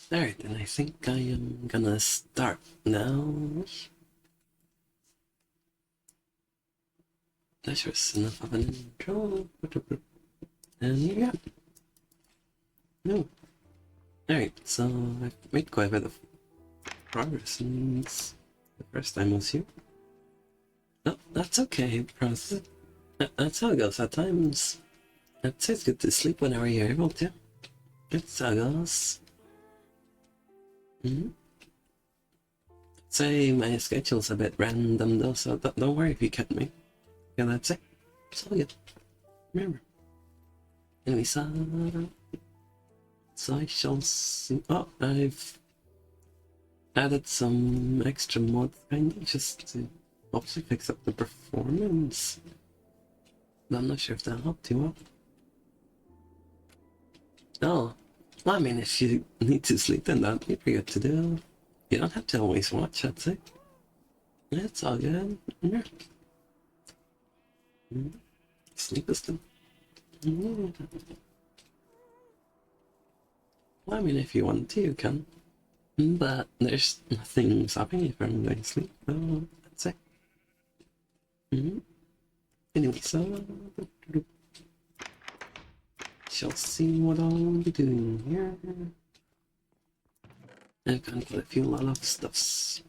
Alright, then I think I am gonna start now. That was enough of an intro. And yeah. No. Alright, so I've made quite a bit of progress since the first time I was here. No, that's okay, because that's how it goes at times. I'd say it's good to sleep whenever you're able to. It's how it goes. Say my schedule's a bit random though, so don't worry if you cut me. Yeah, that's it. It's all good. Remember. Anyway, so I shall see. Oh, I've added some extra mods, kind of, just to hopefully fix up the performance. But I'm not sure if that'll help too well. Oh, well, I mean, if you need to sleep, then that'd be pretty good to do. You don't have to always watch, I'd say. It's all good. Yeah. Sleep is good. Well, I mean, if you want to, you can. But there's nothing stopping you from going to sleep, so that's it. Anyway, so shall see what I'll be doing here. I've got quite a few lot of stuffs.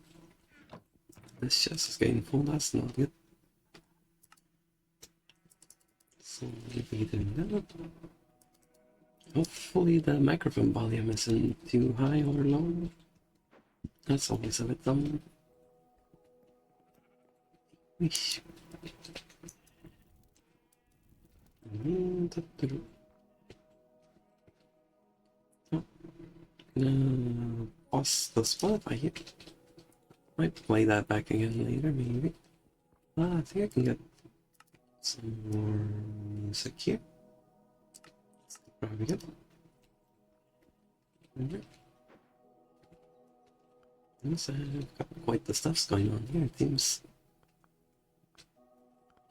This chest is getting full, that's not good. So we'll be doing that. Hopefully the microphone volume isn't too high or low. That's always a bit dumb. Weesh. Oh, gonna pause the Spotify here. Might play that back again later, maybe. I think I can get some more music here. That's probably good. Yes, I've got quite the stuff's going on here, it seems.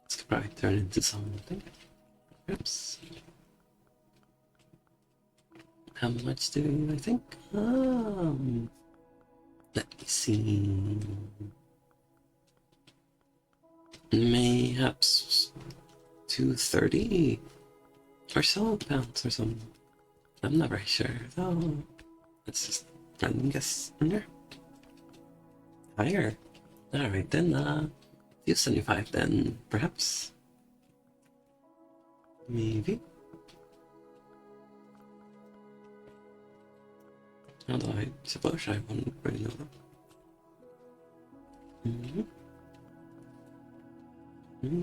This could probably turn into something. Oops. How much do I think? Let me see. Mayhaps 230 or so pounds or something. I'm not very sure though. Let's just random guess under. Higher. Alright then, 275 then, perhaps. Maybe. Although I suppose I wouldn't really know that.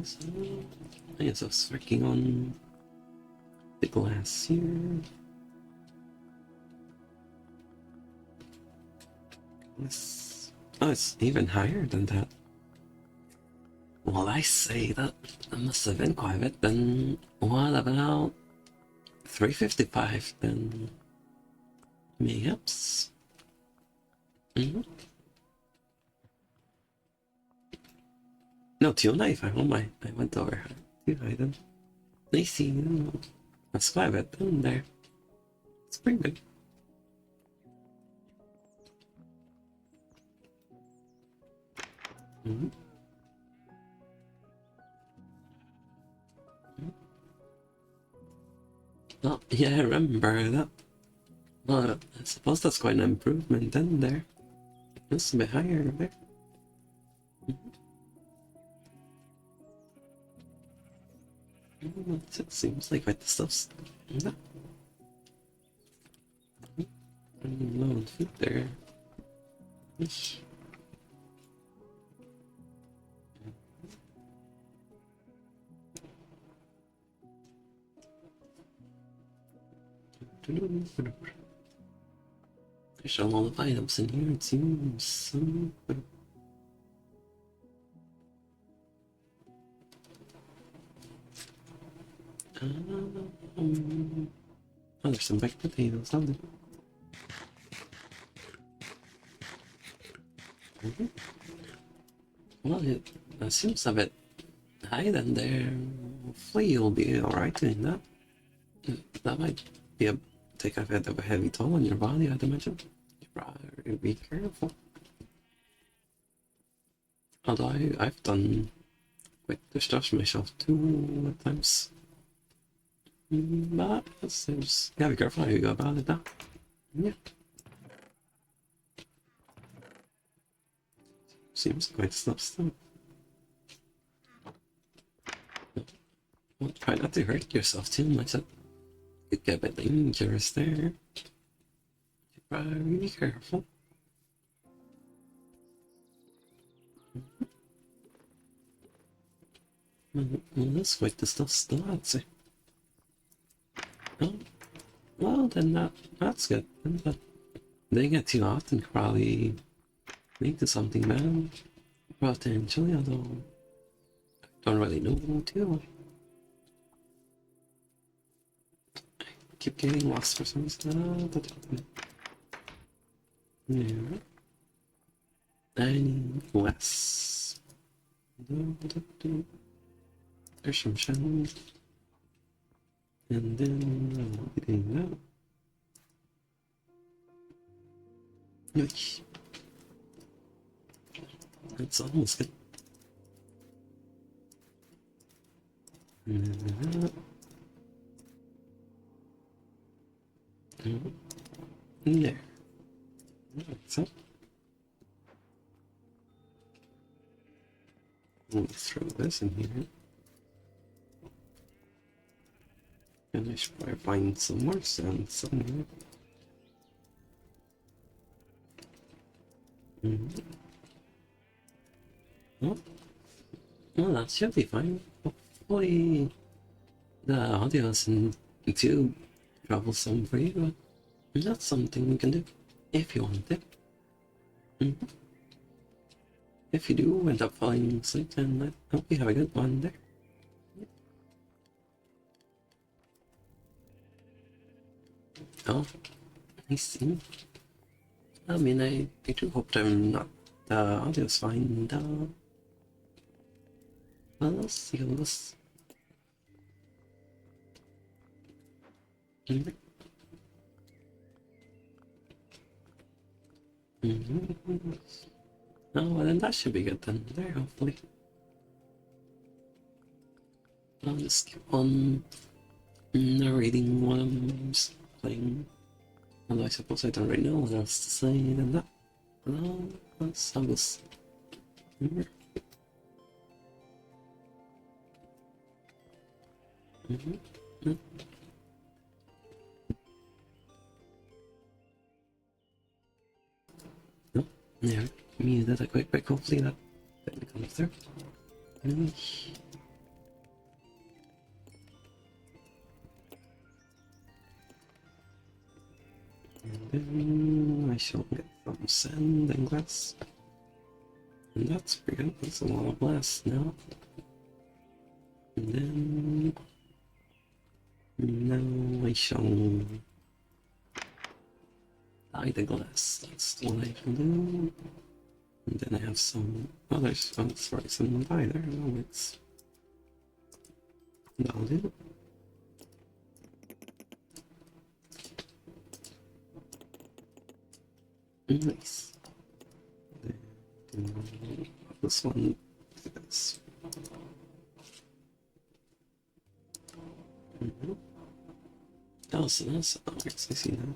So, I guess I was working on the glass here. Oh, it's even higher than that. Well, I say that must have been quite a bit. Then what about 355 then? Mayhaps. No, 295. Oh my, I went over too high then. I see. That's quite a bit then there. It's pretty good. Oh, yeah, I remember that. Well, I suppose that's quite an improvement then there. It's a bit higher there. It seems like quite the stuff's low on food there. Ish. There's a lot of items in here, it seems. Oh, there's some baked potatoes down there. Well, it seems a bit high then there. Hopefully you'll be alright doing that. That might be take a bit of a heavy toll on your body, I'd imagine. be careful. Although I've done quite the stuff myself too at times. But just gotta be careful how you go about it now. Yeah. Seems quite stuff still. Well, try not to hurt yourself too much. That could get a bit dangerous there. Probably be careful. Well, that's quite the stuff still, I'd say. Oh, well, then that's good. But they get too hot and probably make to something bad. Potentially, although I don't really know too much. I keep getting lost for some reason. Yeah. I need less. There's some shells. And then I'll be doing that. Yoink. That's almost good. And then that. And there. That's it. Let me throw this in here. And I should probably find some more sand somewhere. Well, that should be fine. Hopefully the audio isn't too troublesome for you, but that's something we can do if you want it. If you do end up falling asleep, then I hope you have a good one there. Oh, I see. I mean, I do hope I'm not, the audio's fine. Well, let's see how this. Oh, well, then that should be good then. There, hopefully. I'll just keep on narrating what I'm playing. Although I suppose I don't really know what else to say than that. Well, let's have this. No, yeah, muted that quick, but hopefully that didn't come through. And then I shall get some sand and glass. And that's pretty good. That's a lot of glass now. And then now I shall dye the glass. That's what I can do. And then I have some others. Oh, sorry, some dye there. No, it's that'll do. Nice. This one is. Oh, so that's I see that.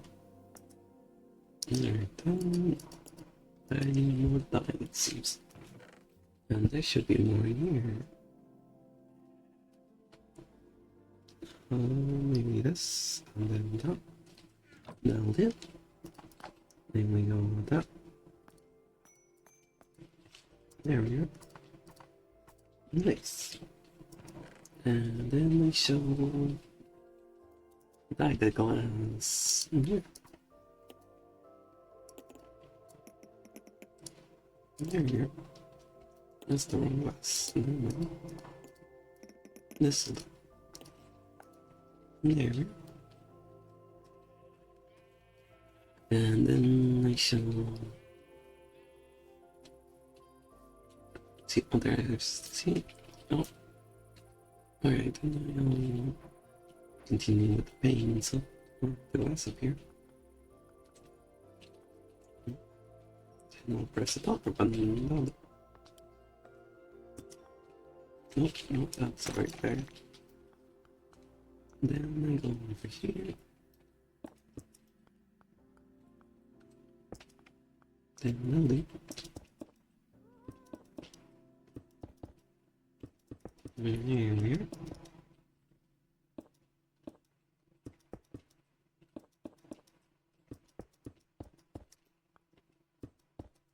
Alright, then I need more dye, it seems. And there should be more here. Maybe this, and then that. That'll do. Then we go with that. There we go. Nice. And then we shall dye the glass in here. There we go. That's the wrong glass. This is there we go. And then I shall see. Oh, there's see. Oh, alright. Then I'll continue with the paint. So the glass up here. And I'll press the talker button. No. Nope, nope, that's right there. Then I go over here. Then Lily. Here.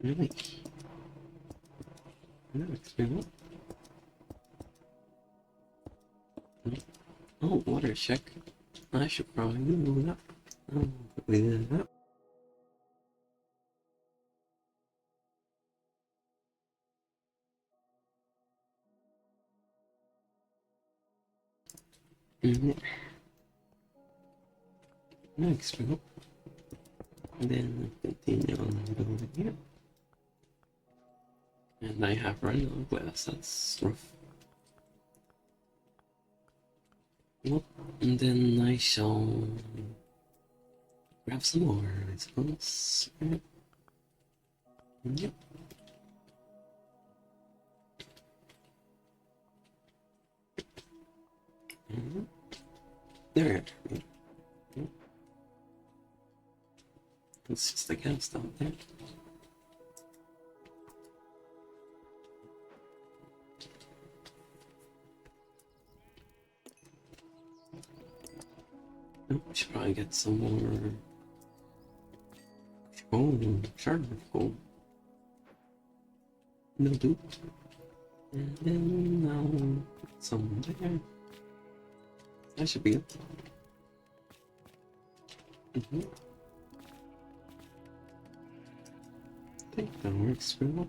Really? That experiment. Oh, water check. I should probably do that. Oh, we did that. Next experiment. Then continue on building here. And I have run out of glass, that's rough. Well, and then I shall grab some more, I suppose. Yep. There. It's just the gas down there. Oh, we should probably get some more. Oh, sharp gold. No dupe. And then now some there. That should be it. I think that works pretty well.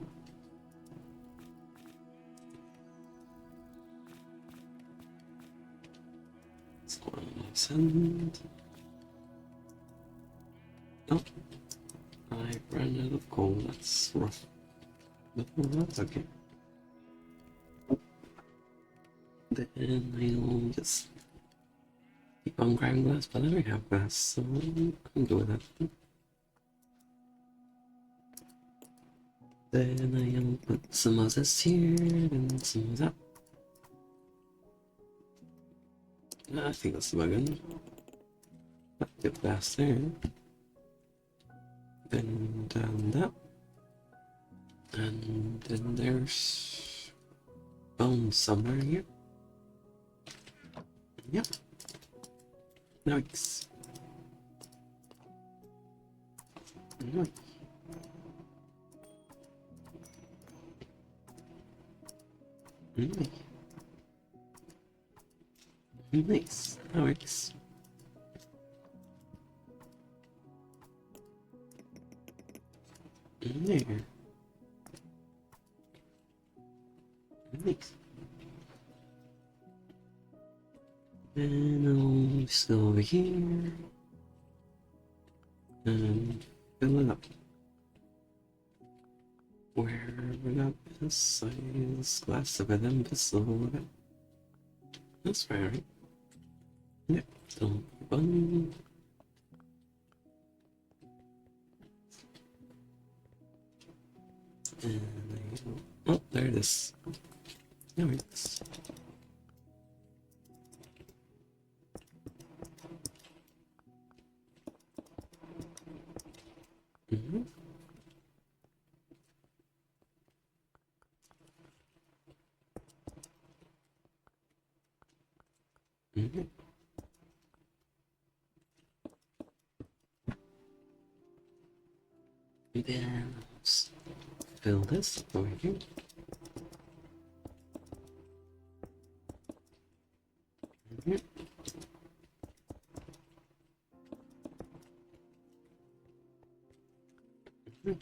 So I'll send. Oh, I ran out of coal. That's rough. But that's okay. Then I'll just keep on grabbing glass, but I don't have glass, so I'm good with that. Then I'll put some of this here and some of that. I think that's the wagon. Get glass there. Then down that. And then there's bones somewhere here. Yep. Nice. Nice. Nice. Nice. That works. There. Nice. And I'll just go over here and fill it up. Wherever that is, size glass of it and pistol of it. That's fair, right? Yep, don't bun. And oh, there it is. There it is. Mm-hmm. Mm-hmm. Then let's fill this over here. Mm-hmm. Mm-hmm.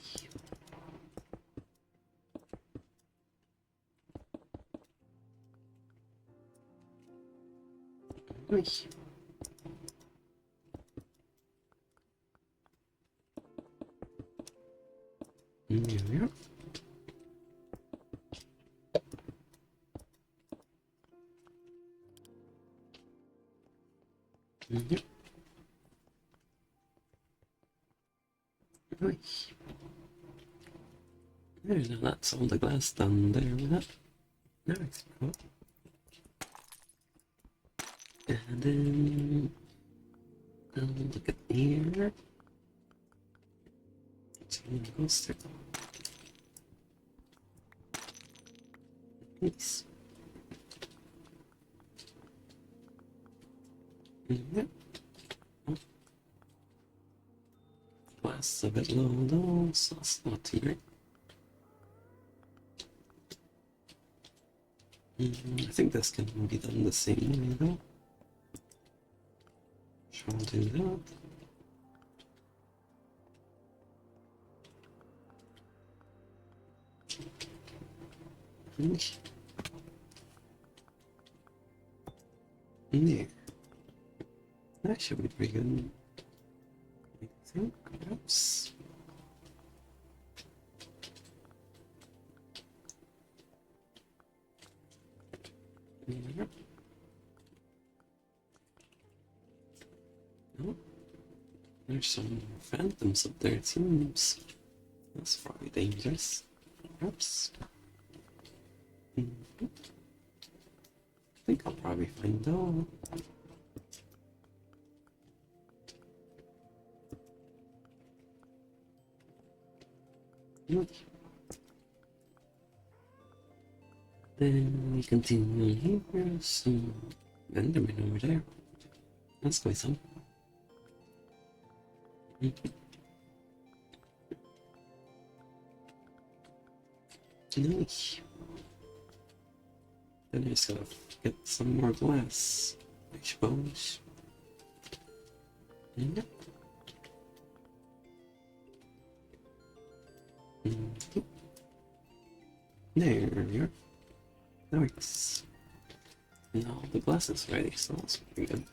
Nice. There we are. Yep. Nice. There, now that's all the glass done there with that. Nice, bro. And then look at here. It's gonna go stick. Nice. Yep. Glass a bit low though, so that's not too great. I think this can be done the same way though. So I'll do that. Yeah. That should be pretty good. I think, perhaps. Yep. Oh, there's some phantoms up there, it seems. That's probably dangerous. Perhaps. I think I'll probably find out. Then we continue on here. Some Enderman over there. That's quite some. Nice. Then I just gotta get some more glass, I suppose. Yep. There we are. Nice. Now the glass is ready, so that's pretty good.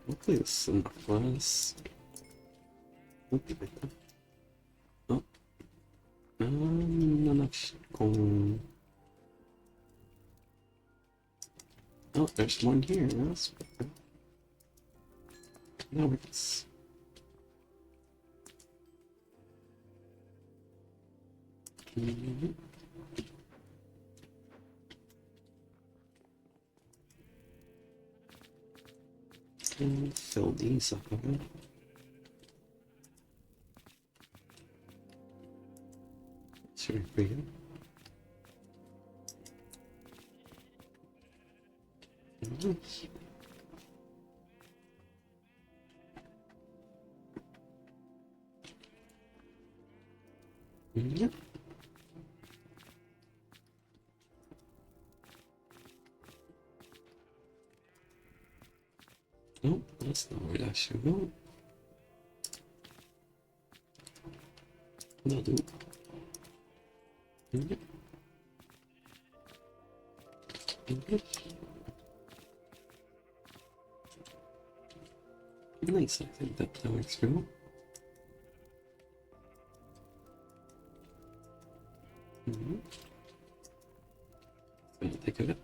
Hopefully this is enough glass. Oh. Enough coal. Oh, there's one here. That's good. Now it's. And fill these up a bit. Should be pretty good. Nice. Yep. Nope, that's not where that should go. That'll do. Yep. Yep. Nice, I think that works very well. Gonna take a bit.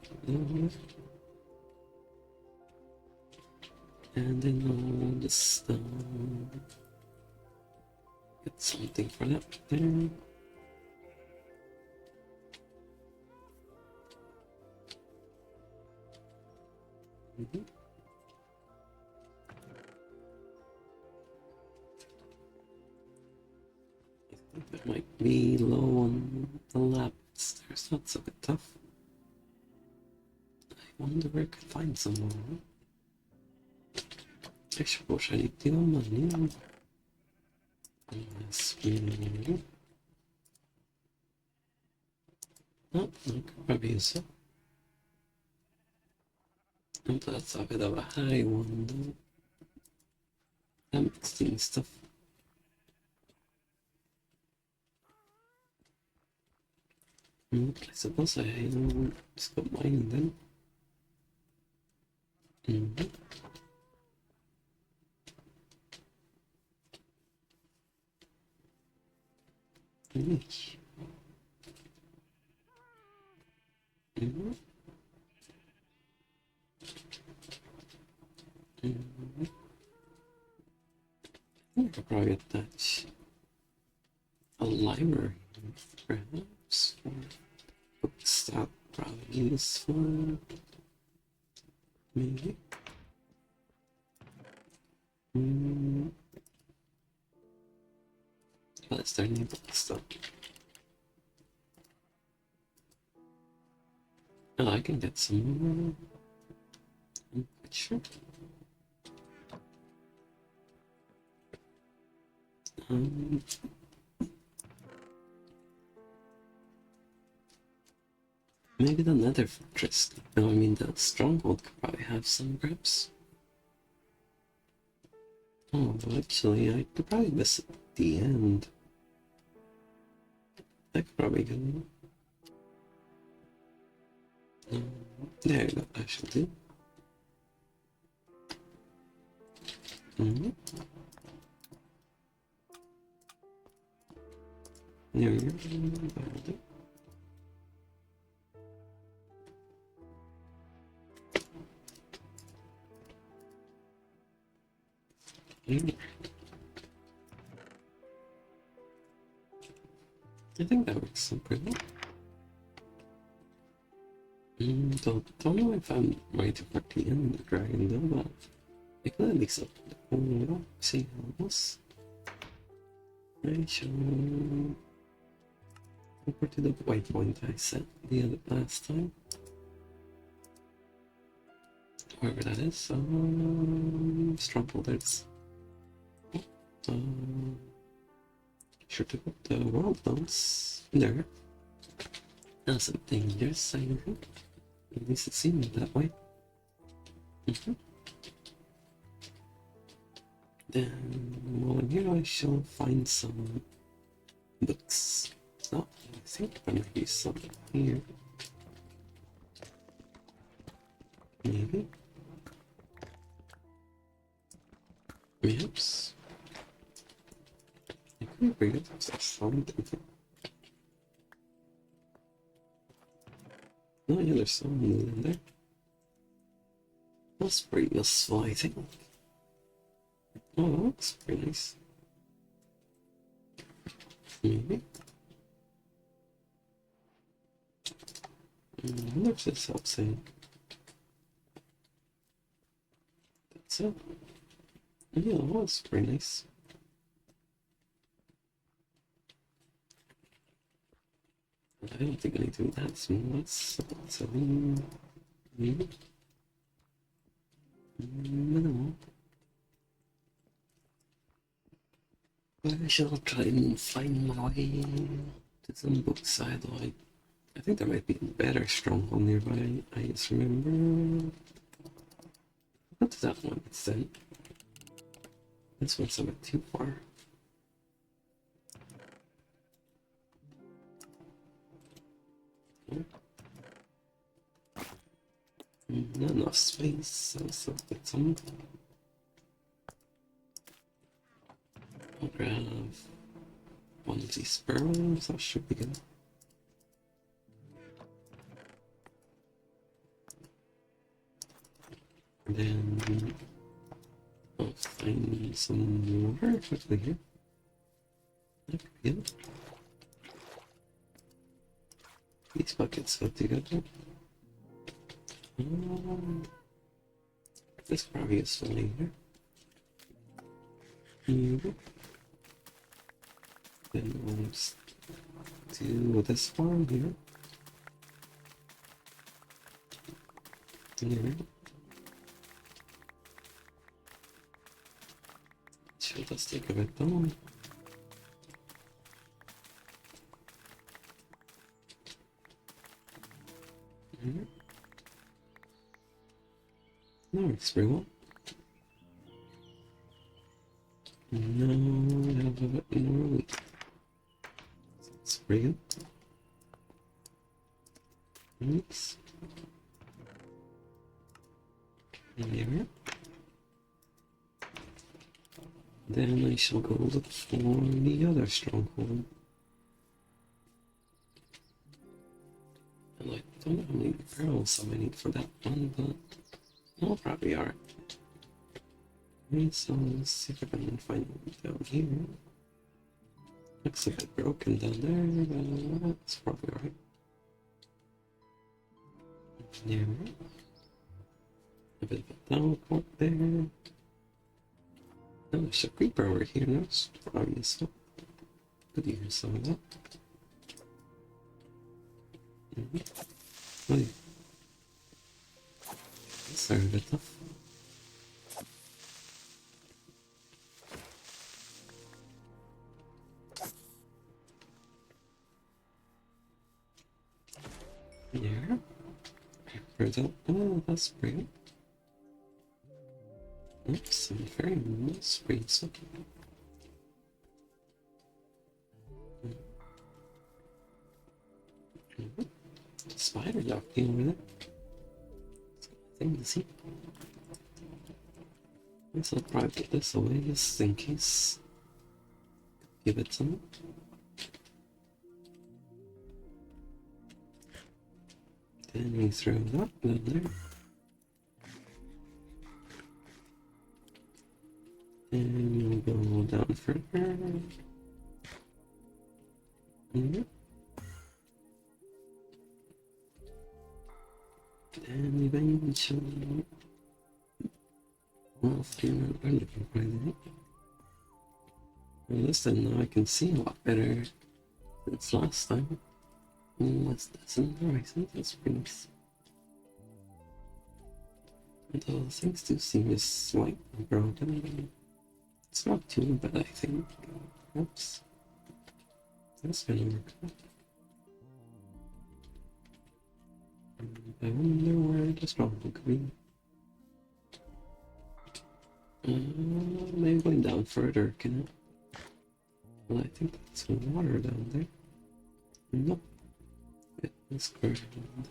And then I'll just get something for that there. I think that might be low on the labs there, so that's a bit tough. I wonder where I could find some more. I suppose I need to do money. Yes, oh, I could probably use it. And that's a bit of a high one though. I'm mixing stuff. I suppose I just got mine then. Nice. could probably attach a library, perhaps, for books that probably useful. Maybe. Let's turn the books though. Oh, I can get some more. I'm quite sure. Maybe the Nether Fortress. No, I mean the Stronghold could probably have some grabs. Oh, actually, I could probably miss it at the end. I could probably go. There you go, actually. There we go. I think that works so pretty well. Don't know if I'm ready to put the end the dragon though, but I could at least see how it was. I shall over to the waypoint I set the other last time. Wherever that is, Stronghold is. Sure to put the world bones there. That's some dangerous, I think. At least it seemed that way. Then, while I'm here, I shall find some books. Oh, I think there might be some here. Maybe. Perhaps. I could bring it up something. Oh yeah, there's some moon in there. That's pretty useful, I think. Oh, that looks pretty nice. Maybe. I wonder if this helps out. That's it. Yeah, that was pretty nice. I don't think I need to do that smooth. So maybe. Minimal. I shall try and find my way to some books. I think there might be a better stronghold nearby. I just remember. What's that one instead? This one's a bit too far. Not enough space, so get some. I'll grab one of these sparrows, that should be good. And then I'll find some water quickly here. That could be good. These buckets look together. This probably is filling here. Maybe. Then we'll just do this farm here. Here. Should just take a bit down. Here. That works pretty well. No, I have a bit more wheat. That's pretty good. Oops. There. Then I shall go look for the other stronghold. And I don't know how many barrels I need for that one, but I'll probably alright. Okay, so let's see if I can find one down here. Looks a bit broken down there, but that's probably alright. There. A bit of a teleport there. Oh, there's a creeper over here. That's probably stuff. Could use some of that. Oh yeah. That's a bit tough. Yeah. Where's that? Oh, that's pretty. Oops, some very nice springs. Spider jockey over there. It's a thing to see. Guess I'll probably put this away just in case. Give it some. Then we throw that in there. And we'll go down further. Yep. And eventually, well, figure out what I'm looking for there. Well, this time now I can see a lot better since last time. What's this in the horizon? That's pretty nice. Although things do seem just slightly broken. It's not too bad, I think. Oops. That's gonna work. I wonder where the strong could be. Maybe going down further, can it? Well, I think that's water down there. Nope. Let's go around.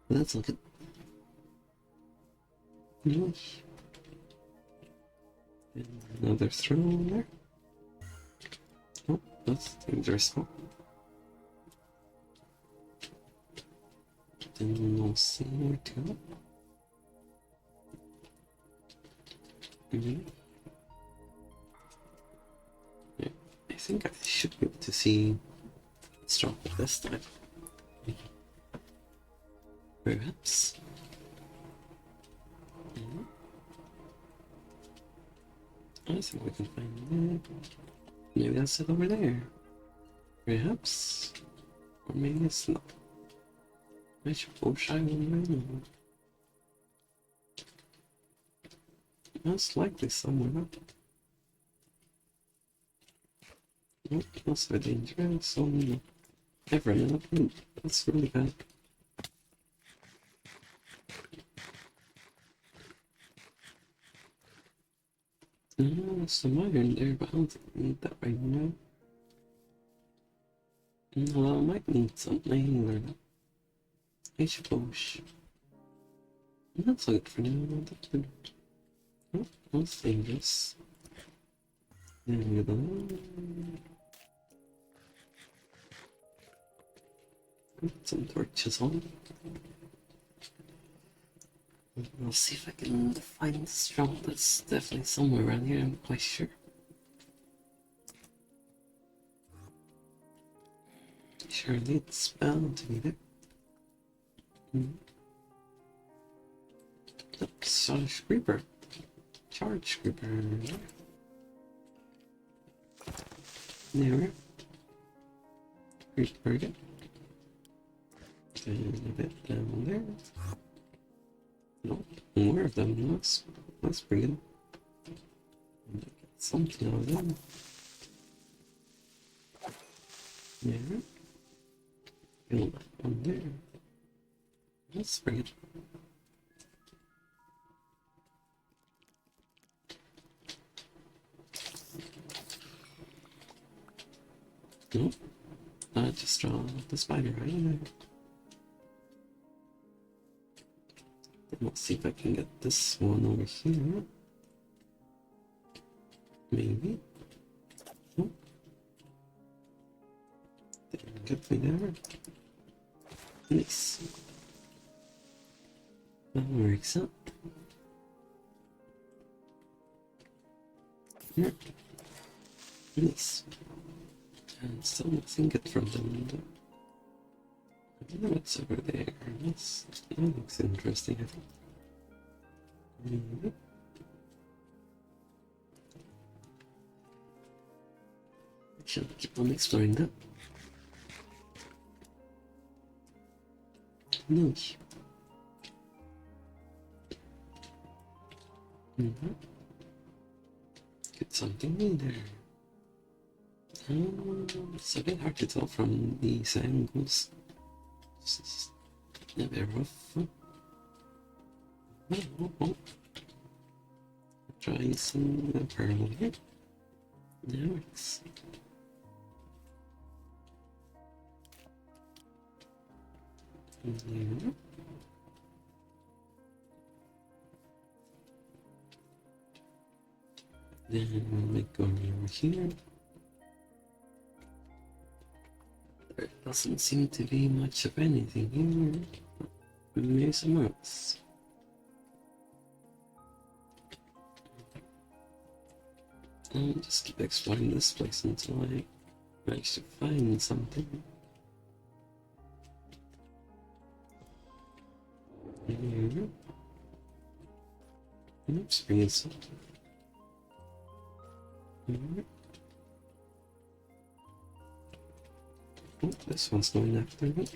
Let's look at. Nice. Another throne there. Oh, that's dangerous. Oh. Then we'll see where to go. Yeah, I think I should be able to see strong this time. Perhaps. I think we can find it. Maybe that's it over there. Perhaps. Or maybe it's not. I suppose I will know. Most likely somewhere up. Nope, also dangerous, so no. Ever enough. That's really bad. There's some iron there, but I don't need that right now. No, I might need something or not. I suppose. That's good for now. That's good. Oh, that's dangerous. There we go. Put some torches on. We'll see if I can find this strong. That's definitely somewhere around here, I'm quite sure. Surely it's bound to be there. Charge creeper. Charge creeper. There. Creeper again. And a bit down there. Nope, more of them. That's pretty good. Get something out of them. Yeah. Build that one there. That's pretty good. Nope. I just draw the spider right in there. Let's see if I can get this one over here. Maybe. Oh. Didn't get me there. Nice. That works out. Here. Nice. And still nothing good from the window. I wonder what's over there. That looks interesting, I think. I shall keep on exploring that. No. Get something in there. It's a bit hard to tell from these angles. It's a bit rough. Try some pearl here. That works. Yeah. Then we'll go over here. There doesn't seem to be much of anything here. Maybe somewhere else. I'll just keep exploring this place until I manage to find something. Here. Oops, bring it up. Here. Oh, this one's going after me.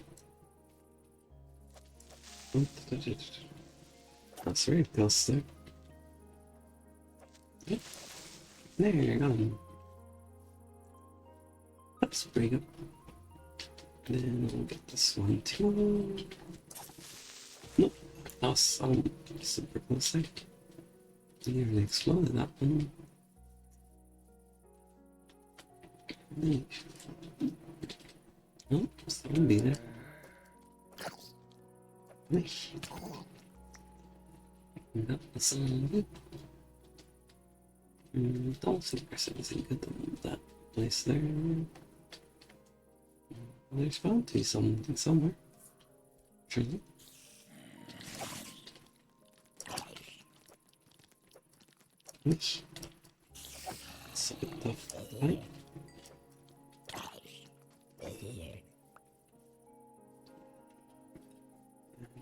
That's very close there. Yep. There you go. That's pretty good. Then I'll get this one too. Nope, that was super close there. Nearly exploded that one. Nope, still won't be there. Wish. That was good. Don't think there's anything good in that place there. There's bound to be something somewhere. Surely. Wish. It's a bit tough, right?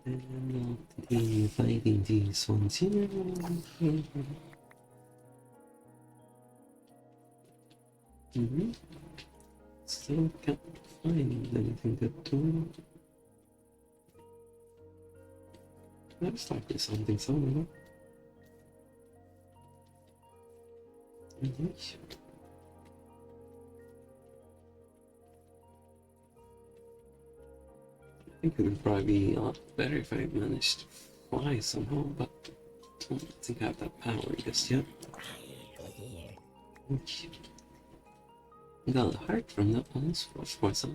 And I'll be fighting these ones here. Still can't find anything to do. There's likely something somewhere. I think it would probably be a lot better if I managed to fly somehow, but I don't think I have that power just yet. Got a heart from that one, of course.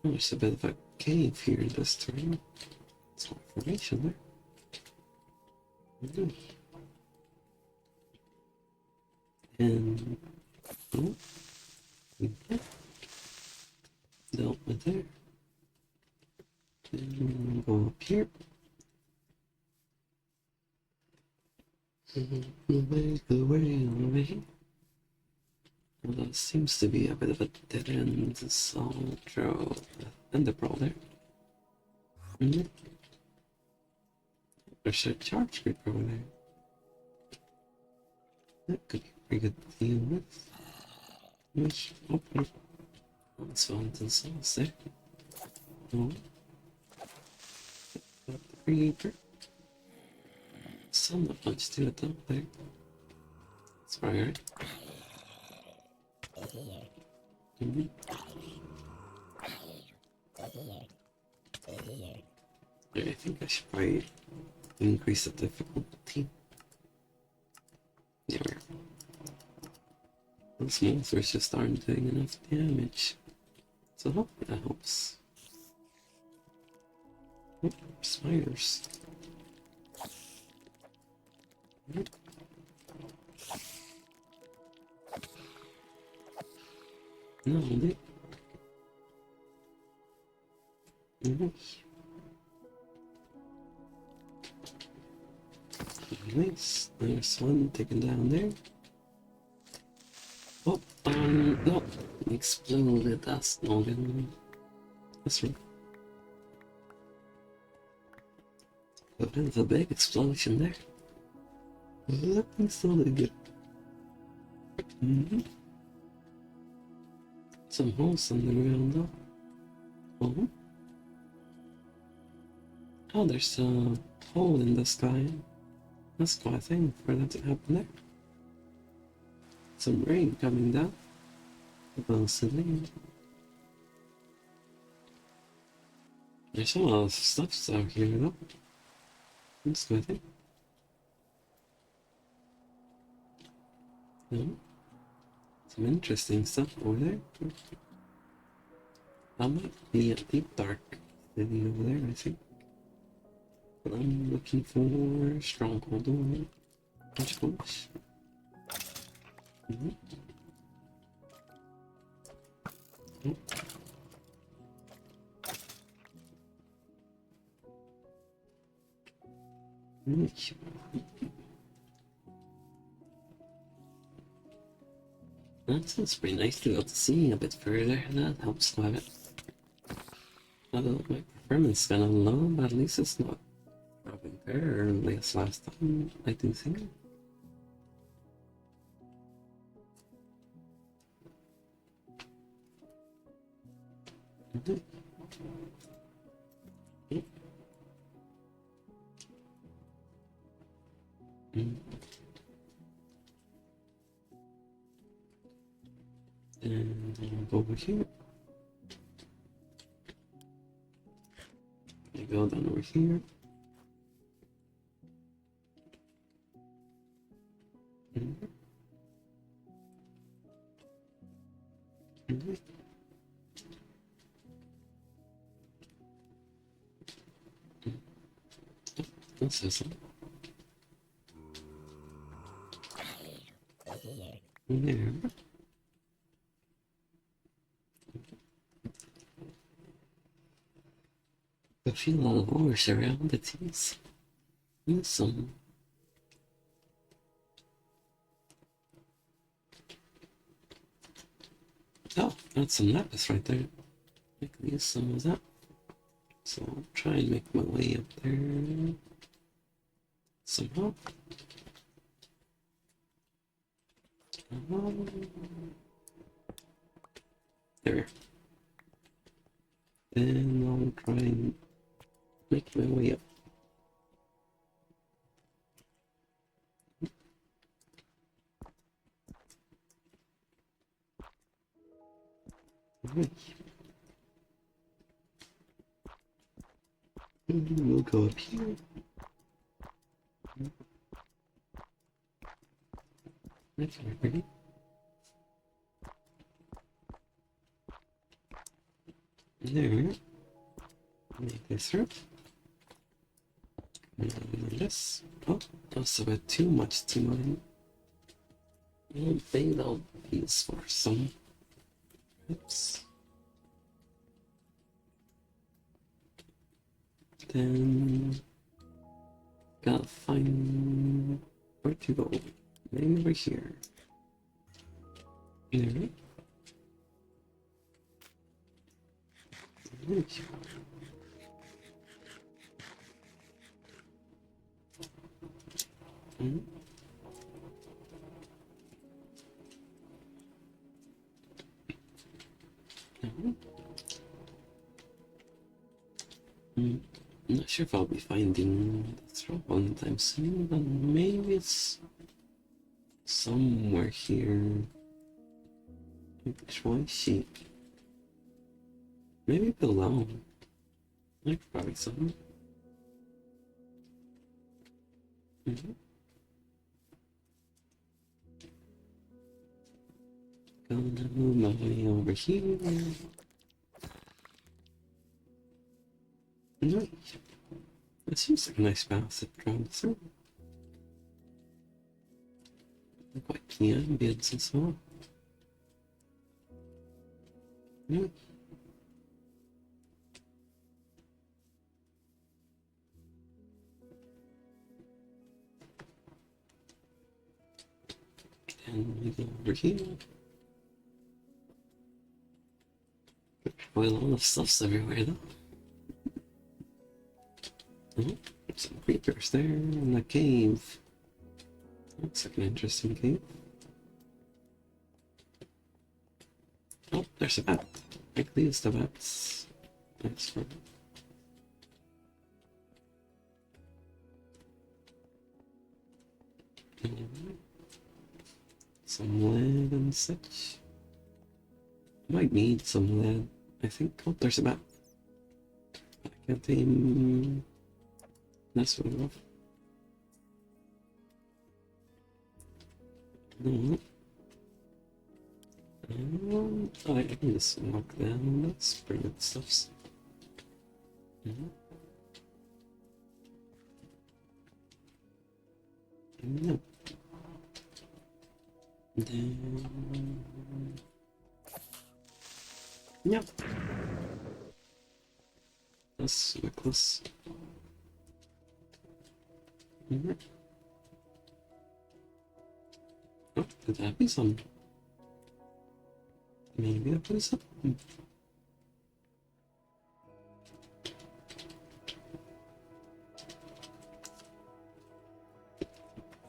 There's a bit of a cave here this time. Some information there. And oh, dealt with there. And go up here. Away. Well, that seems to be a bit of a dead end, so I'll throw the pearl there. There's a charge group over there. That could be pretty good to deal with. Which, okay. Let's find the sauce there. Oh. Got the creeper. Still not much to it though, there. That's probably right. Yeah, I think I should probably increase the difficulty. There we go. Those monsters just aren't doing enough damage. So hopefully that helps. Oh, spiders. No, they... There's one taken down there. Oh, no. Exploded. That's not good. That's right. But there's a big explosion there. Looking solid good. Some holes on the ground though. Oh. Oh, there's a hole in the sky. That's quite a thing for that to happen there. Some rain coming down. Supposedly. There's a lot of stuff out here though. That's good thing. No. Some interesting stuff over there. That might be a deep dark thing over there, I think. But I'm looking for stronghold over there. Which goes? That sounds pretty nice to be able to see a bit further. That helps quite a bit. Although my performance is kind of low, but at least it's not dropping fairly as last time I do think. And I'll go over here. I go down over here. What's this one? There. I feel a lot of ores around the teeth. Awesome. Oh, that's some lapis right there. I can use some of that. So I'll try and make my way up there somehow. There. Then I'll try and make my way up. Alright. We'll go up here. That's pretty. There. Make this through. And this. Oh, that's a bit too much to mine. I'll fade out these for some. Oops. Then gotta find where to go. Maybe over here. There. I'm not sure if I'll be finding the throw anytime soon, but maybe it's somewhere here. Which one is she? Maybe below. Like probably somewhere. Gonna move my way over here. Nice. That seems like a nice balance of drawing through. Quite the ambience as well. Nice. And we go over here. Well, a lot of stuff's everywhere though. Oh, some creepers there in the cave. Looks like an interesting cave. Oh, there's a bat. Like these, the bats. That's fun. Some lead and such. Might need some lead. I think. Oh, there's a bat. I can't aim. That's what it was. No. Oh, I can just knock down. That's pretty good stuff. No. Then... Yep. That's necklace. Oh, could that be some? Maybe that was something.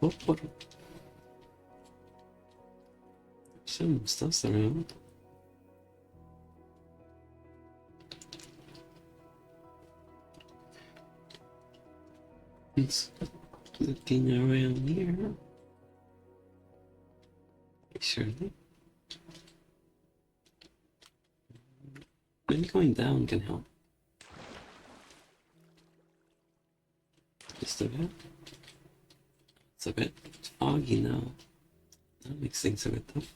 Oh, what? Some stuff's around. It's looking around here. Surely. Maybe going down can help. Just a bit. It's a bit foggy now. That makes things a bit tough.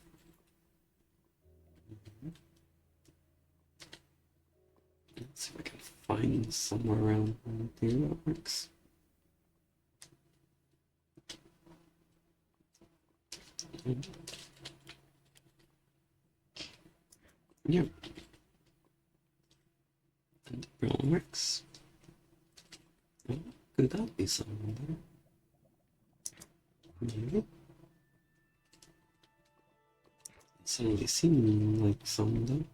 Let's see if I can find somewhere around here that works. Yep. And the brown works. Oh, could that be somewhere there? Maybe. It suddenly seemed like some though.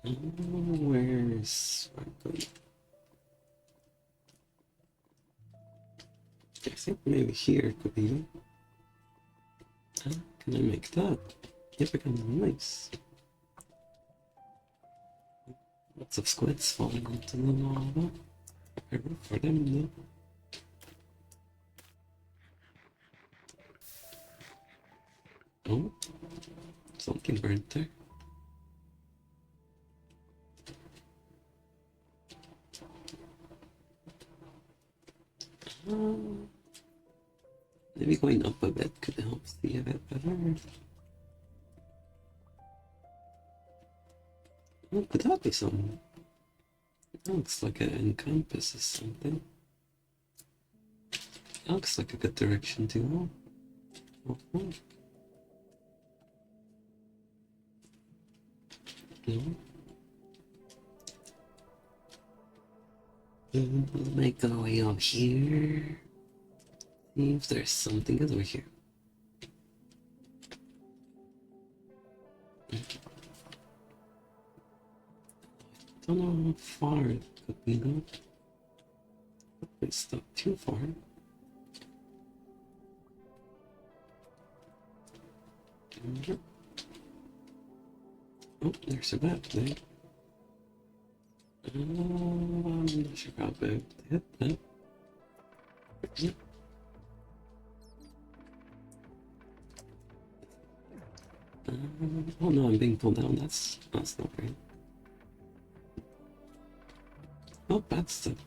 Where's Sparkly? I think maybe here could be it. How can I make that? Yep, I can. Nice. Lots of squids falling into the lava. I root for them though. Oh, something burnt there. Maybe going up a bit could help see a bit better. Oh, could that be something? That looks like it encompasses something. That looks like a good direction to go. Oh. No. Make our way over here. See if there's something over here. Don't know how far it could be though. It's not too far. Oh, there's a bat there. I'm not sure how big to hit that. Yeah. Oh no, I'm being pulled down. That's not great. Oh, bat's stuck.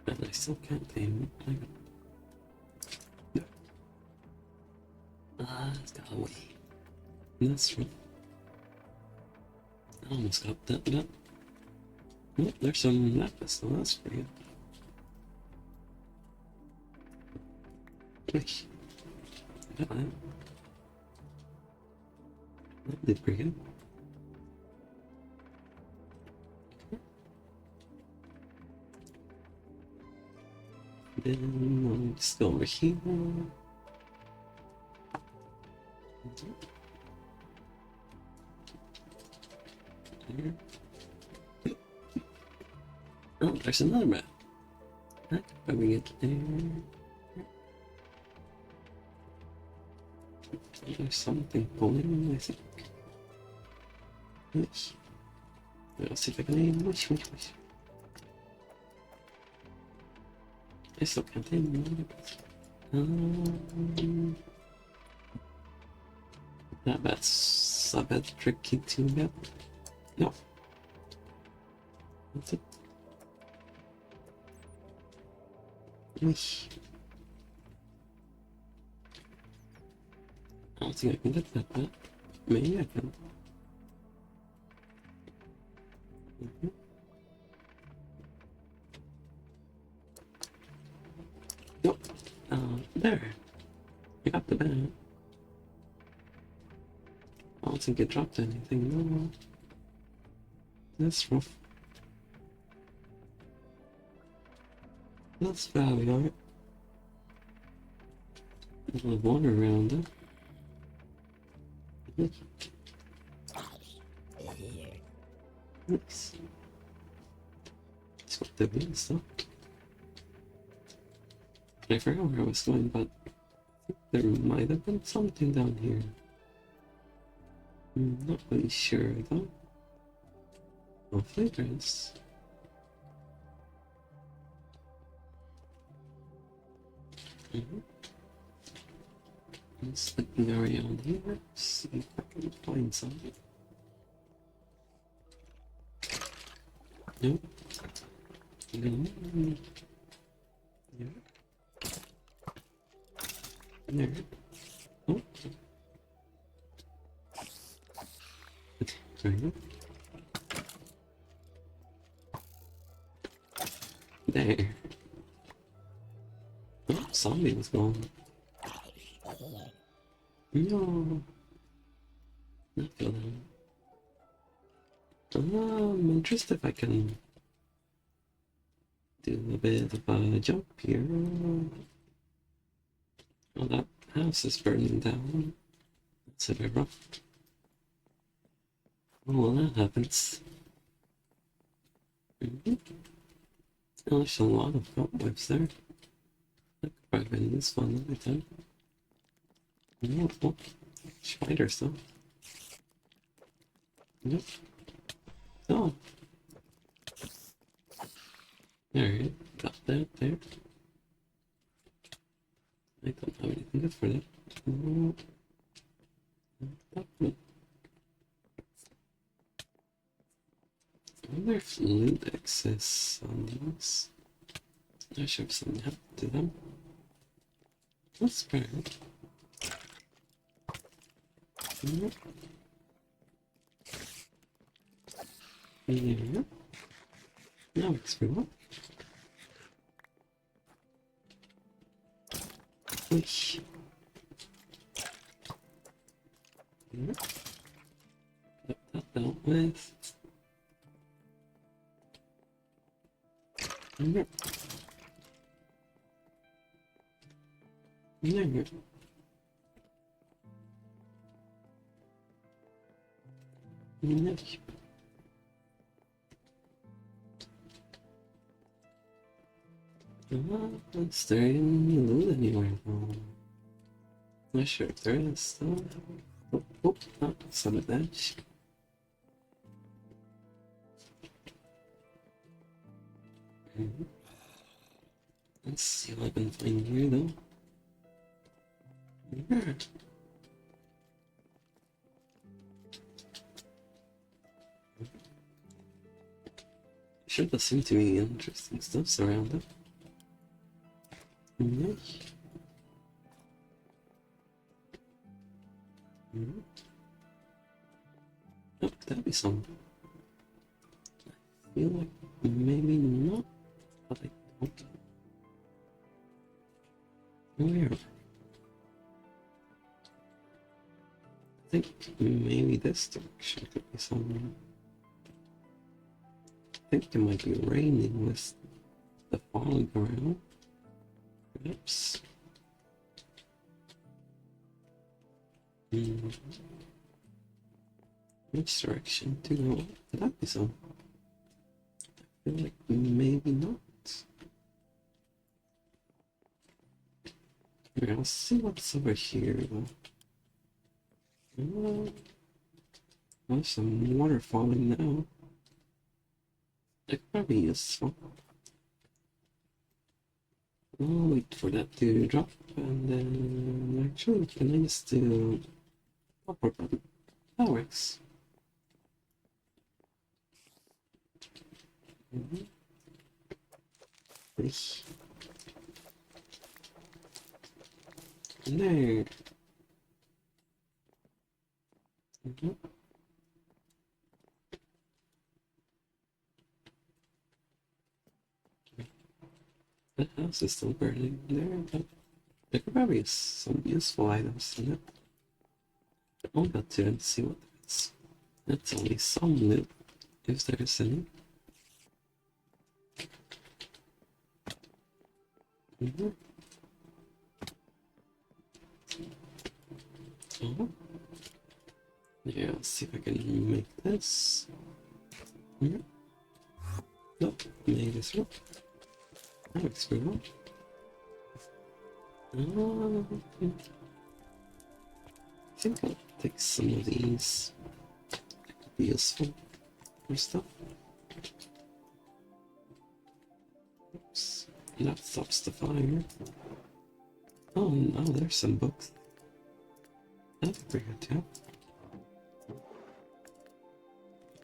And I still can't aim. No. It's got away. That's right. I almost got that bat. Oh, there's some lapis, so that's pretty good. Got that. That did pretty good. Then I'll just go over here. There. Oh, there's another map. I can probably get there. There's something pulling, I think. Yes. Let's see if I can aim. Wish. I still can't aim. That's a bit tricky to get. No. That's it. Wish. I don't think I can get that, but maybe I can. Nope. There. I got the bag. I don't think it dropped anything, no. That's rough. That's valid, alright. A little water around it. Nice. Let's go to the wheel stuff. I forgot where I was going, but there might have been something down here. I'm not really sure though. Hopefully there is. Just looking around here, see if I can find something. Nope. No. Yeah. There. Oh. Right. There. Oh, zombie was gone. No. Not feel that. I'm interested if I can do a bit of a jump here. Oh, that house is burning down. That's a bit rough. Oh, well, that happens. Oh, there's a lot of cobwebs there. That could probably been this one every time. Oh, spiders though. Yep. Oh. Alright, got that there. I don't have anything good for that. Oh. I wonder if loot exists on these. I should have something happen to them. That's fair. Yeah. That works pretty well. Wish. Get that dealt with. There. Is there any loot anywhere though? Not sure if there is though. Oh, some of that. Let's see what I can find here though. Yeah. Sure does seem to be interesting stuff around it. Nice. Oh, that'd be some. I feel like maybe not, but I don't. Where? I think maybe this direction could be some. I think it might be raining with the fog around. Oops. Hmm. Which direction to go? Could that be so? I feel like maybe not. Okay, I'll see what's over here. There's some water falling now. It could probably be useful. I'll wait for that to drop, and then actually, can I just do upper button? That works. Nice. There. The house is still burning there, but there could probably be some useful items in it. I'll go to and see what there is. That's only some loot, if there is any. Oh. Yeah, let's see if I can make this. Nope, make this one. That looks pretty well. I think I'll take some of these. That could be useful for stuff. Oops. That stops the fire. Oh no, there's some books. That's pretty good too.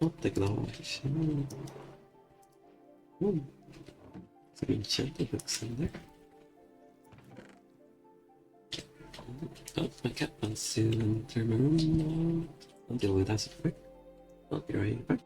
I'll take it all actually. Some enchanted books in there. Oh, my cat wants to enter my room now. I'll deal with that super quick. I'll be right back.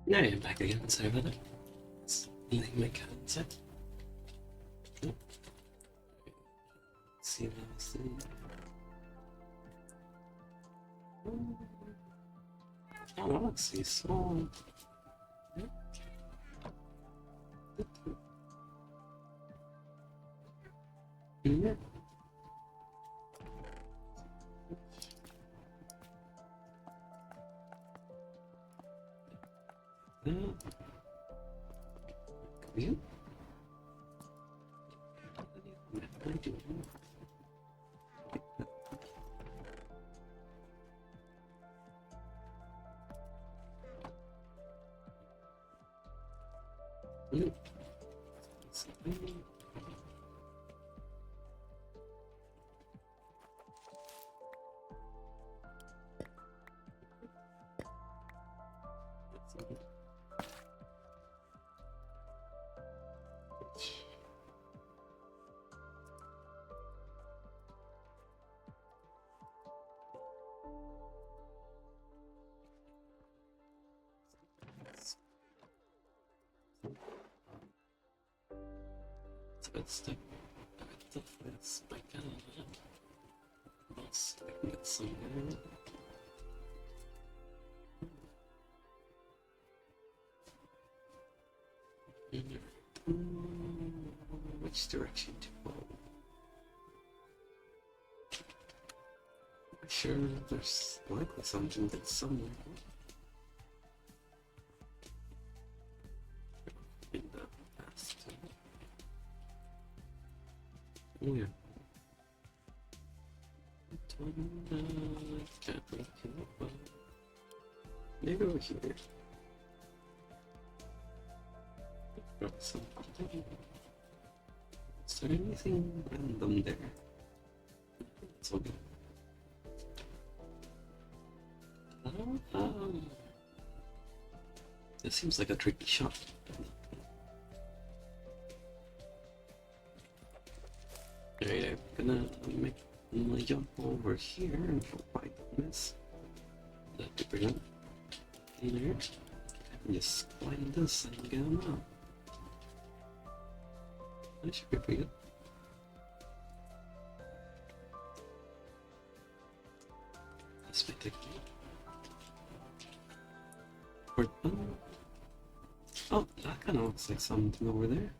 Now I'm back again, sorry about that. Let's leave my cat inside. Oh. Let's see what else. Oh, let's see, small. Yeah. You? It's the that's my kind of else I can get some which direction to go? I'm sure there's likely something that's somewhere. Oh yeah. Can't really kill it, but maybe over here. Drop something. Is there anything random there? It's all good. This seems like a tricky shot. Alright, I'm gonna make my jump over here and hope I don't miss. That'd be brilliant. In there. And just climb this and get him out. That should be pretty good. This might take me. Oh, that kind of looks like something over there.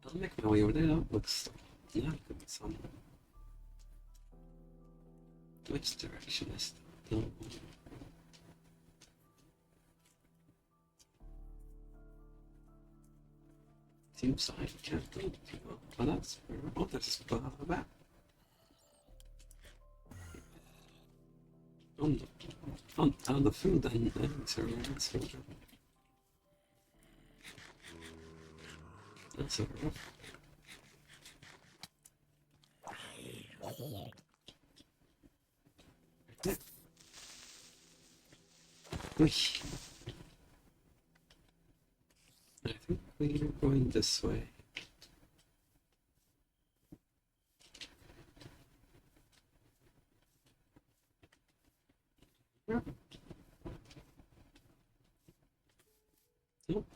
I'll make my way over there. That looks. Yeah, it could be something. Which direction is that? No. Seems like I can't think too well. Oh, that's where. Oh, there's a bat. On the food and that's so rough. Whoosh. I think we're going this way. Nope.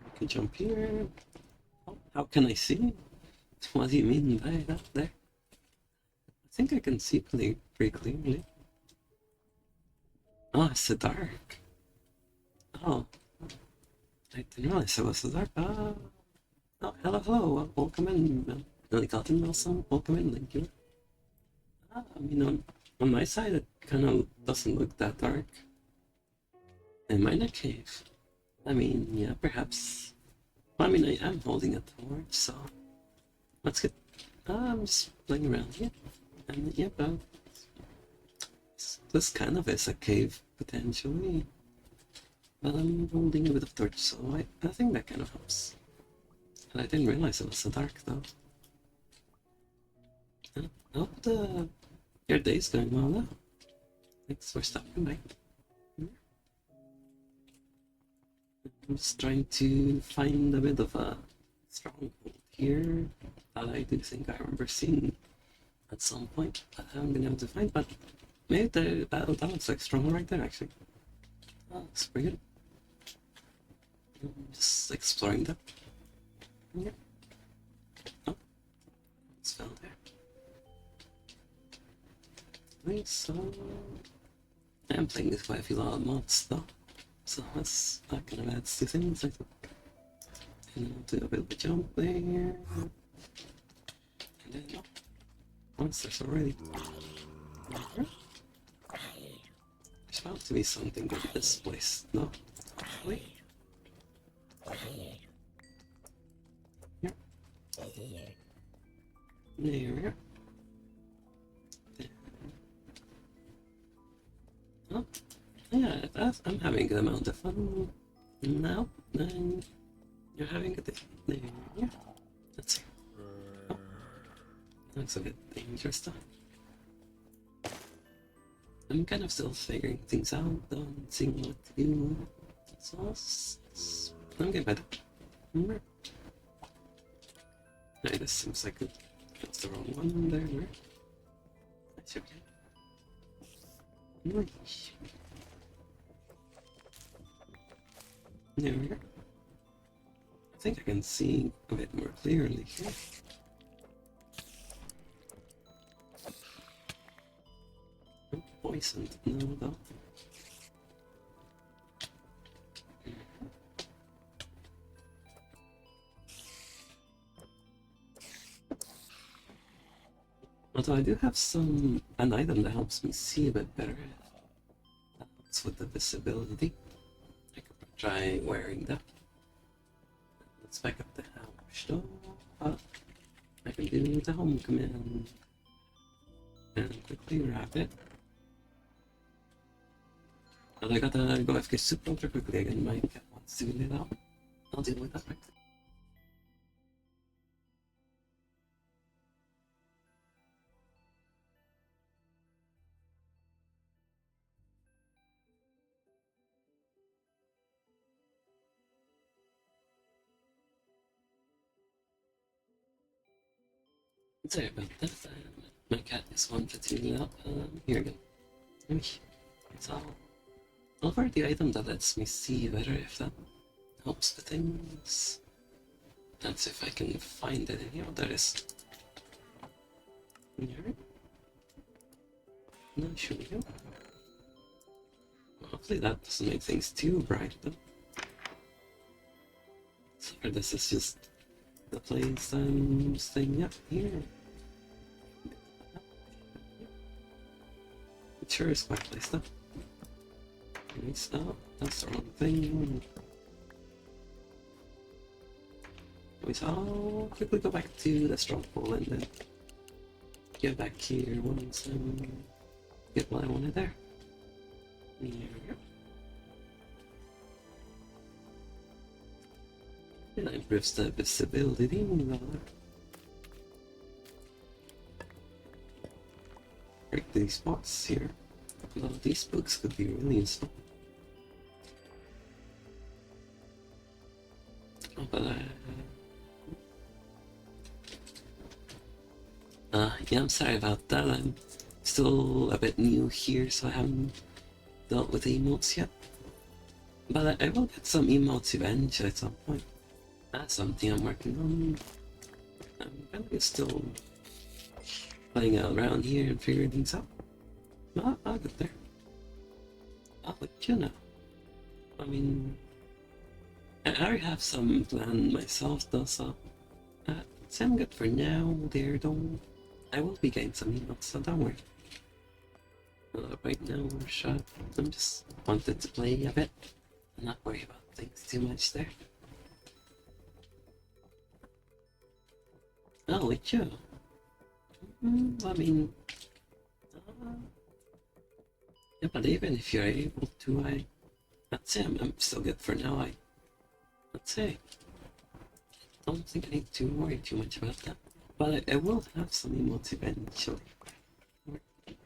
I can jump here. Oh, how can I see? What do you mean by that there? I think I can see pretty clearly. Oh, it's the dark. Oh, I didn't realize it was the dark. Oh, hello. Welcome in. Really gotten awesome. Welcome in, thank you. I mean, on my side, it kind of doesn't look that dark. It might not cave. I mean, yeah, perhaps. I mean, I am holding a torch, so let's get. I'm just playing around here, and yeah, this kind of is a cave potentially. But I'm holding a bit of torch, so I think that kind of helps. And I didn't realize it was so dark though. I hope your day's going well though. Thanks for stopping by. I'm just trying to find a bit of a stronghold here that I do think I remember seeing at some point that I haven't been able to find, but maybe that looks like strong right there actually. Oh, looks pretty good. I'm just exploring that. Yeah. Oh, it's found there. Nice, so I am playing this quite a few lot of mods though. So that kind of adds to things, I think. And I'll do a bit of a jump there. And then, oh, monsters already. There's about to be something in this place. No? Wait. Here. There we go. Oh. Yeah, I'm having a good amount of fun now, and you're having a day. There, yeah, that's it. Oh, that's a bit dangerous though. I'm kind of still figuring things out though, and seeing what to do. So I'm getting better. Right, this seems like that's the wrong one there, right? That's okay. Nice. There we go. I think I can see a bit more clearly here. Oh, poisoned. No, though. Although I do have an item that helps me see a bit better. That's with the visibility. I could try wearing that. Let's back up the house though. do the home command and quickly wrap it. And I gotta go FK super ultra quickly again. My cat wants to get it out. I'll deal with that right. Sorry about that. My cat just wanted to get it out. Here we go. It's all for the item that lets me see better if that helps the things. Let's see if I can find it in here. There it is. Here. No, show you. Hopefully that doesn't make things too bright though. Sorry, this is just the place I'm staying up here. It sure is quite placed up. Nice. Oh, that's the wrong thing. I'll quickly go back to the stronghold and then get back here once I get what I wanted there. There we go. That improves the visibility. Break these spots here. Well, these books could be really useful. Oh, but yeah, I'm sorry about that. I'm still a bit new here, so I haven't dealt with the emotes yet. But I will get some emotes eventually at some point. That's something I'm working on. I'm kind of still playing around here and figuring things out. I'll get there. I'll let you know. I mean, I already have some planned myself though, so I'm good for now. There, don't. I will be getting some emails, so don't worry. Right now, shut. I'm just wanted to play a bit and not worry about things too much there. Oh, it's you. I mean, yeah, but even if you're able to, I'd say I'm still good for now. I'd say. Don't think I need to worry too much about that. But I will have some emotes eventually.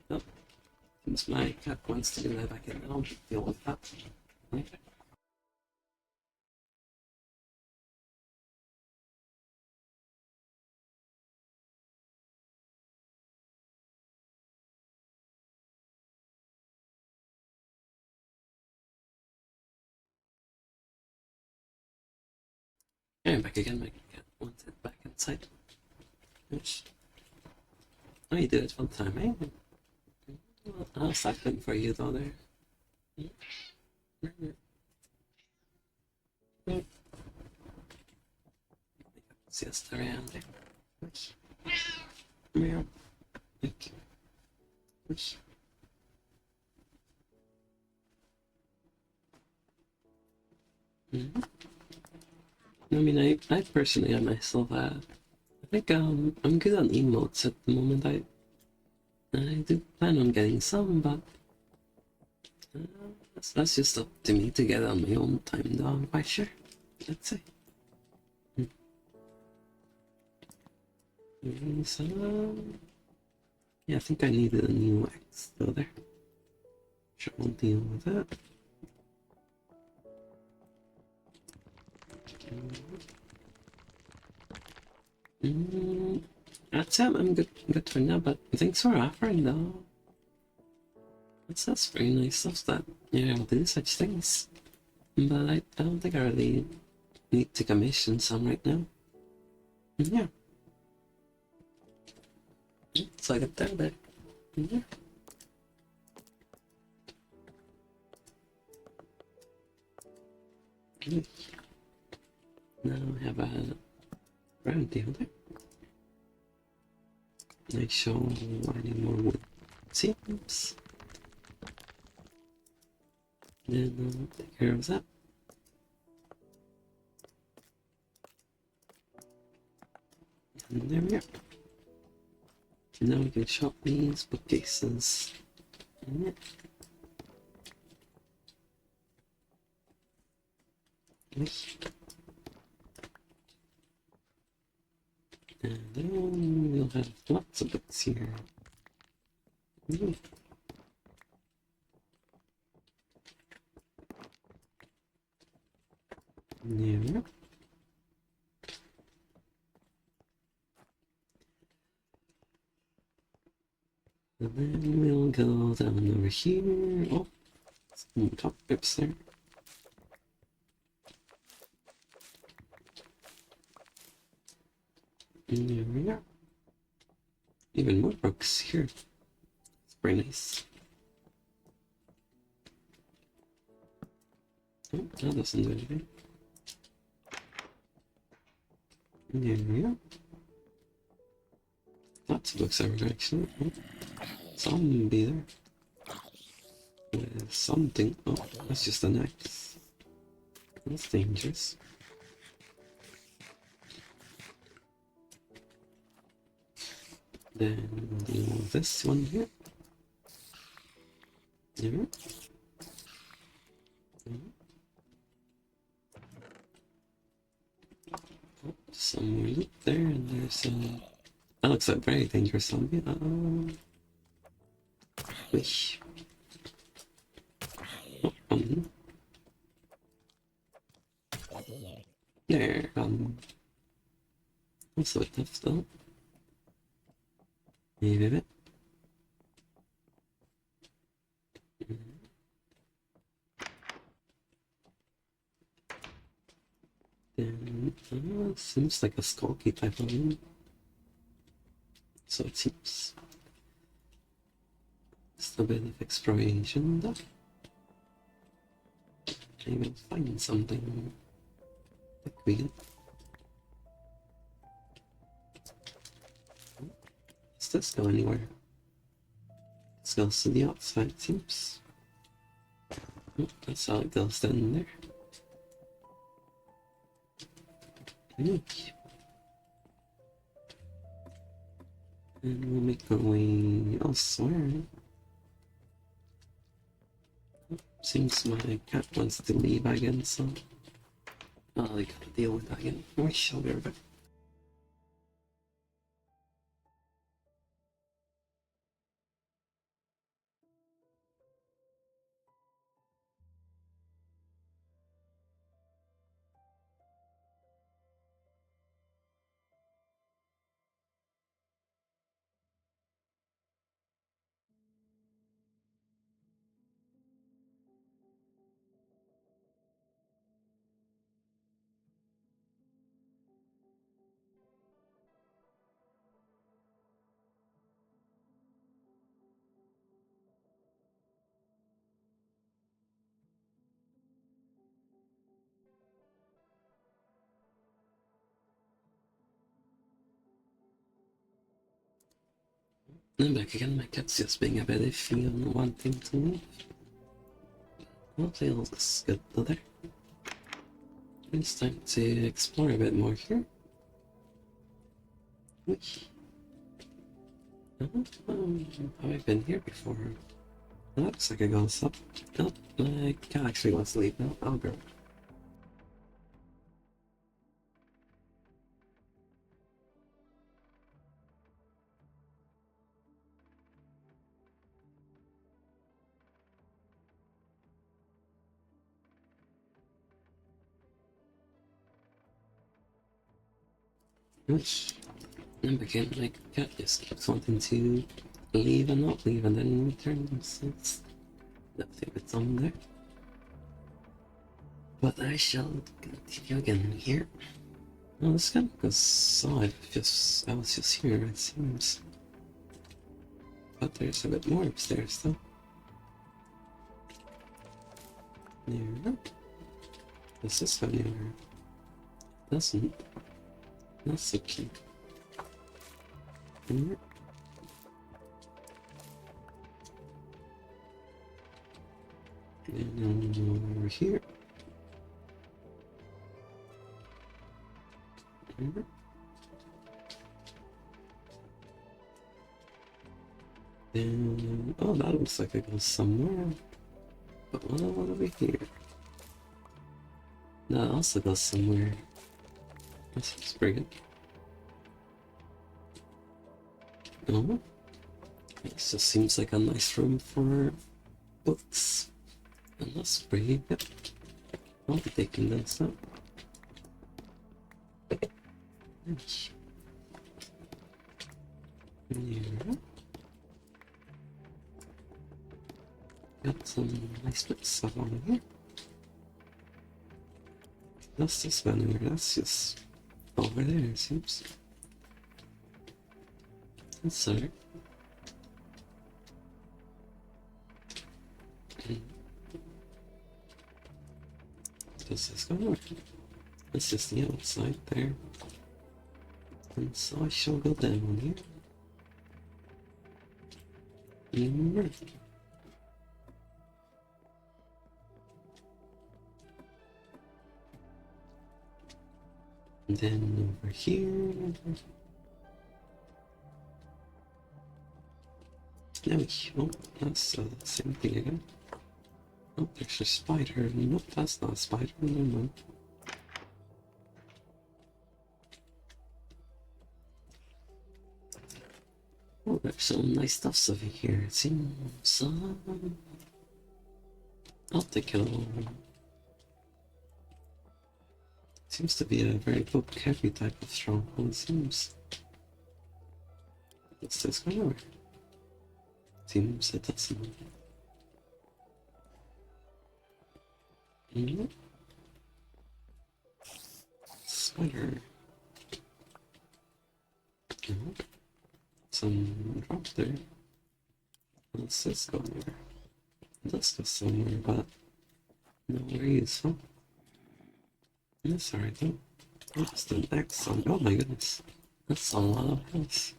Oh, since my cat wants to do that, I can now deal with that. Okay. Okay, I'm back again. My cat wants it back inside. Which, oh, you did it one time, eh? I'll stop them for you though there. Just around there. Push. Meow. Okay. Push. I mean, I personally, myself, I think I'm good on emotes at the moment. I do plan on getting some, but that's just up to me to get on my own time, though. I'm quite sure. Let's say. So, yeah, I think I needed a new X though there. Sure, we'll deal with that. That's it. I'm good for now. But thanks for offering though. That's very nice stuff that you're able to do such things. But I don't think I really need to commission some right now. Yeah. So I got that there. Yeah. Good. Now we have a round deal there. Nice show any more wood seams. Then I'll take care of that. And there we go. Now we can shop these bookcases. Yeah. And then we'll have lots of books here. Yeah. Yeah. And then we'll go down over here. Oh, some top books there. And there we are. Even more books here. It's very nice. Oh, that doesn't do anything. There we are. Lots of books over there, actually. Oh, zombie there. With something. Oh, that's just an axe. That's dangerous. Then do this one here. Yeah. Oh, some more loot there, and there's a... That looks like a very dangerous zombie. Wish. Oh, there, also a tough though. Maybe a bit. Then, seems like a skulky type of one. So it seems. Just a bit of exploration though. Maybe we'll find something that we can. Does this go anywhere? This goes to the outside, it seems. Oh, that's how it goes down there. And we'll make our way elsewhere. Seems my cat wants to leave again, so I gotta deal with that again. We shall be right back. I'm back again. My cat's just being a bit iffy on wanting to leave. Hopefully it looks good though there. It's time to explore a bit more here. Have I been here before? That looks like it goes up. Nope, my cat actually wants to leave now. I'll go. Which, and again, my cat just keeps wanting to leave and not leave and then return, so it's definitely a bit on there. But I shall continue again here. Oh, this kind of goes side. I was just here, it seems. But there's a bit more upstairs though. There we go. Does this go anywhere? Doesn't. That's so cute. Here. And over here. Here. Then, oh, that looks like it goes somewhere. But what over here? That also goes somewhere. This is pretty good. Oh, this just seems like a nice room for books. And that's pretty good. I'll be taking this up. Nice. Yeah. Got some nice bits of stuff on here. That's this banner, that's just over there, it seems. That's alright. Does this go over? This is the outside there. And so I shall go down here. Right. And then over here. Now oh, that's the same thing again. Oh, there's a spider. Nope, that's not a spider. Never mind. Oh, there's some nice stuff over here. It seems. I'll take it all. Seems to be a very book heavy type of stronghold, it seems. What's this going over? Seems it doesn't. Spider. Some drop there. What's this going over? This goes somewhere, but nowhere useful. That's alright though. Just an X on. Oh my goodness. That's a lot of health.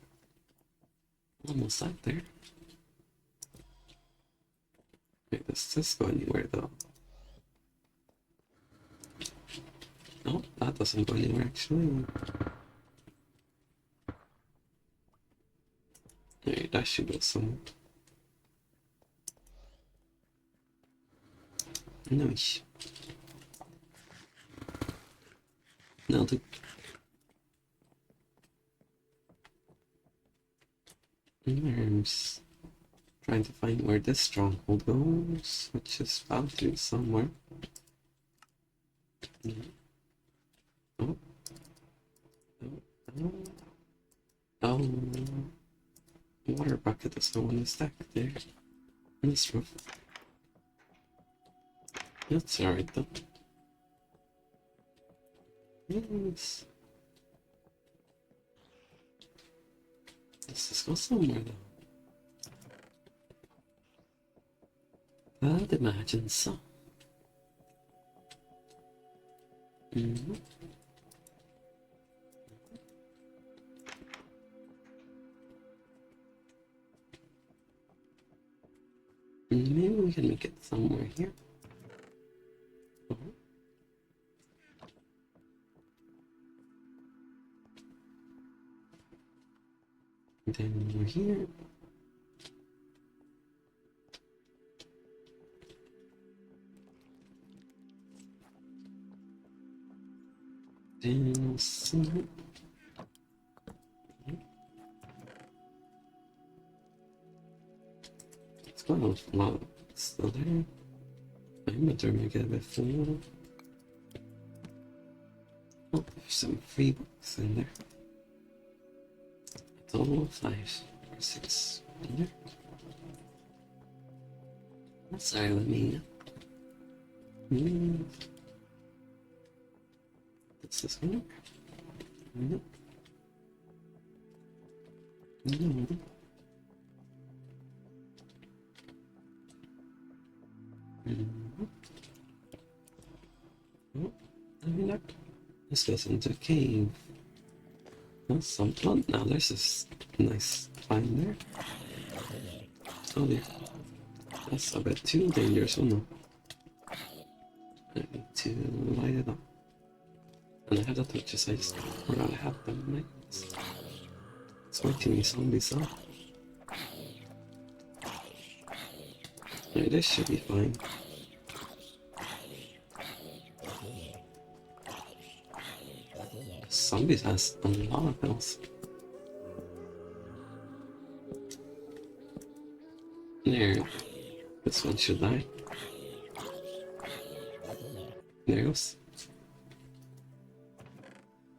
Almost out there. Wait, does this go anywhere though? No, that doesn't go anywhere actually. There, that should go somewhere. Nice. Now I'm just trying to find where this stronghold goes, which is out here somewhere. Oh. Oh. Water bucket is no one stack there. In this room. That's alright though. Yes. Does this go somewhere though? I'd imagine so. Maybe we can make it somewhere here. And then over here. Then some. It's got a lot still there. My inventory may get a bit full. Oh, there's some free books in there. A total of 5 or 6 in there. Sorry, let me. What's this one? Nope. No. Oh, look. This goes into a cave. That's some plant. Now there's this nice find there. Oh dear. That's a bit too dangerous, oh no. I need to light it up. And I have the torches, I just forgot I have them, right? It's way too many zombies up. Alright, this should be fine. Zombies has a lot of health. There. This one should die. There it goes.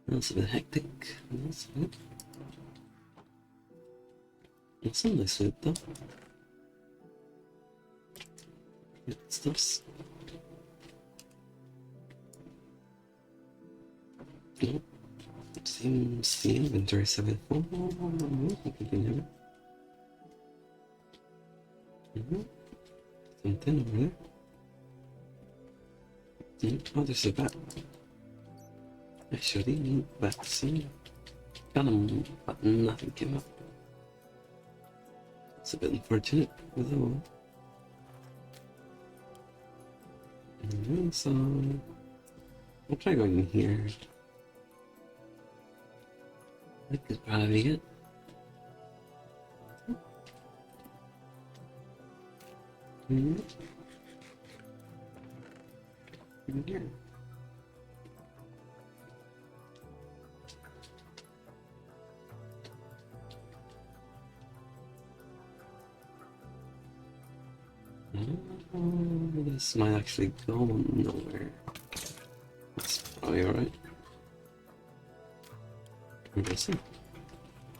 That's a bit hectic. That's good. That's a nice loot though. Good stuffs. Nope. Seems the inventory 7. Oh, continue. Something over there. Oh, there's a bat. Actually, need bats. Got them, but nothing came up. It's a bit unfortunate, although. So I'll try going in here. That could probably be it. Here. This might actually go nowhere. That's probably alright. We'll see.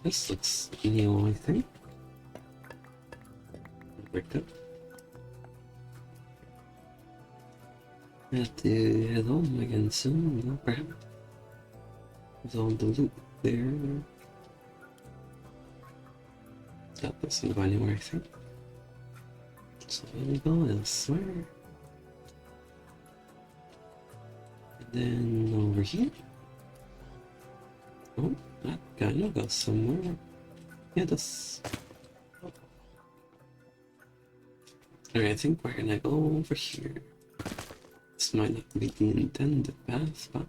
This looks new, I think. Picked up. I have to head home again soon, perhaps. There's all the loot there. That doesn't go anywhere, I think. So we go elsewhere. And then over here. Oh, that kinda goes somewhere. Yeah, that's. Alright, I think we're gonna go over here. This might not be the intended path, but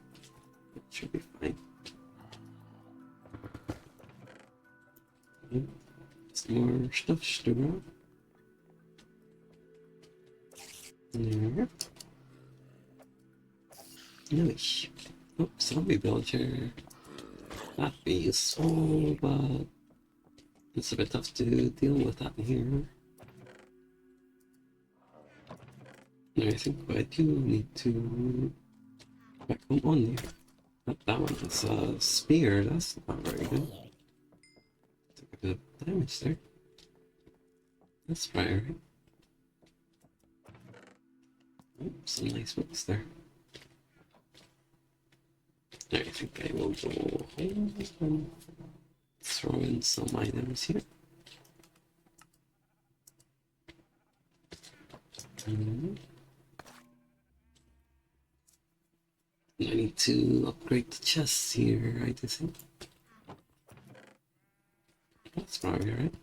it should be fine. Some more stuff to grab. There. Nice. Oh, zombie villager. That'd be useful, but it's a bit tough to deal with that here. I think I do need to back home only. That one is a spear, that's not very good. Took a bit of damage there. That's probably right. Oh, some nice books there. I think I will go home and throw in some items here. I need to upgrade the chests here, I think. That's probably right.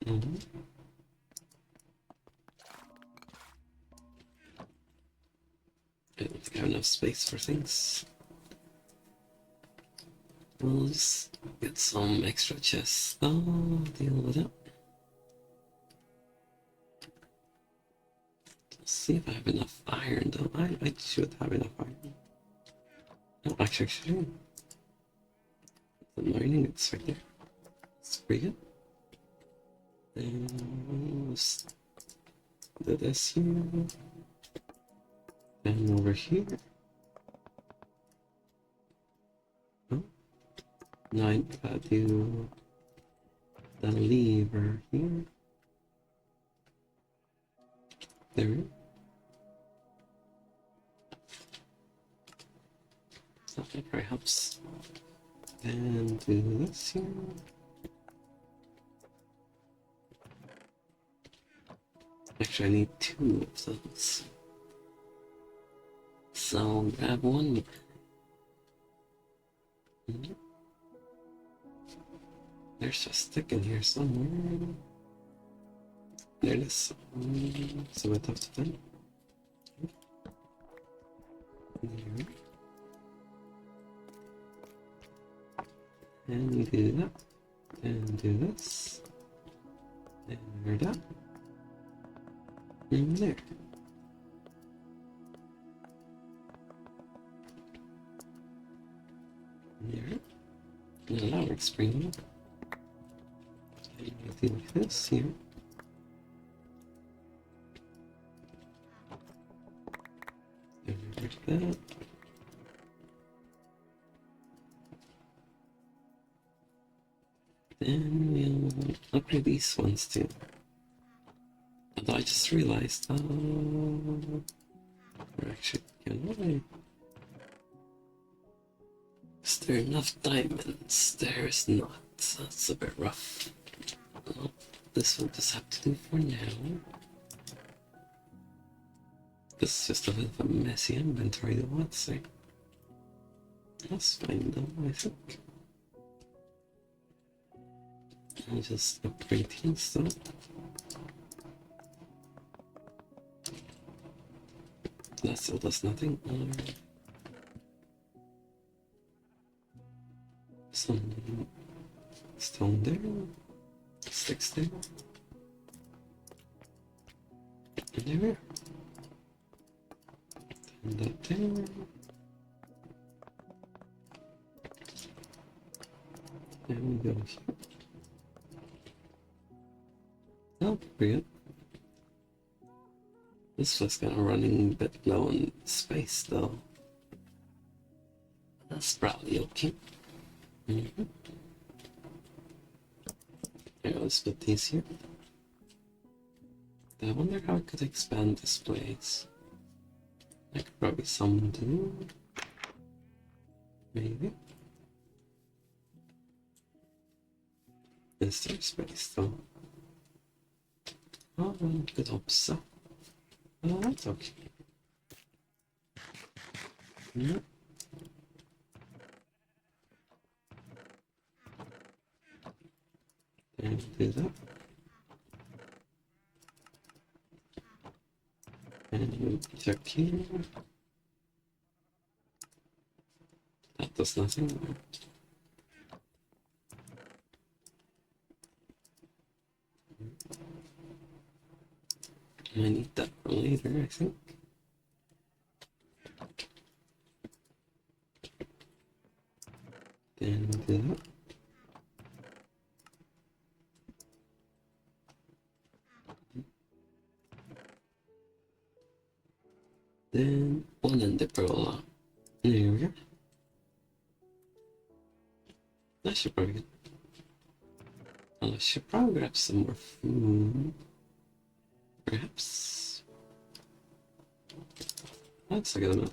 I don't think I have enough space for things. We'll just get some extra chests. I'll deal with that. Let's see if I have enough iron though. I should have enough iron. No, actually. The mining, it's right there. It's pretty good. And let's do this here. And over here. Oh. Now I gotta do the lever here. There we go. That probably helps. And do this here. Actually, I need 2 of those. So I'll grab one. There's a stick in here somewhere. There it is. It's a bit tough to find. There. And do that. And do this. There, that. And there. There. And that works pretty well. Anything like this here. Like that. Then we'll upgrade these ones too. Although I just realized, we're actually gonna. Is there enough diamonds? There is not. That's a bit rough. Well, this will just have to do for now. This is just a bit of a messy inventory, though, I'd say. That's fine, though, I think. I'll just upgrade these, though. That still does nothing. Some stone there. Sticks there. And there. And that there. And we go here. Oh, pretty good. This was kind of running a bit low on space though. That's probably okay. Mm-hmm. Here, let's put these here. I wonder how I could expand this place. I could probably summon do. Maybe. Is there space though? Oh, well, good hope so. Oh, that's okay. Yeah. And do that. And check here. That does nothing. I need that for later, I think. Then do that. Then one in the pearl. There we go. I should probably get. I should probably grab some more food. Perhaps. That's a good amount.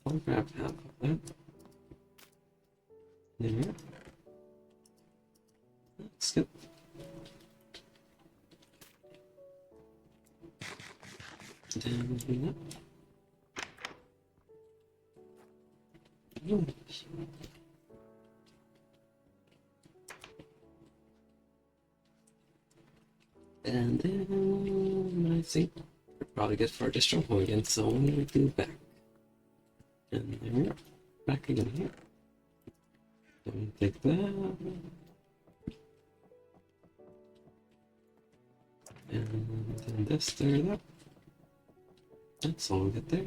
I'll grab half of that. There we go. That's good. Then do that. And then I think we'll probably get further stronghold again, so I'm gonna do back. And there we go. Back again here. Then we take that. And then this, there, that. That's all we get there.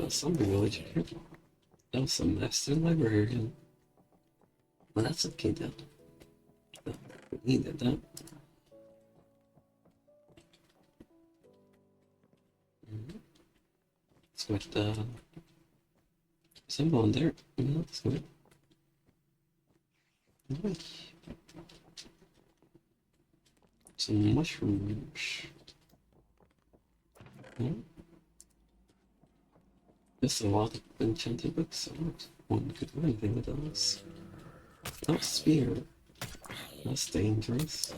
Something village here. That was a master librarian. Well, that's okay then. We needed that. Let's go with the symbol in there. Yeah, that's good. Nice. Some mushrooms. Yeah. There's a lot of enchanted books, so one could do anything with those. No spear. That's dangerous.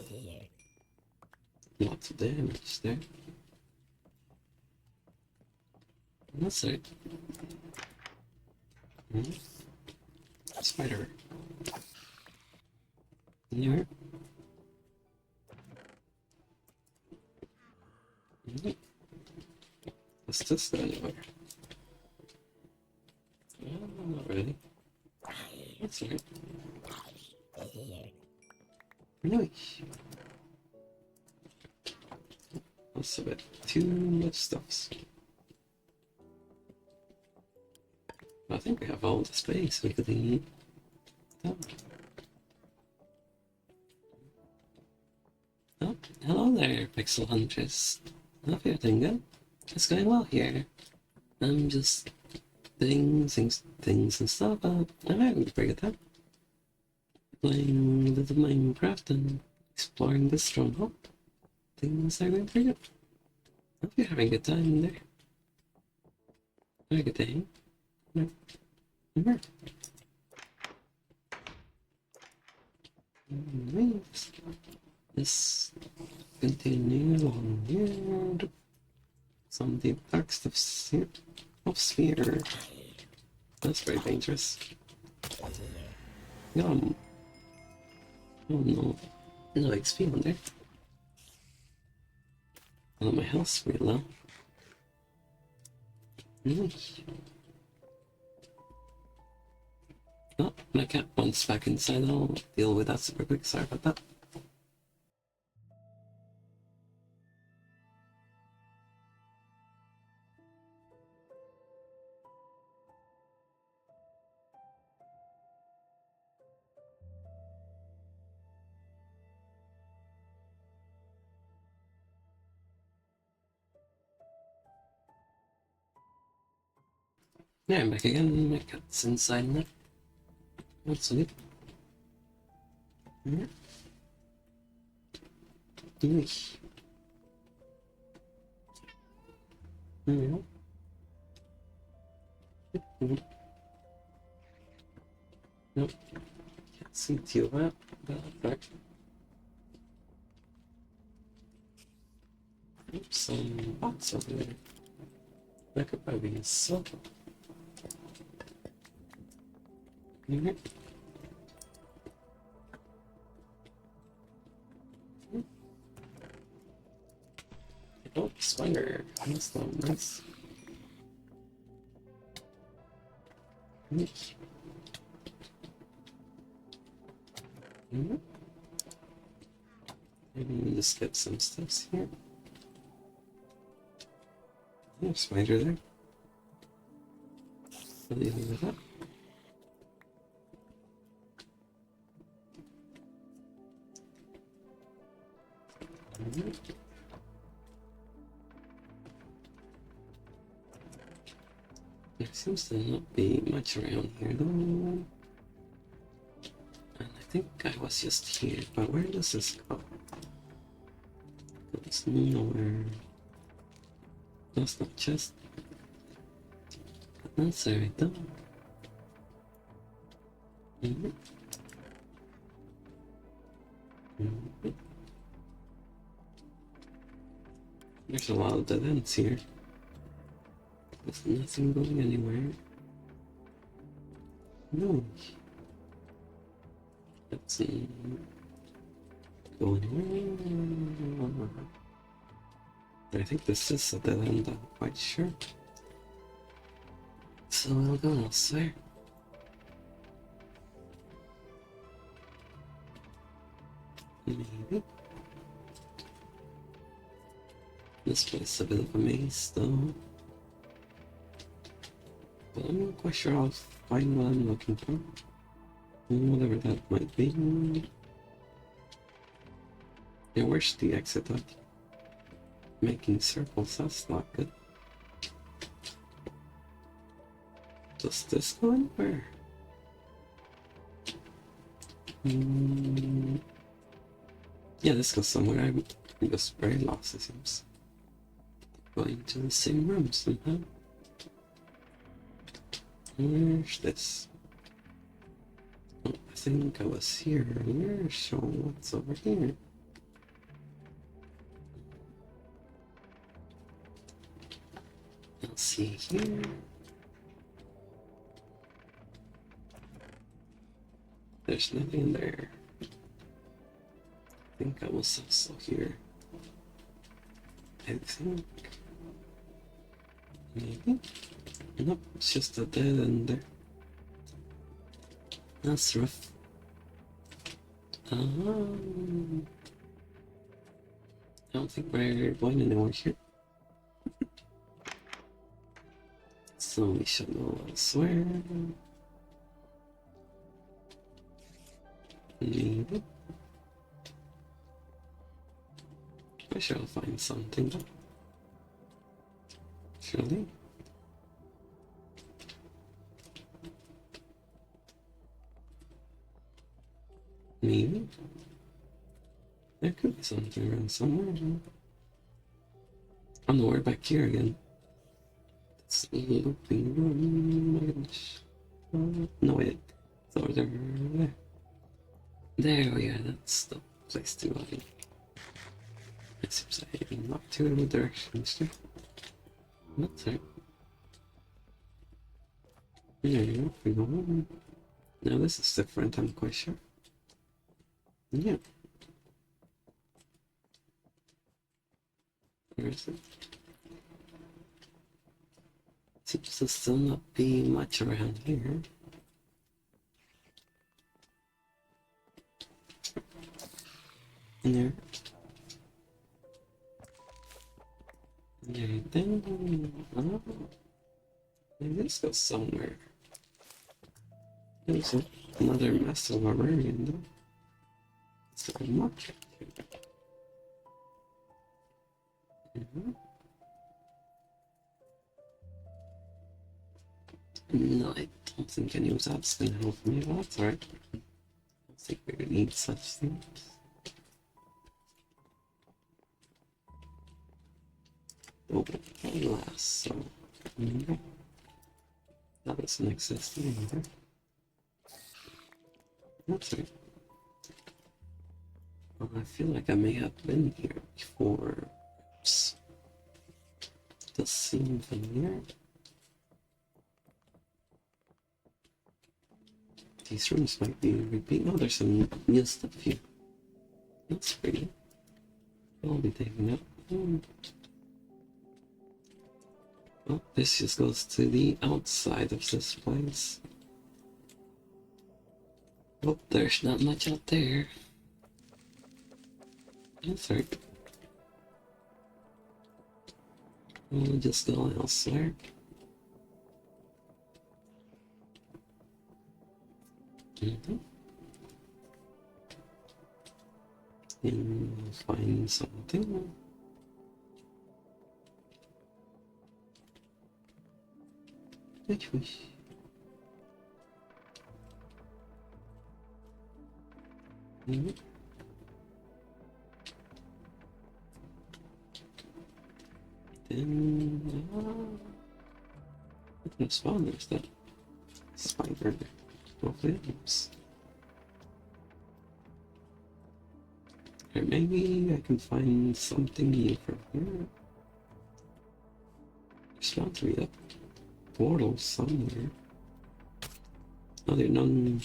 Lots of damage there. That's it. Spider. Here. What's this guy anywhere? Sorry. Nice. That's a bit too much stuff. I think we have all the space we could need. Oh. Oh, hello there, Pixel Huntress. Hope you're doing good. It's going well here. I'm just doing things and stuff, but I'm having a pretty good time. Playing a little Minecraft and exploring this stronghold. Things are going pretty good. Hope you're having a good time there. Have a good day. Remember. Let's continue on here. Some deep dark stuff here. Of sphere. That's very dangerous. Yum. Oh no. No XP on there. Oh, my health's real low. Nice. Oh, my cat wants back inside. I'll deal with that super quick. Sorry about that. Yeah, I'm back again. My cat's inside now. That's so good. Yeah. Nice. There we go. Nope. Can't see too well. Back. Oops, some bots over there. That could probably be a silver. Oh, spider. That's not nice. Maybe we just skip some steps here. Oh, spider there. What do you think of that? There seems to not be much around here though. And I think I was just here, but where does this go? It's nowhere. That's not chest. That's right though. There's a lot of dead ends here. There's nothing going anywhere. No. Let's go anywhere. I think this is a dead end, I'm quite sure. So I'll go elsewhere. Maybe. This place is a bit of a maze though. But I'm not quite sure I'll find what I'm looking for. Whatever that might be. Yeah, where's the exit at? Making circles, that's not good. Does this go anywhere? Yeah, this goes somewhere. I'm just very lost, it seems. Going to the same room somehow. Where's this? Oh, I think I was here earlier, so what's over here? Let's see here. There's nothing there. I think I was also here. I think. Maybe? Nope, it's just a dead end there. That's rough. I don't think we're going anywhere here. So we shall go elsewhere. Maybe. I shall find something though. Surely. Maybe. There could be something around somewhere. Oh no, we're back here again. It's looping room. My goodness. No, wait. It's over there. There we are. That's the place to go. It seems like not too in the directions there. That's right. There you go. We go on. Now this is different, I'm quite sure. Yeah. Where is it? Seems to still not be much around here. There. Okay, then. Oh. Maybe this goes somewhere. There's another master librarian though. It's a market here. No, I don't think any of that's gonna help me, but that's alright. I don't think we're gonna need such things. Oh, alas, so. That doesn't exist either. That's right. Well, I feel like I may have been here before. Oops. Does seem familiar. These rooms might be repeat. Oh, there's some new stuff here. That's pretty. I'll be taking that. Well, this just goes to the outside of this place. Oh, there's not much out there. That's right. We'll just go elsewhere. And we'll find something. Wish. Then I can spawn there's that spider of limbs. Or maybe I can find something new from here. There's bound to be a portal somewhere. Oh, there's none.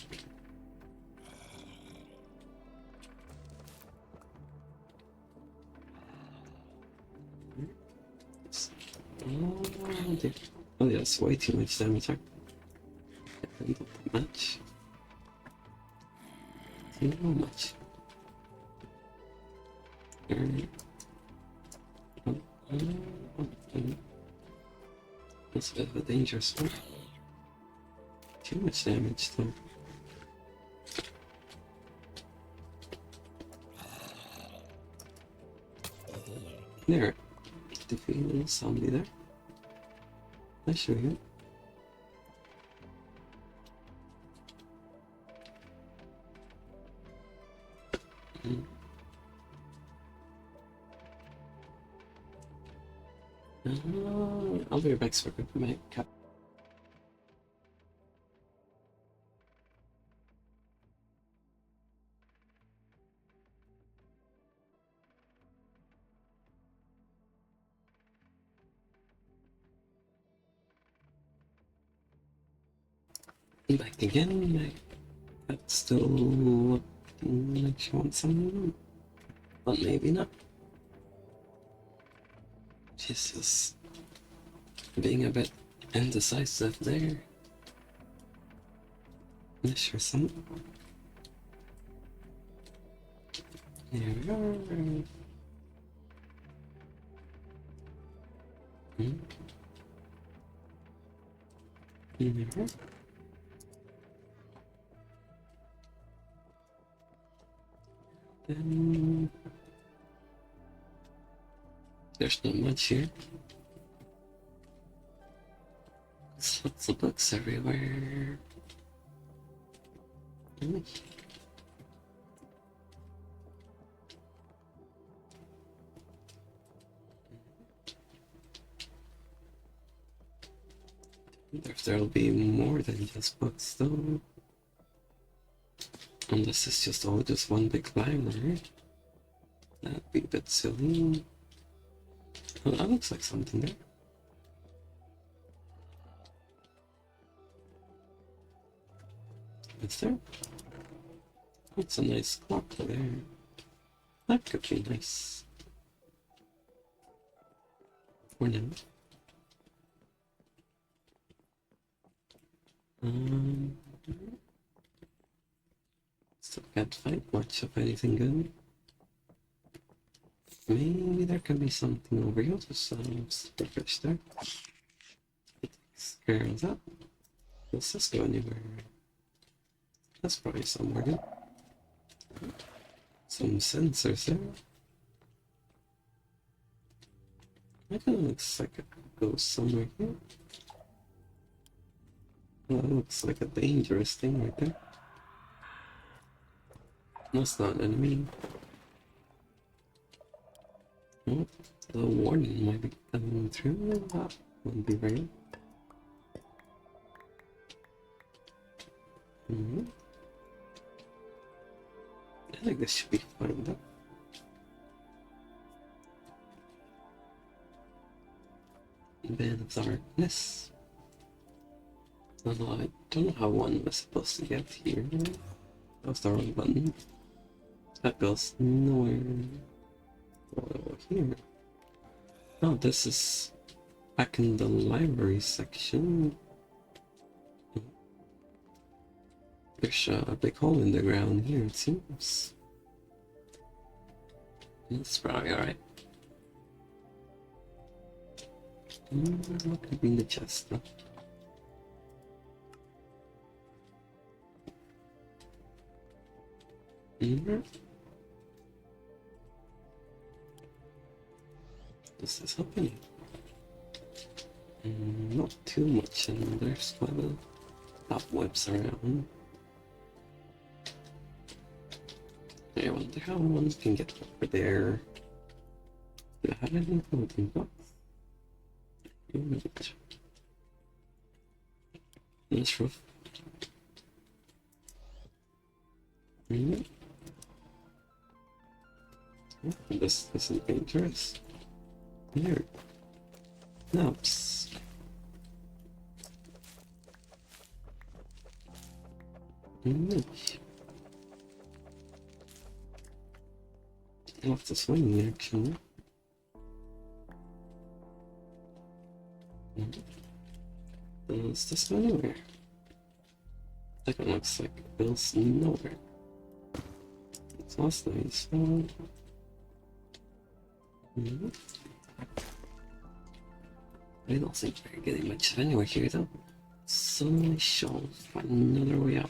Oh, yeah, that's way too much damage. I don't that much. Too much. That's a bit of a dangerous one. Too much damage though. There. Defeated somebody there. I show you. I'll be right back so I can put my cap. Back again. That's still looking like she wants something, but maybe not. She's just being a bit indecisive there. Let's sure some. Here we are. Then there's not much here. There's lots of books everywhere. If there'll be more than just books though. Unless it's just all just one big library. That'd be a bit silly. Oh, that looks like something there. What's there? That's a nice clock there. That could be nice. For now. Still can't find much of anything good. Maybe there could be something over here. Just refresh there. Scare us up. Does this go anywhere? That's probably somewhere good. Some sensors there. That kind of looks like it goes somewhere here. Well, that looks like a dangerous thing right there. That's not an enemy. Oh, the warning might be coming through. That wouldn't be right. I think this should be fine though. Band of Darkness. Although I don't know how one was supposed to get here. That was the wrong button. That goes nowhere. Oh, here. Oh, this is back in the library section. There's a big hole in the ground here, it seems. That's probably alright. What could be in the chest, though? This is happening. Not too much, and there's quite a cobwebs around. I wonder how one can get over there. Do I have any floating blocks? This roof. This isn't dangerous. Here. Naps. Lots of swinging action. Does this go anywhere? That one looks like it goes nowhere. It's last nice. I don't think we're getting much anywhere here though. So I shall find another way out.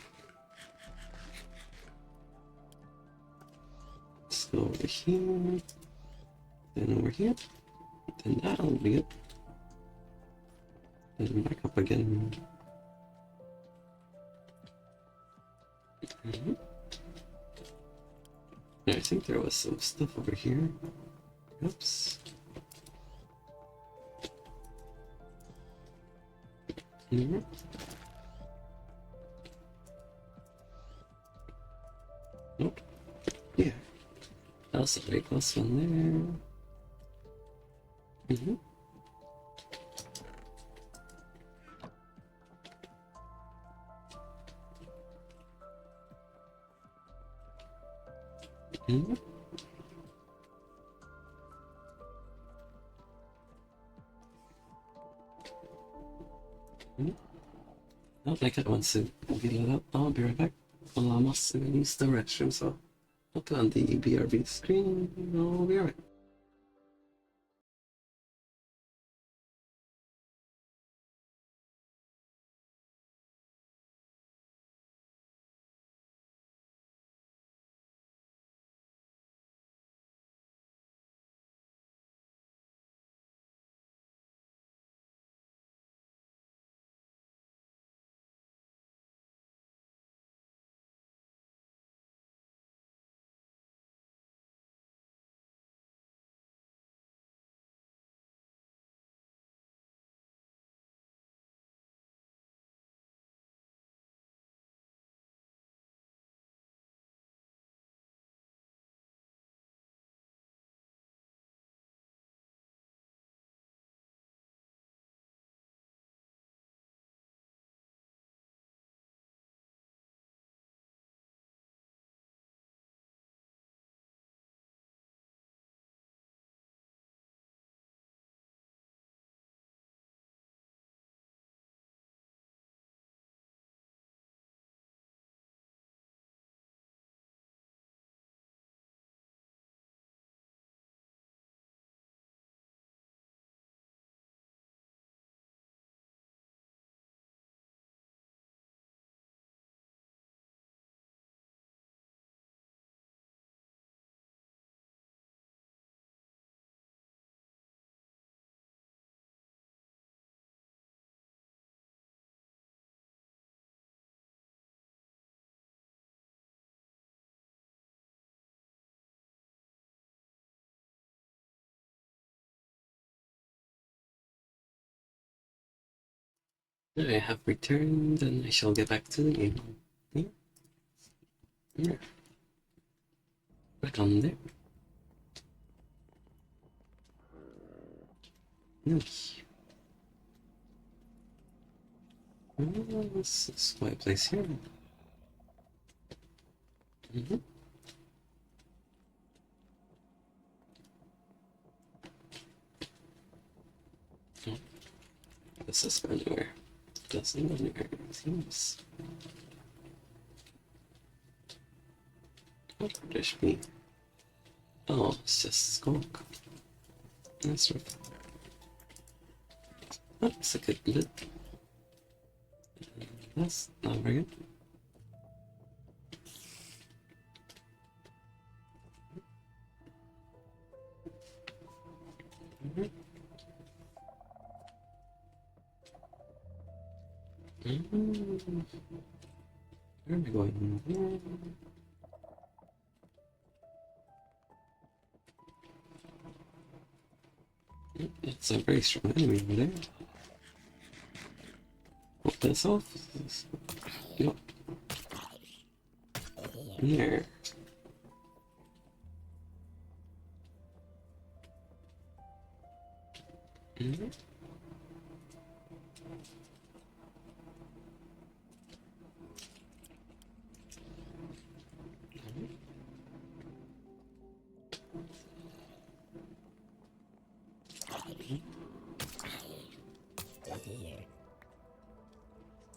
Let's go over here. Then over here. Then that'll be it. Then back up again. Yeah, I think there was some stuff over here. Oops. Nope. Yeah. That was a very close one there. Oh, my cat wants to get it up. I'll be right back. Well, I must use the restroom, so I'll put on the BRB screen. I'll be alright. I have returned and I shall get back to the game. Yeah, yeah. Back on there. No. Oh, this is my place here. Mm-hmm. Oh, this is anywhere. Doesn't go anywhere. Seems. What could this be? Oh, it's just skunk. That's right. That's a good loot. That's not very good. Where am I going? It's a very strong enemy over there. Put this off. Yep. There. Mm-hmm.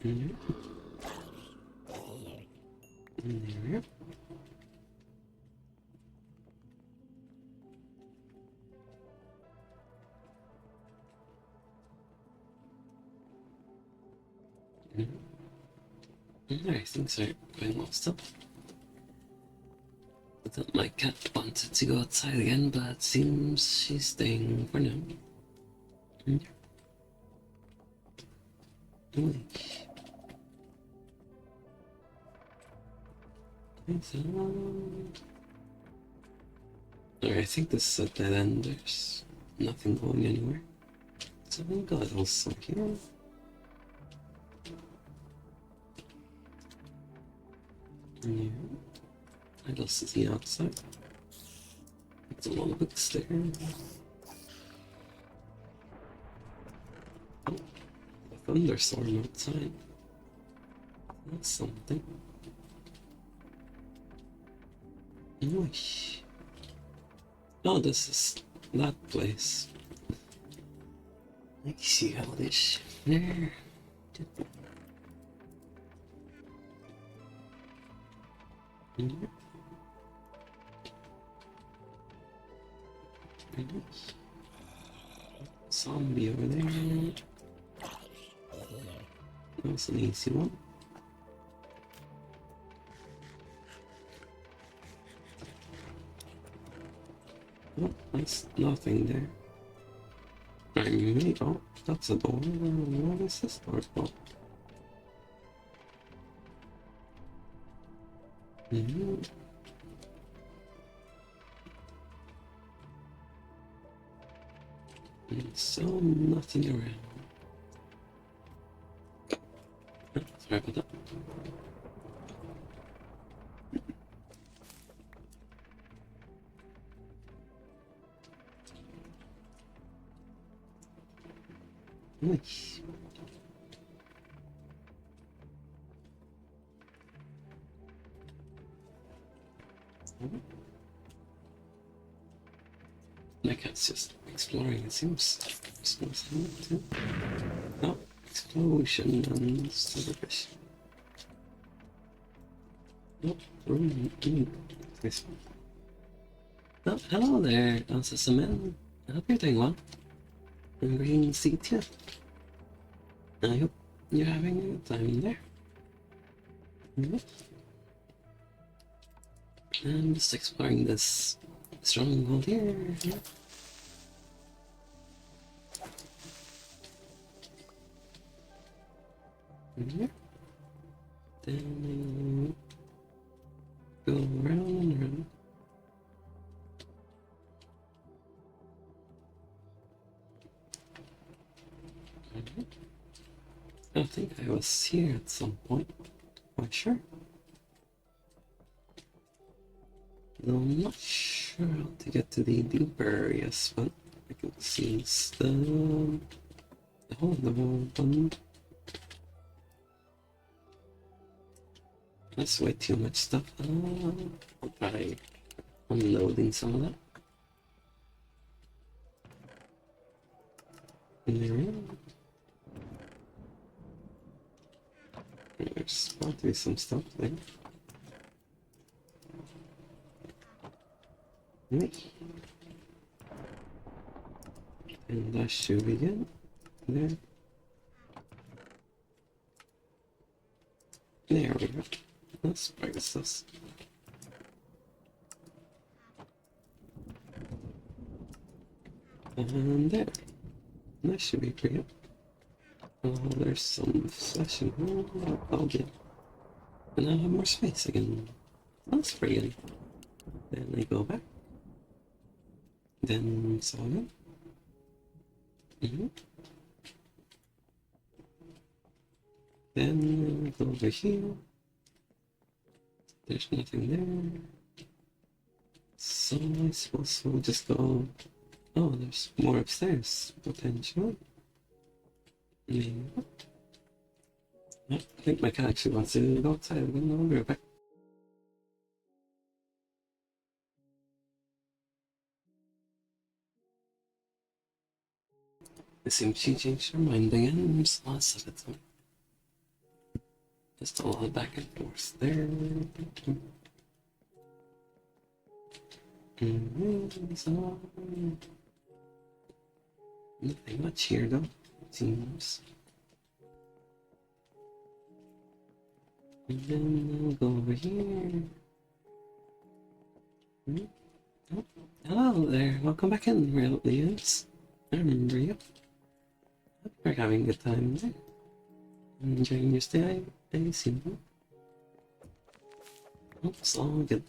Mm-hmm. There. Alright, things are going well still. I thought my cat wanted to go outside again, but it seems she's staying for now. Mm. Alright, I think this is a dead end. There's nothing going anywhere. So we got also here. Yeah. I just see outside. It's a lot of books there. Oh, a thunderstorm outside. That's something. Nice. Oh, this is that place. I see how this there. Mhm. Zombie over there. That's an easy one. Oh, that's nothing there. I mean, oh, that's a door. What is this door for? Mm-hmm. So nothing around. Oh, sorry about that. Nice. My cat's just exploring, it seems. Too. Oh, explosion and silverfish. Oh, nice one. Oh, hello there, Sasamen. I hope you're doing well. I'm green to see you. I hope you're having a good time there. I'm just exploring this stronghold here. Then go around and around. I think I was here at some point. Quite sure. Though I'm not sure how to get to the deeper areas, but I can see the hole in the wall button. That's way too much stuff. I'll try unloading some of that. There's got to be some stuff there. And that should be good. There. There we go. Let's practice this. And there. That should be pretty good. Oh, there's some flesh in here. Oh, good. And now I have more space again. That's pretty good. Then I go back. Then it's all good. Then go over here. There's nothing there. So I suppose we'll just go. Oh, there's more upstairs, potentially. Maybe. I think my cat actually wants to go outside. I'm gonna be right back. It seems she changed her mind again. There's lots of it. Just a lot of back and forth there. So, nothing much here though, it seems. And then I'll go over here. Oh, hello there, welcome back in, real Leos. I remember you. Hope you're having a good time there. Enjoying your stay, I see you. Oh, it's all good.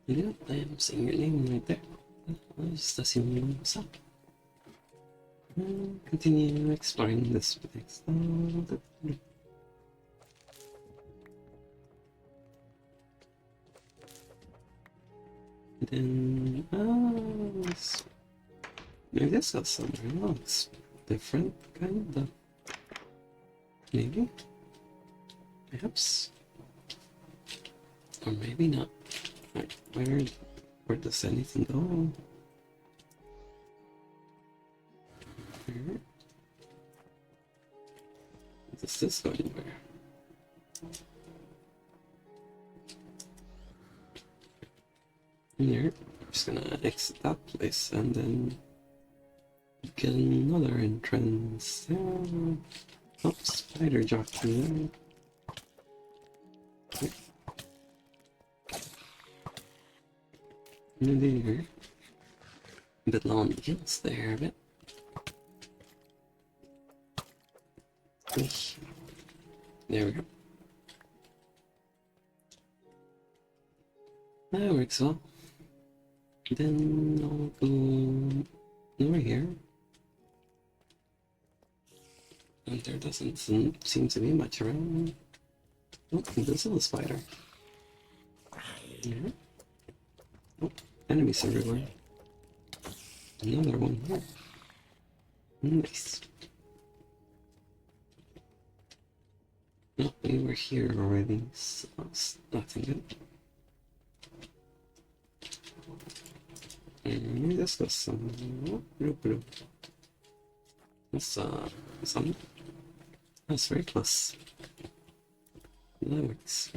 Yeah, I am seeing your name right there. I'll just assume what's up. Continue exploring this next. Then, maybe this got somewhere else. Different, kind of. Maybe? Perhaps? Or maybe not. Right, where does anything go? Here. Does this go anywhere? Here, I'm just gonna exit that place and then get another entrance there. Oh, spider jockey there. There. A bit low on the heels there, a bit. There we go. That works well. Then I'll go over here. And there doesn't seem to be much around. Oh, there's a spider. Yeah. Oh, enemies everywhere. Another one here. Nice. Oh, we were here already, so that's nothing good. And this was some. That's some. That's very close. That works.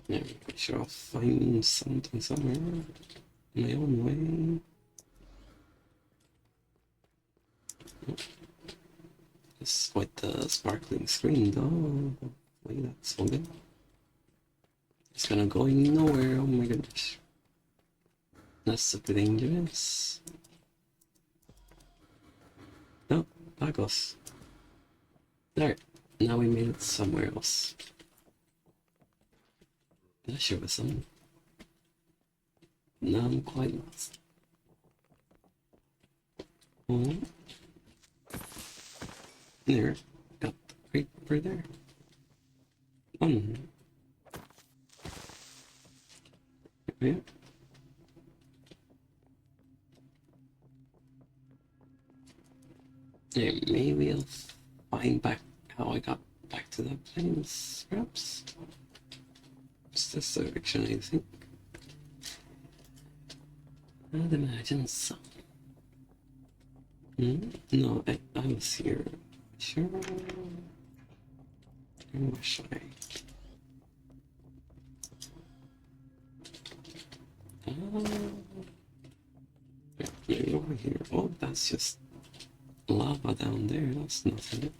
Yeah, I'm sure I'll find something somewhere in my own way. Oh. It's quite the sparkling screen though. Wait, that's so good. It's gonna go nowhere, oh my goodness. That's super dangerous. No, that goes. There, now we made it somewhere else. That sure was something. Now I'm quite lost. Oh. There, got the creeper there. Yeah. Yeah, maybe I'll find back how I got back to that place, perhaps? It's this direction, I think. I'd imagine so. No, I was here. Sure. Where should I? Maybe over here. Oh, that's just lava down there. That's nothing.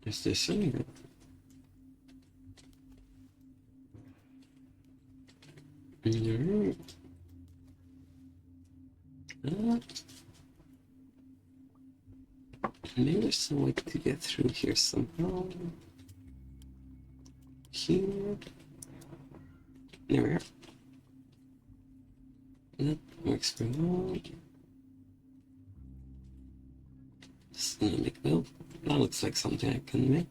Is this in here? Maybe there's some way to get through here somehow. Here. There we are. That works pretty well. Just gonna make build. That looks like something I can make.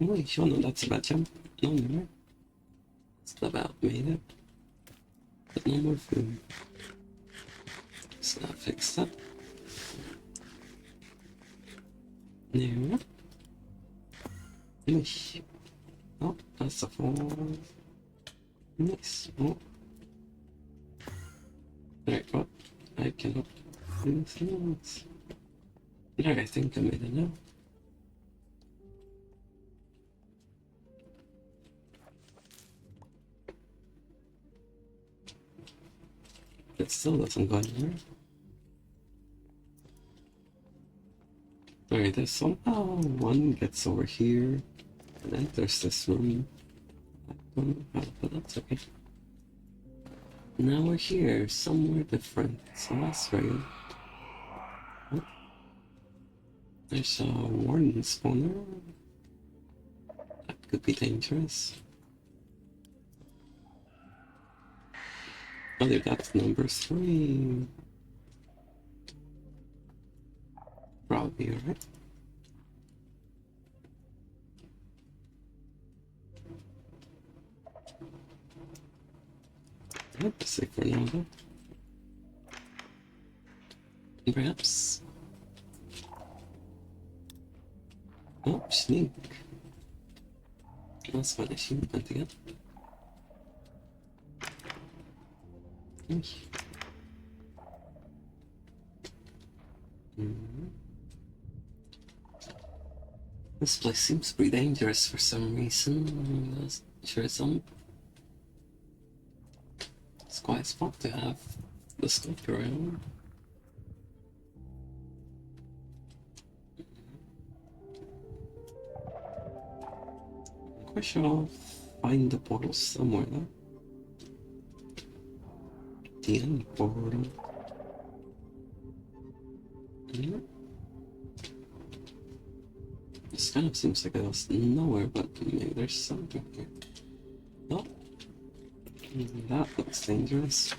Oh, sure, no, that's a bad jump. No, never. It's about made it. But no more food. So that fixed that. There we are. Nice. Oh, that's a fall. Nice. Oh. Alright, well, I cannot do things. No, I think I made it now. It still doesn't go anywhere. Alright, there's somehow one gets over here and enters this room. I don't know how, but that's okay. Now we're here, somewhere different, so that's very good. Oh. There's a warning spawner. That could be dangerous. Oh, that's number 3. Probably alright. I'd say for now though. Perhaps. Oh, sneak. That's what I should want again. This place seems pretty dangerous for some reason. Sure, some. It's quite a spot to have the scope around. I'm quite sure I'll find the portal somewhere though. The end portal. This kind of seems like it was nowhere, but maybe there's something here. Oh, that looks dangerous.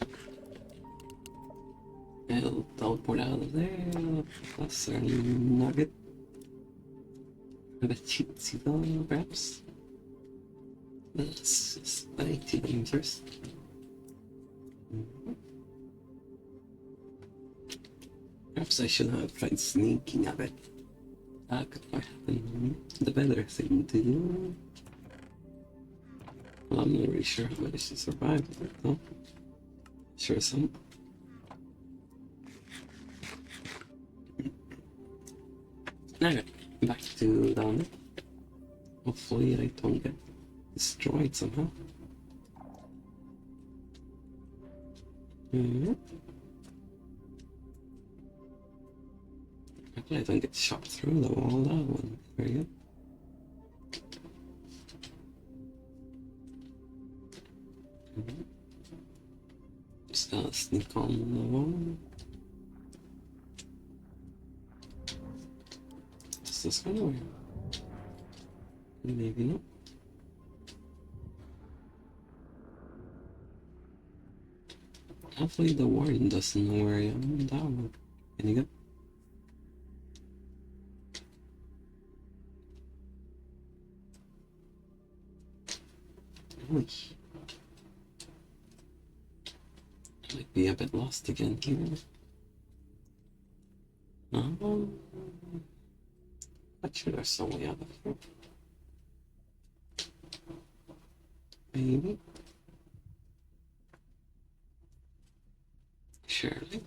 It'll teleport out of there. That's our nugget. With a cheatsy though, perhaps. That's just way too dangerous. Perhaps I should have tried sneaking a bit. That could have been the better thing to do. Well, I'm not really sure how I managed to survive with it though. Sure some. Alright, back to down there. Hopefully I don't get destroyed somehow. Hopefully I don't get shot through the wall, that one. Very good. Just gotta sneak on the wall. Is this one or maybe not? Hopefully the warden doesn't know where I am. That would be any good. Might be a bit lost again here. Not sure there's some way out of here. Maybe. Surely.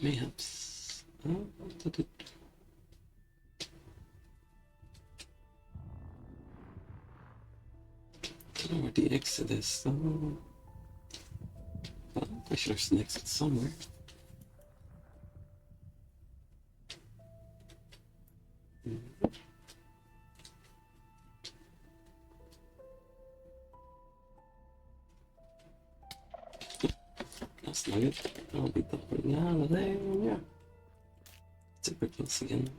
Mayhaps. I don't know where the exit is, so. Well, I should have an exit somewhere. That's not it. I'll be dumping out of there, yeah. Super close again.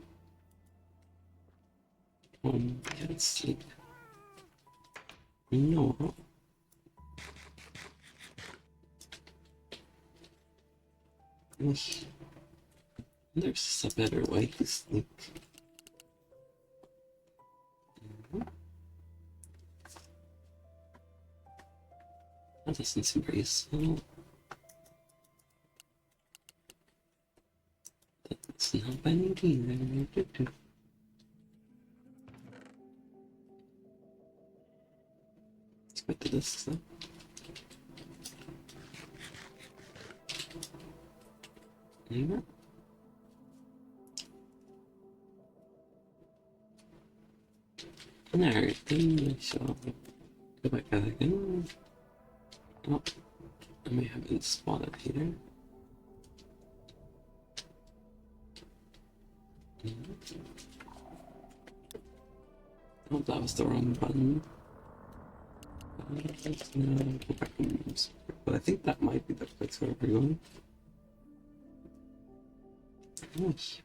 Can't sleep. No. There's a better way to sneak. That doesn't seem very useful. That's not by me either. Let's go to this though. Alright, then I shall go back out again. Oh, I may have been spotted here. Oh, that was the wrong button. Go back and but I think that might be the place where we're going. Alright.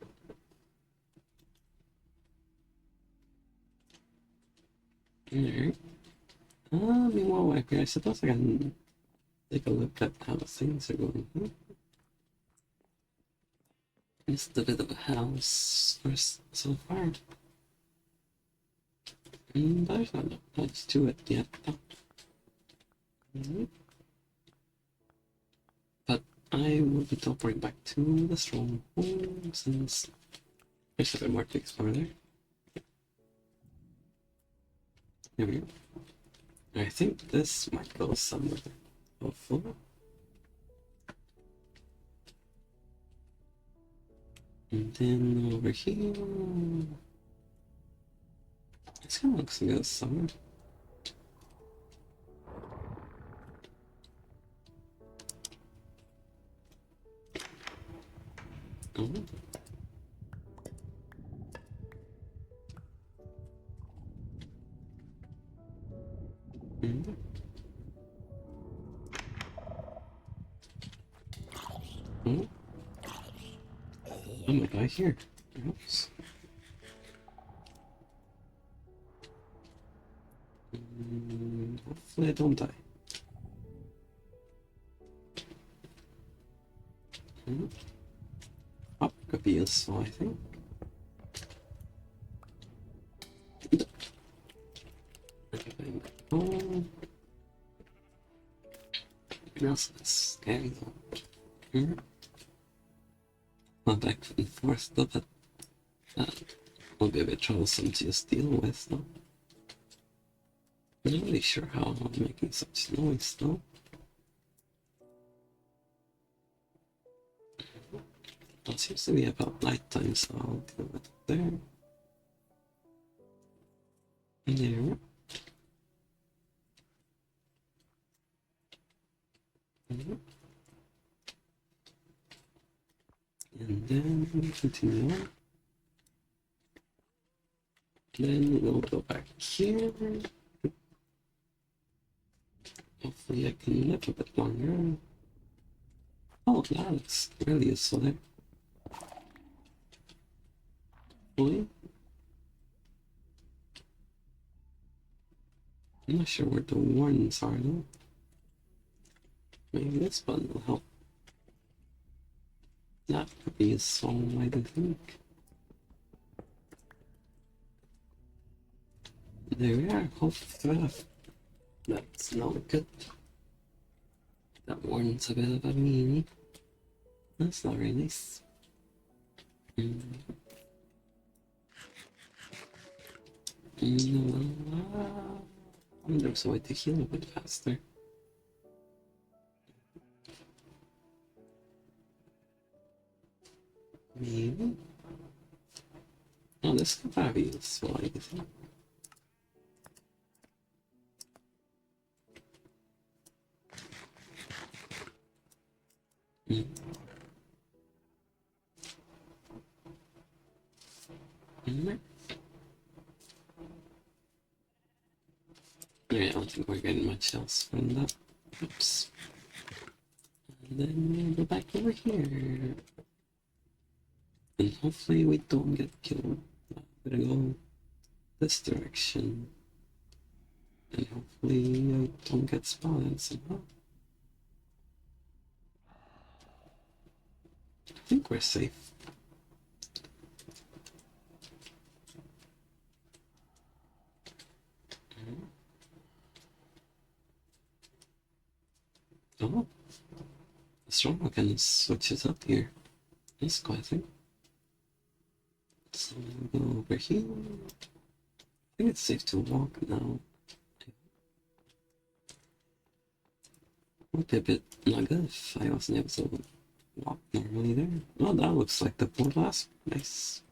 Meanwhile, I suppose I can take a look at how things are going. Just a bit of a house first so far. There's not much to it yet though. I will be teleporting back to the stronghold since there's a bit more to explore there. There we go. I think this might go somewhere. Hopefully. And then over here. This kind of looks like a summer. Oh. Mm. Oh. Oh my god, here. Oops. Hopefully I don't die. Oh, could be useful, I think. Oh. Else is scary though. Here. Not back and forth though, but that will be a bit troublesome to just deal with though. I'm not really sure how I'm making such noise though. It seems to be about nighttime, so I'll deal with it there. There. And then continue on. Then we'll go back here. Hopefully I can live a bit longer. Oh, that's really useful there. Hopefully. I'm not sure where the warnings are though. Maybe this button will help. That could be useful, I do think. There we are, hopefully that's not good. That warning's a bit of a meanie. That's not very nice. I wonder if there's a way to heal a bit faster. Maybe? Oh, this could probably be useful, I guess. I don't think we're getting much else from that. Oops. And then we'll go back over here. And hopefully we don't get killed. I'm gonna go this direction. And hopefully I don't get spotted somehow. I think we're safe. Oh, the strong can switch it up here. That's quite a thing. So we'll go over here. I think it's safe to walk now. Would be a bit not good if I wasn't able to walk normally there. Oh, that looks like the portal last. Nice.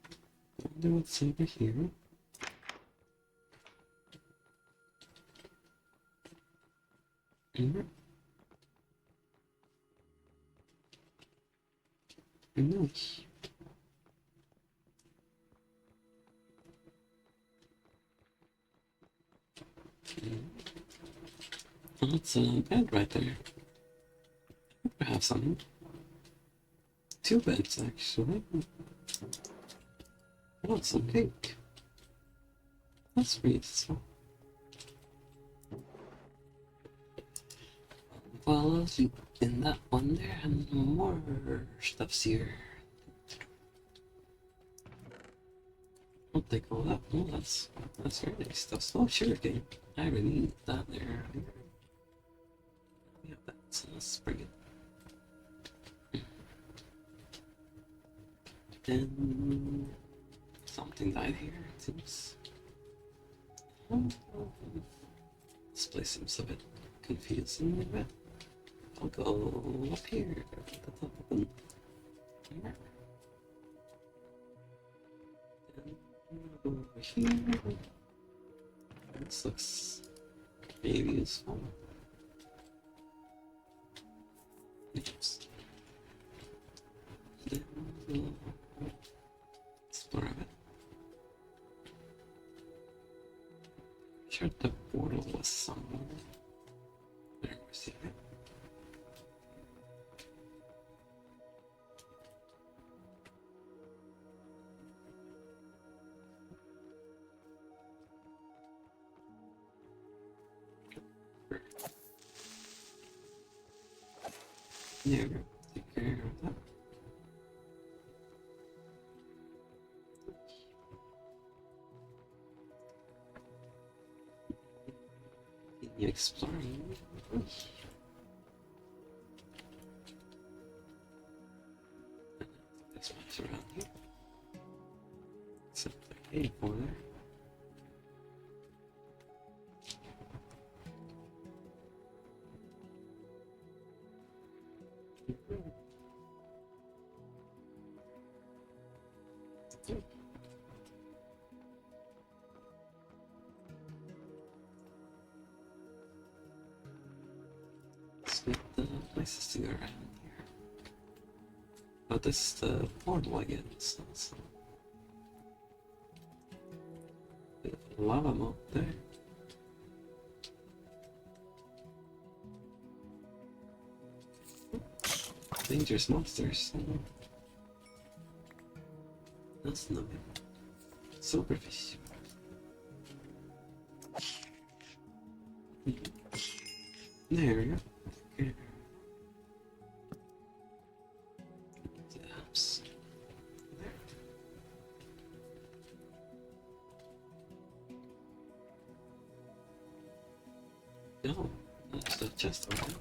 I wonder what's over here. Nice. Oh, that's a bed right there. I have something. 2 beds actually. I want some cake. That's pretty useful. Well, I'll sleep in that one there and more stuff's here. I'll take all that. Oh, that's very nice stuff. Oh, sugar cane. I really need that there. We have that, so let's bring it. And something died here, it seems. This place seems a bit confusing, but I'll go up here at the top of the here. And over here. This looks maybe useful. Yes. Then we'll explore a bit. Sure the portal was somewhere. There we see it. There we go. Take care of that. Continue exploring. There's much around here. Except the cave over there. Let's get the places to go around here. Oh, this is the portal again, so bit of lava moat there. Dangerous monsters. That's not it. Silverfish. There we go. Okay. Taps. There. No, that's the chest over there.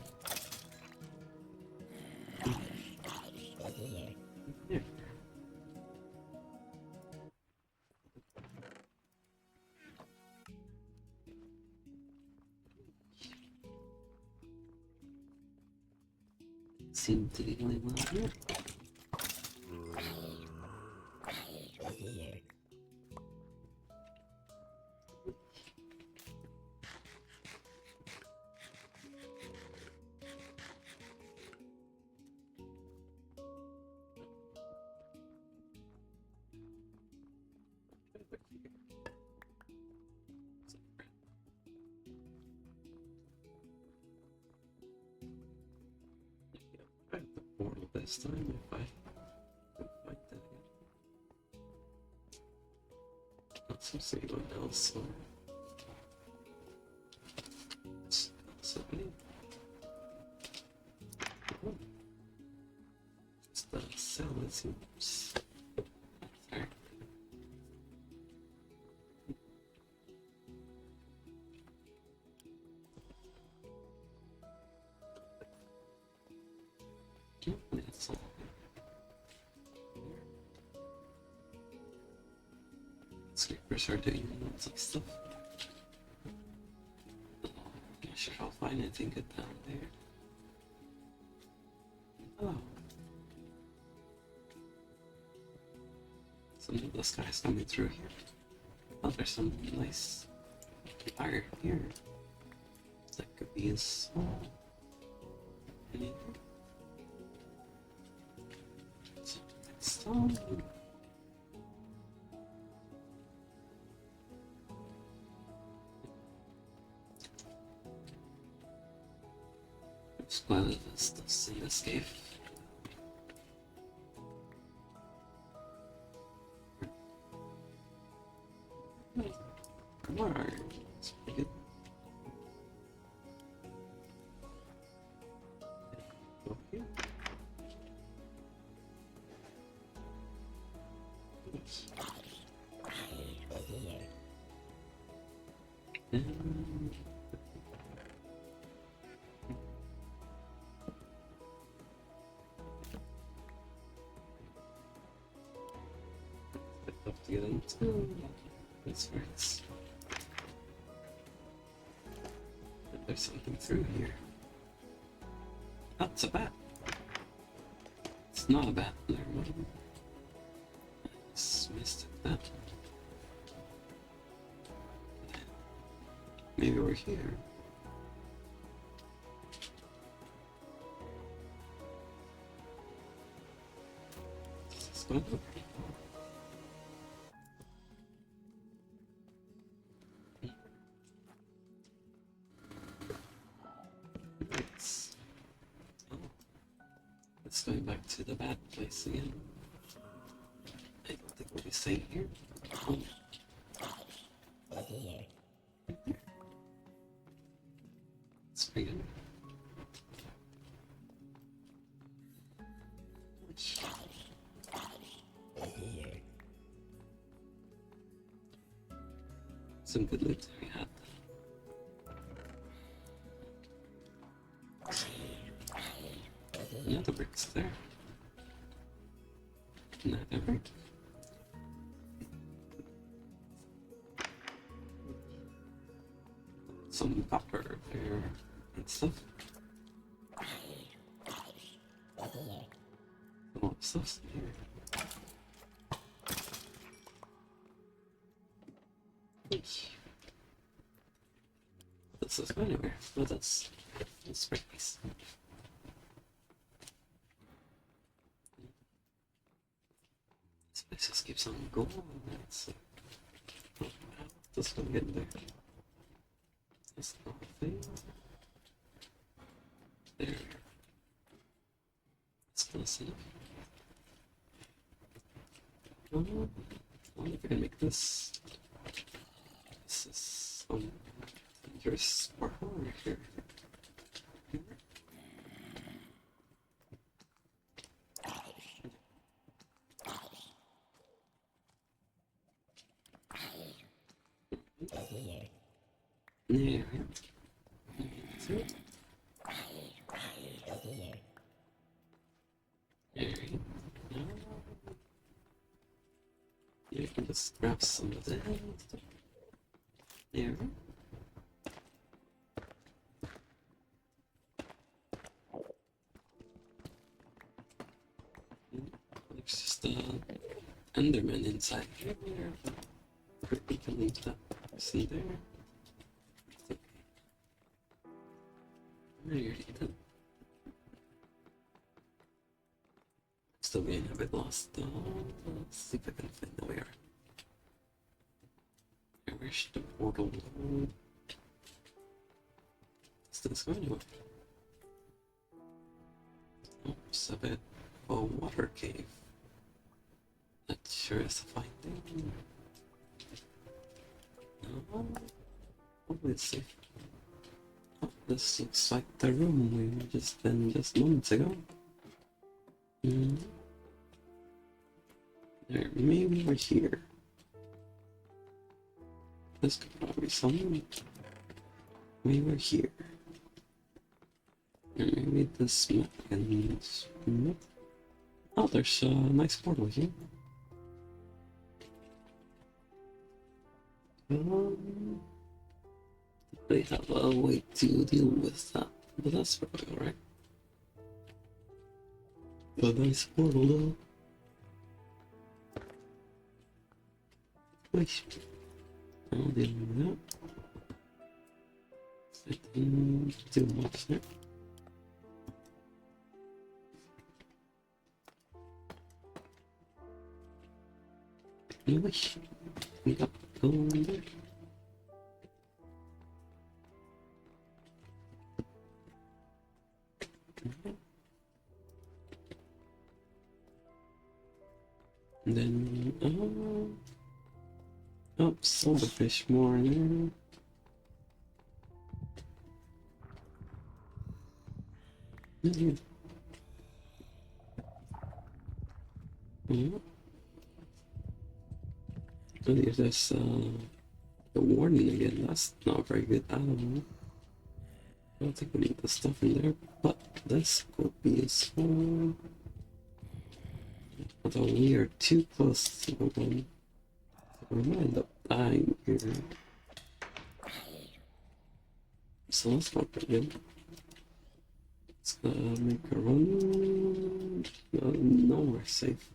There. Seem to be going well here. I have the portal this time if I can find that again. Not seems to be going elsewhere. It's happening. Oh. It's the cell, it seems. Sorry. That's all. Scrapers are doing lots of stuff. Not sure I'll find anything good down there. Oh. Some of the sky's coming through here. Oh, there's some nice fire here. That could be a small. Stone. Just glad that this does in this cave. Come on, it's pretty good. Over here. get into. That's right. There's something through here. Oh, it's a bat. It's not a bat. Never mind. I just missed that. Maybe we're here. Let's go. It's going back to the bad place again. I don't think we'll be staying here. Oh. It's pretty good. Some good loot we had. Yeah, the brick's there. Another brick. Some copper there and stuff. A lot of stuff's here. This is anywhere, but that's pretty nice. This place just keeps on going. That's this one getting there. That's nothing. There. That's close enough. I wonder if I can make this. This is dangerous parkour right here. Yeah. See it? You can just grab some of that. There. There's just Enderman inside here. We can leave that person there. It's okay. There you go. Still getting a bit lost though. Let's see if I can find the way around. Where's the portal? Is this going anywhere? Oh, it's a bit of a water cave. Not sure it's a fine thing. No, let's see. Oh, this looks like the room we were just in just moments ago. There, maybe we're here. This could probably be someone. Maybe we're here. Or maybe this map can. Oh, there's a nice portal here. They have a way to deal with that, but that's probably alright. A nice portal though. Wait. I'll deal with that. I didn't do much there. Anyway, we got going there. And then, oh, silverfish more in there. Oh, there's this, the warning again. That's not very good at all. I don't think we need the stuff in there, but this could be useful. Although we are too close to the one. We might end up dying here. So that's not pretty good. Let's make a run. No, we're safe.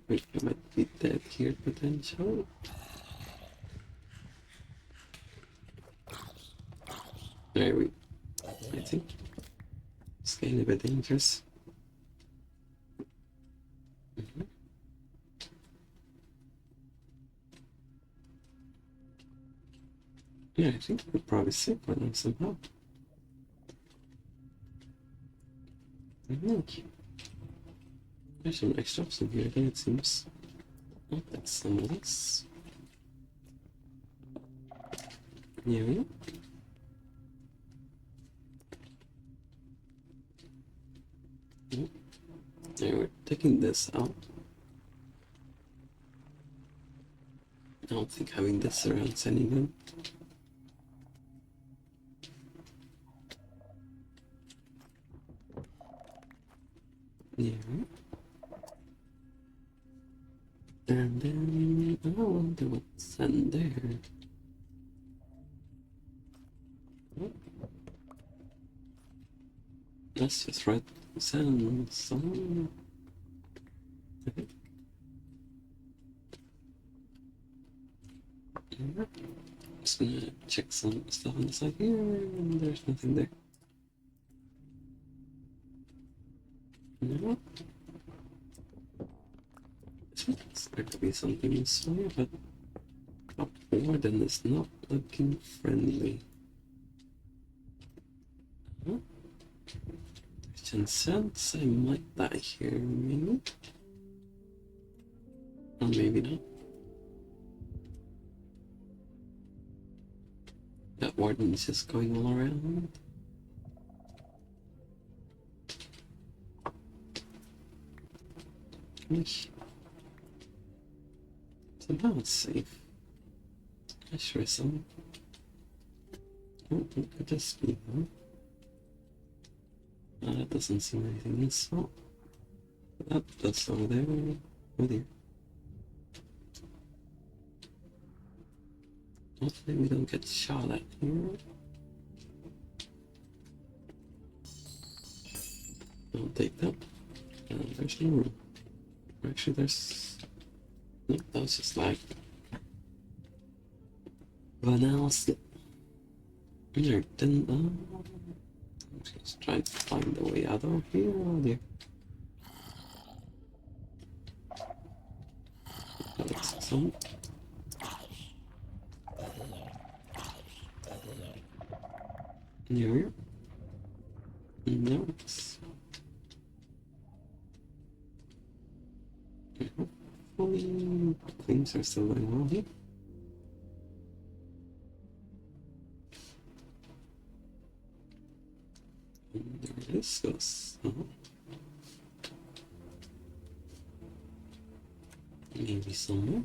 Wait, I might be dead here potentially. There we. I think it's getting a bit dangerous. Yeah, I think we're probably safe for them somehow. I think there's some nice shops in here, then it seems. Oh, that's some of this. Yeah, we yeah, we're taking this out. I don't think having this around any good. Yeah. And then I wonder what's in there. Oh. That's just red sand. Some. Okay. Yeah. Just gonna check some stuff on the side here, and there's nothing there. No. There could be something in somewhere, but up warden is not looking friendly. Huh? There's sense I might die here, maybe? Or maybe not. That warden is just going all around. Somehow it's safe. I sure some. Oh, what could this be, huh? That doesn't seem anything in salt. That's over there. Oh dear. Hopefully we don't get shot at here. I'll take that. There's no room. Actually, there's. Nope, that was just lag. But now let's get. There, then. I'm just trying to find the way out of here. Oh dear. That's some. There we are. No, it's. Hopefully, things are still going well here. And there it is. Goes. Maybe somewhere.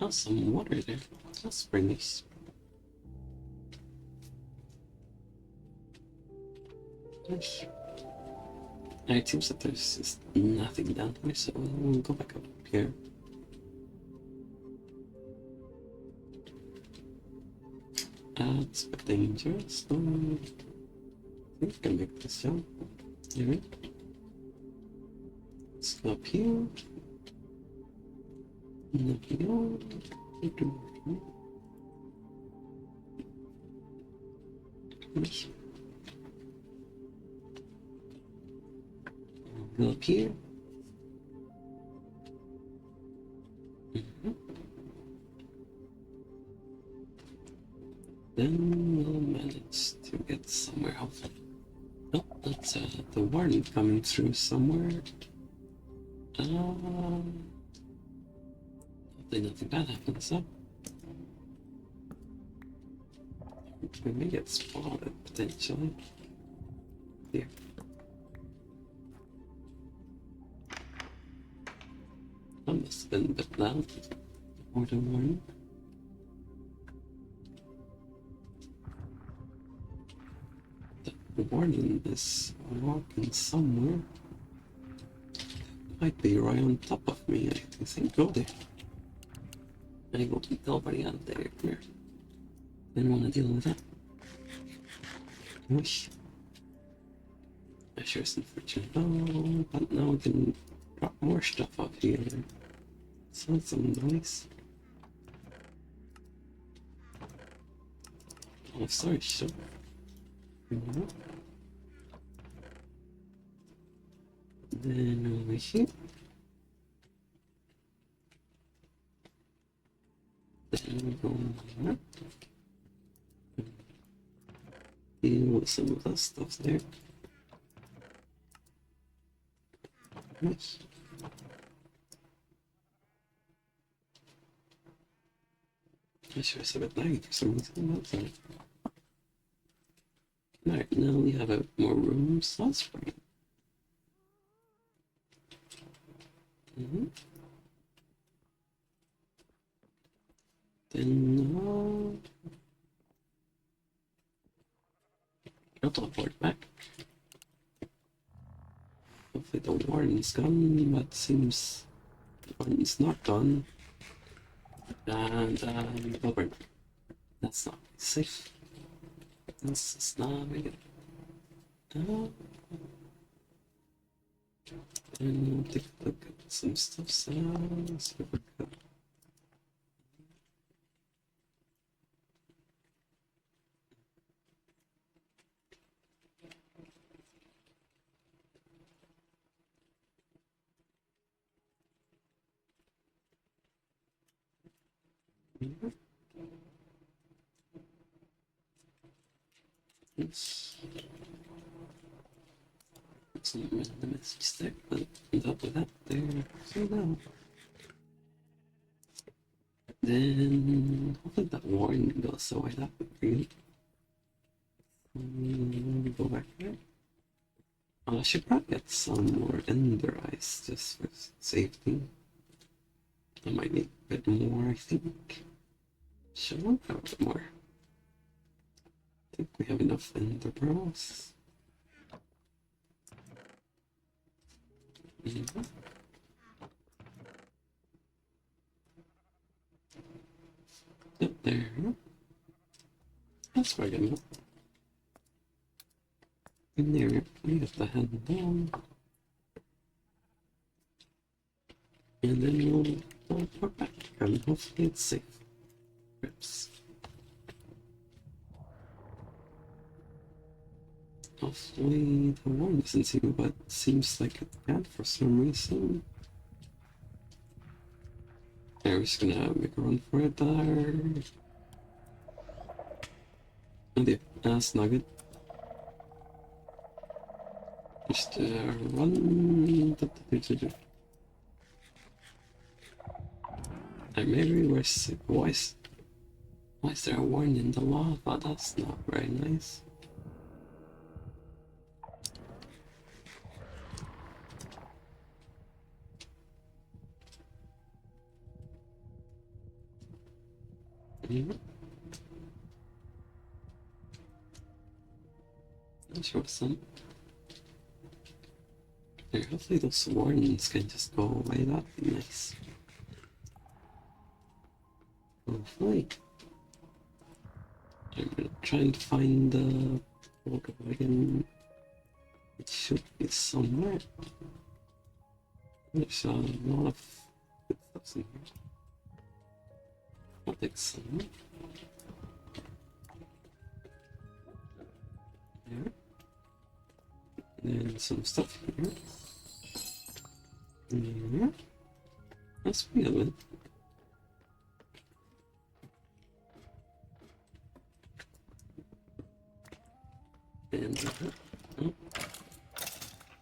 Oh, some water there. That's pretty nice. Nice. It seems that there's just nothing down here, so we'll go back up here. That's a bit dangerous. I think we can make this jump. Here. Let's go up here. Nothing else. Nice. Go up here. Then we'll manage to get somewhere else. Oh, that's the warden coming through somewhere. Hopefully nothing bad happens, huh? We may get spotted, potentially. Here. I'm must have been a bit loud. More than one. The warden is walking somewhere. Might be right on top of me, I think. Go there. I will keep nobody out there. Here. Didn't want to deal with that. Wish. I sure is unfortunate. Oh, but now we can drop more stuff up here. So that's some nice. Oh, sorry, so. Then over here. Then we go here. Deal with some of that stuff there. Nice. I sure it's a bit laggy for some reason. That's it. Alright, now we have a more room slots for you. Then, I'll teleport back. Hopefully the warden's gone, but seems the warden's not gone. And, teleport. That's not safe. This is not make it. And we'll take a look at some stuff. So let's have a look. Yes. It's not really the message stick, but on top of that, there. So now. Then hopefully that warning goes away. That would be good. Go back there. I should probably get some more ender eyes just for safety. I might need a bit more, I think. Should I have a bit more? I think we have enough ender pearls. Yep, there. That's where I get them. And there, we have the hand down. And then we'll teleport back, and hopefully it's safe. Rips. Hopefully the warning doesn't see me, but it seems like it can for some reason. Yeah, we're just gonna make a run for it there. Oh dear, that's not good. Just run. Maybe we're sick. Why is there a warning in the lava? That's not very nice. Not sure some. Here, hopefully those warnings can just go away. That'd be nice. Hopefully. I'm gonna try and find the portal again. It should be somewhere. There's a lot of good stuff in here. I'll take some. There. And then some stuff here. Yeah. That's pretty good. And oh.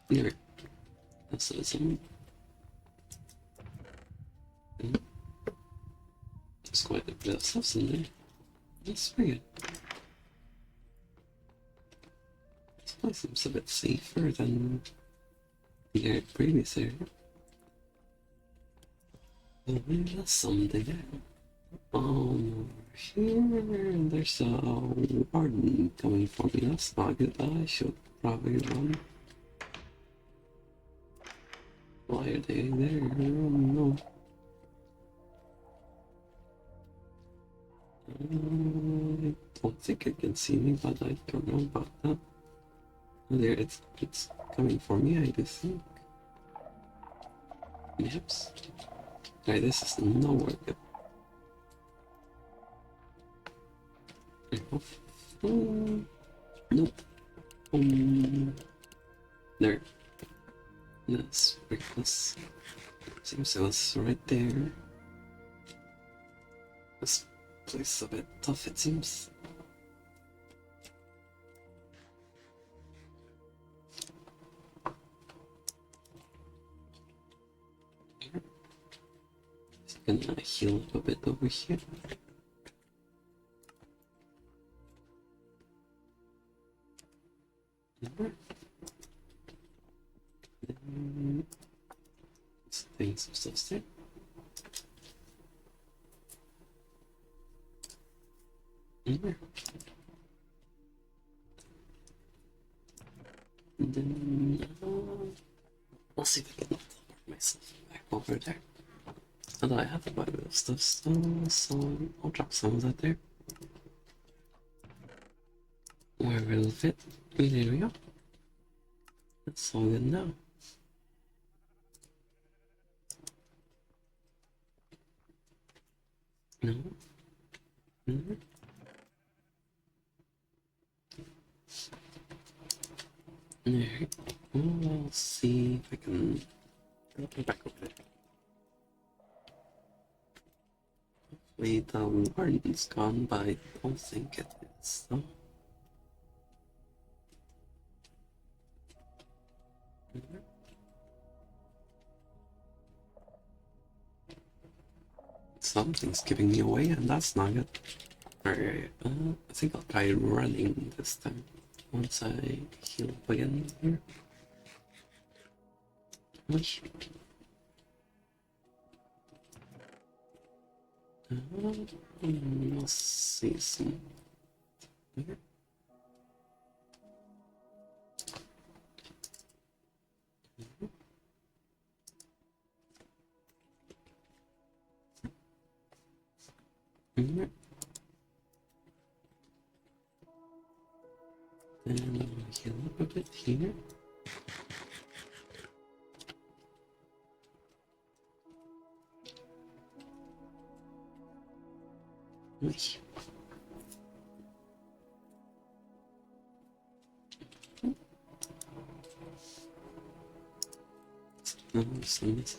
There. That's awesome. There's quite a bit of stuff in there. That's pretty good. This place seems a bit safer than the previous area. Oh, there's something. Over here, there's a warden coming for me. That's not good. I should probably run. Why are they there? I don't know. I don't think it can see me, but I don't know about that. There, it's coming for me, I do think. Yep. Okay, this is nowhere good. Nope. There. That's reckless. Seems it was right there. This place is a bit tough, it seems. Just gonna heal up a bit over here. Things some stuff there. And then I'll see if I can teleport myself back over there. Although I have quite a bit of stuff still, so I'll drop some of that there. Wherever it'll fit. There we go. That's all good now. No. No. There. I'll see if I can go back over there. Hopefully the warden's gone, but I don't think it is, though. Something's giving me away, and that's not good. Alright, I think I'll try running this time. Once I heal up again here. Let's see some. Here. Then I'll heal up a bit here. Nice. Some message.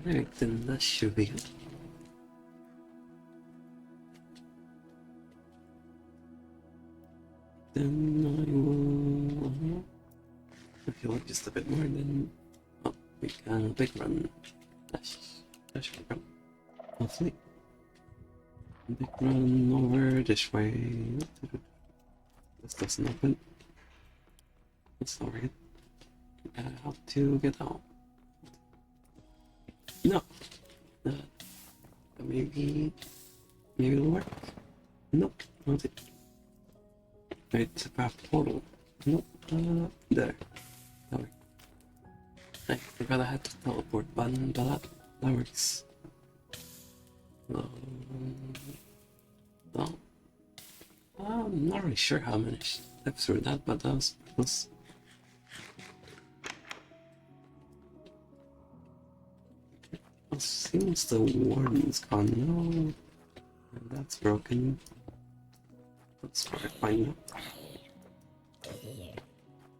Alright, then that should be it. Then I will heal up just a bit more, then we can big run. Dash big run. Hopefully. Big run over this way. This doesn't open. That's not right. How to get out? No. Maybe it'll work. Nope, not it. It's a craft portal. Nope. There. That worked. I forgot I had to teleport button, but that works. No. I'm not really sure how many steps were that, but that was close. Seems the warden's gone now. That's broken. Let's try to find out.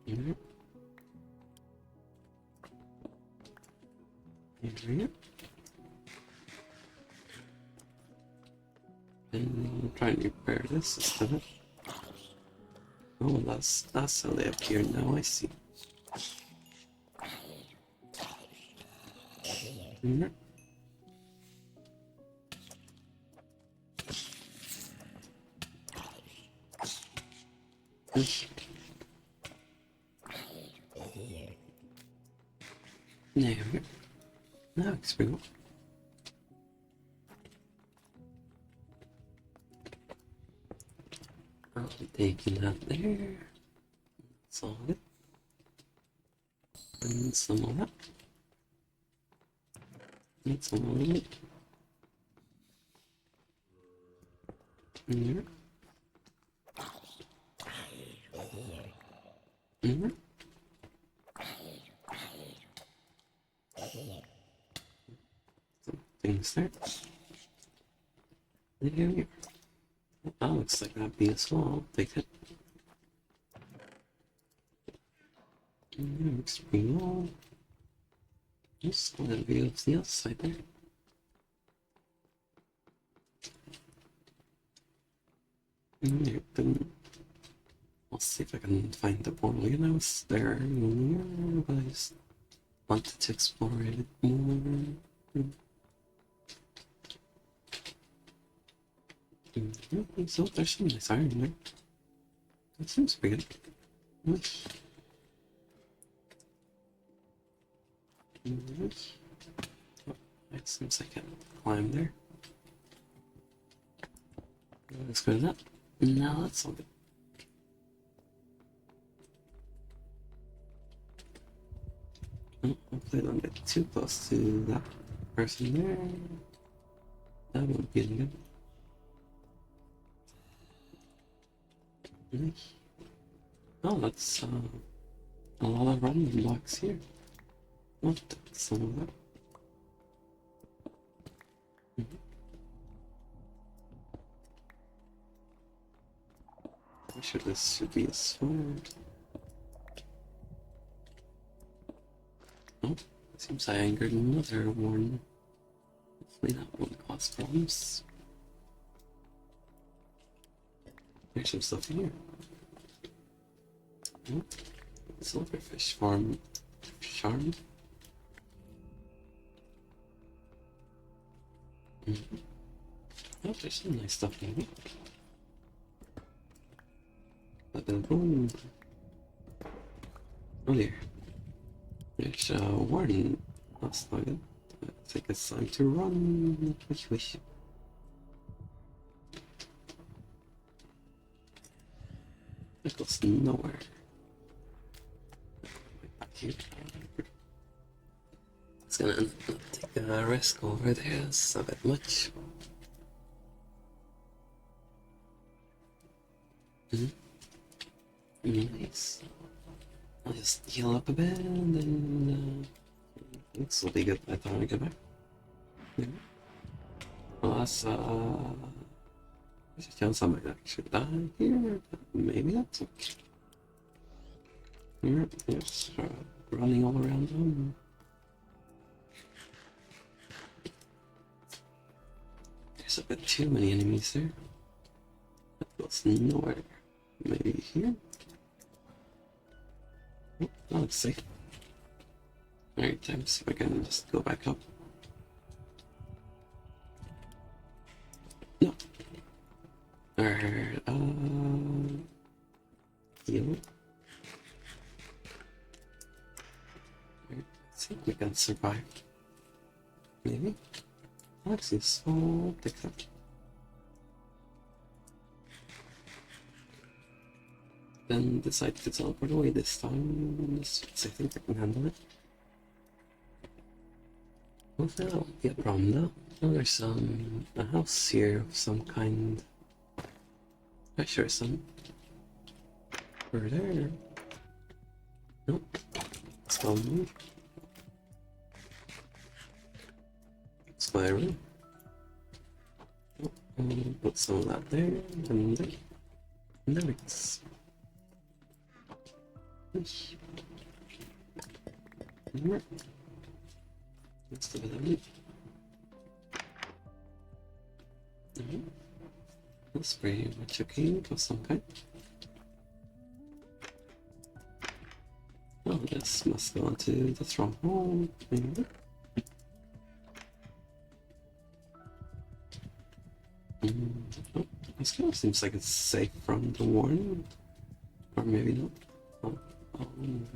Here. Here. And we'll try and repair this instead. Oh, that's how they appear now, I see. Here. There we go. That looks pretty cool. I'll be taking that there. That's all good. And some of that. And some of that. There. There. Some things there. There we go. That looks like that'd be a small. I'll take it. Looks pretty old. Just a little view of the other side there. Then I'll see if I can find the portal again. I was there earlier, but I just wanted to explore it a bit more. So there's some nice iron there. That seems pretty good. Oh, it seems I can climb there. Let's go to that. Now that's all good. Oh, hopefully I don't get too close to that person there. That won't be any good. Nice. Oh, that's a lot of random blocks here. I'll take some of that. I'm sure this should be a sword. Oh, seems I angered another one. Hopefully that won't cause problems. There's some stuff here. Oh, silverfish farm. Charm. Oh, there's some nice stuff in here. Boom. Oh dear. There's a warning. That's not good. I think it's time to run. Wish. It goes nowhere. Back here. It's gonna take a risk over there. That's a bit much. Nice. I'll just heal up a bit and then this will be good by the time I get back. Yeah. Well, that's there's a chance I might actually die here, but maybe that's okay. Here, just running all around them. There's a bit too many enemies there. That goes nowhere. Maybe here? Oh, that looks safe. Alright, time to see if I can just go back up. No. Alright, heal. Alright, let's see if we can survive. Maybe? Actually, so take that. Then decide to teleport away this time. I think I can handle it. Well, that won't be a problem though. Oh, there's a house here of some kind. I sure some. Over there. Nope. Stone. Spiral. Oh, put some of that there and there. Nice. Let's do that. That's pretty much okay of some kind. Oh, this must go into the stronghold. Maybe. Oh, this kind of seems like it's safe from the warning. maybe not. Oh,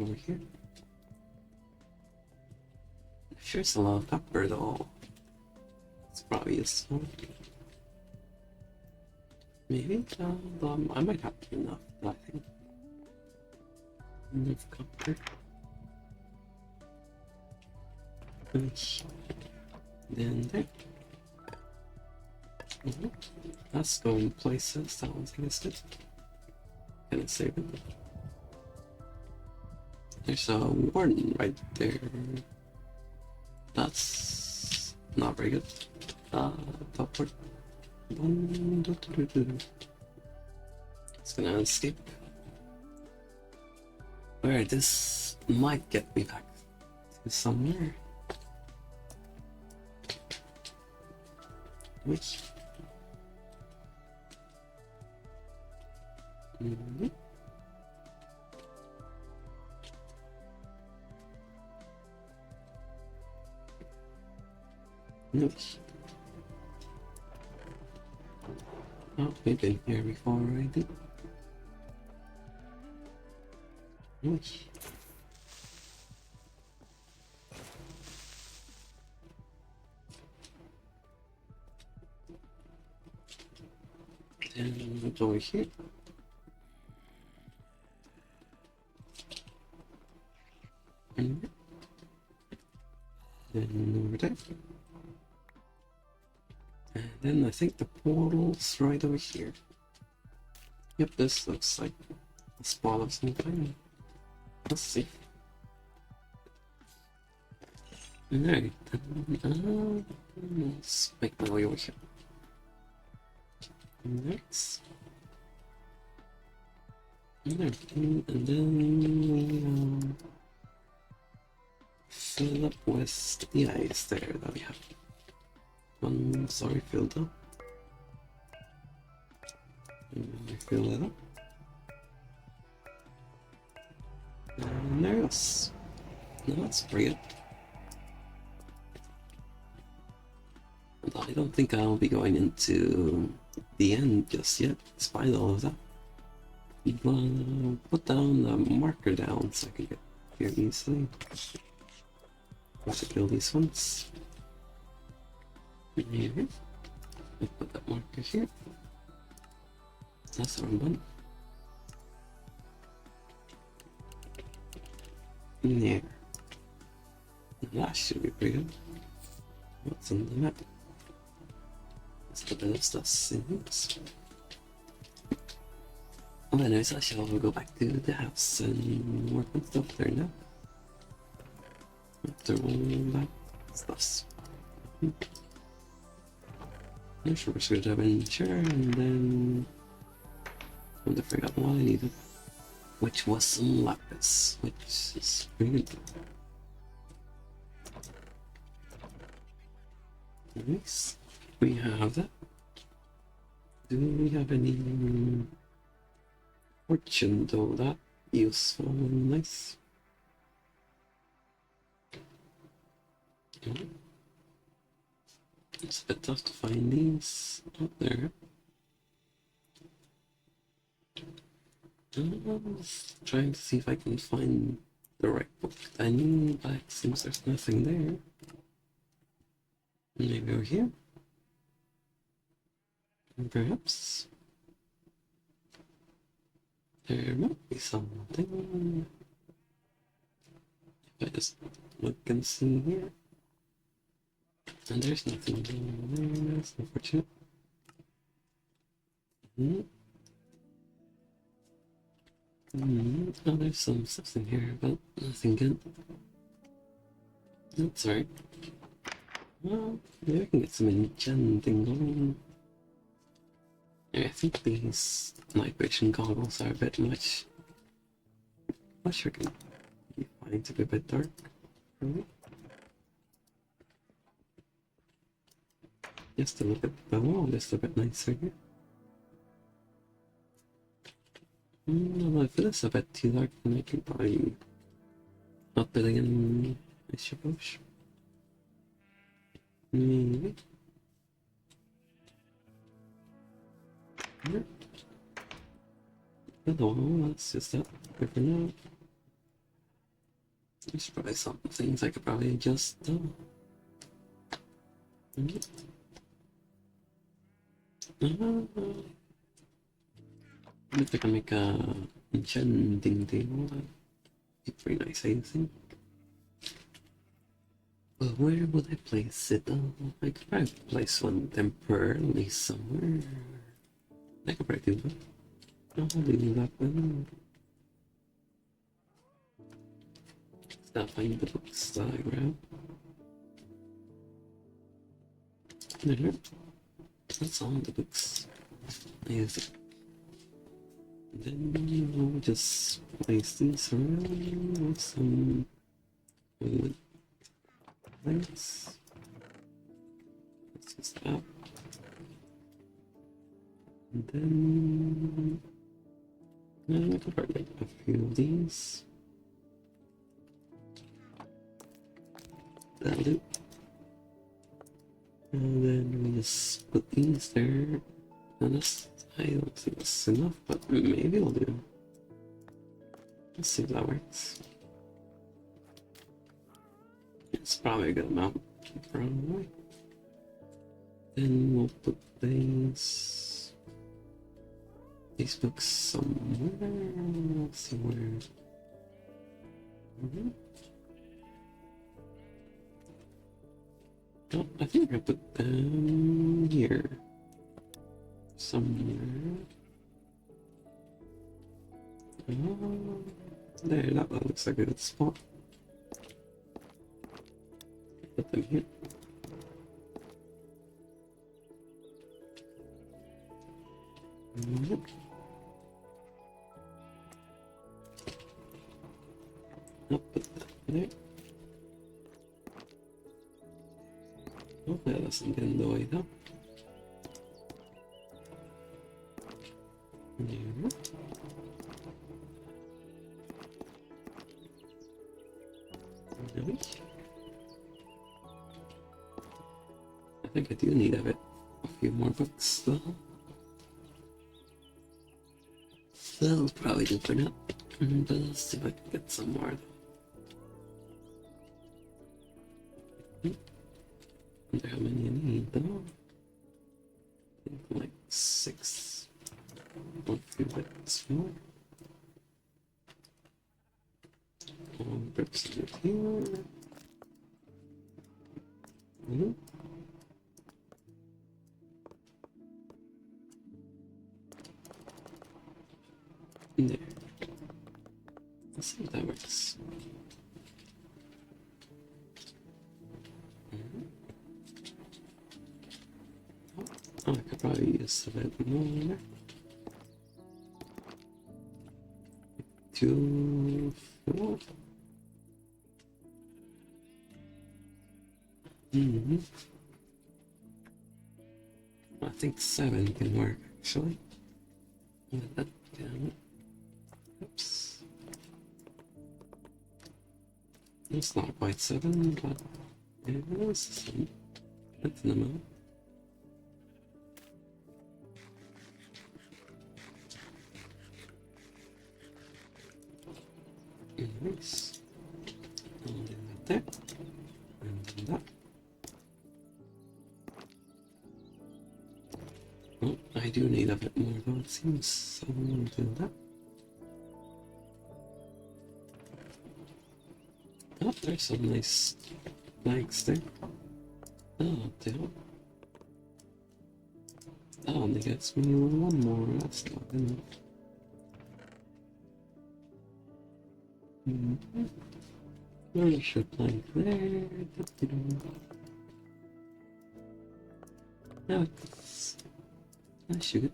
over here. Sure, it's a lot of copper though. It's probably useful. Maybe, I might have enough, I think. Enough copper. Then there. That's going places, that one's gonna sit. Gonna save it. There's a warden right there. That's not very good. Teleport. It's gonna escape. Where this might get me back to somewhere. Which? Nice. Oh, we've been here before already. Nice. And it's over here. And then over there. And then I think the portal's right over here. Yep, this looks like a spot of some kind. Let's see. Alright, let's make my way over here. Next. And then we fill up with the ice there that we have. One, sorry, filled up. And fill it up. And there it goes. Now that's pretty good. I don't think I'll be going into the end just yet, despite all of that. But put down the marker down so I can get here easily. Have to kill these ones. Here. I put that marker here. That's the wrong one. There. That should be pretty good. What's on the map? Let's put the stuff in here. Well, anyways, I shall go back to the house and work on stuff there now. After all that stuff. I'm sure we're going to have an sure, and then I would have forgotten what I needed, which was some lapis, which is pretty good. Nice. We have that. Do we have any fortune though? That useful and nice. It's a bit tough to find these out there. I'm just trying to see if I can find the right book I need, but it seems there's nothing there. Maybe over here? Perhaps there might be something. If I just look and see here. And there's nothing there, that's unfortunate. Oh, there's some stuff in here, but nothing good. That's alright. Well, maybe I can get some enchanting going. Yeah, I think these night vision goggles are a bit much. Not sure can be fine to be a bit dark. Really? Just to look at the wall, just a bit nicer here. No, if it is a bit too dark, then I can probably not building in, I suppose. Maybe. Hello, that's just that. Good for now. There's probably some things I could probably adjust though. I think I can make a enchanting table. That'd be pretty nice, I think. But where would I place it? I could probably place one temporarily somewhere. I could probably do that. I'll do that one. Stop finding the books that I grabbed. There. That's all the books. I use it. Then we'll just place these around with some wood planks. That's just that. And then I could probably make a few of these. That'll do. And then we just put these there. And this, I don't think that's enough, but maybe we'll do. Let's see if that works. It's probably a good amount, probably. Then we'll put these books somewhere. Let's see where. Oh, I think I put them here. Somewhere. Oh, there, that looks like a good spot. Put them here. I'll put that there. Hopefully that doesn't get in the way though. Yeah. Nice. I think I do need a few more books though. That'll probably do for now. But let's see if I can get some more though. I wonder how many I need though. I think like 6. Or a few bits more. All bricks in here. There. Let's see if that works. Oh, I could probably use a bit more. 2, 4. I think 7 can work actually. Let that down. Oops. It's not quite 7, but it is 7. That's an amount. Nice. I'll do that there. And that. Oh, I do need a bit more though, it seems, so I'll do that. Oh, there's some nice flags there. Oh, damn. Oh, and they gets me one more, that's not enough. Where should plank there? Now it's... I shoot it.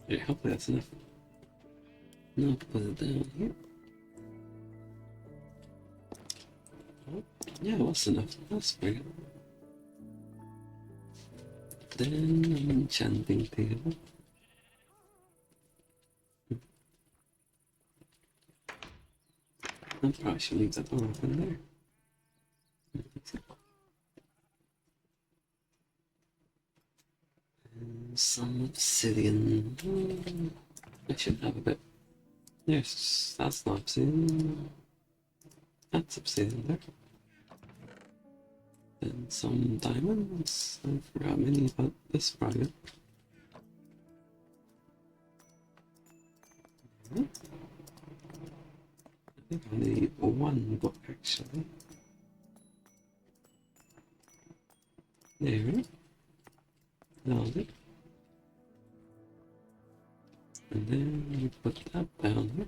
Yeah, hopefully that's enough. Now put it down here. Oh, yeah, it was enough. That's pretty good. Then an enchanting table. I probably should leave that door open there. some obsidian. I should have a bit. That's not obsidian. That's obsidian there. Then some diamonds. I forgot many, but this probably. I think I need one book actually. There. Nailed it. And then we put that down here.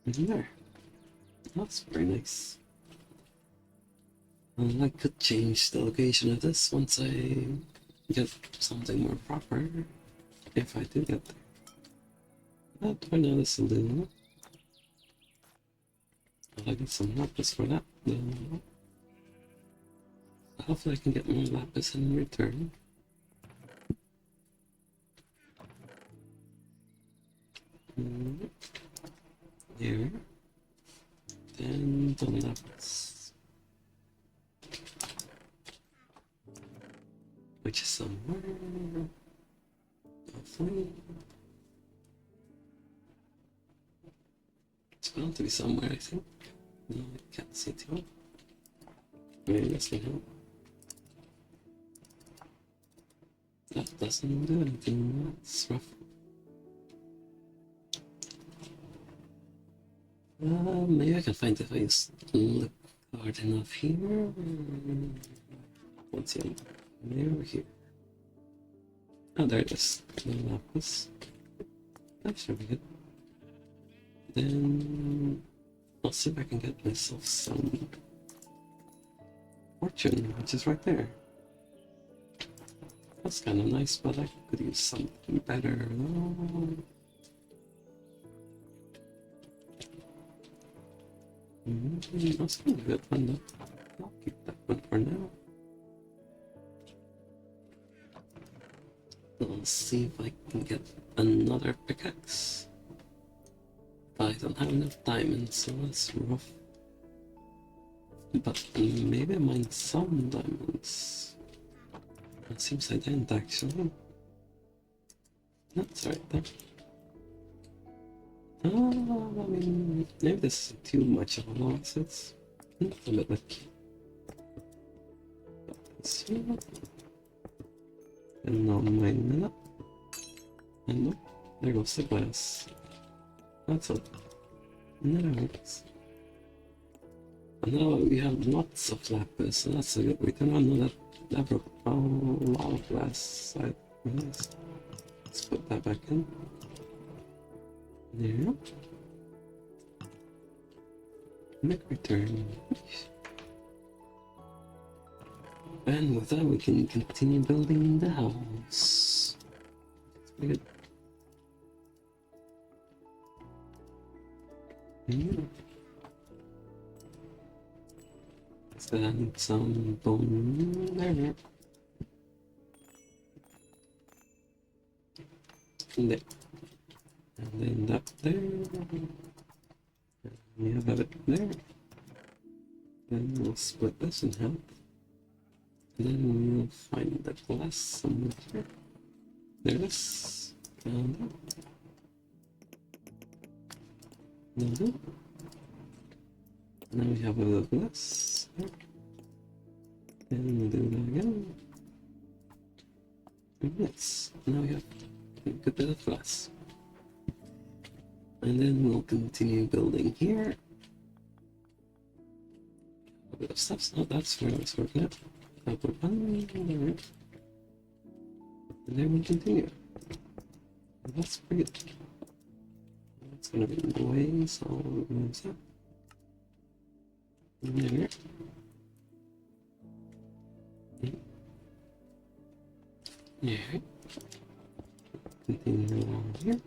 And there. That's very nice. I could change the location of this once I get something more proper. If I do get there. But for now this will do. I'll get some lapis for that though. Hopefully I can get more lapis in return. Here. Then the lapis. Which is somewhere. Hopefully. It's bound to be somewhere, I think. No, I can't see it well. Maybe this can help. That doesn't do anything, that's rough. Maybe I can find if I just look hard enough here. Let's see, maybe over here. Oh, there it is. The lapis. That should be good. Then I'll see if I can get myself some fortune, which is right there. That's kind of nice, but I could use something better. That's kind of a good one though. I'll keep that one for now. I'll see if I can get another pickaxe. But I don't have enough diamonds, so that's rough. But maybe I mine some diamonds. It seems I didn't actually. That's right then. I mean, maybe this isn't too much of a loss. It's a bit lucky. And now mine that. And look, there goes the glass. That's all. And that hurts. And now we have lots of lapis, so that's a good return. I know that broke a lot of glass. Let's put that back in. There. Make return. And with that, we can continue building the house. It's pretty good. Yeah. So I need some bone there. And there. And then that there. And we have it there. Then we'll split this in half. And then we'll find the glass somewhere here. There it is. And that. And that. Now we have a little glass there. And we'll do that again. And yes, now we have a good bit of glass. And then we'll continue building here. A bit of stuff, so that's where I was working at. I'll put one there. And then we'll continue. And that's pretty good. That's gonna be in the way, so I'll remove that. There. Yeah. Continue along here.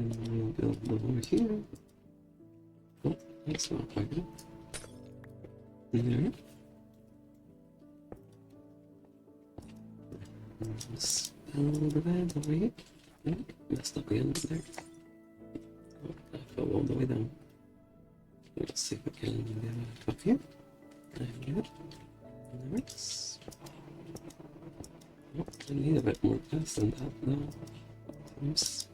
And we'll build over here. Oh, that's not quite good. There. Just build the bed over here. Oh, messed up again there. Oh, I fell all the way down. Let's see if I can get it up here. There we go. And there it is. Oh, I need a bit more glass than that now. Oops.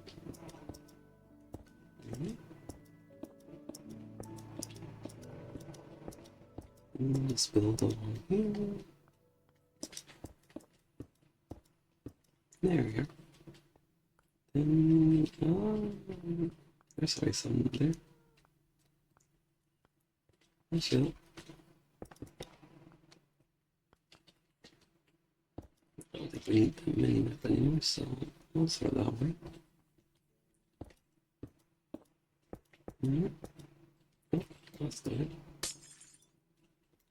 Let's build along here. There we go. Then, there's always some there. Actually, I don't think we need that mini map anymore, so we'll throw that away. Oh, that's good.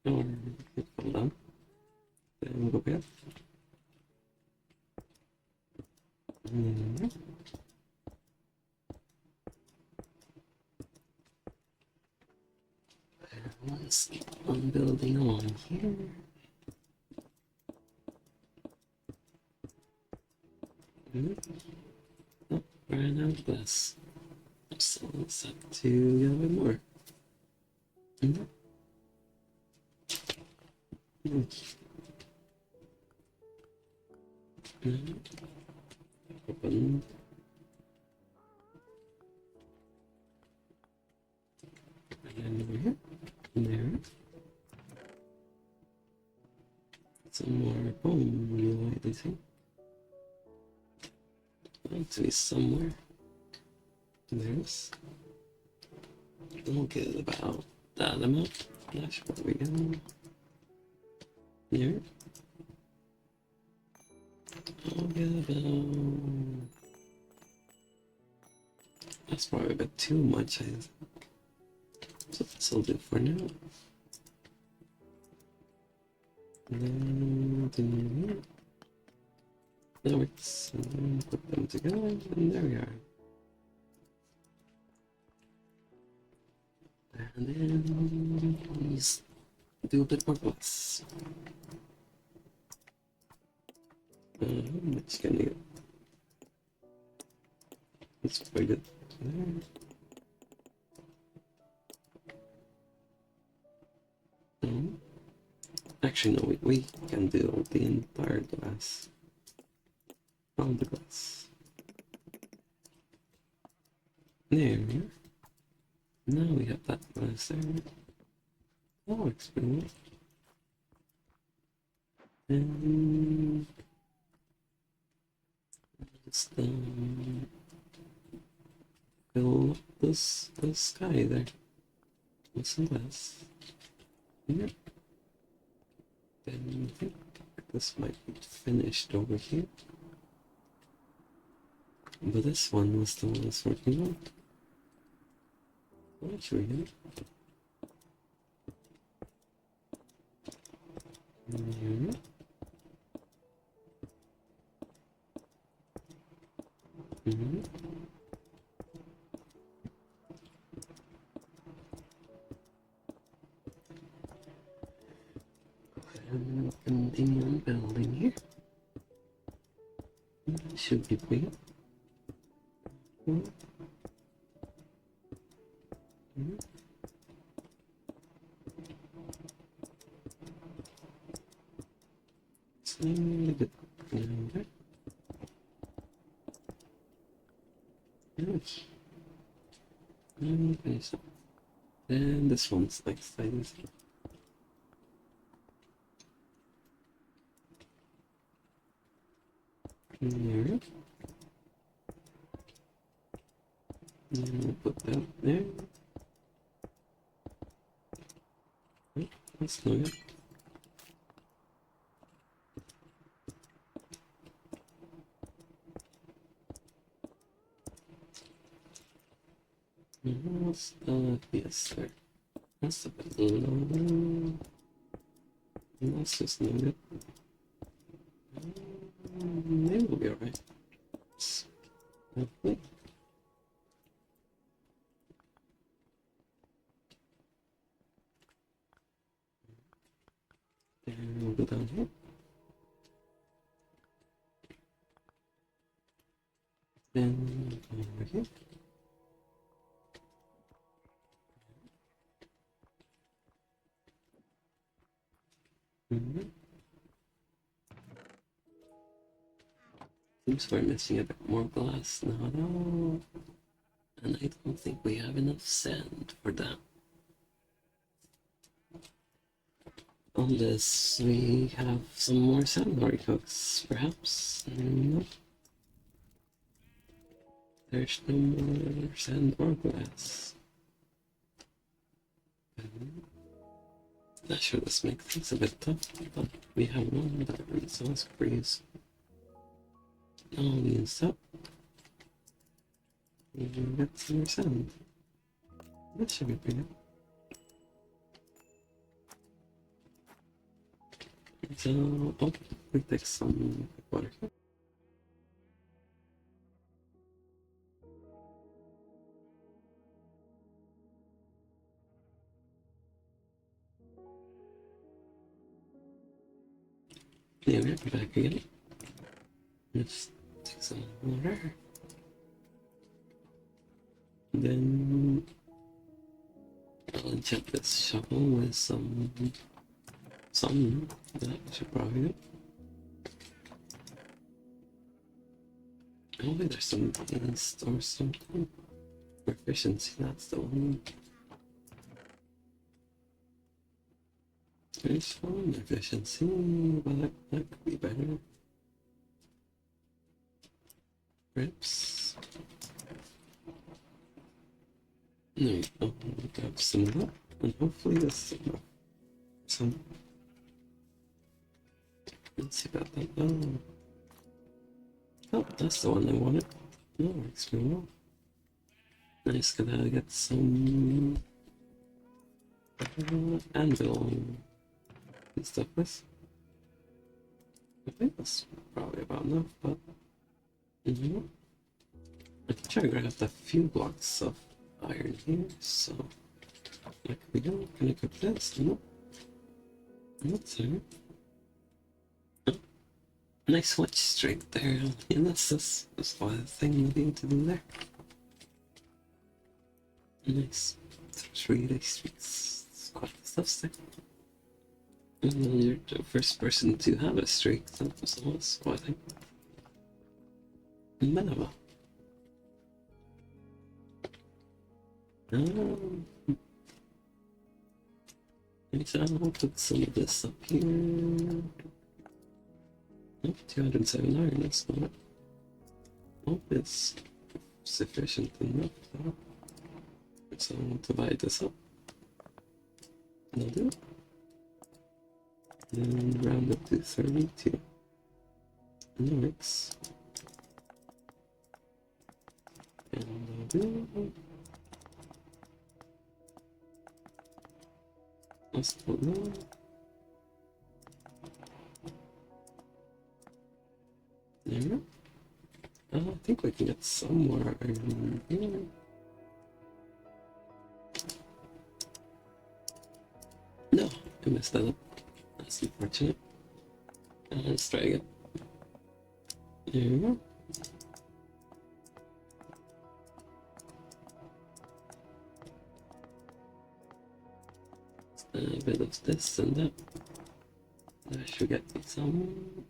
Or hold down. Then we'll go back. Let's keep on building along here. Oh, ran out of glass. So let's have to get a bit more. Open. And then over here. And there. Some more bone meal, I think. Need to be somewhere. There's. We'll get about that amount. That's where we go. Here. I'll get about. That's probably a bit too much, I think. So this'll do for now. And then here. That works. And then put them together, and there we are. And then please do a bit more glass. It's gonna get. It's pretty good. There. Actually, no, we can do the entire glass. All the glass. There we are. Now we have that glass there. That works pretty well. And let's fill up the sky there with some glass. Yep. Then I think this might be finished over here. But this one was the one I was working on. I'll show you. Here. And continue on building here. Should be big. It's a little bit there. Nice. And finish up. And this one's next, I think. There. And we'll put that there. Oh, that's not good. What's the yes there? That's a bit low. That's just not good. Maybe we'll be alright. Hopefully. Then over here. Seems we're missing a bit more glass now, though. And I don't think we have enough sand for that. Unless we have some more sand hooks, perhaps. No. There's no more sand or glass. That sure does make things a bit tough, but we have one diamond, so let's freeze. Now we use that. And get some more sand. That should be pretty good. So, oh, we take some water here. Yeah, we're back again. Let's take some water. Then I'll enchant this shovel with some that should probably do. Oh wait, there's some yeast or something. Efficiency, that's the one. There's one efficiency, but that could be better. Grips. There you go. Grab some of that, and hopefully this is enough. Some. Let's see about that. Oh, that's the one I wanted. That works really well. Nice, gotta get some anvil and stuff with. I think that's probably about enough, but I can try to grab a few blocks of iron here, so like we go. Can I cook this? No. Not so. Oh, nice watch straight there. Yeah, that's one thing we need to do there. Nice. 3 streaks. It's quite the stuff there. And you're the first person to have a streak, that was us, I think. Manava. So I'll put some of this up here. Oh, 207 iron, that's not. Oh, it's sufficient enough though. So I'll divide this up. And I'll do it. And round up to 32. And that works. And I'll do it. Let's put that. There we go. I think we can get some more iron here. No, I messed that up. That's unfortunate. Let's try again. There we go. A bit of this and that. I should get some.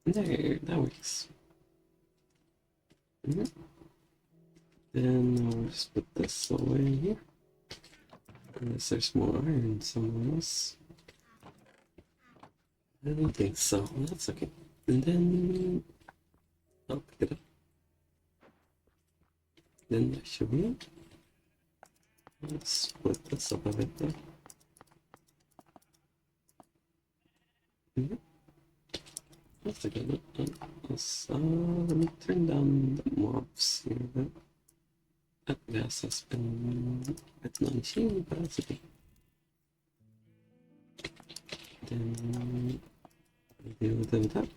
There, that works. Then I'll just put this away here. Unless there's more iron somewhere else. I don't think so. That's okay. And then I'll pick it up. Then that should be it. Let's split this up a bit there. That's a good one. Let me turn down the mobs here. That gas has been a bit noisy, but that's okay. Then I'll deal with that.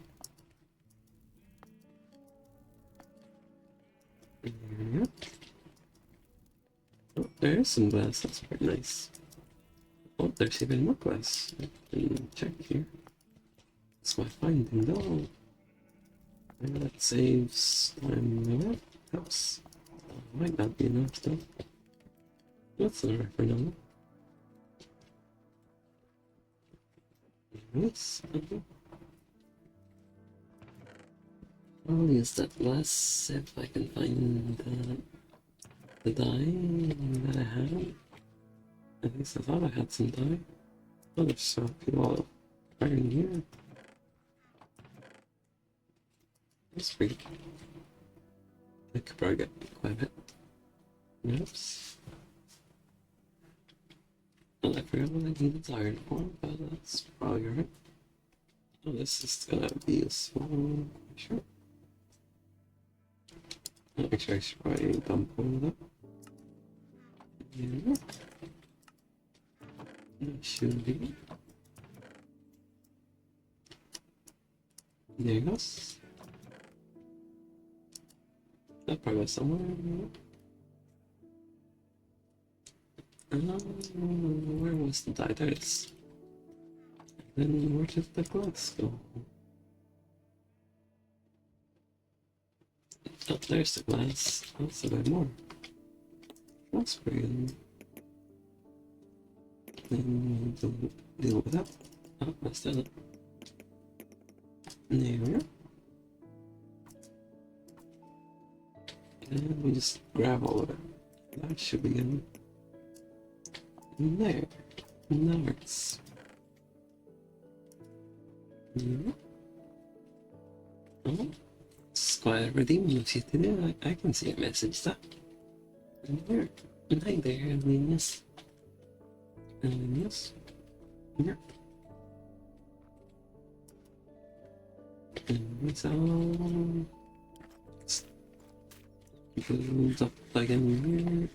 There we go. Oh, there is some glass, that's pretty nice. Oh, there's even more glass. I can check here. That's my finding though. Maybe that saves time there. Helps. Might not be enough though. That's alright for now. Yes. I'll use that glass if I can find the dye that I have. At least I thought I had some dye. Oh, there's a few iron here. That's pretty. I could probably get quite a bit. Oops. And I forgot what I needed iron for, but that's probably alright. Oh, this is gonna be useful. Sure. Actually, I should probably dump all of that. Yeah. That should be. There it goes. That probably goes somewhere. Where was the dye? There it is. Then where did the glass go? Oh, there's the glass. That's a bit more. That's pretty good. Then we'll deal with that. Oh, that's that. There we go. And we just grab all of it. That should be good. There. Now it's. Yeah. Oh. It's quite redeeming of you to do. I can see a message that. There. Hi there, Linus. Linus. Here. And so. Build up again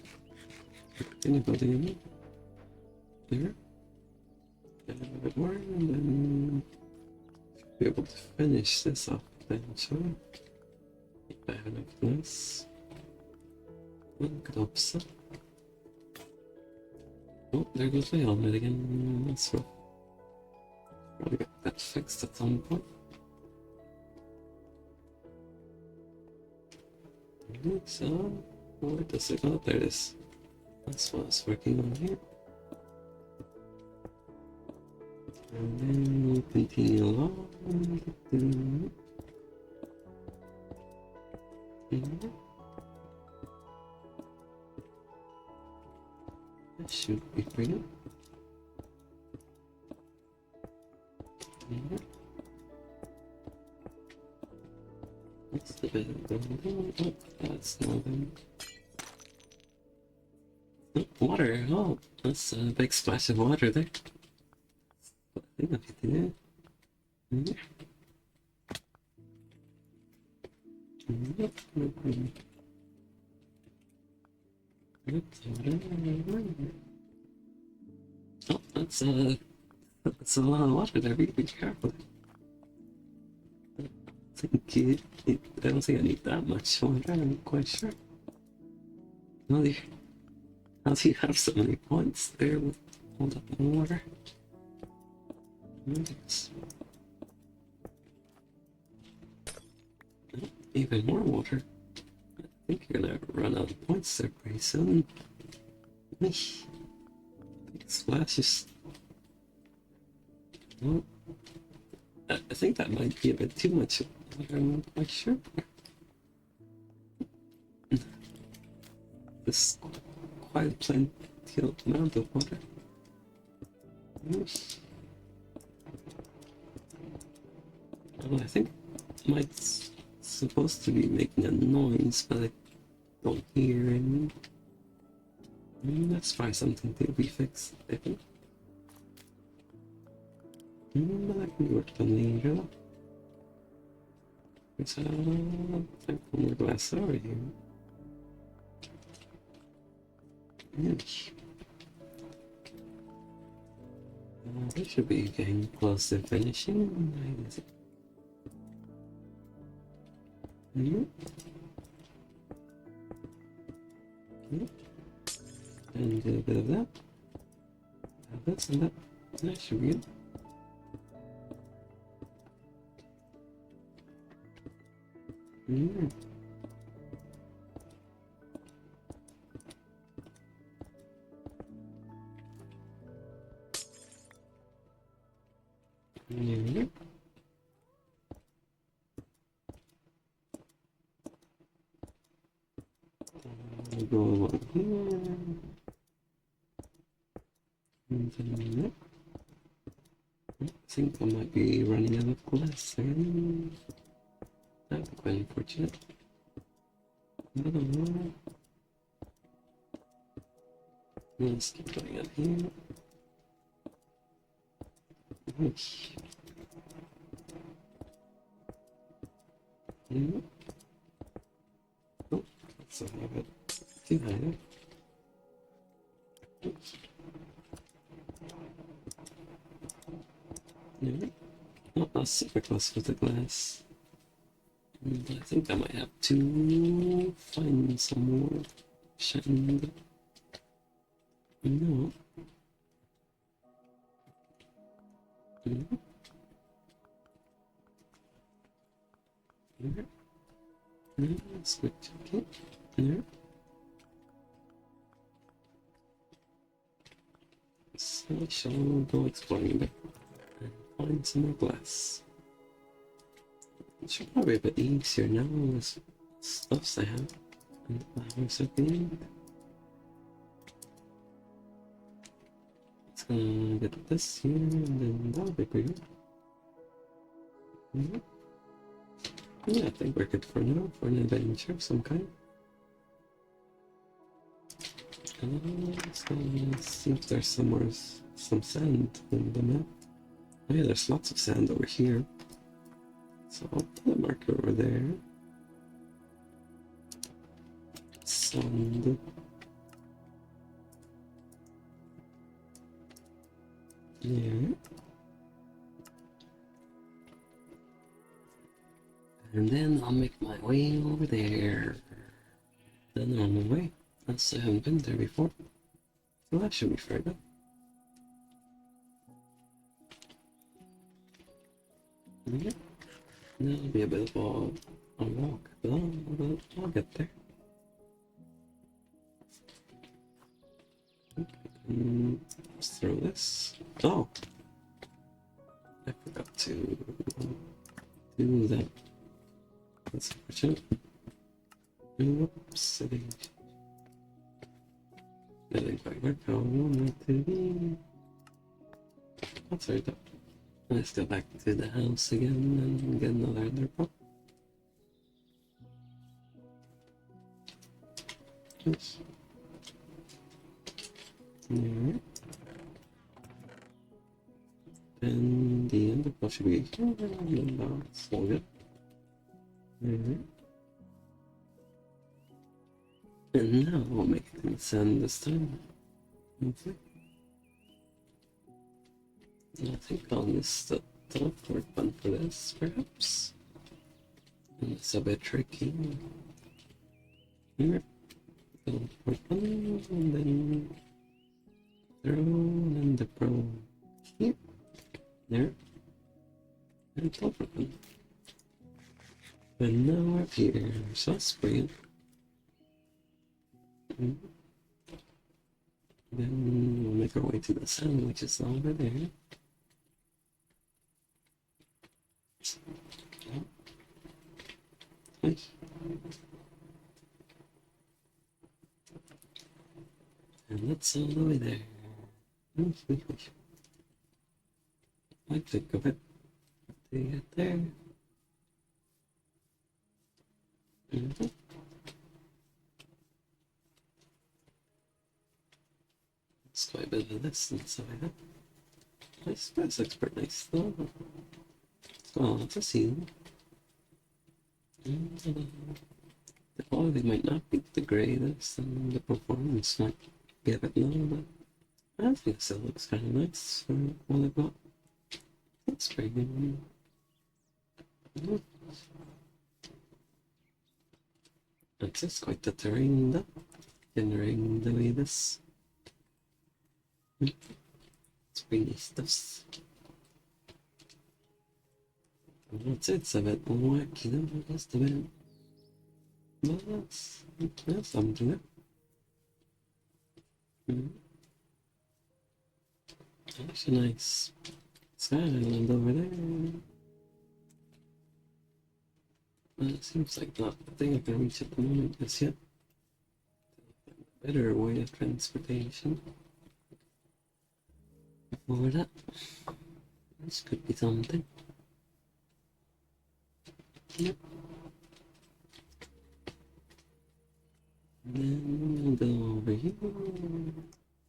here. Continue building in there. And a bit more, and then be able to finish this up eventually. If I have enough glass. One good upset. Oh, there goes my helmet again. That's rough. Probably get that fixed at some point. So, where does it go? There it is. That's what I was working on here. And then we'll continue along. That should be pretty good. What's the bit of building? Oh, that's nothing. Oh, water! Oh, that's a big splash of water there. I think I can do it. Oh, that's a lot of water there. Be careful. I don't think I need that much water. I'm not quite sure. How do you have so many points there with all that water? Even more water. I think you're gonna run out of points there pretty soon. Big splashes. Well, I think that might be a bit too much water, I'm not quite sure. This quite plenty amount of water. Oh, I think it might supposed to be making a noise, but I don't hear any. That's probably something to be fixed, I think. But that can be worked on later. There's more glass over here. Yes. We should be getting close to finishing. And do a bit of that. This and that. That should be good. Yeah. Yeah. I'll go along here. And then, I think I might be running out of glass again. That'd be quite unfortunate. Another one. Let's keep going up here. Oof. Yeah. Oh, that's a little bit too high. Oops. Yeah. Oh, I was super close with the glass. And I think I might have to find some more shine. No. No. No. No. Switch. Okay. No. So I shall go exploring a bit and find some more glass. It should probably be a bit easier now with stuffs I have and flowers at the end. It's gonna get this here and then that'll be pretty good. Yeah, I think we're good for now for an adventure of some kind. Let's go see if there's somewhere some sand in the map. Oh yeah, there's lots of sand over here. So I'll put a marker over there. Sand. Yeah. And then I'll make my way over there. The normal way. As I haven't been there before. So that should be fair enough. Yeah. That'll be a bit of a walk, but I'll get there. Let's throw this. Oh! I forgot to do that. That's unfortunate. Whoops, that didn't quite work how I wanted it to be. That's alright though. Let's go back to the house again and get another underpop. Yes. Alright. And the underpop should be here, and that's all good. Alright. And now we'll make it in sand this time. Okay. I think I'll miss the teleport button for this, perhaps. And it's a bit tricky. Here. Teleport button, and then throw, and the pro here. There. And teleport button. And now we're up here, so that's brilliant. Then we'll make our way to the sun, which is over there. Nice. And that's all the way there. I think of it to get there. It's quite a bit of a distance away there. I suppose looks pretty nice though. Oh, it's a scene. The quality might not be the greatest and the performance might be a bit low, but I think it still looks kind of nice for what I got. That's pretty good. It's just quite the terrain though. Generating the way this. It's pretty nice stuff. That's it, it's a bit wacky though, just a bit. That's something. That's a nice island over there. It seems like not the thing I can reach at the moment just yet. Better way of transportation. Before that, this could be something. Yep. Then we'll go over here.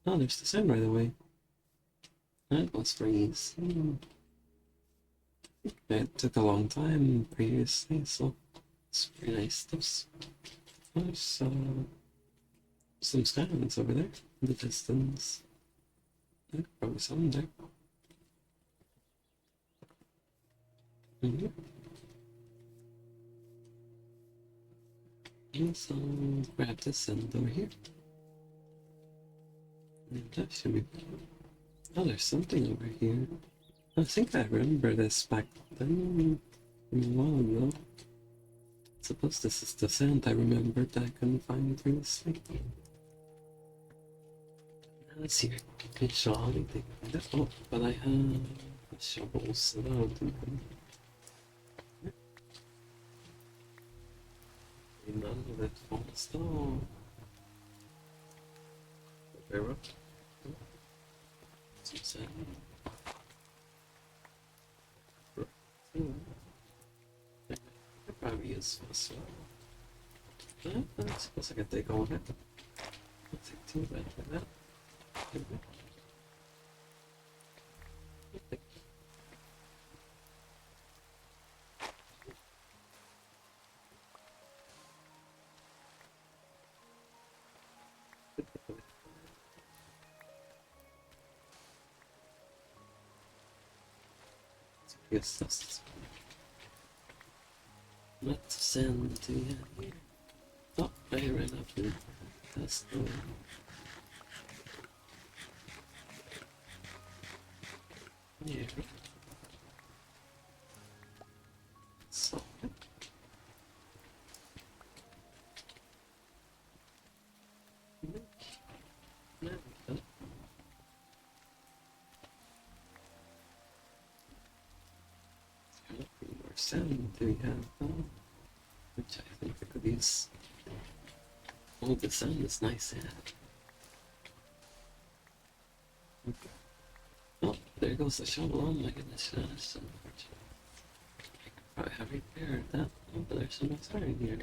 Oh, there's the sun right away. That was freeze. It took a long time previously, so it's pretty nice. There's some skylines over there in the distance. Probably some there. So grab this end over here. And that should be. Oh, there's something over here. I think I remember this back then a while ago. I suppose this is the sand I remembered that I couldn't find previously. Let's see if I can show anything like that. Oh, but I have shovels, so that'll do. None of it falls down. Very rough. Some sand. That probably is as well. I suppose I can take all of it. Not take too bad like that. Yes, that's not sand to here. Oh, I ran up to that's the yeah. So more sand do we have which I think I could use. Oh, the sand is nice, yeah. Okay. Oh, there goes the shovel. Oh my goodness, that's unfortunate. I could probably have repaired that. Oh, but there's some fire in here.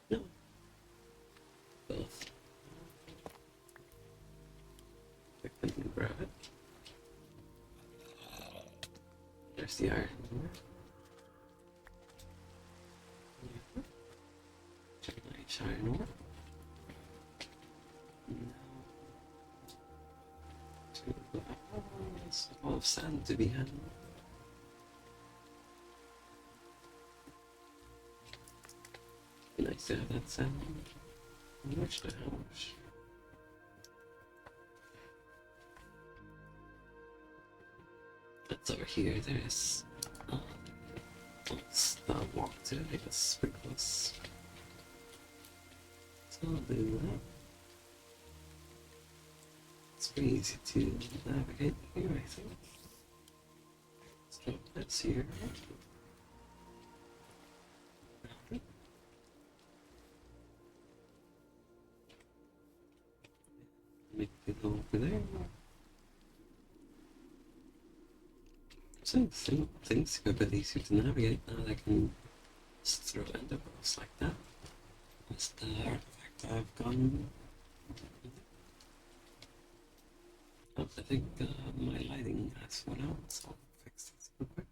No. Both. I couldn't grab it. There's the iron. Nice iron ore. There's a lot of sand to be had. Be nice to have that sand. Where's the house? That's over here. There's let's walk to it. It's pretty close. So I'll do that. It's pretty easy to navigate here, I think. So that's here. Make it over there. So things are a bit easier to navigate now. I can just throw enderpearls like that. That's the artifact I've gone. Oh, I think my lighting has run out, so I'll fix this real quick.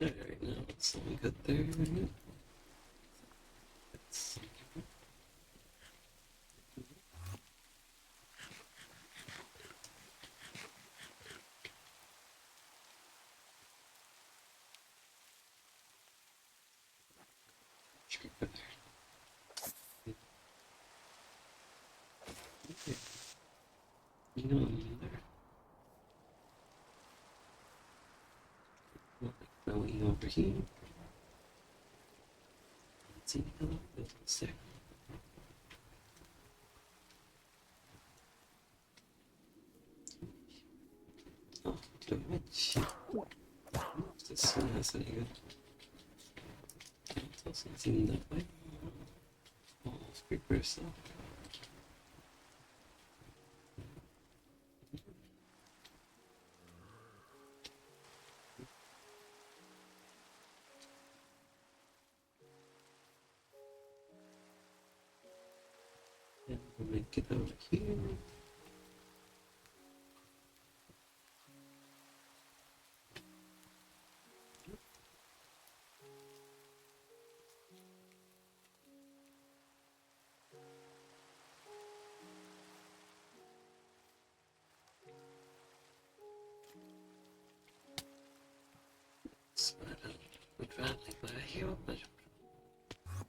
Alright, now it's looking good there. It's good there. You know, there. over here. Let's see, hello, what's there? Oh, the witch. If this one has any good. It doesn't seem that way. Oh, prepare stuff. And we'll make it over here.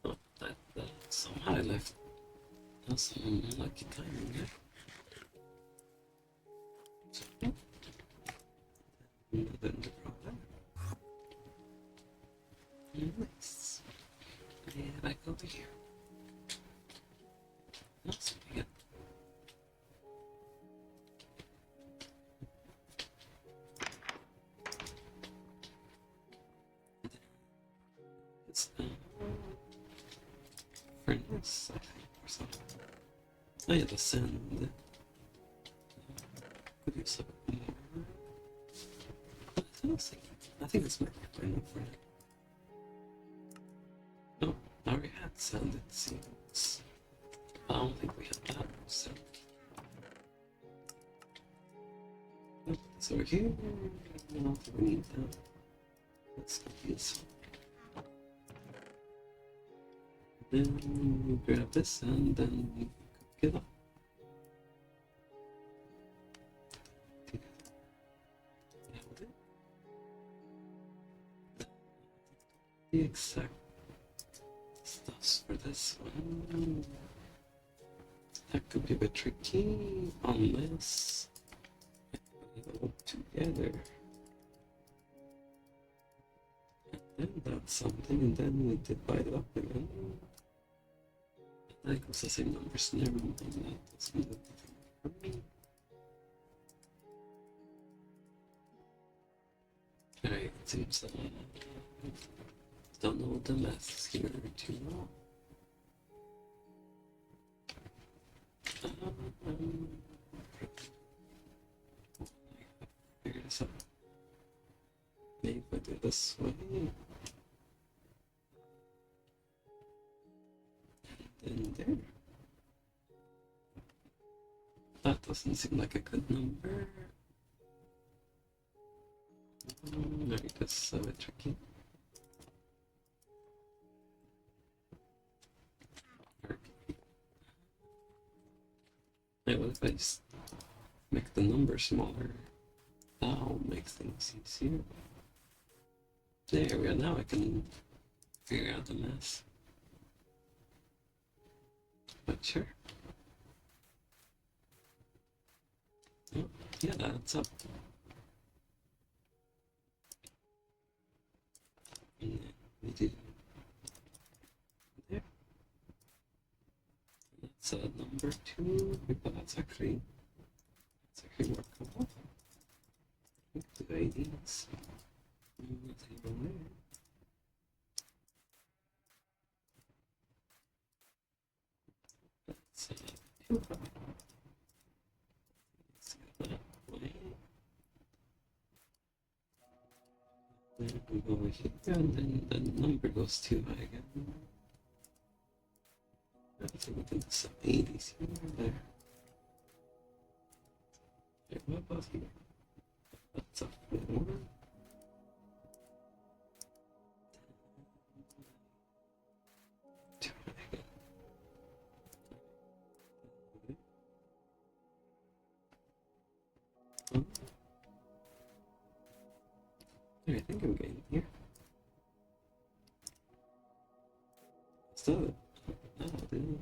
Oh, that somehow I left. That's some unlucky timing there. So, another problem. Nice. And back over here. That's pretty good. It's furnace, I think, or something. Oh yeah, the sand. Could use a bit more. I think it's perfect enough for now. No, I already had sand, it seems. I don't think we had that much sand. Nope, it's over here. I don't think we need that. Let's go use. Then we grab this and then we cook it up. The exact stuffs for this one. That could be a bit tricky unless I put it all together. And then that's something, and then we divide it up again. That goes the same numbers, never mind, that doesn't look for me. Alright, it seems that I don't know what the math is here too well. Figure this out. Maybe if I do this way. And there. That doesn't seem like a good number. Maybe that's a bit tricky. Hey, what if I just make the number smaller? That'll make things easier. There we go, now I can figure out the math. But sure. Oh, yeah, that's up. And then we do there. That's number 2, but that's actually more cool. We can do IDs. Nothing wrong there. Let's 2. Let's go that way. Then we go over here, and then the number goes too high again. I think we can do some 80s here or there. Okay, what about here? That's up 4. Too high again. Oh. I think I'm getting here. Still, no, dude.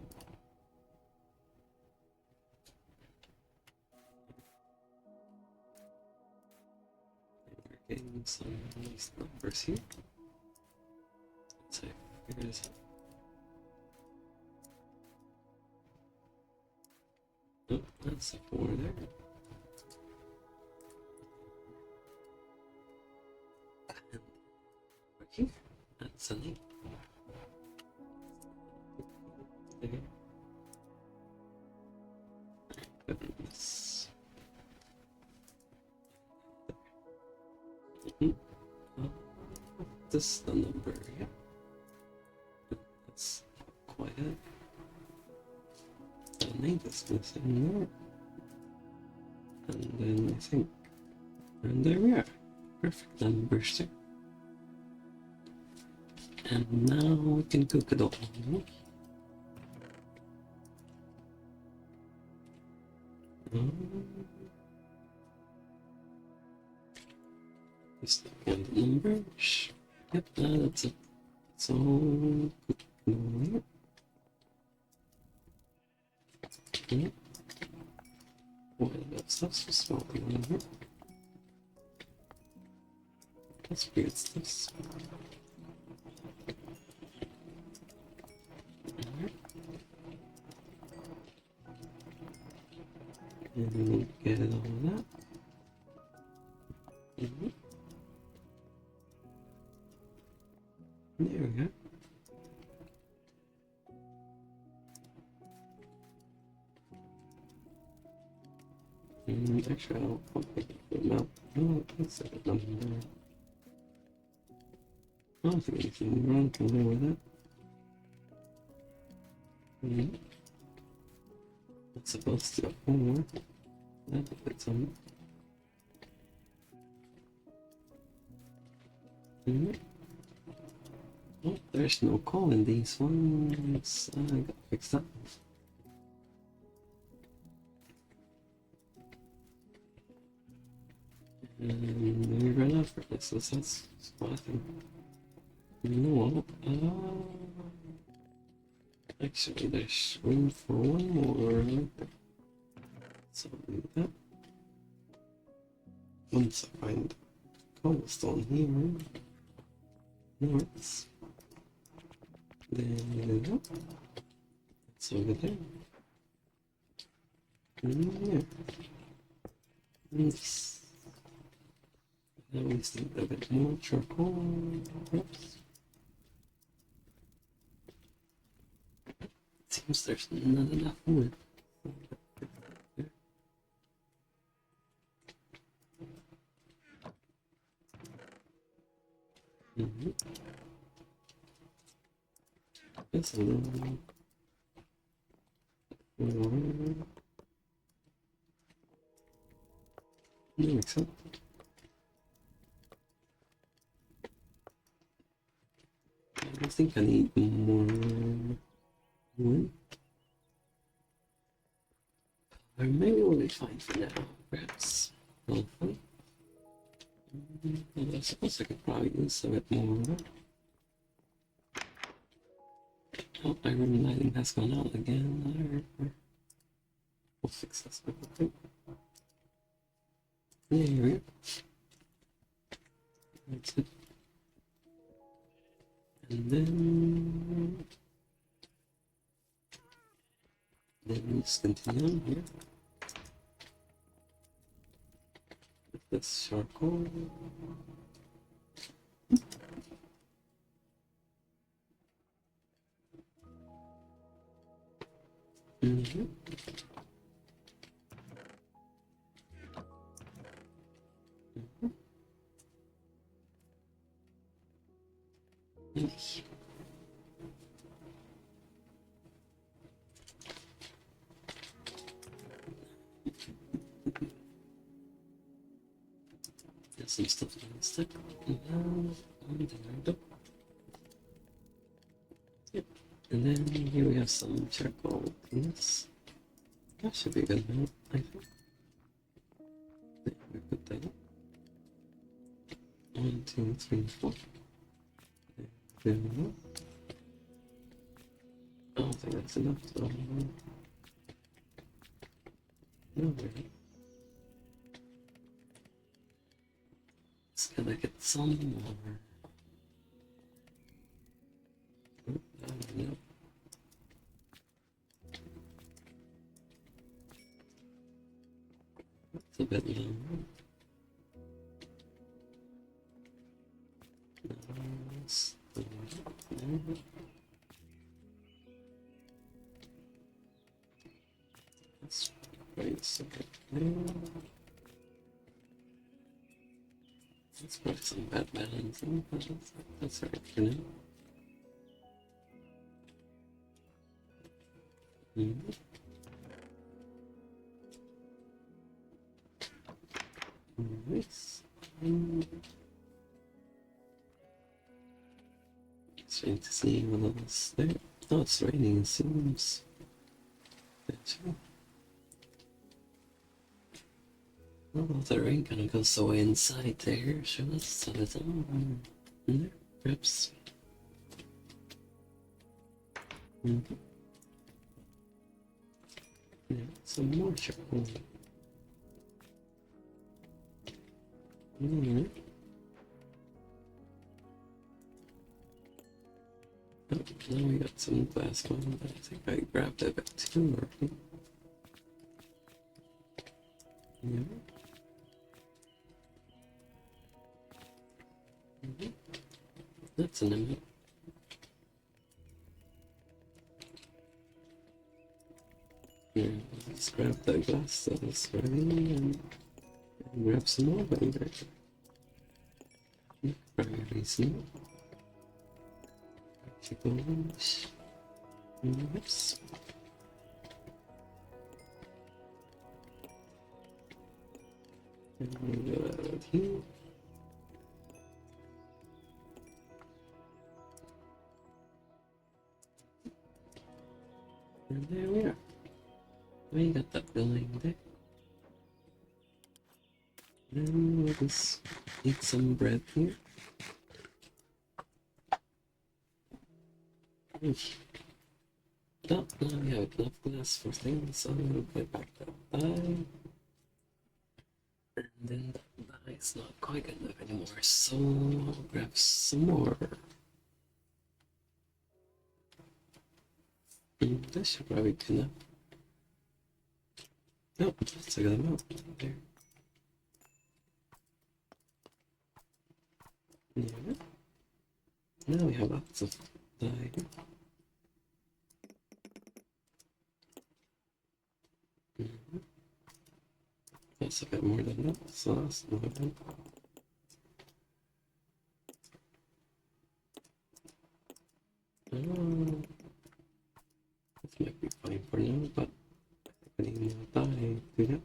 We're getting some nice numbers here. Where is it? Oh, that's a 4 there. And here, that's an 8. There. Goodness. This is the number, yeah. That's quite it. The 9 is missing there. And then I think, and there we are. Perfect numbers there. And now we can cook it all. Just look at the numbers. Yep, that's it. It's all good. Yep. Boy, that stuff's so small in here. That's weird stuff. And we'll get it all that. There we go. Actually, I don't want to put them out. No, that's a good number. I don't think anything wrong can go with that. It's supposed to go 4. That fits on it. Oh, there's no coal in these ones. I gotta fix that. And we ran out for this, so that's spotting. No, actually, there's room for one more. So I'll do that. Once I find cobblestone here, north, then it's over there. Yeah. Nice. Now we just need a bit more charcoal, perhaps. Seems there's not enough wood. It's a little more. That makes sense. I think I need more wood. Or maybe we'll be fine for now, perhaps. Hopefully. I suppose I could probably use a bit more. Oh, iron lighting has gone out again. We'll fix this real quick. There we go. That's it. And then we just continue on here with this charcoal. Nice. There's some stuff in the stick. Yep. And then here we have some charcoal things. That should be a good amount, I think. There, we put that up. 1, 2, 3, 4. There we go. I don't think that's enough, so no, really. Just gotta get some more. It's a bit low. Nice. Let's place it there. Let's put some bad balancing, but that's alright for now. Nice. Trying to see what else there. Oh, it's raining, it seems. Well, the rain kind of goes away inside there. Show us on its own. There, perhaps. Yeah, some more charcoal. Oh, now we got some glass one, but I think I grabbed that back too early. That's an image. Yeah, let's grab that glass that was ready and grab some more later. Probably some. Chickens. Oops. And we go out here. And there we are. We got that building there. Then we'll just eat some bread here. Oh, now we have enough glass for things, so I'm gonna put back that die. And then that die is not quite good enough anymore, so I'll grab some more. This should probably be good enough. Nope, let's take them out. There. Yeah. Now we have lots of dye. That's a bit more than that, so that's not bad. This might be fine for now, but I need more dye to that.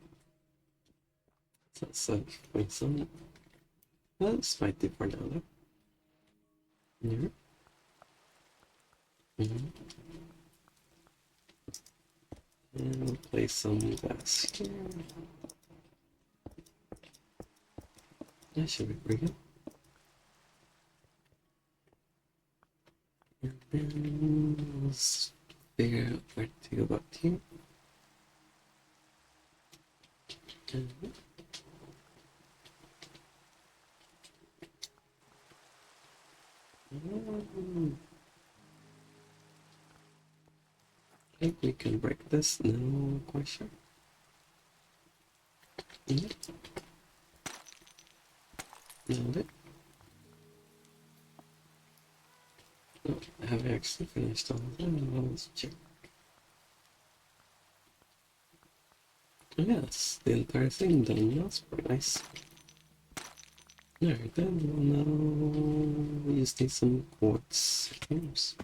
So that's 7.7. That's might do for now though. Yeah. And we'll place some glass here. That should be pretty good. And then we'll figure out where to go back here. I think we can break this, no quite sure. Nailed it. Oh, have I actually finished all of them? Let's check. Oh, yes, the entire thing done. That's pretty nice. Alright then, now we just need some quartz. Oops.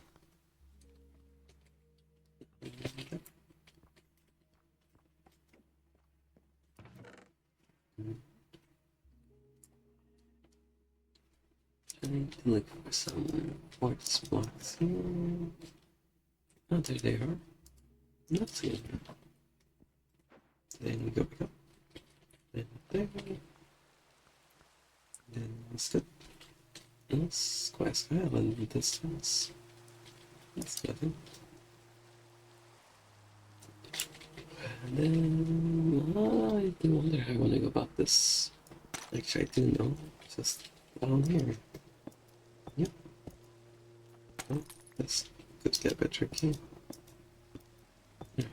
Trying to look for some quartz blocks here. Oh, there they are. That's good. Then we go back up. Then there. Then that's good. That's quite a island distance. That's good. And then I do wonder how I want to go about this. Actually, I do know. Just down here. Yep. Oh, this could get a bit tricky.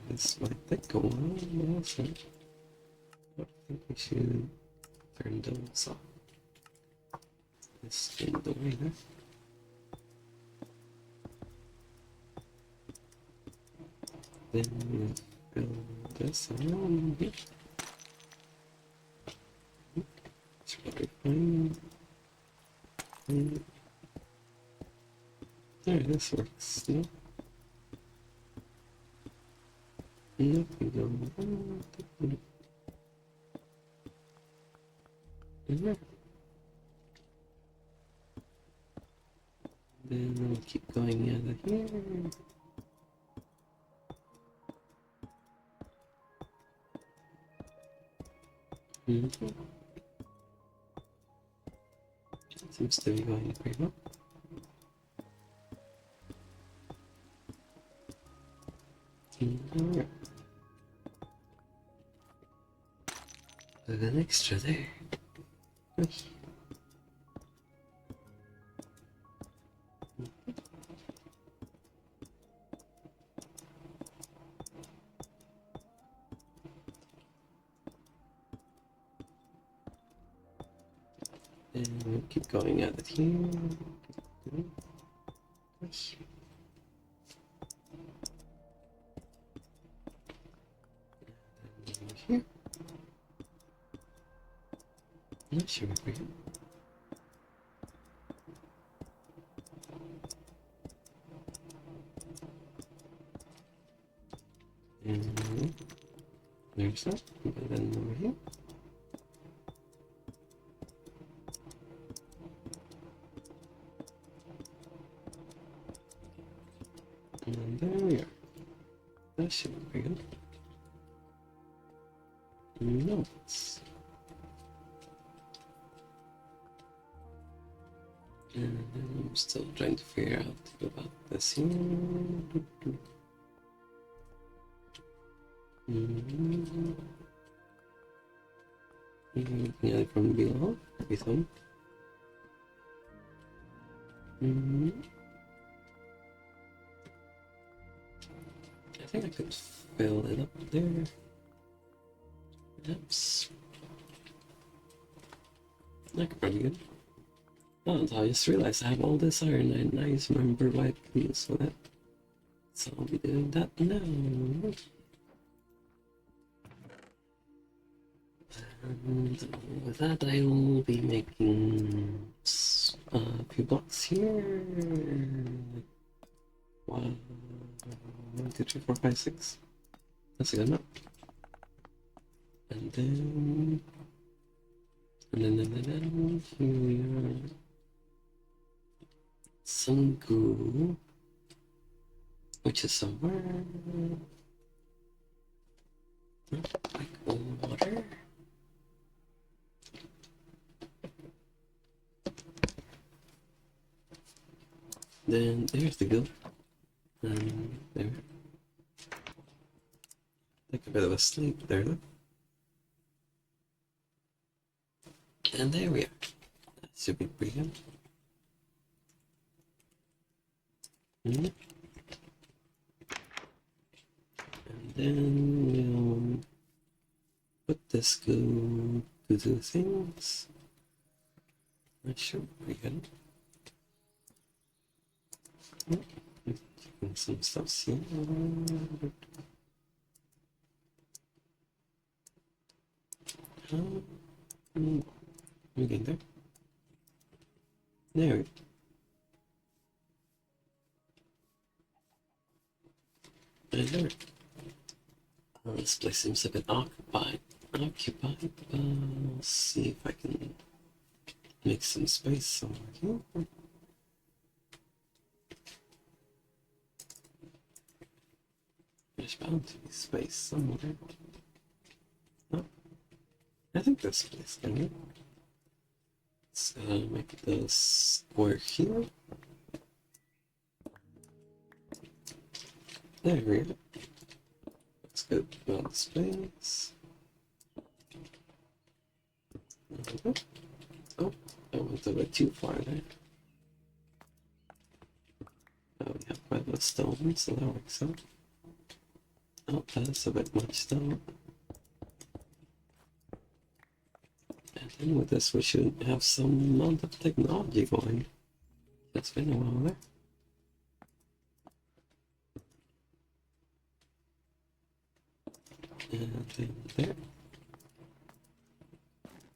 This might take a while. Also. I think we should turn those off. This in the way there. Then we'll fill this around here. Should be fine. There, this works. No, no, we don't. Then we'll keep going out of here. Seems to be going pretty well. Alright. An extra there. Nice. And we'll keep going out of here. Nice. Here. Not sure where we go. And there's that. And then over here. And there we are. That should be good. Notes. And I'm still trying to figure out about this here. Looking at it from below, everything. I think I could fill it up there. Perhaps. That could probably be good. Oh, I just realized I have all this iron and I just remember why I can use for that. So I'll be doing that now. And with that I will be making a few blocks here. 1, 2, 3, 4, 5, 6. That's a good amount. And then here we are. Some goo, which is somewhere like water. Then there's the goo. And there. Take a bit of a sleep there, though. And there we are. That should be pretty good. And then we'll put this glue to do things. That should be good. Keeping some stuff here. We get there. There we go. And there. This place seems a bit occupied. I'll see if I can make some space somewhere here. There's bound to be space somewhere. Oh, I think this place can be. Let's make the square here. There we go. Let's go about the space. Oh, I went a bit too far there. Oh, we have quite a lot of stone, so that works out. Oh, that's a bit much stone. And with this, we should have some amount of technology going. That's been a while there. And then there.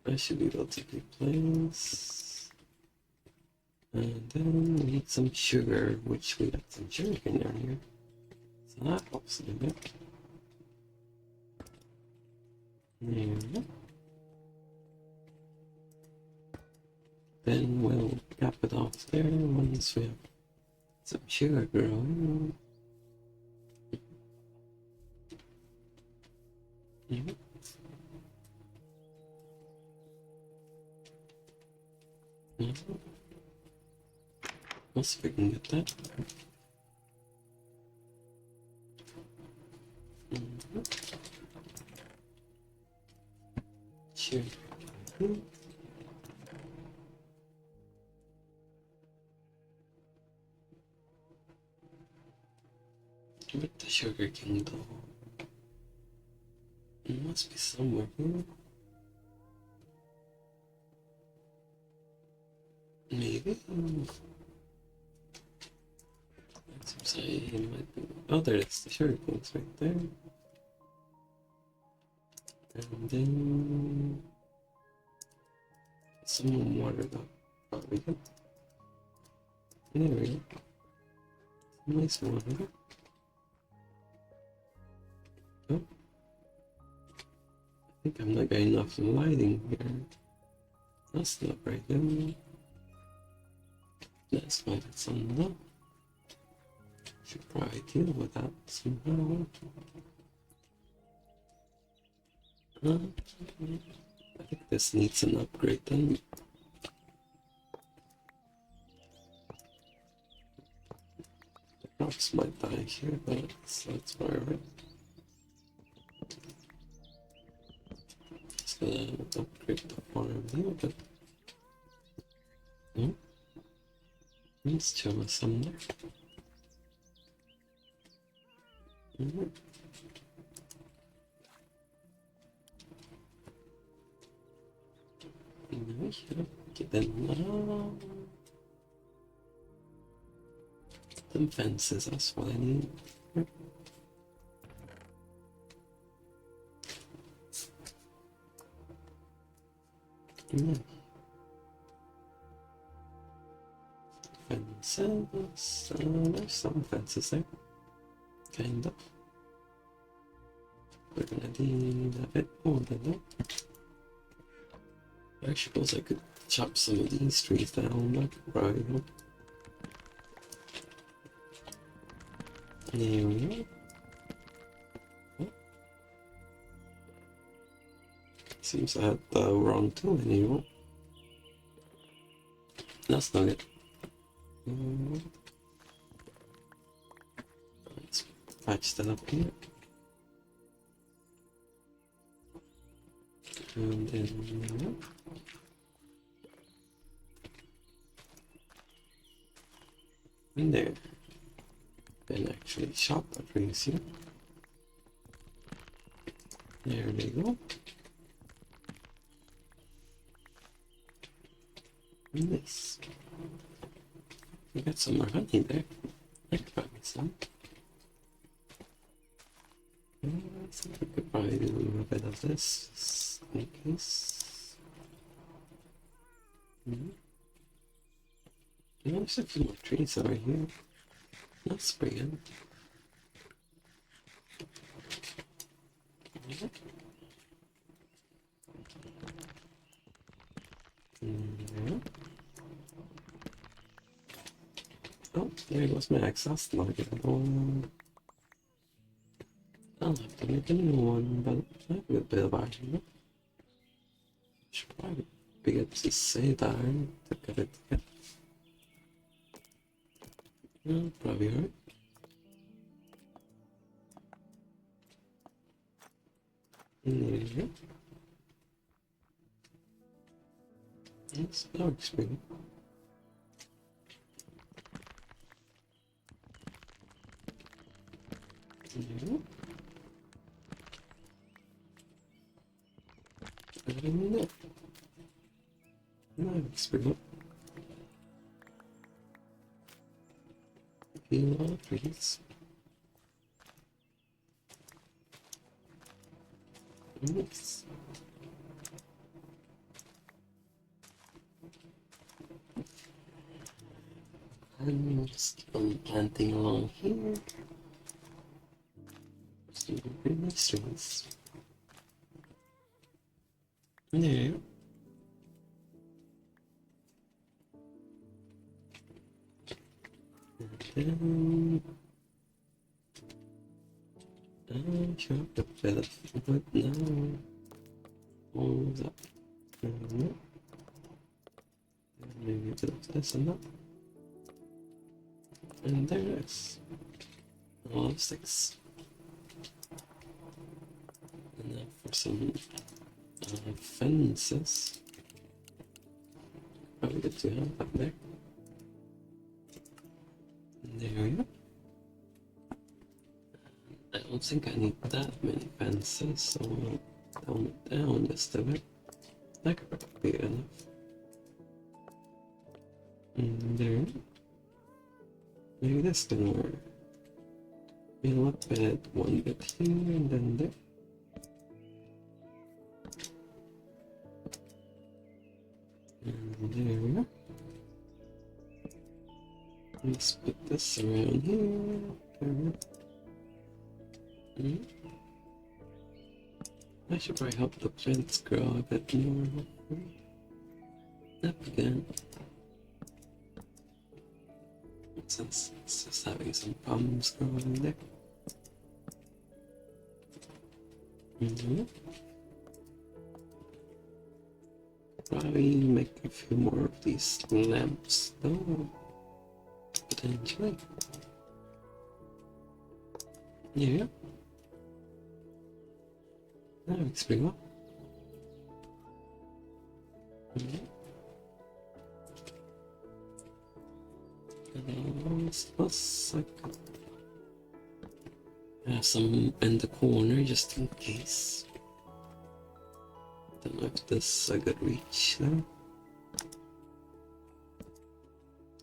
I should be able to replace. And then we need some sugar, which we got some sugar in there here. So that helps a little bit. There we go. Then we'll cap it off there once we have some sugar growing. Mm-hmm. Mm-hmm. Let's see if we can get that. Mm-hmm. Sure. Mm-hmm. With the sugar king though, it must be somewhere here. Maybe. That seems like it might be. Oh, there it is. The sugar king's right there. And then some water though. Probably good. There we go. Nice water. Oh. I think I'm not getting enough lighting here. That's not right now. That's why it's on low. Should probably deal with that somehow. I think this needs an upgrade then. The crops might die here, but that's alright. Just gonna upgrade the farm here, but no. Let's chill us some there. Get them, them fences, that's what I need. Fences, there's some fences there, kind of. We're gonna need a bit more than that. I suppose I could chop some of these trees down, that could probably help. There we go. Oh. Seems I had the wrong tool in here. That's not it. Let's patch that up here. And then in there. Then actually chop the trees here. There we go. Nice. We got some more honey there. I could probably some. I think we could probably do a little bit of this, just in case. There's a few more trees over here. That's pretty good. Oh, there goes my exhaust market. I'll have to make a new one, but I have a good bit of iron. Should probably be able to save iron to get it together. No, probably alright. There you go. Yes, that works pretty good. Yeah. I don't know. Nice, pretty good. Heal, please. Nice. And just keep on planting along here. Some really nice trees. There you go. And then chop a bit of wood now. Hold up. And maybe a bit of this and that. And there it is. All the sticks. And now for some fences. Probably good to have up there. There we go. I don't think I need that many fences, so I'll tone it down just a bit. That could probably be enough. And there. Maybe this can work. We'll up it one bit here and then there. And there we go. Let's put this around here. There. I should probably help the plants grow a bit more. Up again. Since it's just having some problems growing there. Probably make a few more of these lamps though. Potentially. Yeah. That looks pretty well. Plus, I could have some in the corner just in case. Don't know if this a good reach though.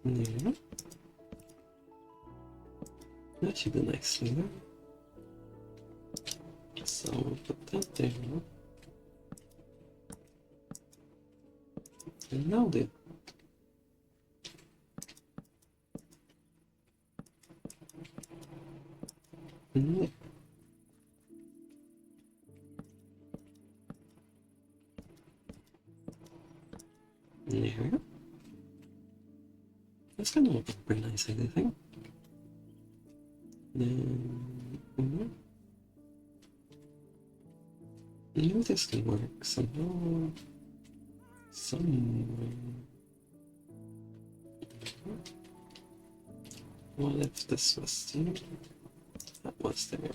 Yeah. That should do nicely there. So we'll put that there. And now then. Mm-hmm. There we go. That's kind of look pretty nice, I think. Then, maybe this can work somehow. Somewhere. What if this was here? That was there.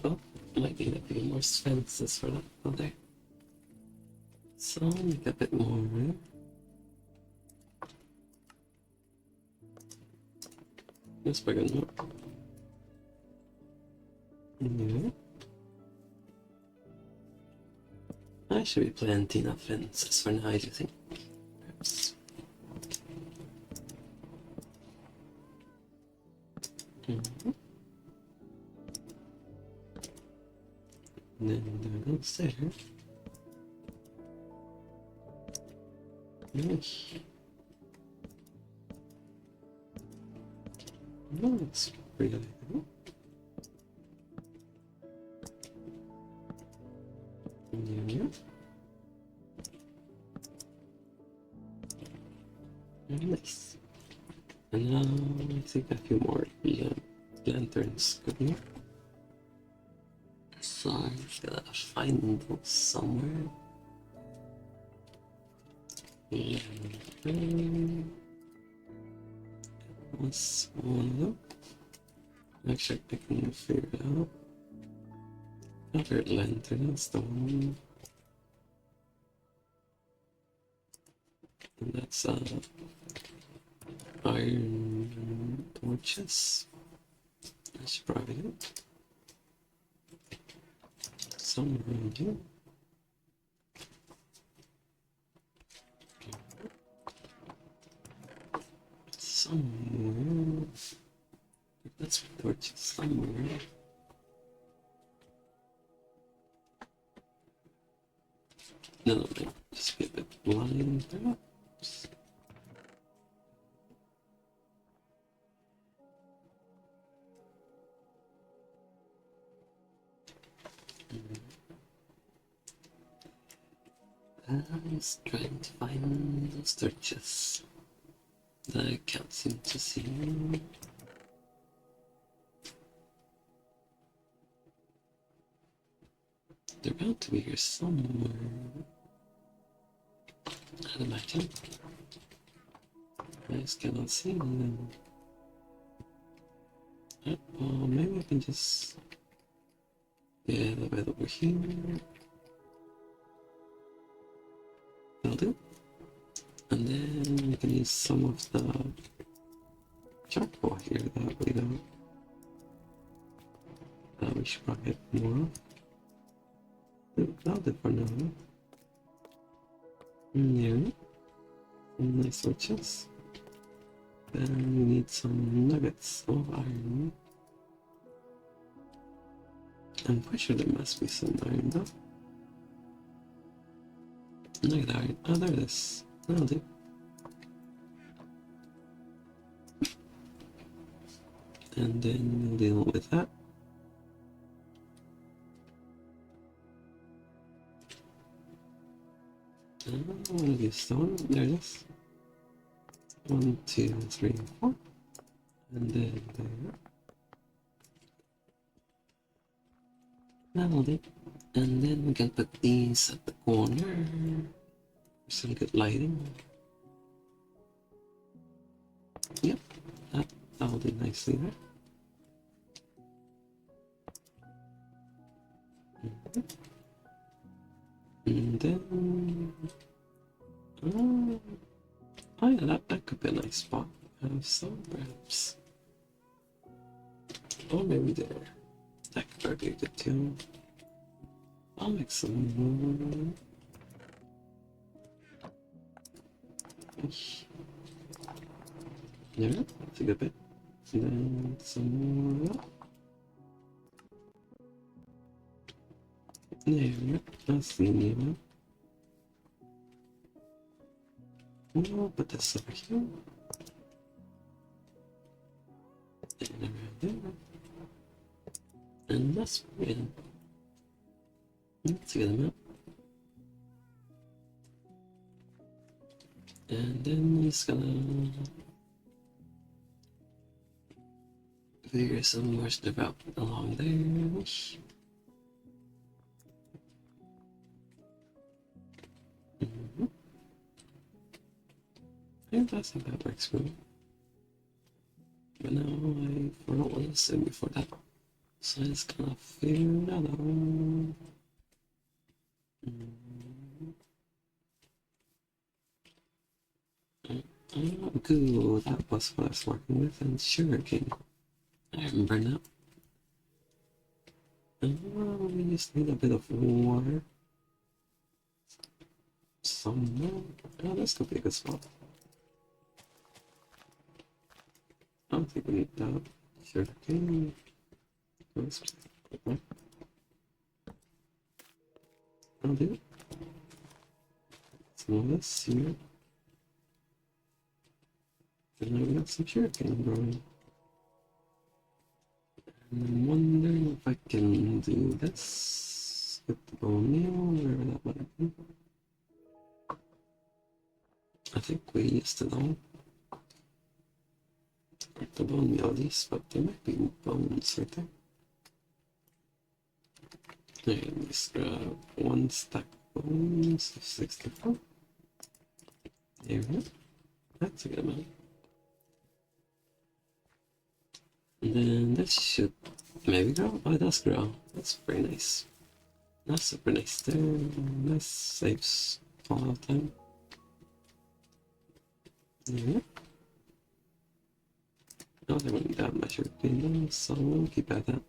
Oh, might need a few more fences for that one there. So make a bit more room. That's pretty good. Yeah. I should be planting enough fences for now, I do think. Perhaps. And then there goes there. Nice. That's pretty good. Yeah. Nice. And now I think a few more lanterns could be. So I'm just gonna find those somewhere. What's one of them? Actually, I can figure it out. Another lantern, that's the one. And that's iron torches. I should probably do it. somewhere around here. Somewhere. That's torch somewhere. No, just be a bit blind. Perhaps. I was trying to find those torches that I can't seem to see. They're bound to be here somewhere, I'd imagine. I just cannot see them. Well, maybe I can just... Yeah, the bed over here. That'll do. And then we can use some of the charcoal here that we don't. We should probably get more of. That'll do for now. Yeah. Some nice torches. Then we need some nuggets of iron. I'm pretty sure there must be some iron though. Nugget iron. Oh, there it is. That'll do. And then we'll deal with that. One of these stone. There it is. 1, 2, 3, 4. And then there. That'll do. And then we can put these at the corner for some good lighting. Yep, that'll do nicely there. And then, oh yeah, that could be a nice spot. Have some perhaps. Or maybe there. That could probably be good too. I'll make some more. Yeah, that's a good bit. And then some more. There, that's the new one. We'll put this over here. And around there. And that's good. That's a good amount. And then he's gonna figure some more stuff out along there. I think that works for me. But now I forgot what I said before that. So I just gonna figure that out. Good, that was what I was working with, and sugarcane. I remember now. We just need a bit of water. Some more. Oh, this could be a good spot. I don't think we need that. Sugarcane. I'll do it. Some of this here. And now we got some sugarcane growing. And I'm wondering if I can do this with the bone meal, wherever that might be. I think we used it all. The bone meal at least, but there might be bones right there. And just grab one stack of bones of 64. There we go. That's a good amount. And then this should maybe grow. Oh, it does grow. That's very nice. That's super nice there. That saves a lot of time. There we go. Oh, they went down my sugar cane, so we'll keep at that.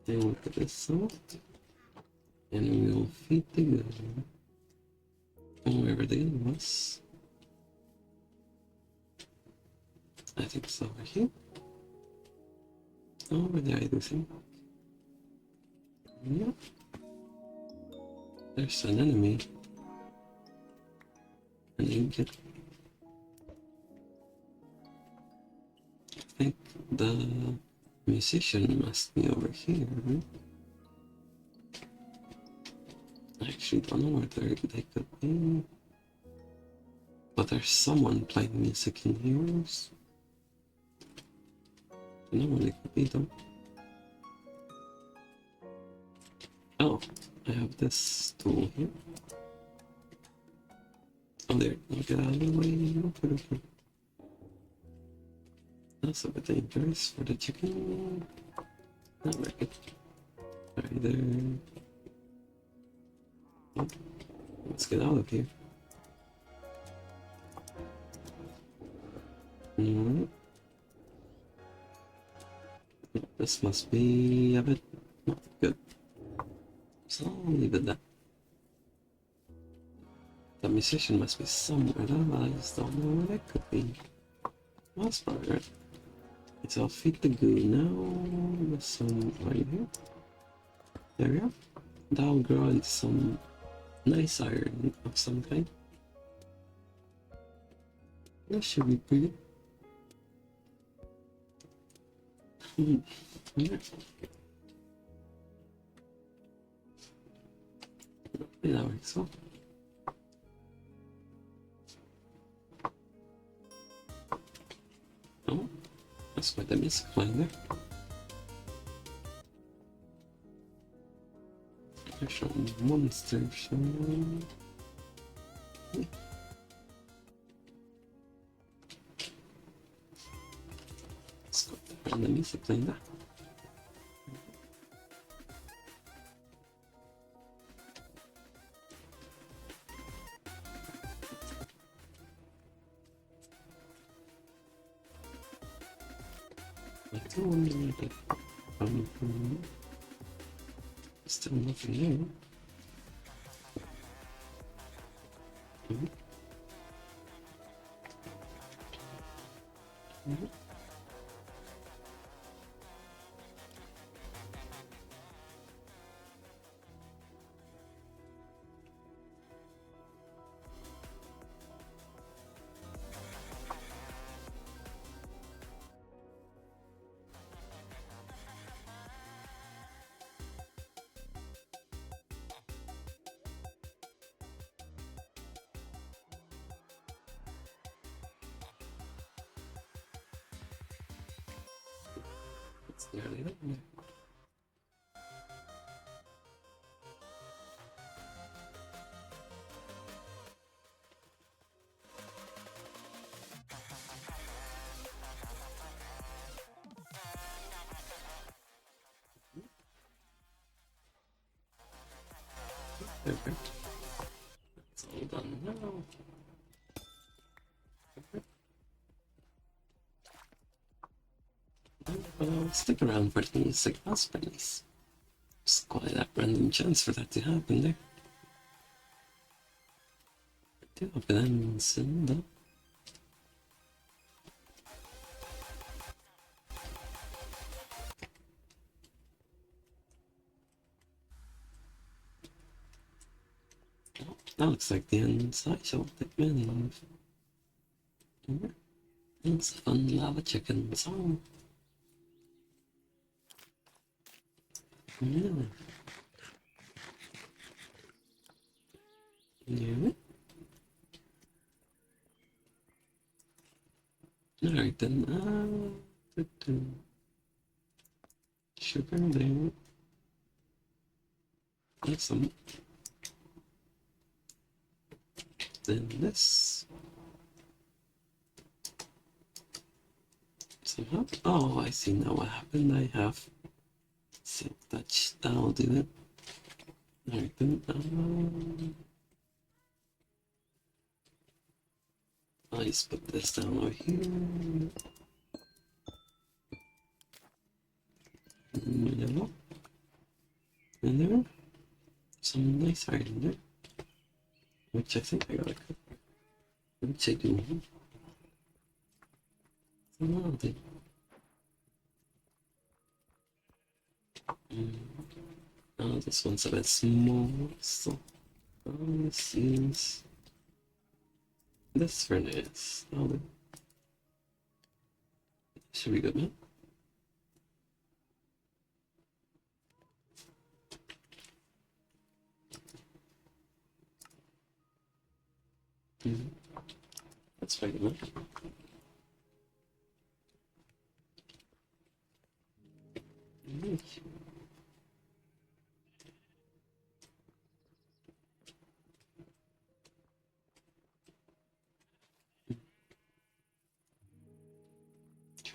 Then we'll put this salt. And we'll feed the gun. Wherever the gun was. I think it's over here. Over there, I do think. Yep. There's an enemy. And you get. I think the musician must be over here. I actually don't know where they could be. But there's someone playing music in here. I don't know where they could be though. Oh, I have this tool here. Oh, there. I'll get out of the way. Okay. That's a bit dangerous for the chicken. Not very good. Right there. Oh, let's get out of here. This must be a bit not good. So I'll leave it there. The musician must be somewhere though, I just don't know where that could be. Well, that's probably right. So I'll feed the goo now. There's some right here. There we go. That'll grow into some nice iron of some kind. That should be pretty good. Yeah. That works well. Oh, that's quite the music playing there. There's some monsters. Let's go find the music playing there. I do wonder where they come from. Still nothing there. It's nearly there. Okay. It's all done now. Stick around for the music, that's pretty nice. Just quite that random chance for that to happen there. I do hope it ends soon though. Oh, that looks like the end, so I shall take my leave. It's a fun lava chicken song. Yeah. Yeah. Alright then, sugar there. Awesome. Then this. Somehow. Oh, I see now what happened. I have silk touch. That'll do it. Alright then, I'll just put this down over here. Yellow. And there, some nice iron there, which I think I gotta cook. Which I do. Something. Oh, this one's a bit small, so this is this furnace. Oh, should be good now. That's fine enough.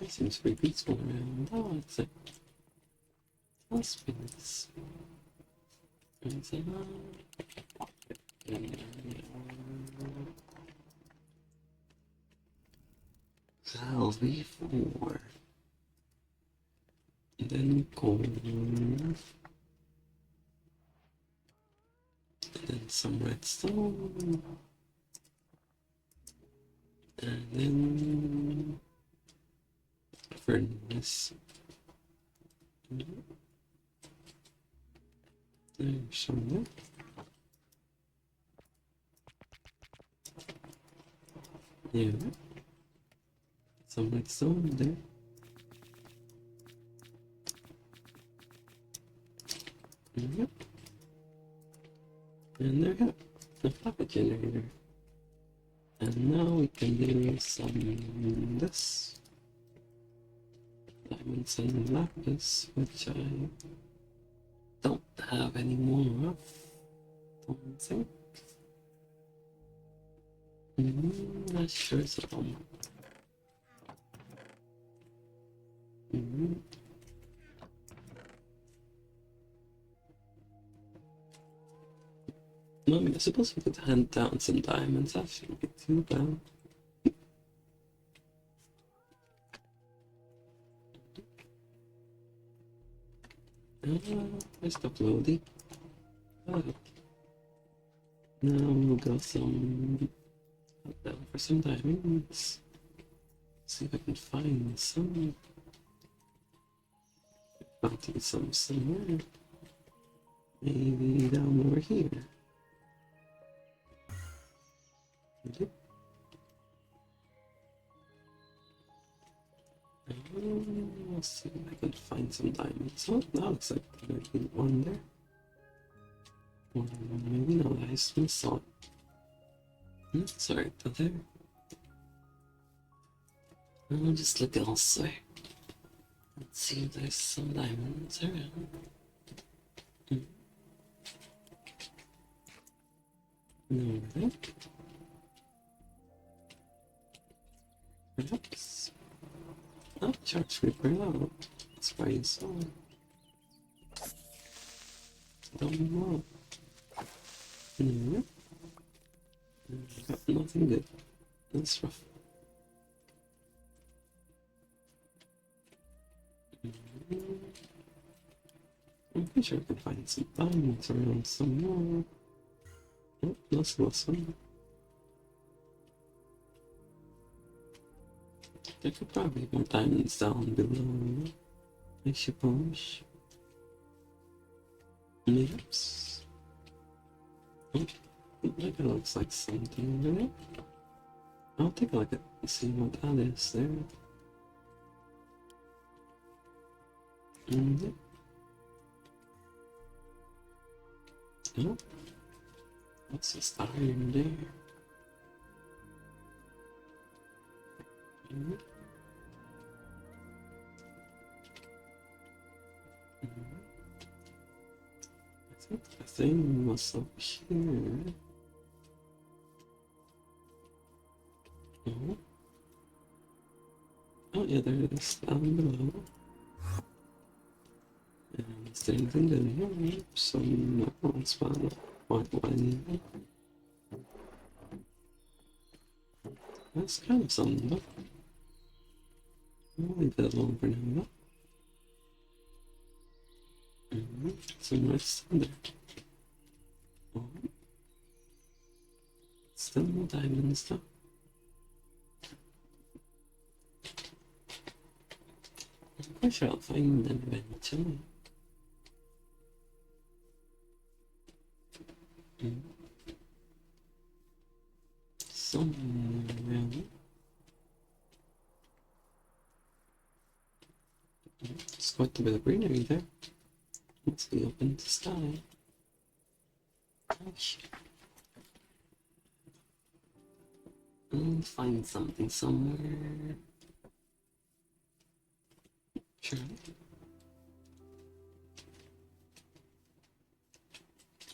It seems pretty peaceful around. Oh, it's a hospice. It's a LV4. And then gold. And then some redstone. And then furnace. There's some there. Yeah. Some redstone there. Yep. And there we go. The pocket generator. And now we can do some this. Diamonds and lapis, which I don't have any more of. Don't think. Not sure it's a bummer. I mean, I suppose we could hunt down some diamonds. That shouldn't be too bad. I stopped loading. Okay. Now we'll go some down for some diamonds. See if I can find some. Found some somewhere. Maybe down over here. Okay. Let's see if I can find some diamonds. Oh, that looks like there might be one there. Or maybe not, I still saw it. Sorry, but there. I'll just look elsewhere. Let's see if there's some diamonds around. No, there. Perhaps. Oh, charge creeper out. That's why you saw it. Don't know. No. Got nothing good. That's rough. I'm pretty sure I can find some diamonds around somewhere. Oh, that's awesome. There could probably be more diamonds down below, I suppose. Yes. Oh, that looks like something over there. I'll take a look at and see what that is there. Oh, what's this iron there? I think the thing was up here. Oh yeah, there it is, down below. And is there anything down here? Some spawn white wine. That's kind of something, but I'll leave that alone for now. Some nice in there. Oh. Still no diamonds though. I shall find them eventually. Somewhere around. There's quite a bit of greenery there. Let's be open to sky. Gosh. I'll find something somewhere. Sure.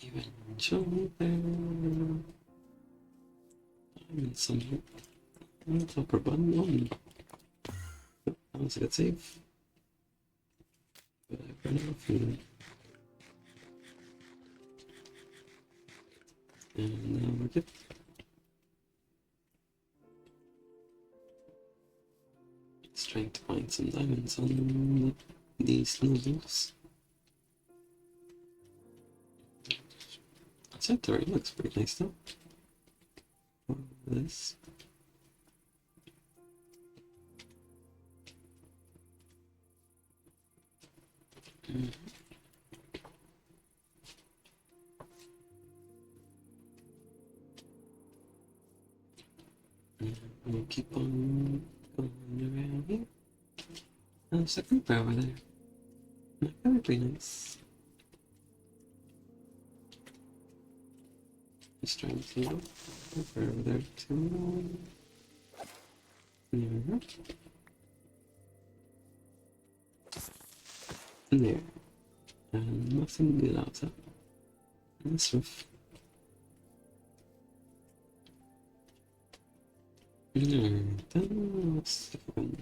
Eventually there. I'm in somewhere. Upper button on. That was a good save. But I've run out of food. And now we're good. Just trying to find some diamonds on these noodles. That terrain looks pretty nice though. This. We'll keep on going around here. There's a creeper over there. That would be nice. Just trying to look over there too. There we go. There. And nothing good out there. This roof. Let's see if I can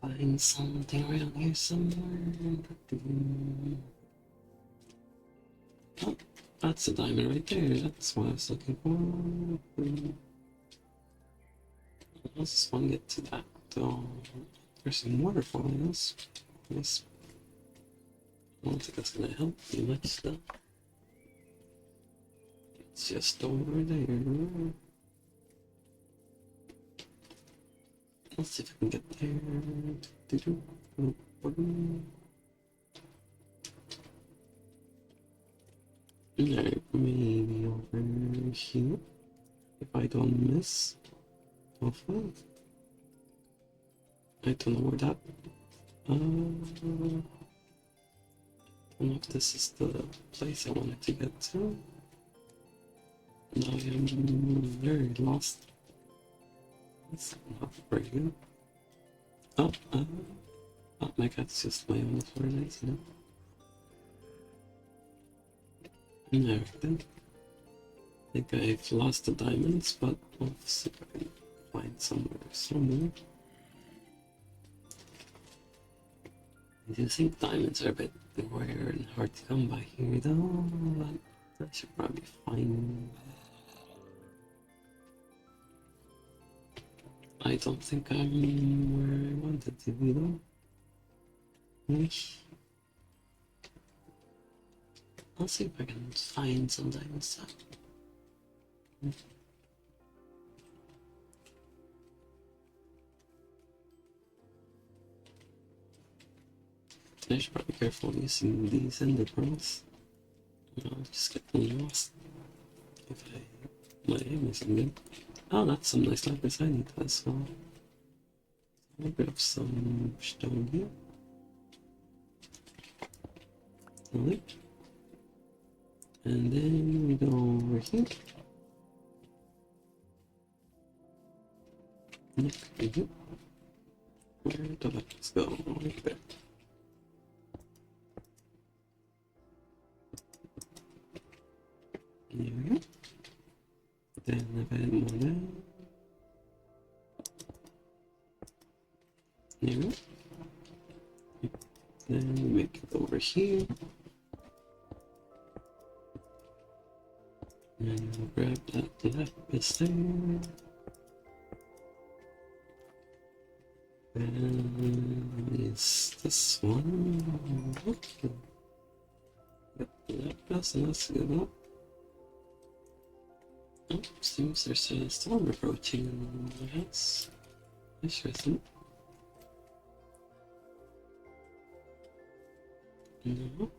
find something around here somewhere. Oh, that's a diamond right there. That's what I was looking for. I just want to get to that though. There's some waterfalls. Yes. I don't think that's gonna help me much though. It's just over there. Let's see if I can get there. Alright, maybe over here. If I don't miss. Hopefully. I don't know where that. I don't know if this is the place I wanted to get to. Now I am very lost. It's not very good. Oh, my cat's just my own for nice, you know. There we go. I think I've lost the diamonds, but we'll see if I can find somewhere. I do think diamonds are a bit rare and hard to come by here though, but I should probably find. I don't think I'm where I wanted to be though. I'll see if I can find some diamond stuff. I should probably be careful using these ender pearls. I'll just get lost if my aim isn't good. Oh, that's some nice lapis I need as well. I'll grab some stone here. Alright. And then we go over here. Where the lapis go? Right there. There we go. Then a bit more down. There we go. Then we make it over here. And we'll grab that lapis there. And is this one. Okay. Yep, that's good. Oh, seems there's a storm approaching. That's interesting. No.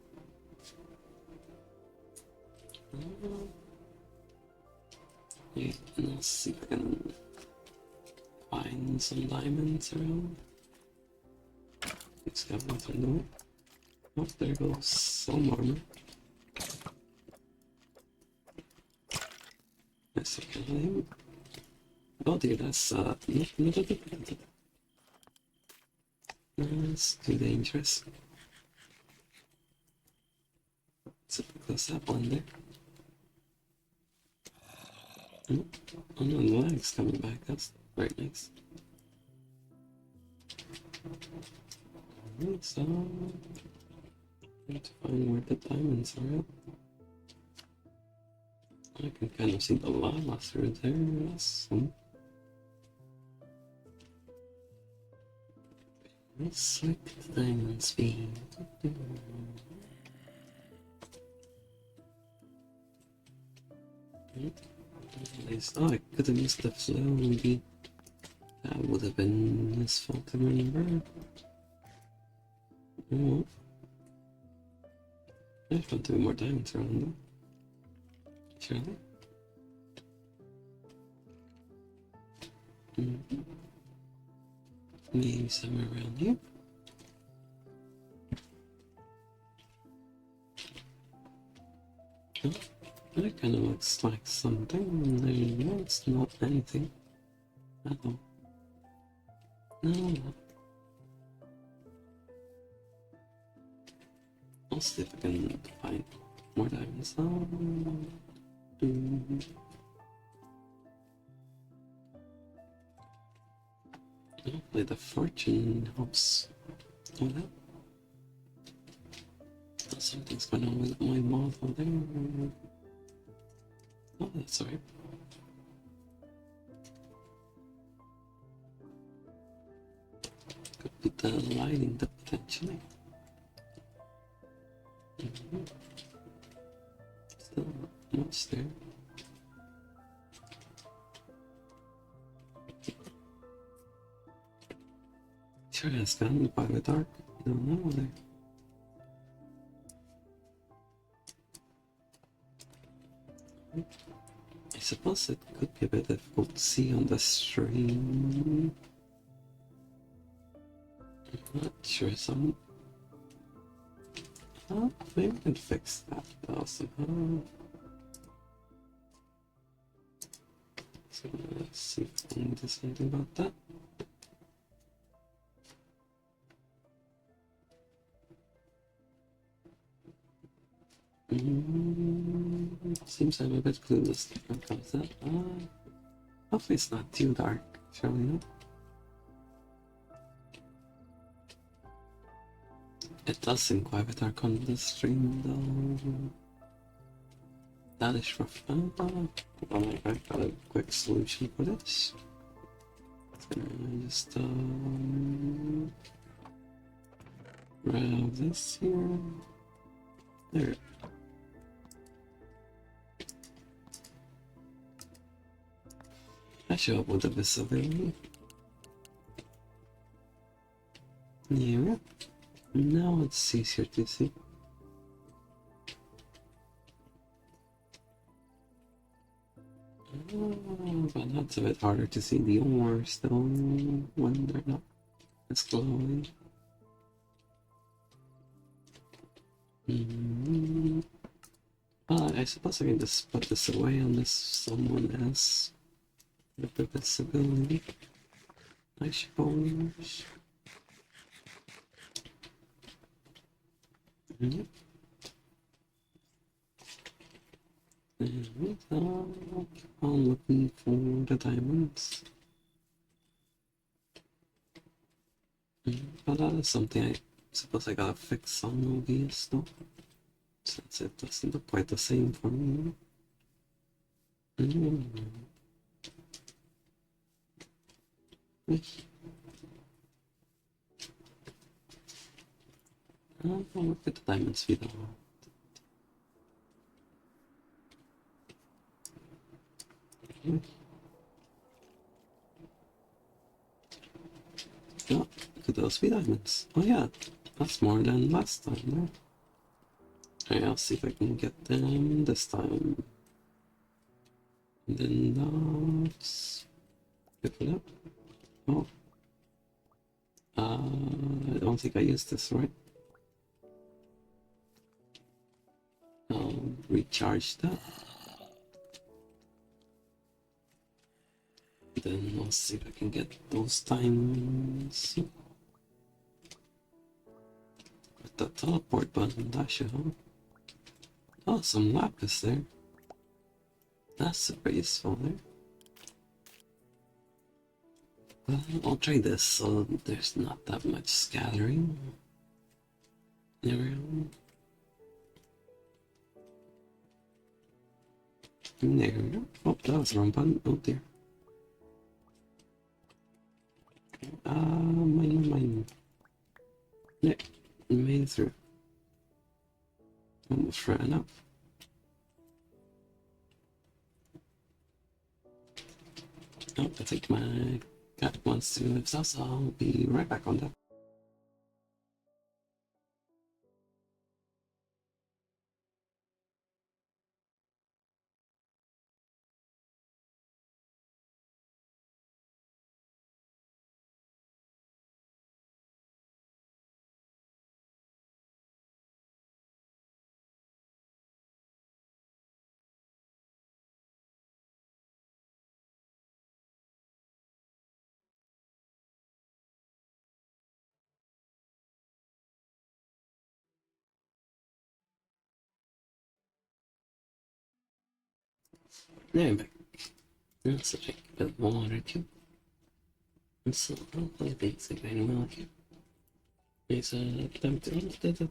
Yeah, and let's see if I can find some diamonds around. It's coming from the way. Oh, there goes some armor. Let's look at him. Oh dear, that's that's too dangerous. So close that one there. Oh no, the lag's coming back. That's very nice. Alright, so I need to find where the diamonds are at. I can kind of see the lava through there. Awesome. Let's look at the diamond speed. Oh, I could have missed the flow, maybe. That would have been his fault to remember. Oh. There's got to be more diamonds around though. Surely? Maybe somewhere around here? Oh, that kind of looks like something. No, it's not anything. At all. No. I'll see if I can find more diamonds. Hopefully the fortune helps. Oh, that. Oh, something's going on with my model there. Oh, that's alright. Could put the lighting there potentially. Still not much there. Sure, it's gone by the dark. Don't know there. I suppose it could be a bit difficult to see on the stream. I'm not sure some. Oh, maybe we can fix that though somehow. So let's see if I can do something about that. Seems I'm a bit clueless about that. Hopefully it's not too dark, surely not. It does seem quite a bit dark on the stream though. That is rough. Oh my god, I got a quick solution for this. Just grab this here. There. I show up with the visibility. Yeah. Now it's easier to see. But that's a bit harder to see the ore still when they're not as glowing. I suppose I can just put this away unless someone has the visibility. I suppose. Yep. And I'll keep on looking for the diamonds. But that is something I suppose I gotta fix on OBS though, since it doesn't look quite the same for me. I'll look at the diamond speed though. Oh, look at those speed diamonds. Oh yeah, that's more than last time, right? Alright, I'll see if I can get them this time. And then that's... Pick it up. Oh. I don't think I used this, right? I'll recharge that. Then I'll see if I can get those times. With the teleport button, that should help. Oh, some lapis there. That's super useful there. I'll try this so there's not that much scattering. There we go. There we go. Oh, that was the wrong button. Oh dear. Mine. Yeah, made it through. Almost ran up. Oh, I think my cat wants to live, so I'll be right back on that. There I'm back. Let's check the water too. And so hopefully things are going well here. It's time to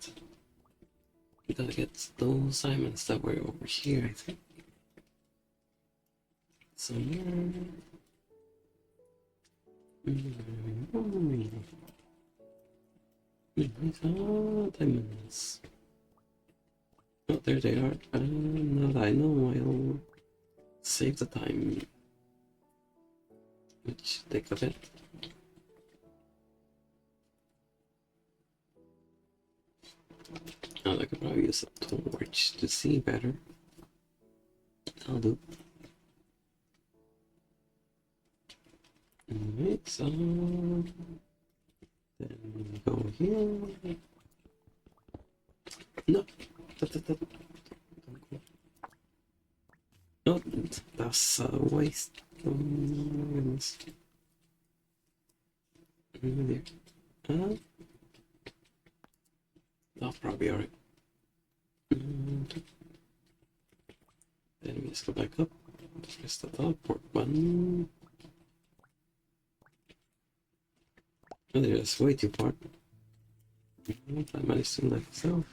we gotta get those diamonds that were over here, I think. Somewhere. Diamonds. Oh, there they are. Now that I know, I'll save the time. Which take a bit. Oh, I could probably use a torch to see better. That'll do. Alright, so then we go here. No, no, that's a waste. Oh my goodness. There. That's probably alright. Then we just go back up. Press the teleport button. Oh, there's way too far. I managed to like myself.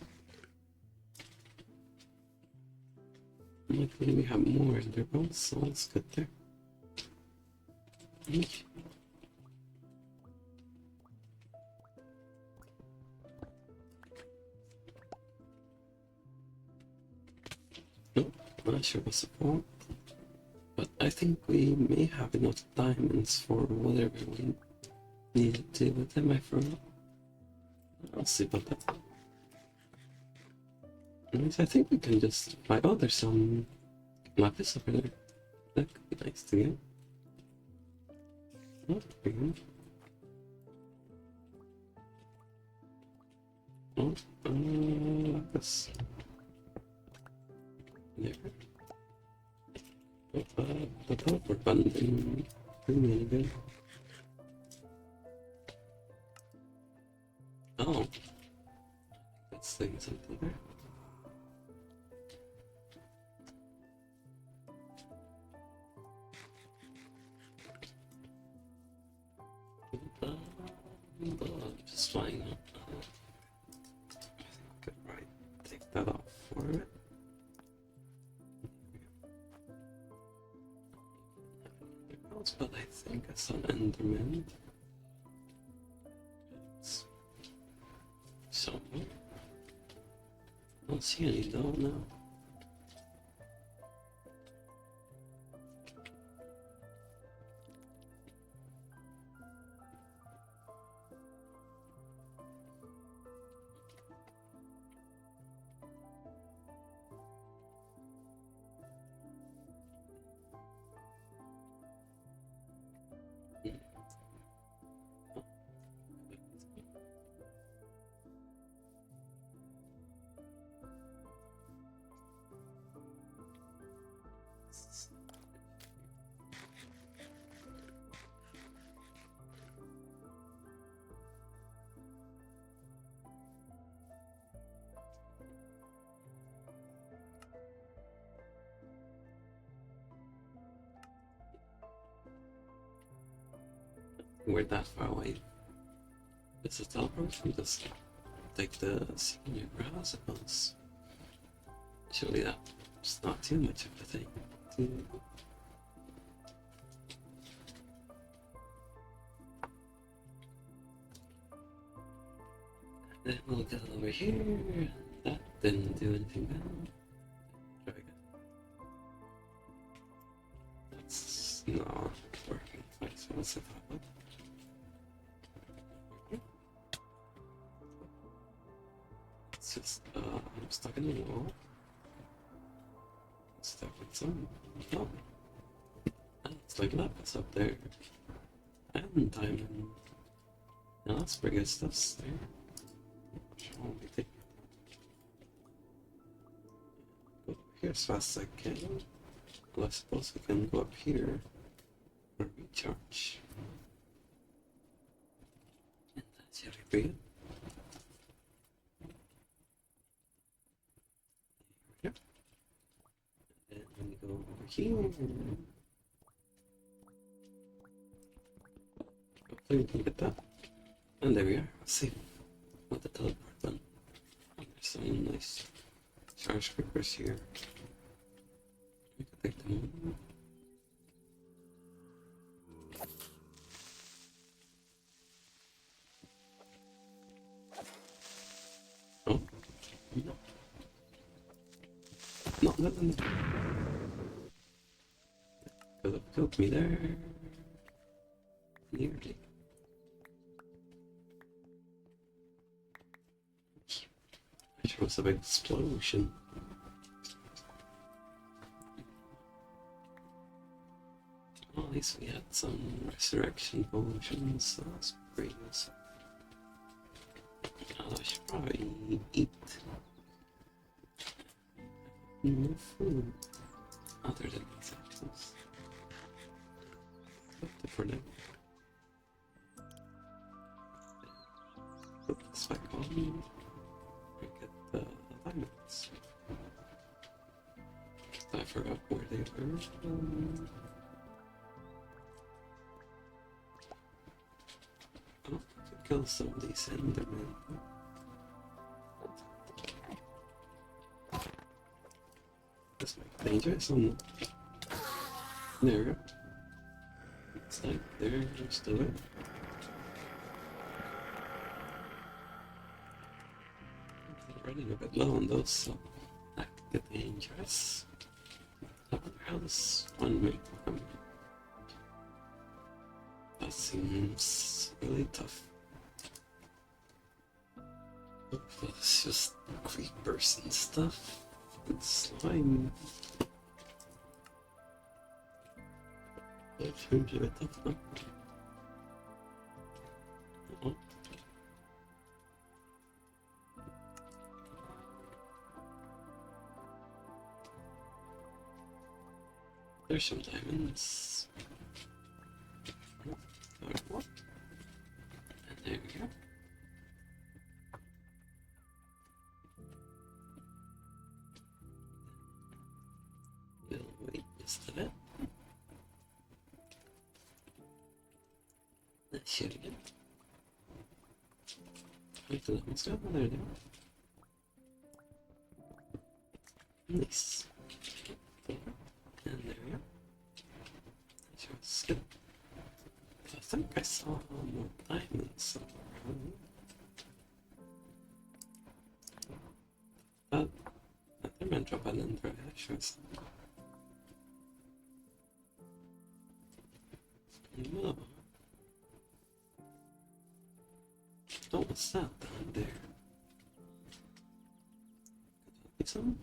Luckily we have more intervals, so that's good there. Nope, not sure what's the point. But I think we may have enough diamonds for whatever we need to do with them. I forgot. I'll see about that. I think we can just buy. Oh, there's some lapis over there. That could be nice to get. Oh, there we go. Oh, lapis. There. Oh, the teleport button didn't do me any good. Oh, that's saying something there. Just flying up. I could probably take that off for it. But I think I saw an Enderman. Somewhere. don't see any though, no. We're that far away. It's a teleport from this. Take the senior brow, I suppose. Surely that's not too much of a thing. Then we'll go over here. That didn't do anything bad. Try again. That's not working quite as well as I thought it would. It's just, I'm stuck in the wall. Stuck with some. Oh. It's like lapis up there. And diamond. Now that's pretty good stuff there. Sure won't be taking. Go over here as fast as I can. Well, I suppose I can go up here for recharge. And that's really pretty good. And go over here. Hopefully we can get that. And there we are. Safe with the teleport button. There's some nice charge creepers here. We can take them on. Oh, no. No, no, no, no. Could have killed me there. Nearly. Sure was a big explosion. Well, at least we had some resurrection potions, so that's pretty nice. I should probably eat. No food other than these items. For now. Put this back on and get the diamonds. I forgot where they were. Oh, I could kill some of these endermen. This might be dangerous. There we go. It's like they're still there. Running a bit low on those, so that could get dangerous. I wonder how this one may come. That seems really tough. Well, it's just creepers and stuff. And slime. That seems a bit tough now. Oh. There's some diamonds. What? And there we go. We'll wait just a bit. Let's shoot again. Wait till that one's go. There they are. Nice. And there we go. That's good. I think I saw more diamonds somewhere. drop an under ashes. No. Oh, what's that down there? Could that be some?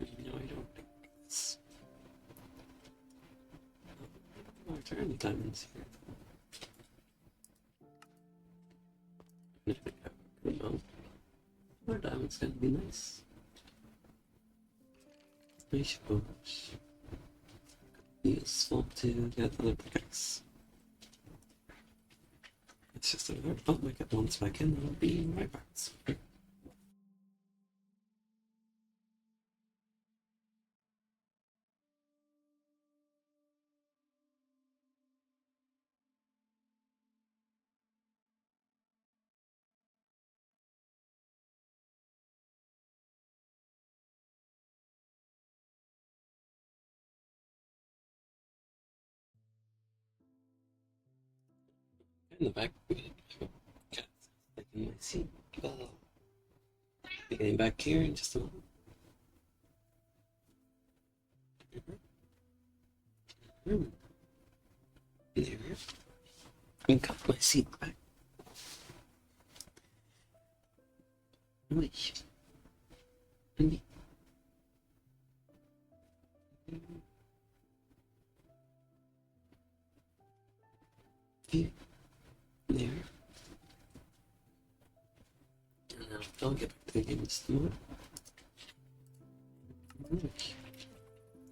No, I don't think it's. Oh, are there any diamonds here? No. More diamonds can be nice. I suppose. Useful to get other pickaxe. It's just a weird. Oh my god, once back in, I'll be right back. In the back, cat taking my seat. Be getting back here in just a moment. There we go. I got my seat back. Wait. Here. There. And now I'll get back to the game just a moment.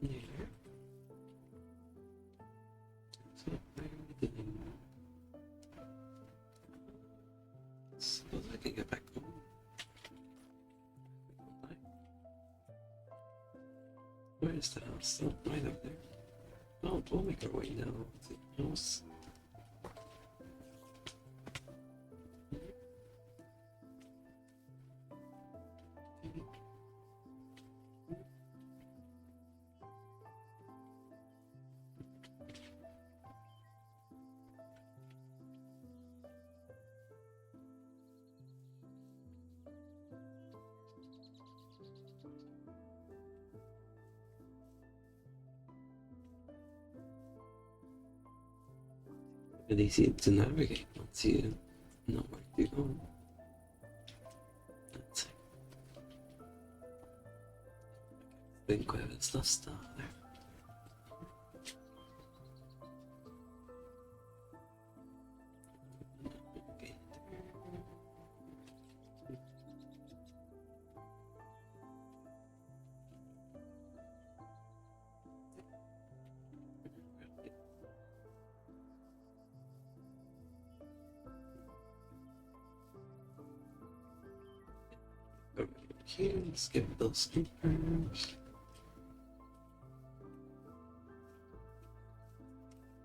There. So, where are we doing? Suppose I can get back home. Where is the house? Oh, right up there. Oh, we'll make our way now to the house. Really easy to navigate once you know where to go. That's it. Think we have stuff there. Okay. Over here, skip those creepers.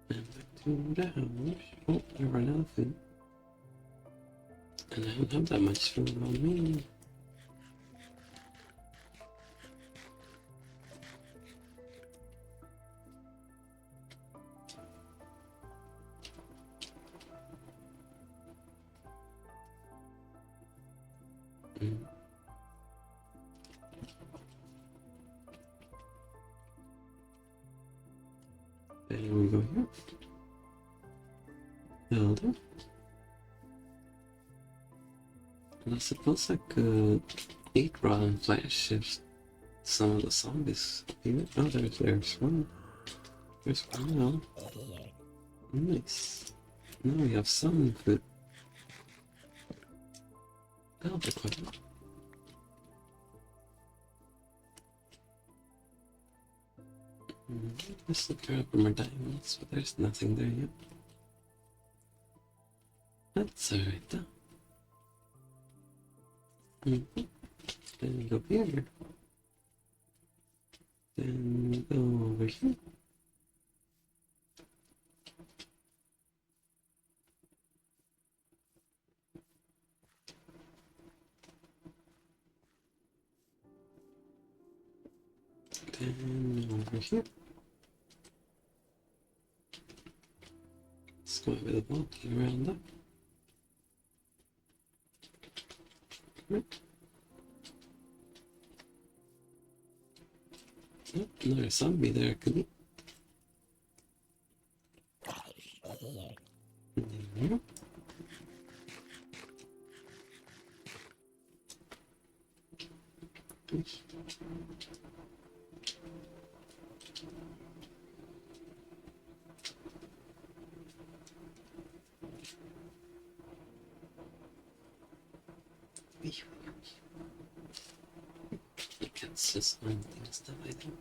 And back to the house. Oh, I ran out of food. And I don't have that much food on me. There we go here. Builder. And I suppose I could eat rotten flesh if some of the zombies here. Oh, there's one. There's one now. Nice. Now we have some food. That'll be quite good. Let's look around for more diamonds, but there's nothing there yet. That's alright though. Then we go here. Then we go over here. Then over here. Let's go over the walking around that. Right. Oh, another zombie there, could be. There. I can't just find things that I think.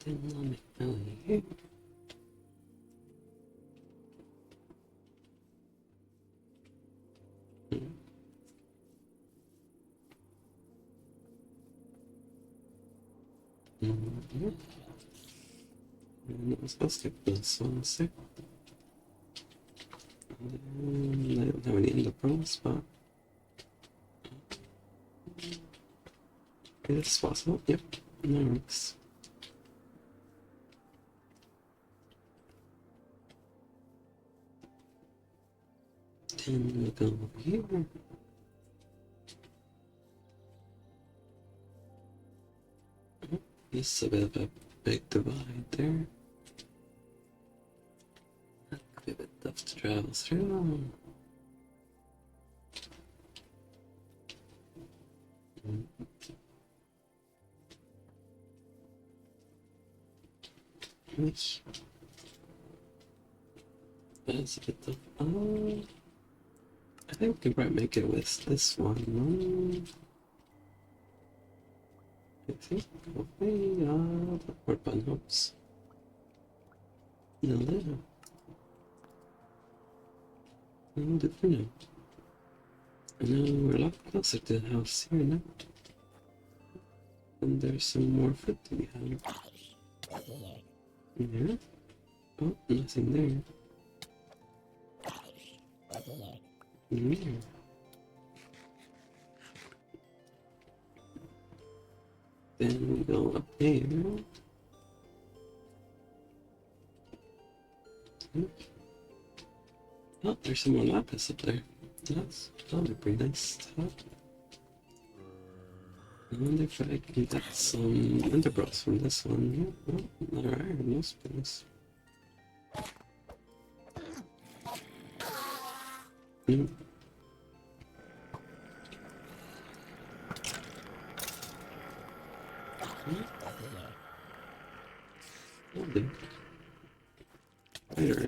Dynamic value. Let's skip this one sec. I don't have any in the pearls, but it's possible. Yep, that works. Then we'll go over here. This is a bit of a big divide there. That could be a bit tough to travel through. Which that's a bit tough. I think we can probably make it with this one. I think hopefully the port button helps. No, there. I'll do for now. I know we're a lot closer to the house here now. And there's some more food to be had. There. Oh, nothing there. There. Then we go up there. Oh, there's some more lapis up there. That'll be pretty nice to have. I wonder if I can get some enderpearls from this one. Yeah, oh, another iron, no space. Mm. Lovely. Later.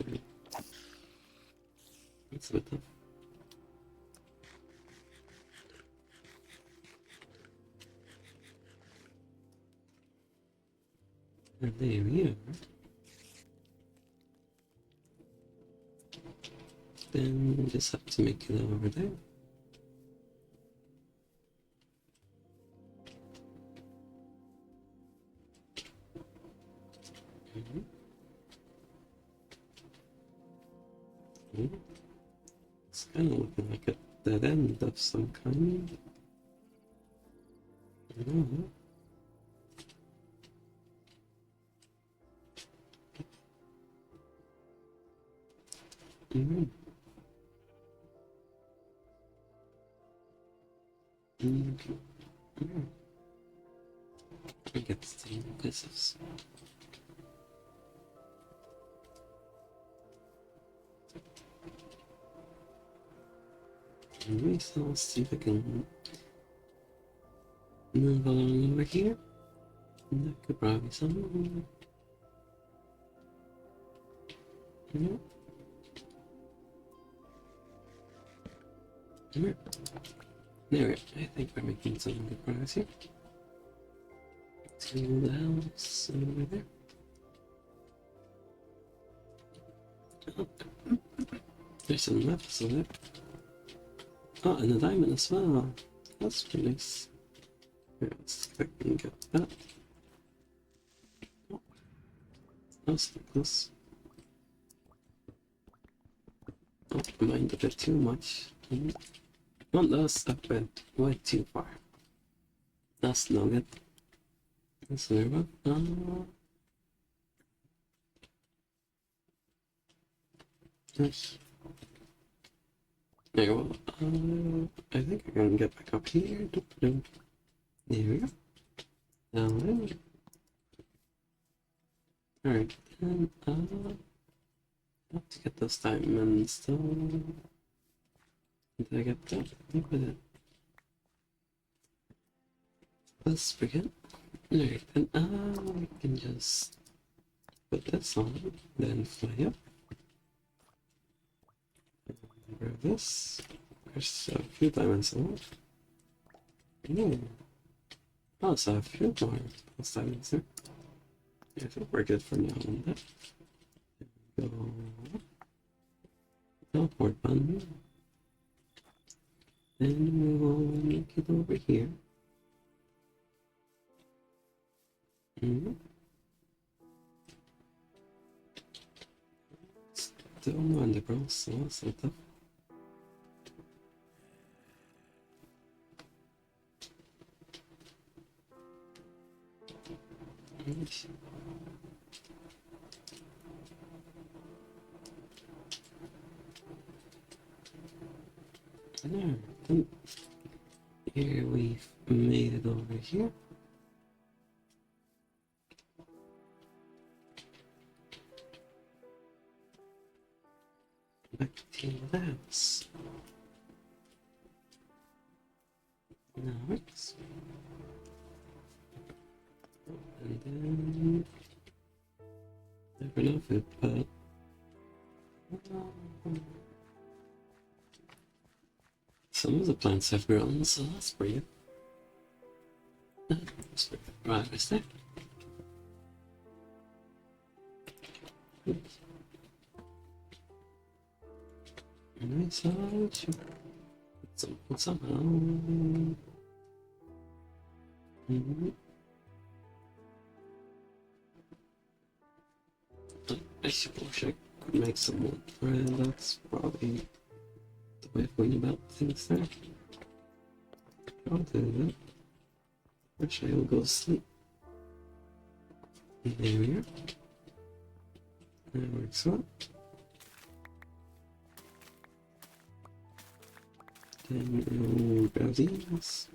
That's a bit tough. And there we are. Then we just have to make it over there. It's kind of looking like a dead end of some kind. Mm-hmm. I get the kisses. Anyway, so let's see if I can move along over here. And that could probably be something. Yep. There, I think we're making some good progress here. To the house over there. Oh, there's some lapis over there. Oh, and a diamond as well. That's pretty nice. Here, let's see if I can get that. Oh, that was close. Oh, I mind a bit too much. Not those up went way too far. That's no good. That's very well. Nice. Okay, well, I think I can get back up here. There we go. Now then. Alright, then, have to get those diamonds though. Did I get that? I think I did. Let's begin. Alright, then, we can just put this on, then fly up. Grab this. There's a few diamonds left. Ooh. Oh, so a few more diamonds there. Yeah, I think we're good for now on that. Go. Teleport button. Then we will make it over here. Still no underground, so what's that? There, then here we've made it over here. Back to the house. Now it's and then never know if it, but some of the plants have grown, so that's pretty good. Right, is there? Nice, somehow. I suppose I could make some wood, and that's probably the way of going about things there. I'll do that. Wish I will go to sleep. There we are. That works well. Then we'll grab these.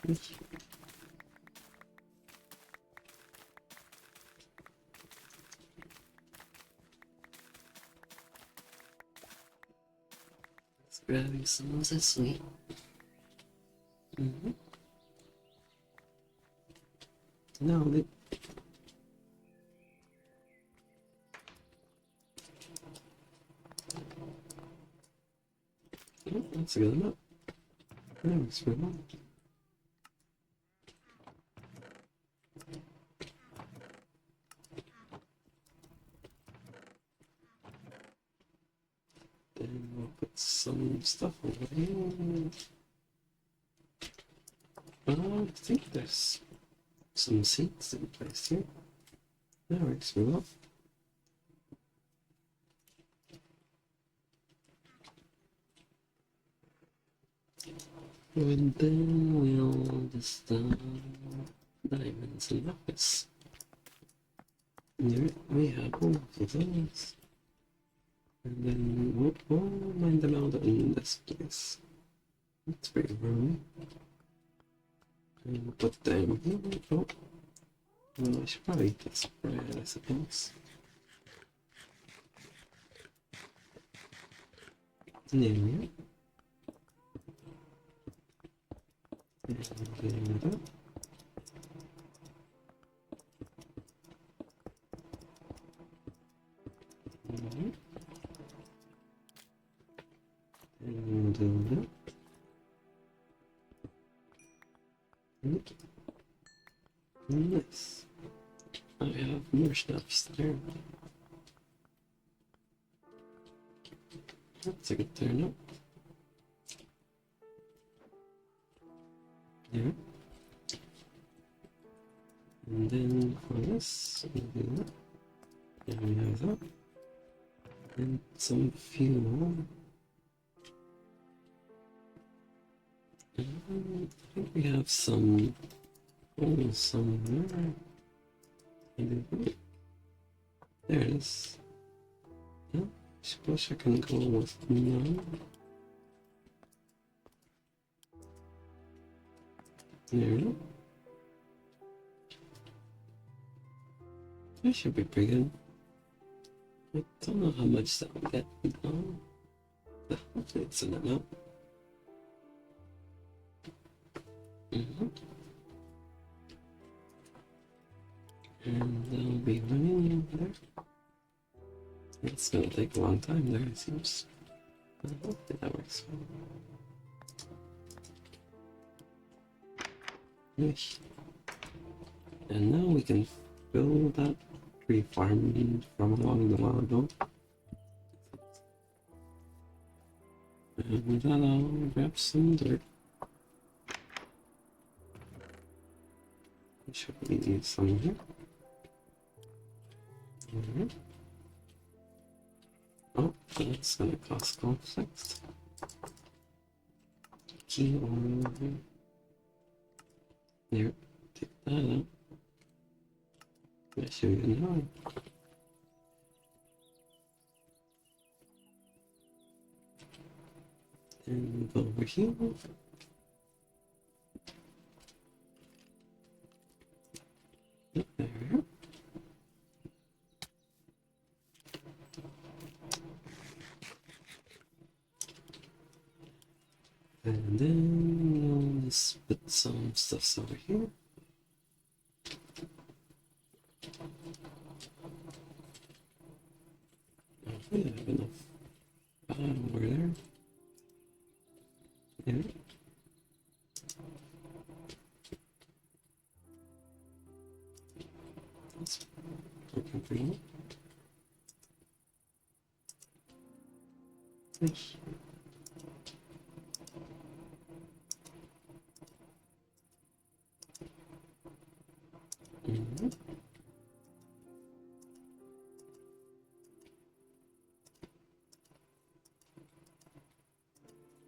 Let's grabbing some of this sweet. No, they... Oh, that's a good enough. That works pretty well. Then we'll put some stuff over here. I think there's some seats in place here. That works pretty well. And then we'll just diamonds and lapis. Here we have all of those. And then we'll mine them out in this place. That's pretty roomy. And we'll put them here. Oh, well, I should probably eat this bread, I suppose. There we are. And nice. I have more stuffs there. That's a good turn up. There. And then for this, we'll do that. And we have that. And some fuel. I think we have some. Oh, somewhere. There it is. Yeah, I suppose I can go with no. There. That should be pretty good. I don't know how much that will get. Hopefully it's an amount. And they'll be running over there. It's gonna take a long time there, it seems. Hopefully that works. Nice. And now we can fill that tree farm from along the while ago. And with that, I'll grab some dirt. Should we need some here? Oh, that's gonna cost conflict. Key over there. Take that out. I should be know. And go over here. There. And then we'll just put some stuffs over here. Hopefully I have enough over there. Yeah. That's working pretty well. Nice.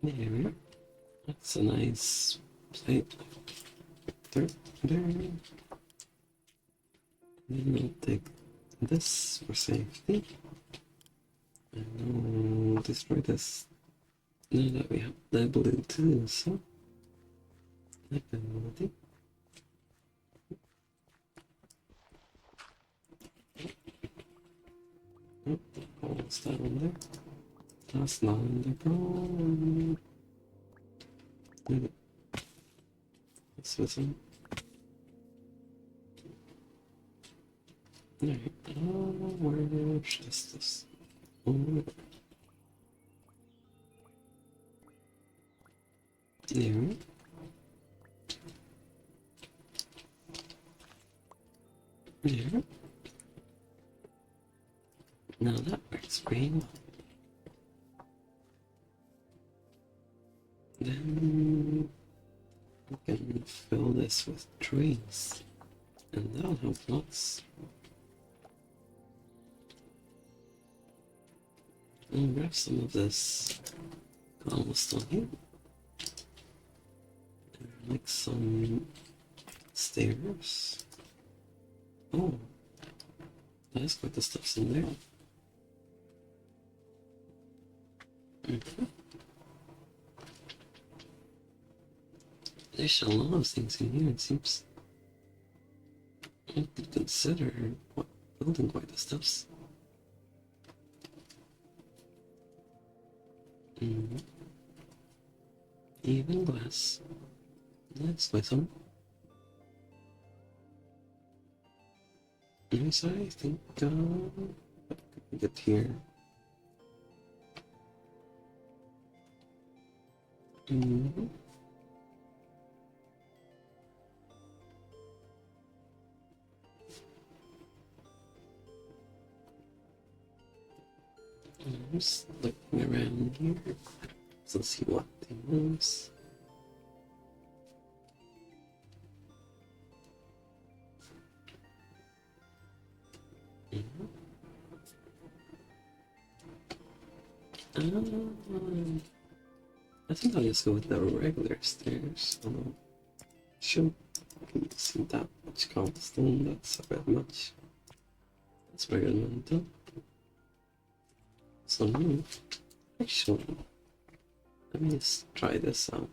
There we go. That's a nice plate there. And then I'll take this for safety. And we'll destroy this now that we have the ability to do so. Ability. Oh, what's that on there? That's not on the ground. This was on. Alright, where's this? Oh, there. There. Now that works pretty well. Then we can fill this with trees, and that'll help lots. I'll grab some of this cobblestone here. Like some stairs. Oh, that's quite the stuff's in there. There's a lot of things in here, it seems. I could consider building quite the stuffs. Even glass. That's nice one. Nice, I think, what could we get here? I'm just looking around here to see what things. I think I'll just go with the regular stairs. Should see that much cobblestone, that's a bit much. That's very good. So now, actually, let me just try this out.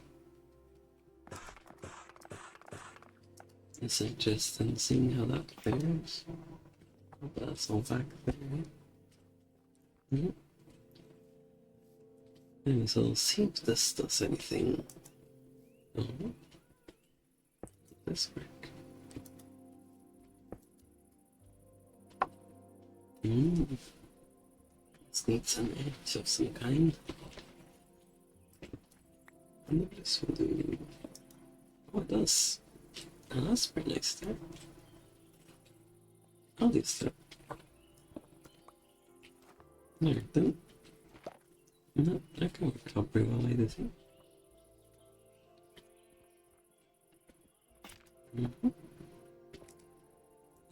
Is it just in seeing how that fares? Oh, that's all back there, right? Mm-hmm. Anyway, so let's see if this does anything. Oh, this work. This needs an edge of some kind. I wonder if this will do. Oh, it does. Oh, that's pretty nice there. I'll do that. Alright then. No, that can work out pretty well, I think.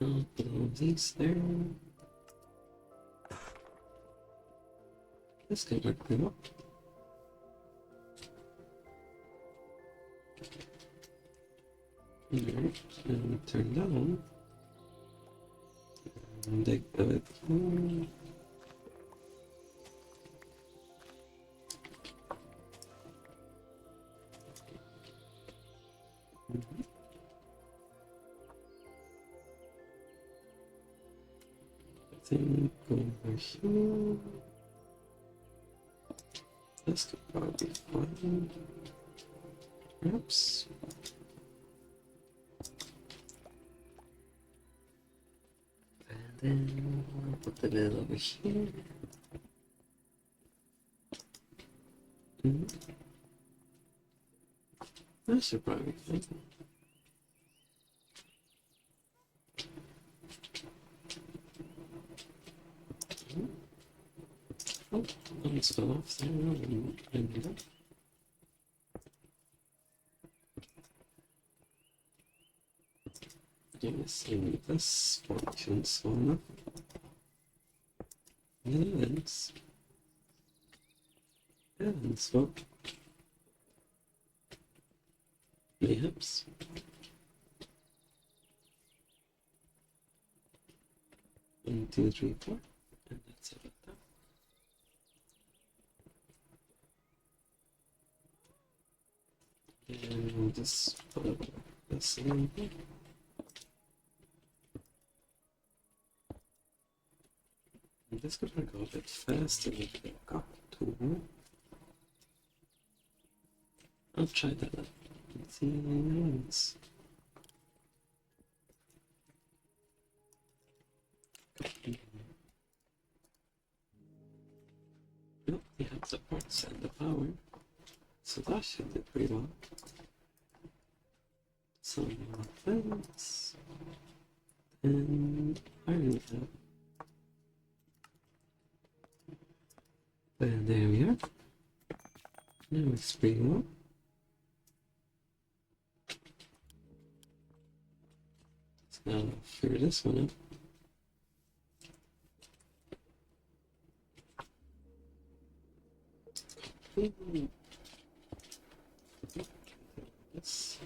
I'll put all of these there. This can work pretty well. Alright, and turn that on. And dig a bit more. I think over here. This could probably be fine. Perhaps. And then I'll put the lid over here. That should probably be fine. Oh, almost fell off there. And using this function so and swap mayhaps 1, 2, 3, 4, and that's about that. And we'll just put this in here. And this could go a bit faster than the got to. I'll try that out and see how it is. Nope, we have the parts and the power, so that should do pretty well. Some more fence, and iron cap. And there we are. Now it's pretty well. So now I'll figure this one out. Yes.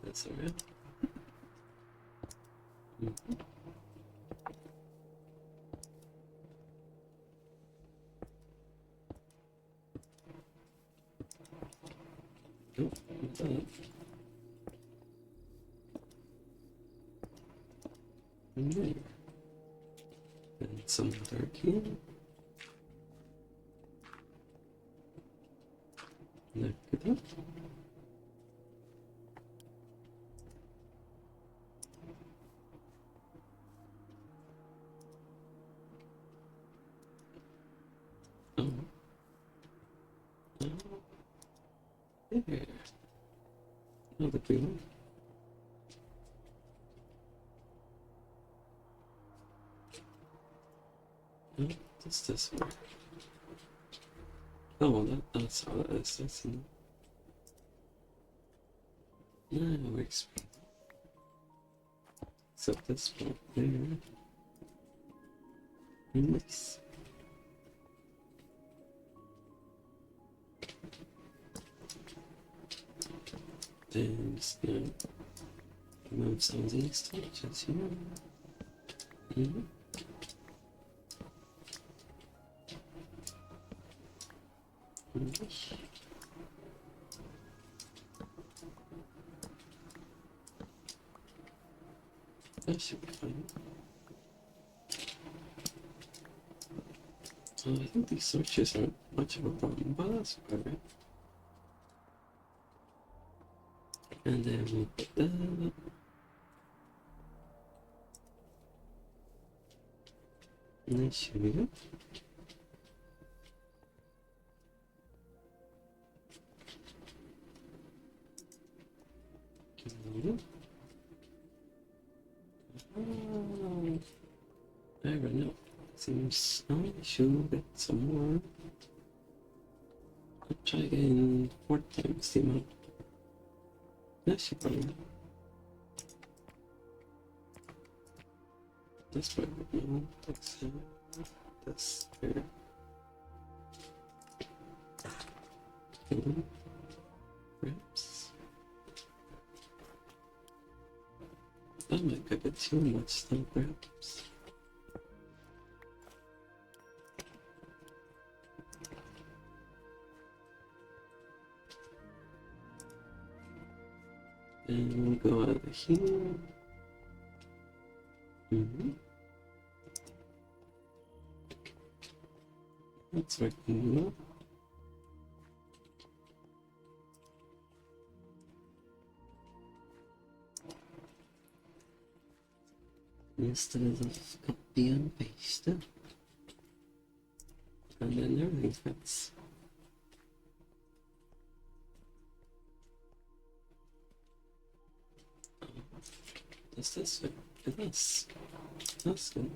That's alright. Nope, not that. And there. And some dark here. Look at that. Oh. Oh. There. Oh, the green one. How does this work? Oh, well, that's how that is. That's enough. No, it works. Except this part there. Nice. Then just gonna remove some of these touches here. Mm-hmm. That should be fine. So I think these searches aren't much of a problem, but that's alright. And then we'll put that up. And then should be good. I don't know. Seems I should get some more. I'll try again 4 times the amount. That should probably. This part no. This there. Perhaps. That might be a bit too much though, perhaps. And we'll go out of here. That's working well. Instead of copy and paste it. And then everything fits. Does this fit? It does. That's good.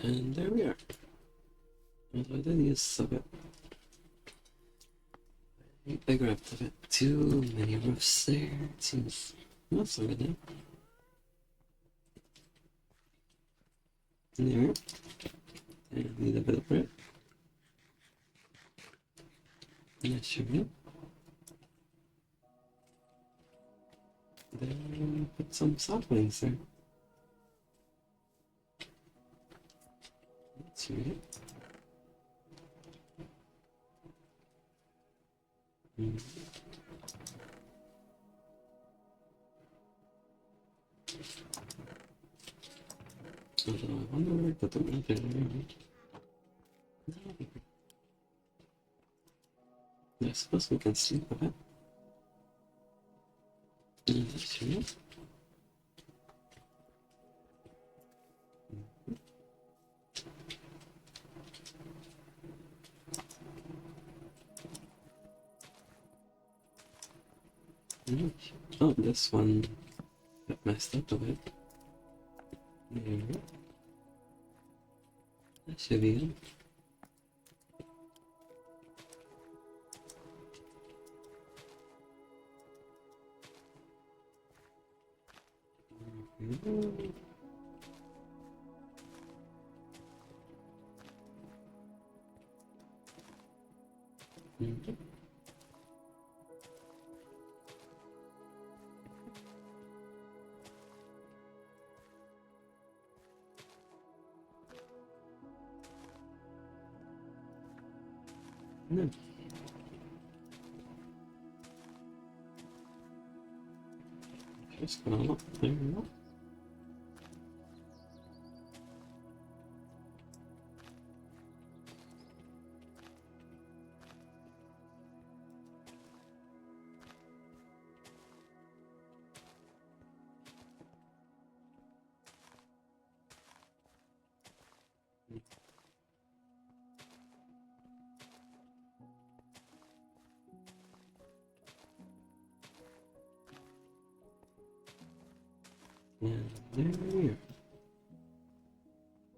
And there we are. Although I did use a bit. I grabbed a bit too many roofs there. It seems that's not good now. There. And need a bit of bread. And that should be it. Then put some saplings there. That should be it. Although I wonder where I put them in there. I suppose we can sleep a bit. Sure. Oh, this one got messed up a bit. There we go. That should be good. No. Just gonna look there. And there we are.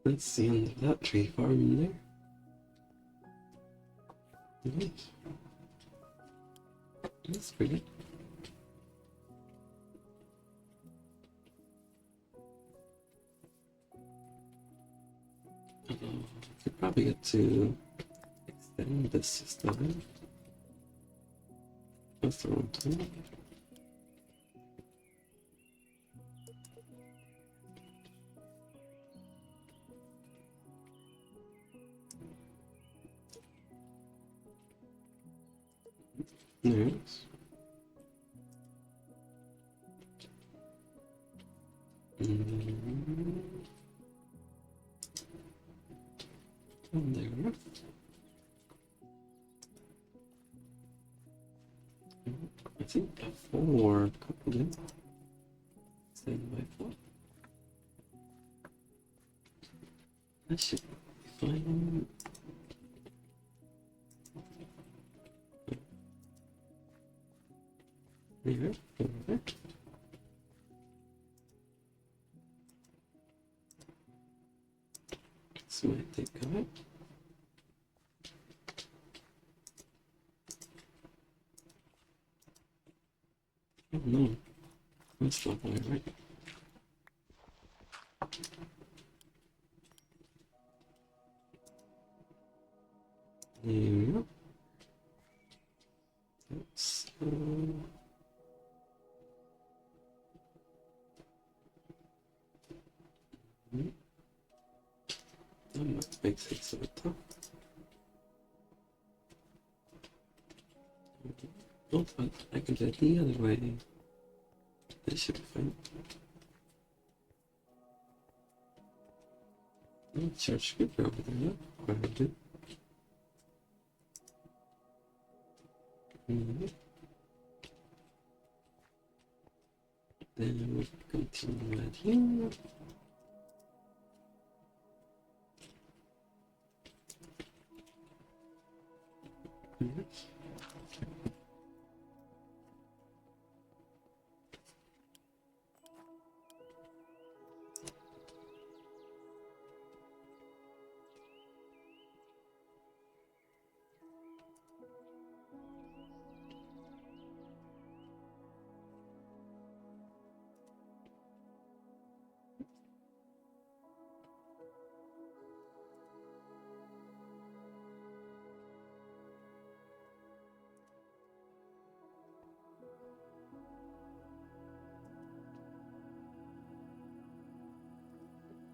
That's the end of that tree farm there. Nice. That's pretty good. I could probably get to extend this just a bit. That's the wrong time. Nice. And there we go. I think before coupling, 7x4. That should be fine. There, over there. This might take a bit. Oh no, that's not quite right. There we go. That's that might make sense of it though. Oh, but I can do it the other way. That should be fine. Oh, charge scooper over there, yeah. What I do. Then we continue right here. Yes.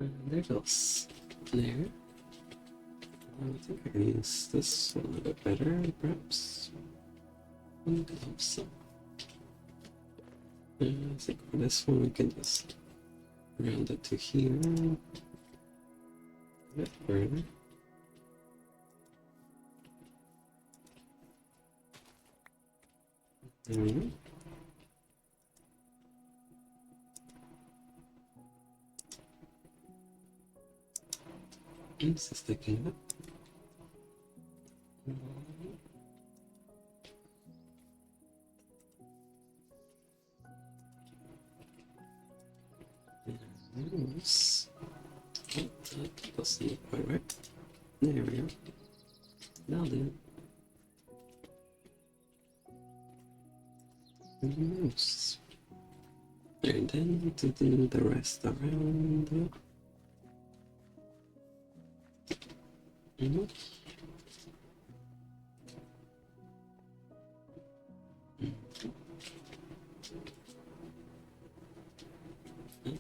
And there goes. There. I think I can use this one a little bit better, perhaps. I hope so. I think for this one we can just round it to here. A bit further. There we go. This is sticking up. Yes. Oh, that doesn't look quite right. There we go. Now then. Yes. And then to do the rest around.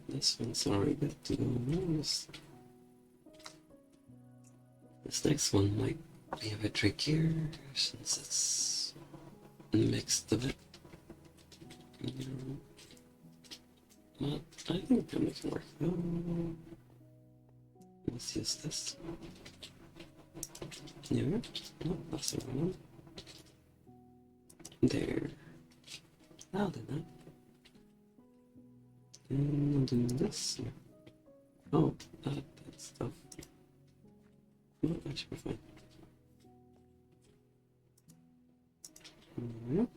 This one's already got to go. This next one might be a bit trickier since it's mixed a bit. But I think I'll make it work. Let's use this. There we go. No, that's the wrong one. There. Now then, and I'll do this. Oh, that stuff. No, that should be fine. There we go.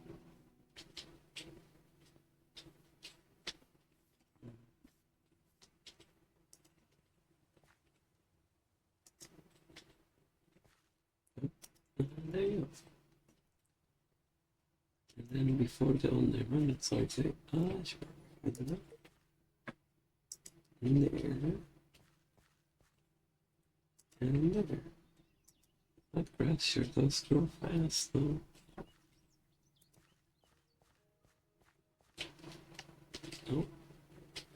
There you go. And then before the on there, run it, so I say, sure. And there. And there. That grass sure does grow fast, though. Oh,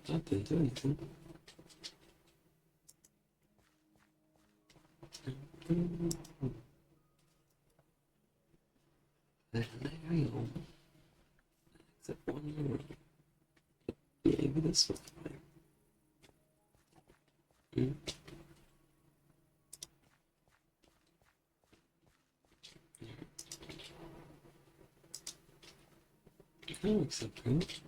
that didn't do anything. There we go. Except one more. Maybe this will fine. Oh, except for that.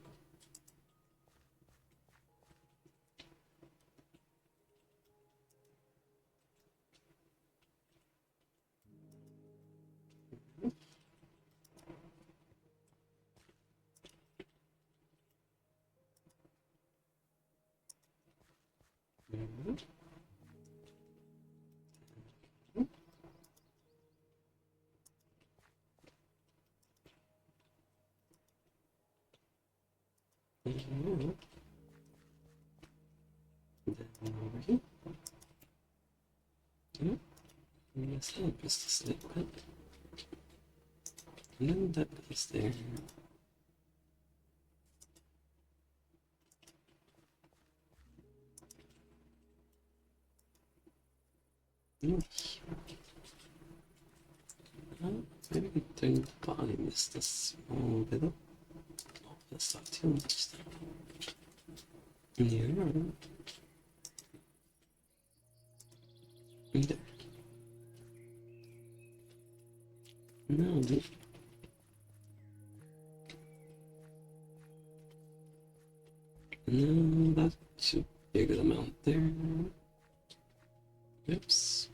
Then over here. Yes, that is the slip bit. And then that is there. Maybe we turn the bottom just a small bit up. Oh, that's not too much there. Yeah. There. No, dude. No, that should be a good amount there. Oops.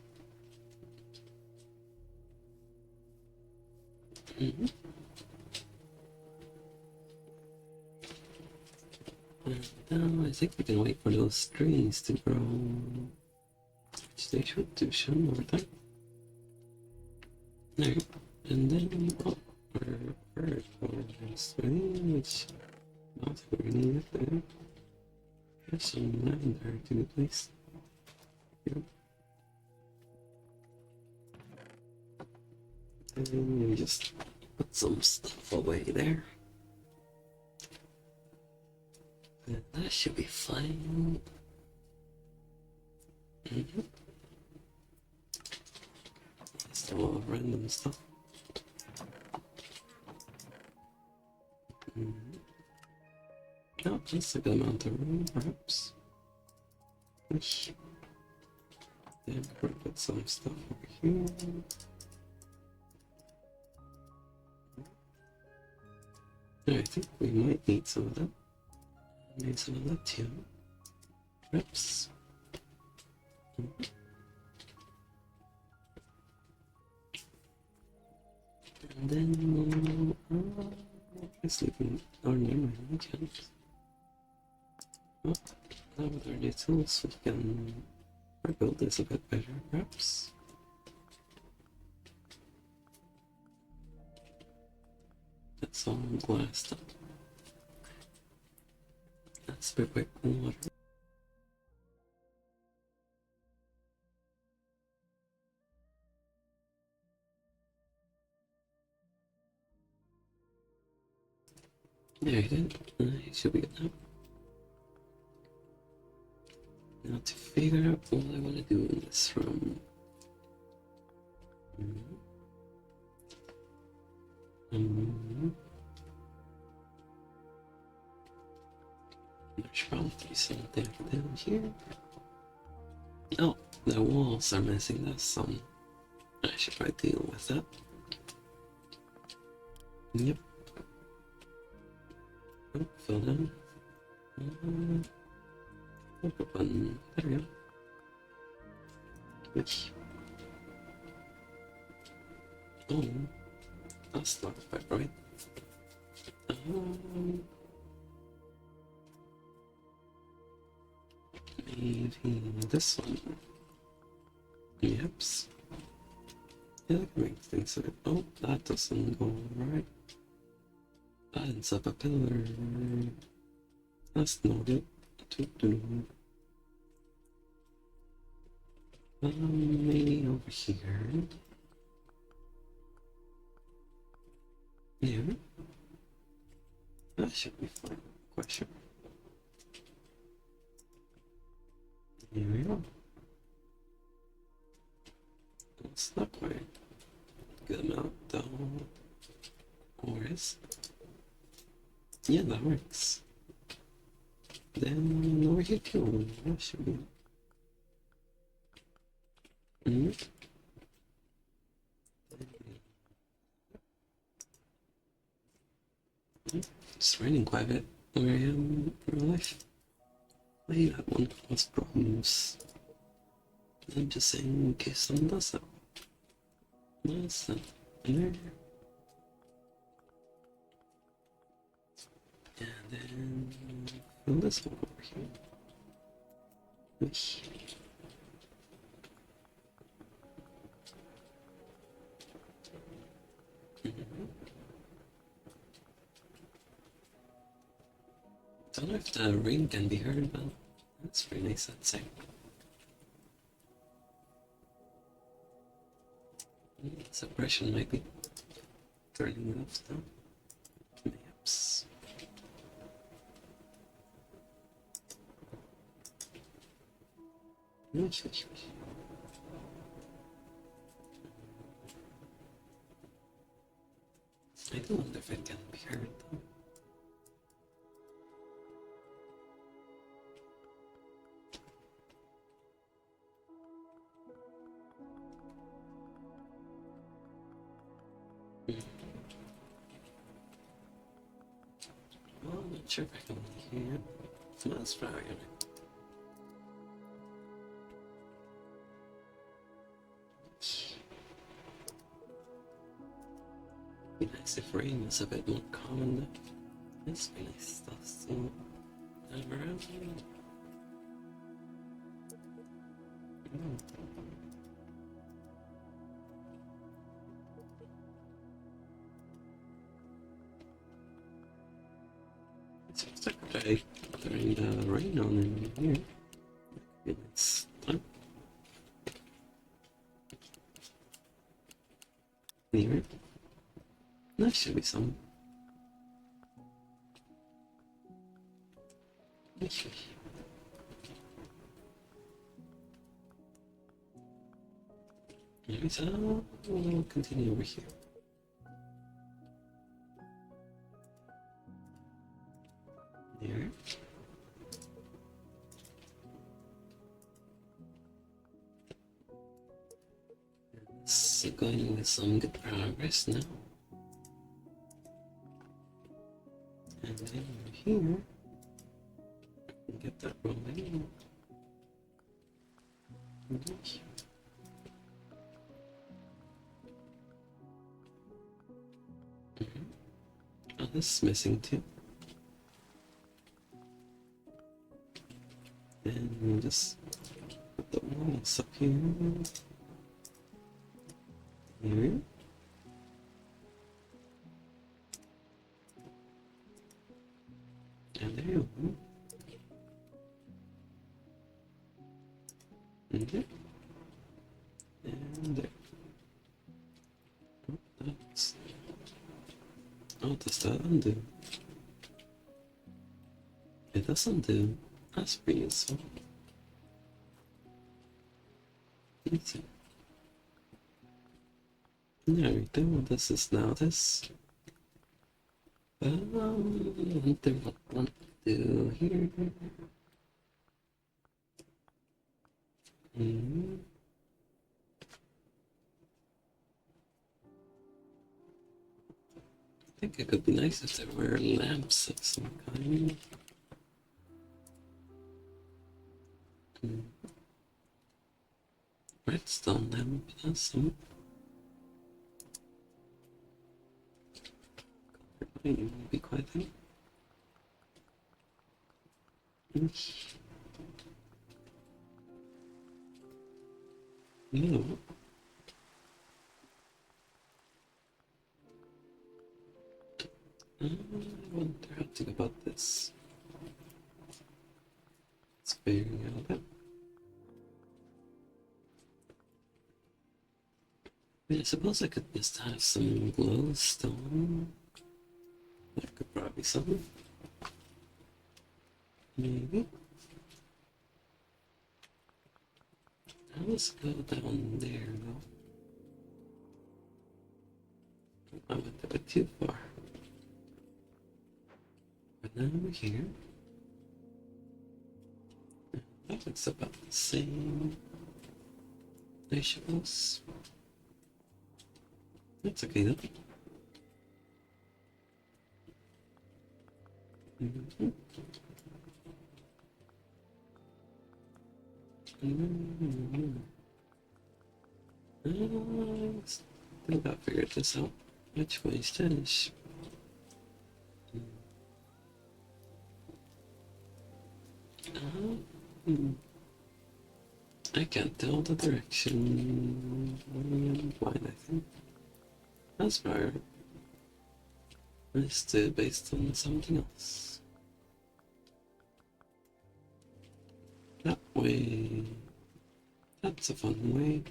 Now I think we can wait for those trees to grow, which they should do soon over time. There, and then which not we need it there. There's some land there to be placed. Yep. And we just put some stuff away there. And that should be fine. Just a lot of random stuff. Oh, that's a good amount of room, perhaps. Then we'll put some stuff over here. I think we might need some of that. Need some of that too. Perhaps. And then I sleeping. Oh, never mind, we can't. Well, now with our new tools, we can rebuild this a bit better, perhaps. That's all glassed up. That's a bit quick water. There you go. It should be good now. Now to figure out what I want to do in this room. There's probably something down here. Oh, the walls are missing. That's some. I should probably deal with that. Yep. Oh, fell down. Flip a button. There we go. Which? Oh, that's not quite right. Maybe this one. Yep. Yeah, that can make things so. Oh, that doesn't go right. That ends up a pillar. That's not it. Maybe over here. Yeah. That should be fine. Question. Here we go. It's not quite good amount though. Or is? Yeah, that works. Then over here too. That should be. It's raining quite a bit where I am in real life. Maybe that one cause problems. I'm just saying in case someone does that. What's that there? And then fill this one over here. Don't know if the ring can be heard, but that's pretty nice, I'd say. Suppression might be turning it off now. Maps. I do wonder if it can be heard though. Well, I'm not sure if I can hear it. Smells fire. Be nice if rain was a bit more common. This be nice stuff still. Around. It's just like during the rain on in here. It's time. Near it. There should be some. Maybe so. We'll continue over here. There. It's going with some good progress now. And then over here, I can get that rolling. Oh, this is missing too. And we'll just put the walls up here. Here. And there you go. And there. And there. Oh, that's... Oh, does that undo? It does undo. That's pretty useful. Easy. There we go. This is now this. There what I want to do here. I think it could be nice if there were lamps of some kind. Redstone lamp, that's some. Might be quite a no. think about this. Let's figure out that. I suppose I could just have some glowstone. That could probably be something. Maybe. Now let's go down there though. I went a bit too far. But now we're here. That looks about the same. I suppose. That's okay though. Still gotta figure this out. Which way is finish? I can't tell the direction. Blind, I think. That's right. It's still based on something else. That way. That's a fun way.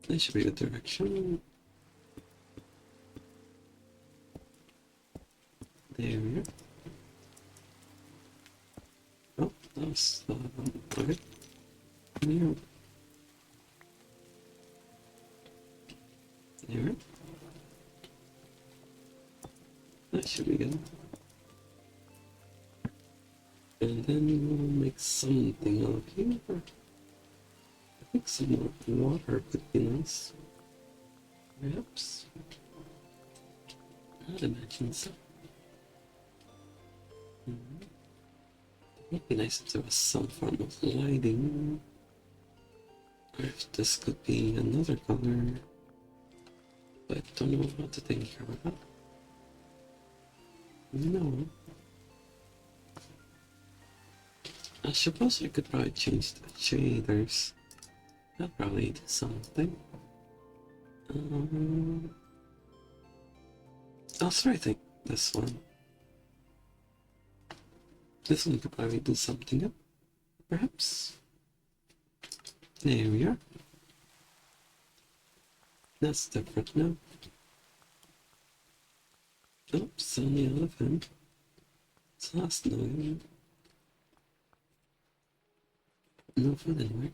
That should be the direction. There we are. Oh, that's okay. Here. There. That should be good. And then we'll make something out of here. I think some more water would be nice. Perhaps. I'd imagine so. It would be nice if there was some form of lighting. Or if this could be another color. But I don't know what to think about that. No. I suppose I could probably change the shaders. That'll probably do something. Also, I think this one. This one could probably do something up, perhaps. There we are. That's different now. Oops, on the elephant. It's last night. No food anywhere.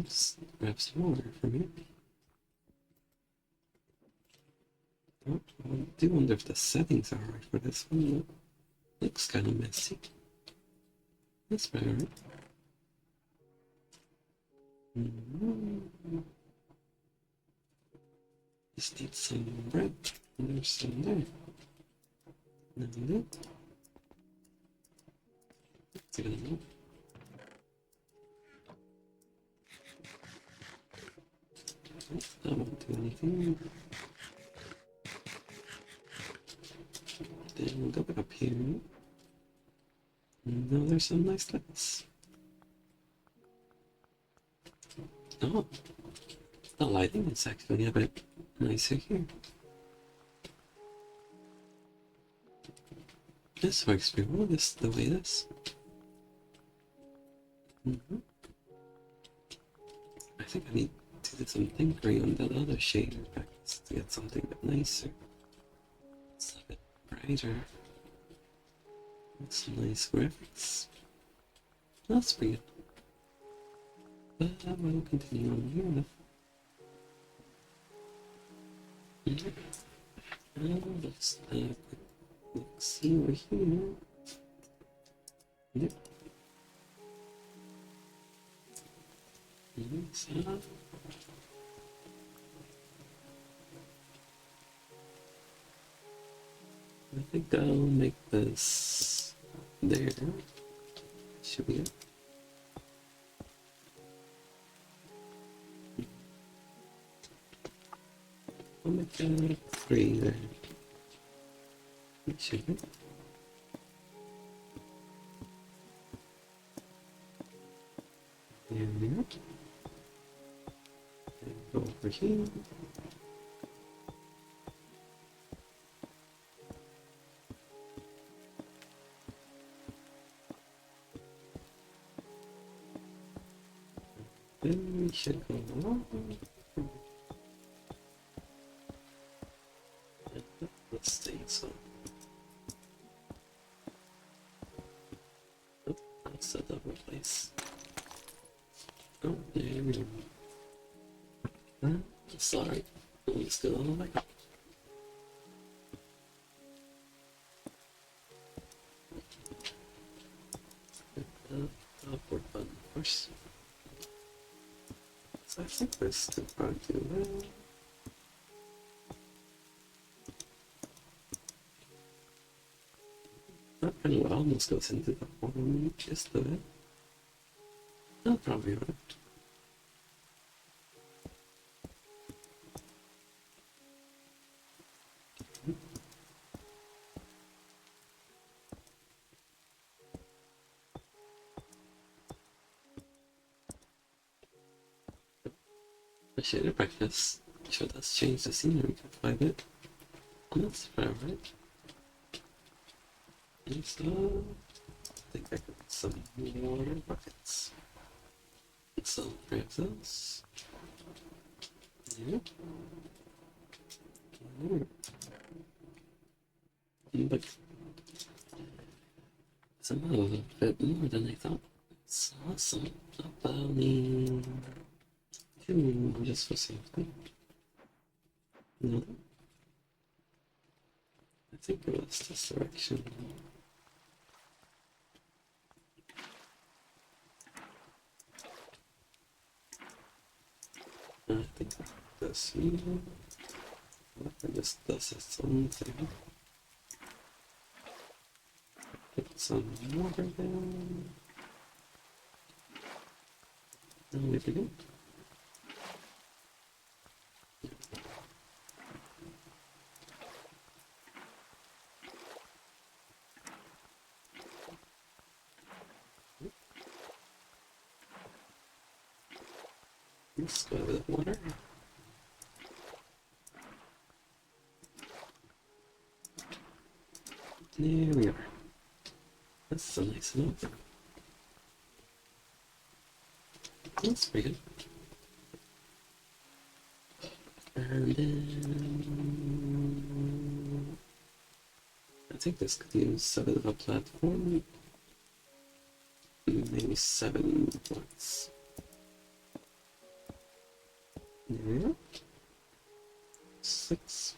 Just grab some water from here. Oh, I do wonder if the settings are right for this one. Looks kind of messy. That's probably alright. Just need some bread. And there's some there. That's a good enough. That won't do anything. Then we'll go back up here. Now there's some nice lights. Oh, the lighting is actually a bit nicer here. This works pretty well, this the way it is. I think I need to do some tinkering on that other shader packs to get something a bit nicer. It's a bit brighter. Some nice graphics. That's pretty good. But I will continue on here now. Let's quick look see over here. Yep. So, I think I'll make this there. Should be it. I'll make that 3 there. It should be. There we go. And go over here. Then we should go along. Let's stay so. Oh, that's the double place. Oh, there we go. Sorry. Let's go all the way up. Upward button first. So I think we're still going to do well. That pretty well almost goes into the horn just a bit. That'll probably work. I should have breakfast. Sure, that's changed the scenery quite a bit. That's fair, right? And so, I think I got some water buckets. So, grab those. Yep. But somehow a bit more than I thought. It's awesome. About me. Just for safety. No. I think it was this direction. I think this one. It just does its own thing. Put some water down. And we begin. Let's go with the water. There we are. That's so nice and open. That's pretty good. And then I think this could use a bit of a platform. Maybe 7 points. There we go. 6.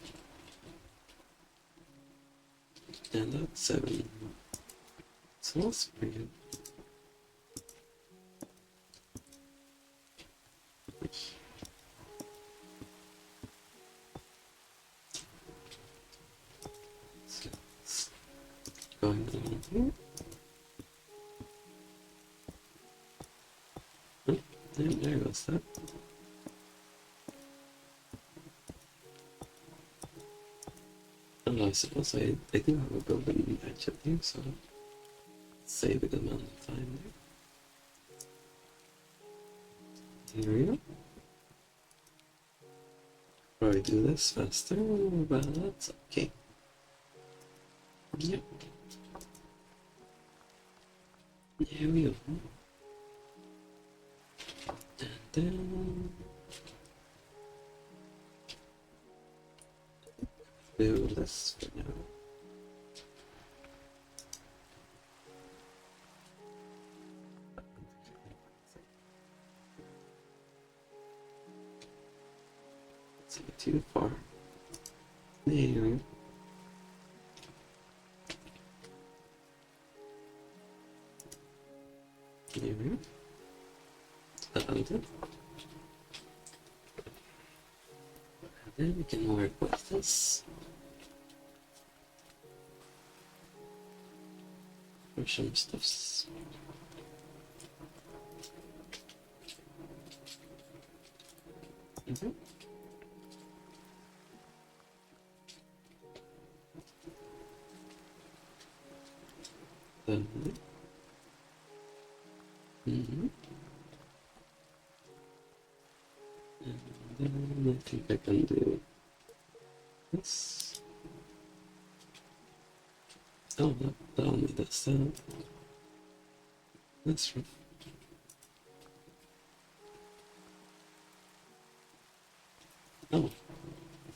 And that's 7. So that's pretty good. So it's going along here. Oh, there goes that. I suppose I do have a building edge up here, so save a good amount of time there. Here we go. Probably do this faster, but that's okay. Yep. Here we go. And then do this for now. It's not too far. There we go. There we go. That'll do. And then we can work with this. For some stuffs. Then, and then I think I can do this. Oh, that only does that. That's rough.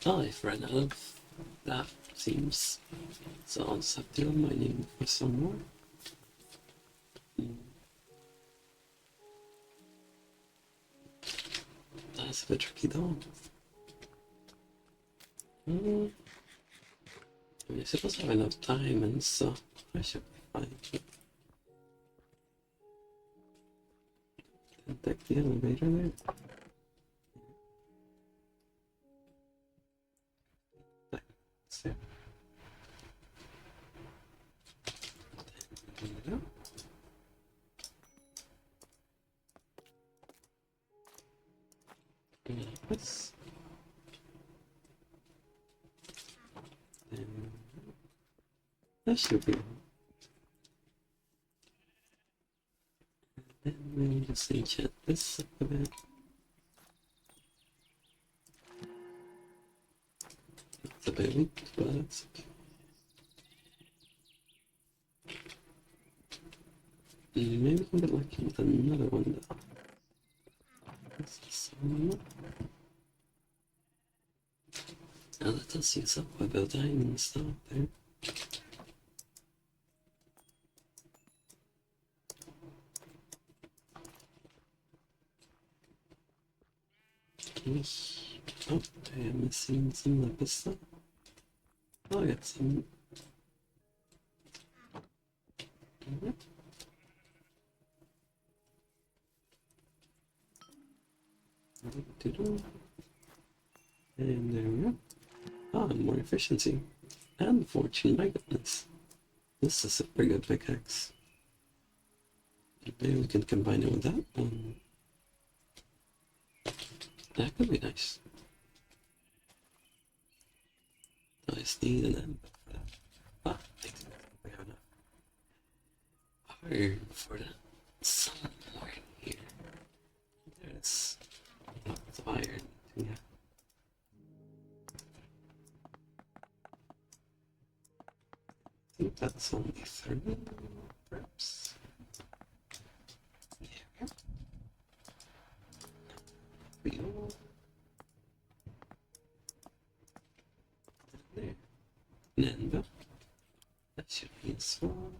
Oh, I've run out of that, seems. So I'll just have to go mining for some more. That's a bit tricky though. I mean, I suppose I have enough time and stuff. I should be fine. Can't take the elevator there. That's it. There we go. This. And that should be. Then we'll just enchant this up a bit. It's a bit weak, but that's okay. Maybe we can get lucky with another one though. This is one. Now that does use up quite a bit of diamond stuff there. Oh, I am missing some lapis stuff. Oh, I got some. And there we go. Ah, more efficiency. And fortune, my goodness. This is a pretty good pickaxe. Maybe we can combine it with that one. That could be nice. I just need an end for that. Ah, I think we have enough iron for that. Somewhere here. There's lots of iron. Yeah. I think that's only 30, perhaps. Yeah. We go. There. And that should be useful.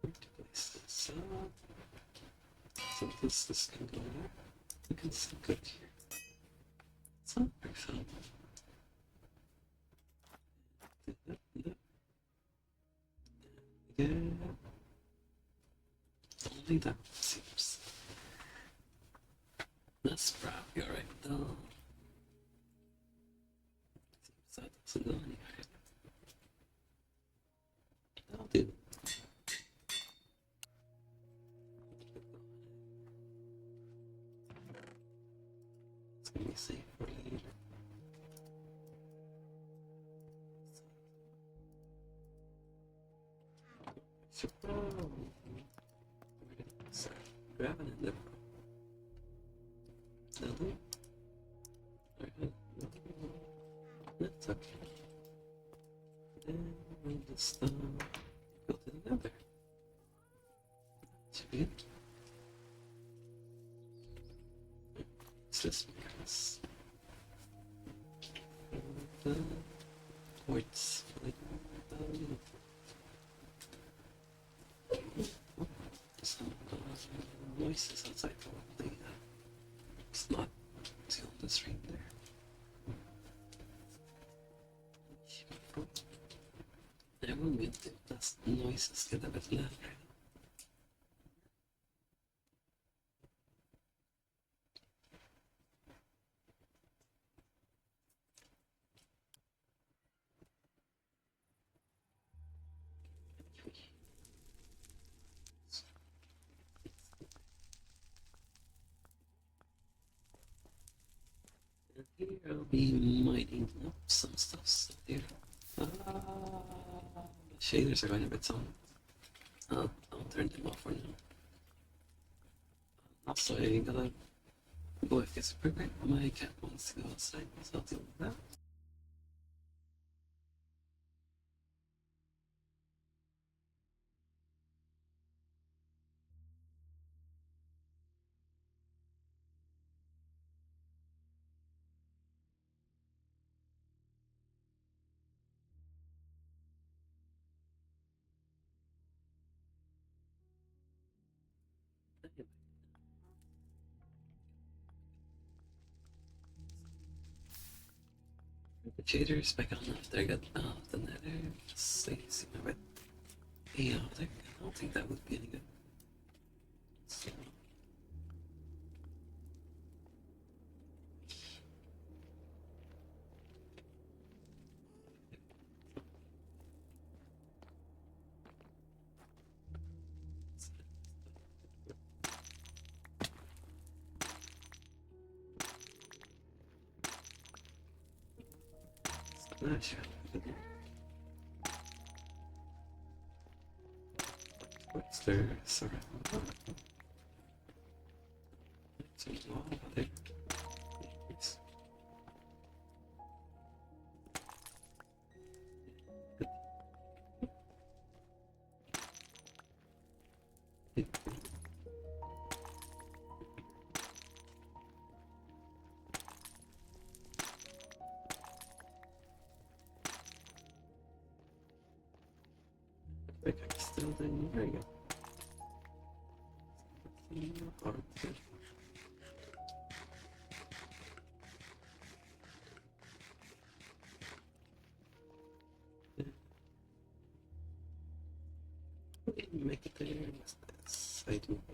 Where to place this up? So this can go there. We can still cook here. It's not very fun. Yeah. Only that seems. That's probably alright though. Seems that doesn't go anywhere. That'll do. It's gonna be safe for later. Grabbing it there. That'll do. Alright, that's okay. Then we'll just go to the nether. Should be it. It's this because the quartz like some voices outside the it's not still on the stream there. I will get the noises get a bit louder. And here I'll be mining up some stuff so there. The shaders are going a bit on. I'll turn them off for now. Also, I gotta go if it's perfect. My cat wants to go outside, so I'll deal with that. The shaders back on after I got out the nether. Just so you see my red. Yeah, I don't think that would be any good. So, not sure. What's there? Sorry. It's a wall there. Yes. I think I'm still doing. There you go. Make it there. What's this? I do. I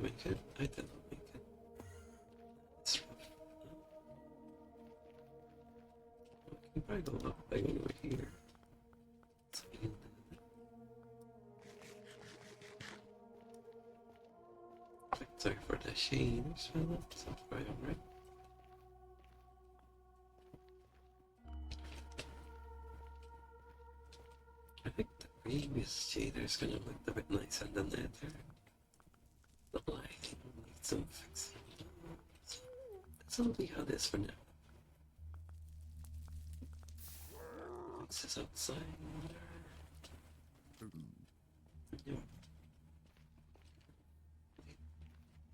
make it. I did not make it. It's rough. We can probably go up by going over here. So we can sorry for the shades, fella. Sounds probably alright. I think the previous shader's gonna look a bit nicer than the nether. The lighting needs some fixing. So let's see how this for now. This is outside. Yeah.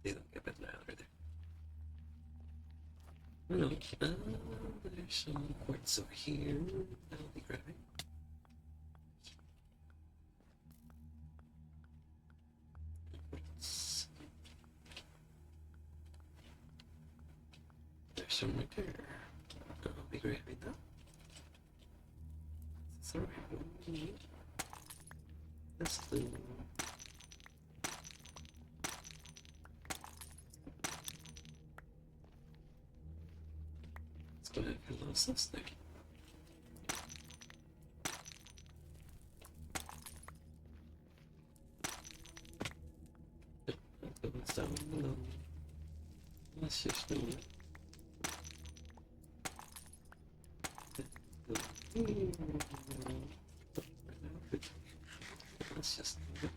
They look a bit louder there. Oh no, there's some quartz over here. I'll be grabbing. Quartz. There's some right there. I'll be grabbing that. Sorry. That's the. Let's go ahead and lose this thing. That goes down below. Let's just do it. Let's just do it.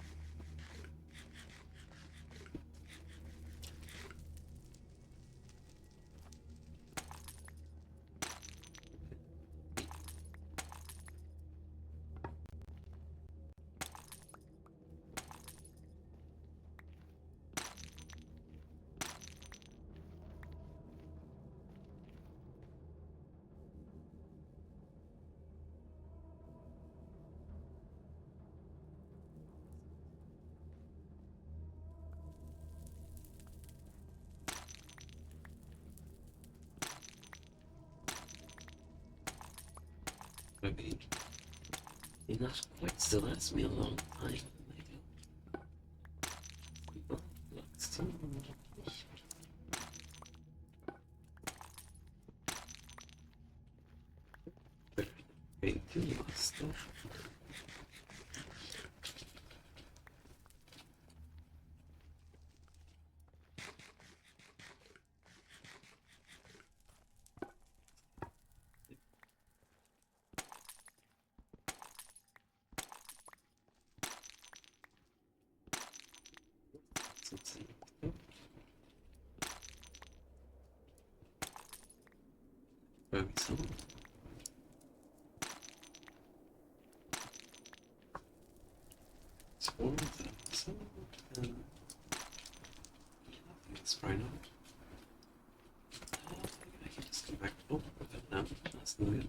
Maybe enough quite still lasts me a long time. Looks too much. Way too much stuff. Maybe some. It's one some. Yeah, I think it's probably not. I can just come back. Oh, with that now. That's no good.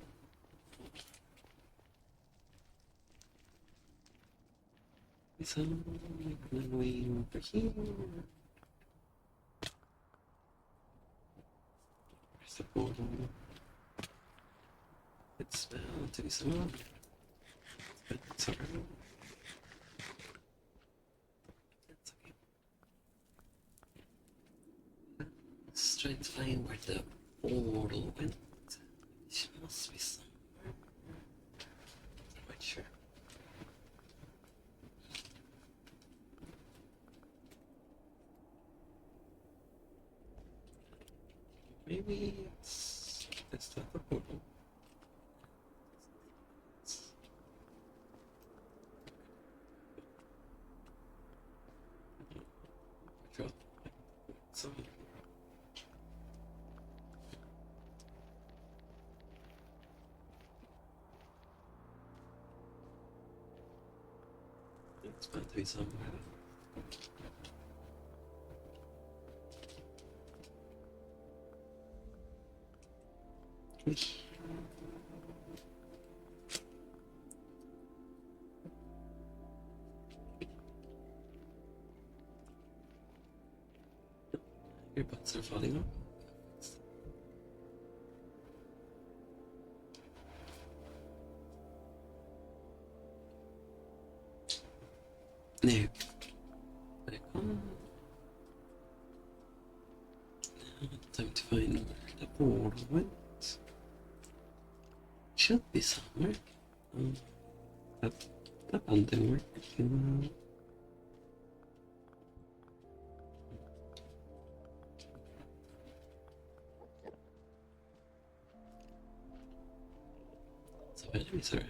So, make my way over here. the portal. It's about to be some. But it's alright. It's okay. Let's try to find where the portal went. It must be somewhere. Not quite sure. Maybe it's not the portal. So it's bound to be somewhere. Your butts are falling off. There. Back on. Now, time to find where the portal went. Should be somewhere. That one didn't work. So enemies are.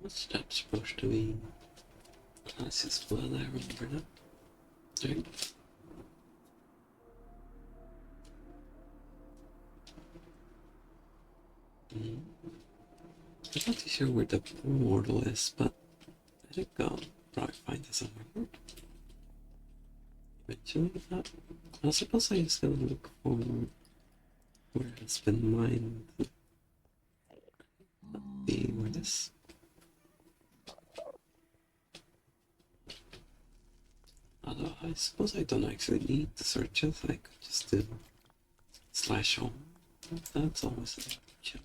What's that supposed to be? That's just blood, I remember that. Right. I'm not too sure where the portal is, but I think I'll probably find it somewhere here. Eventually, I suppose I just gotta look for where it's been mined. That'd be where this. Although I suppose I don't actually need to search it, I could just do /home. That's always an option.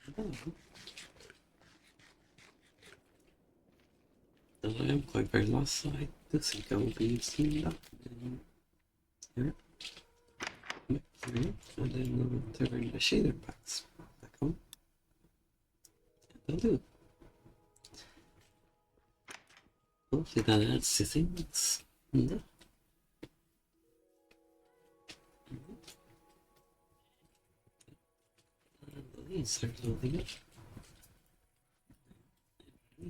I don't know. And I am quite very lost, so I do think I will be seeing that. Here. Here. And then turn the shader packs back on. And that'll do. Hopefully that adds to things. And these are loading up.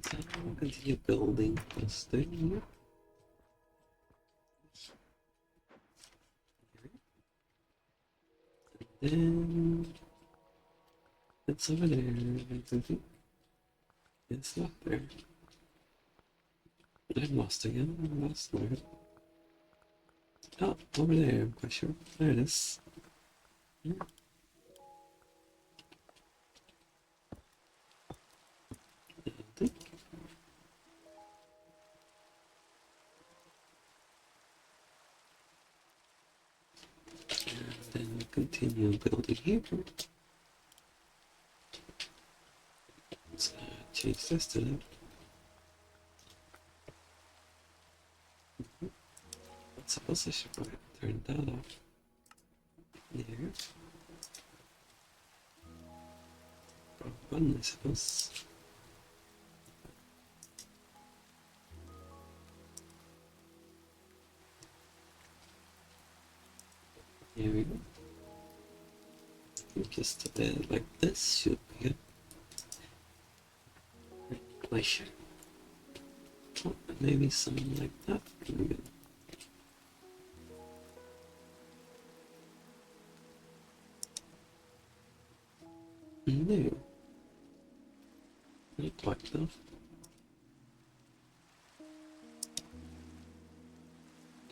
So I'll continue building this thing here. And then it's over there, I think. It's not there. I'm lost again. I'm lost there. Oh, over there, I'm quite sure. There it is. Yeah. And then we continue building here. Let's change this to that. I suppose I should probably turn that off. There. Button, I suppose. Here we go. I think just a bit like this should be good. Like, oh, maybe something like that would be good. No. quite though.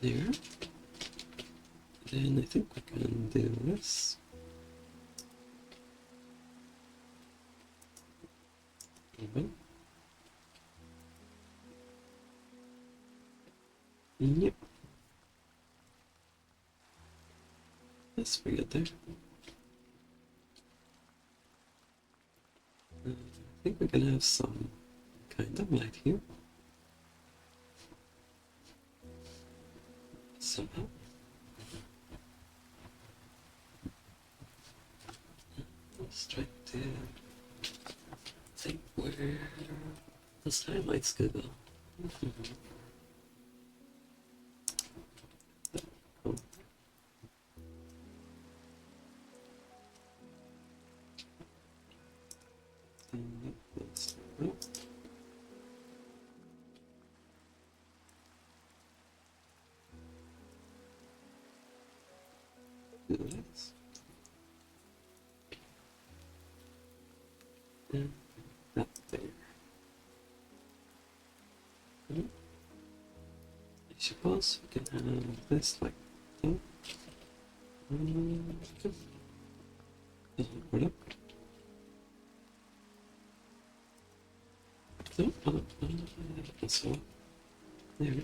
There. Then I think we can do this. Open. Yep. That's pretty good there. I think we're gonna have some kind of light here. Somehow. Let's try to think where the highlights could go. Oh. Do this. And that there. I suppose we can have this like that. Hold up. So, there. 1,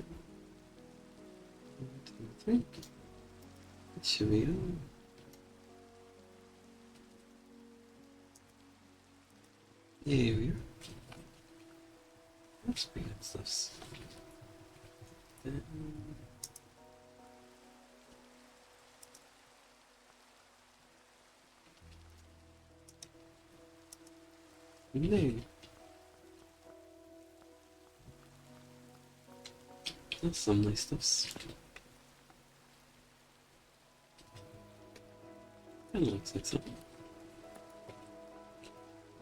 2, 3. Should we go? There we are. That's pretty good stuff. Then... there. That's some nice stuffs. Kinda looks like something.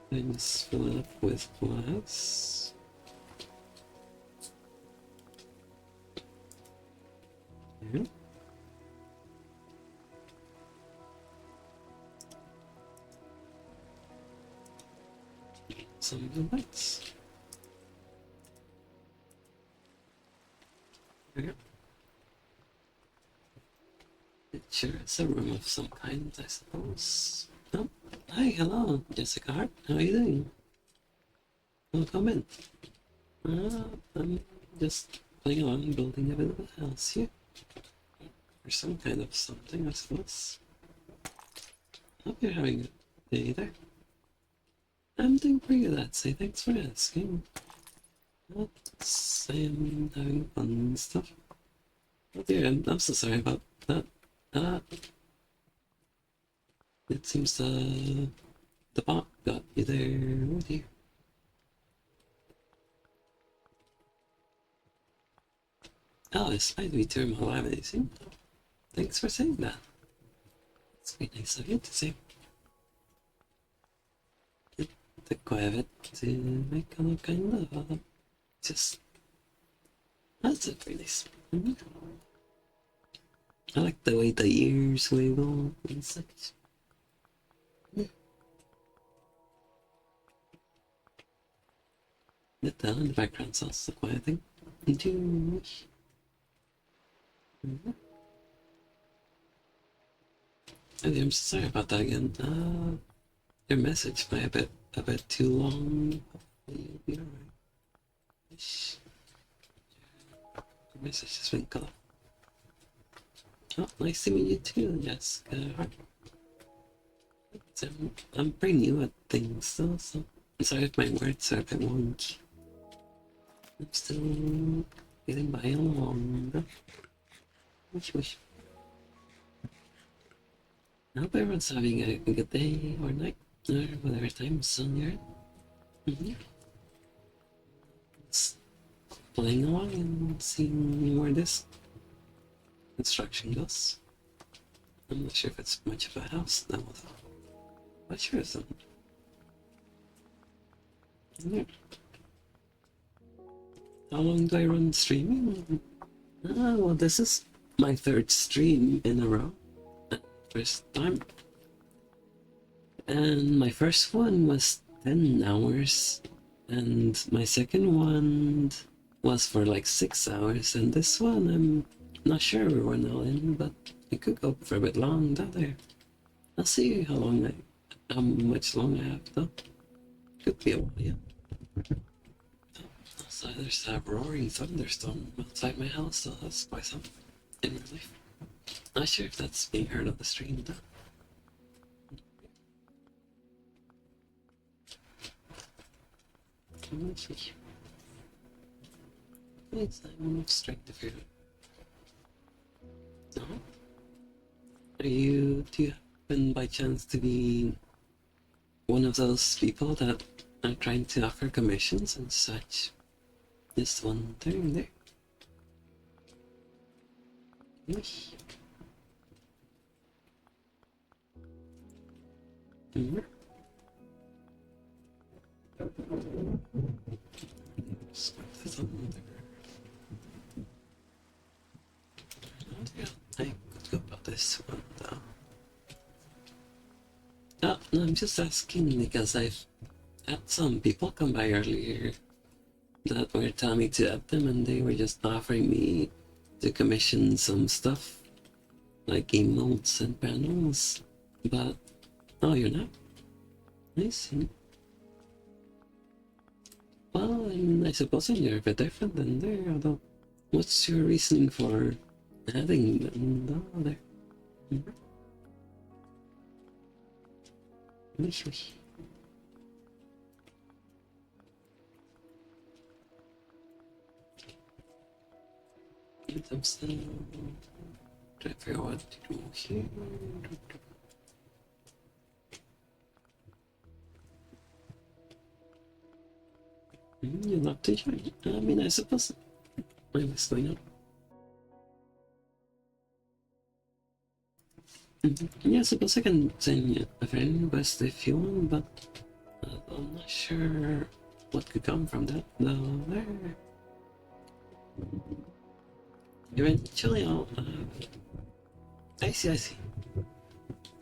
Then just fill it up with glass. There. Some of the lights. There we go. It sure is a room of some kind, I suppose. Oh, hi, hello, Jessica Hart. How are you doing? Welcome in. I'm just playing around building a bit of a house here. Or some kind of something, I suppose. Hope you're having a day there. I'm doing pretty good, I'd say. Thanks for asking. I am having fun and stuff. Oh dear, I'm so sorry about that. It seems the bot got you there. Oh dear. Oh, it's nice to be turned amazing. Thanks for saying that. It's very nice of you to say. It took quite a bit to make a look kind of just... That's very nice. I like the way the ears wiggle and such. That in the background sounds like quite a thing. I'm sorry about that again. Your message might a bit too long. Hopefully you'll be alright. Your message has been cut off. Oh, nice to meet you too, Jessica. I'm pretty new at things still, so I'm sorry if my words are a bit wonky. I'm still getting by along. Wish. I hope everyone's having a good day or night, or whatever time zone you're in. Just playing along and seeing where this construction goes. I'm not sure if it's much of a house now, though. But sure it's something. Yeah. How long do I run streaming? Well, this is my 3rd stream in a row. First time. And my first one was 10 hours. And my second one was for like 6 hours, and this one I'm not sure when I'll end, but it could go for a bit long. That there. I'll see how much long I have though. Could be a while, yeah. So there's a roaring thunderstorm outside my house, so that's quite something in real life. Not sure if that's being heard on the stream though. Please, I'm of strength if you're. No? Do you happen by chance to be one of those people that are trying to offer commissions and such? This one there. Mm-hmm. I could go about this one though. No, I'm just asking because I've had some people come by earlier that were telling me to add them, and they were just offering me to commission some stuff like emotes and panels. But oh, you're not? I see. Well, I suppose you're a bit different than there, although what's your reasoning for adding them there? Mm-hmm. I'm still trying to figure out what to do here. You're not too sure. I mean, I suppose. What's going on? Yeah, I suppose I can send you a friend request if you want, but I'm not sure what could come from that though. There. Eventually, I see.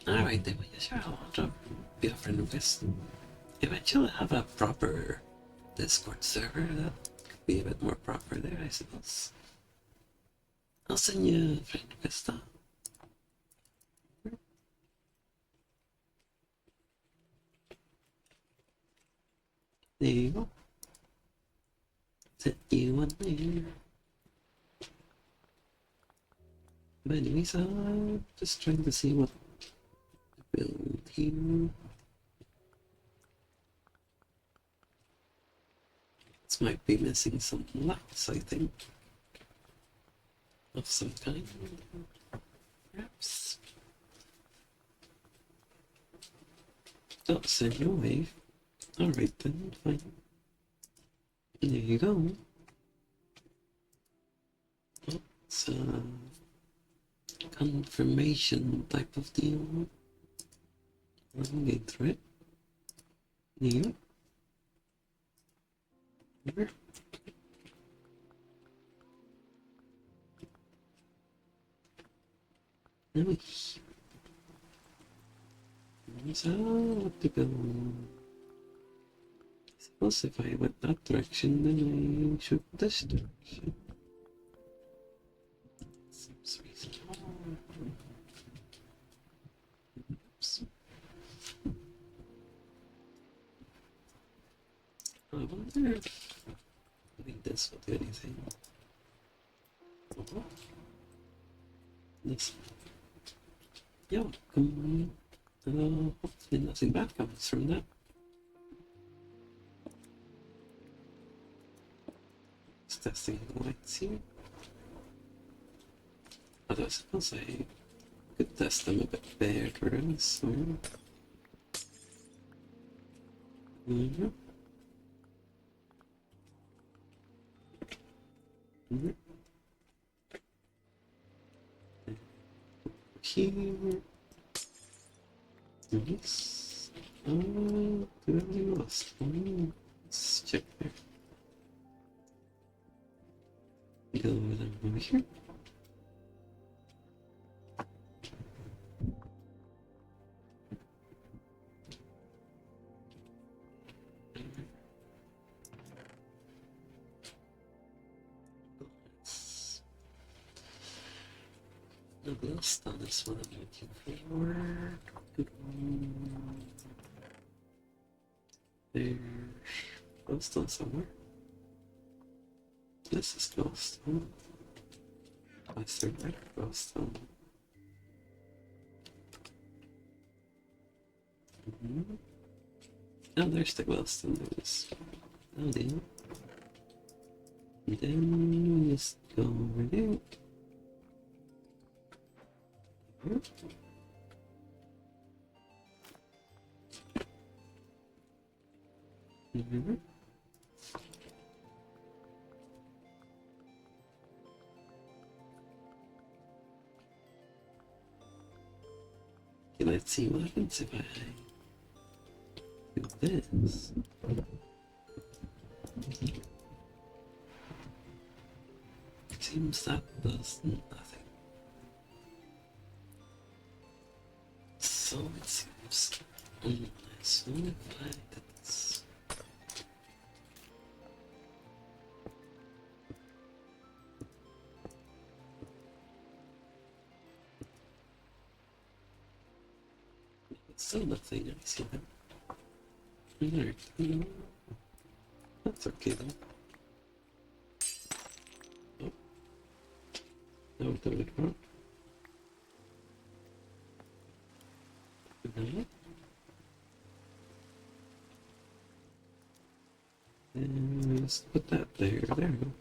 Alright, then, yeah, sure, I'll drop you a friend request. Eventually, I'll have a proper Discord server that could be a bit more proper there, I suppose. I'll send you a friend request. There you go. Set you one there. But anyways, just trying to see what to build here. This might be missing some lights, I think. Of some kind. Perhaps. Oh, send your wave. Alright then, fine. There you go. Oh, it's a confirmation type of deal. I'll get through it. Yeah. Where? Nice. So, what to go? I suppose if I went that direction, then I should this direction. Seems reasonable. Oops. I wonder if this will do anything. Oh. This. Yeah, come on. Hopefully nothing bad comes from that. Just testing the lights here. Although I suppose I could test them a bit better as well. Mm-hmm. Mm-hmm. Here. Yes. Do everything lost. Let's check there. Go with them over here. No glowstone is what I'm looking for. There's glowstone somewhere. This is glowstone. I survived glowstone. Oh, there's the glowstone. Oh, damn. And then we just go over there. Okay, let's see what happens if I do this. Seems that does nothing. So it seems unless if I did this. It's still nothing, I see that. Alright, that's okay though. Oh, now we're doing it wrong. And just put that there. There we go.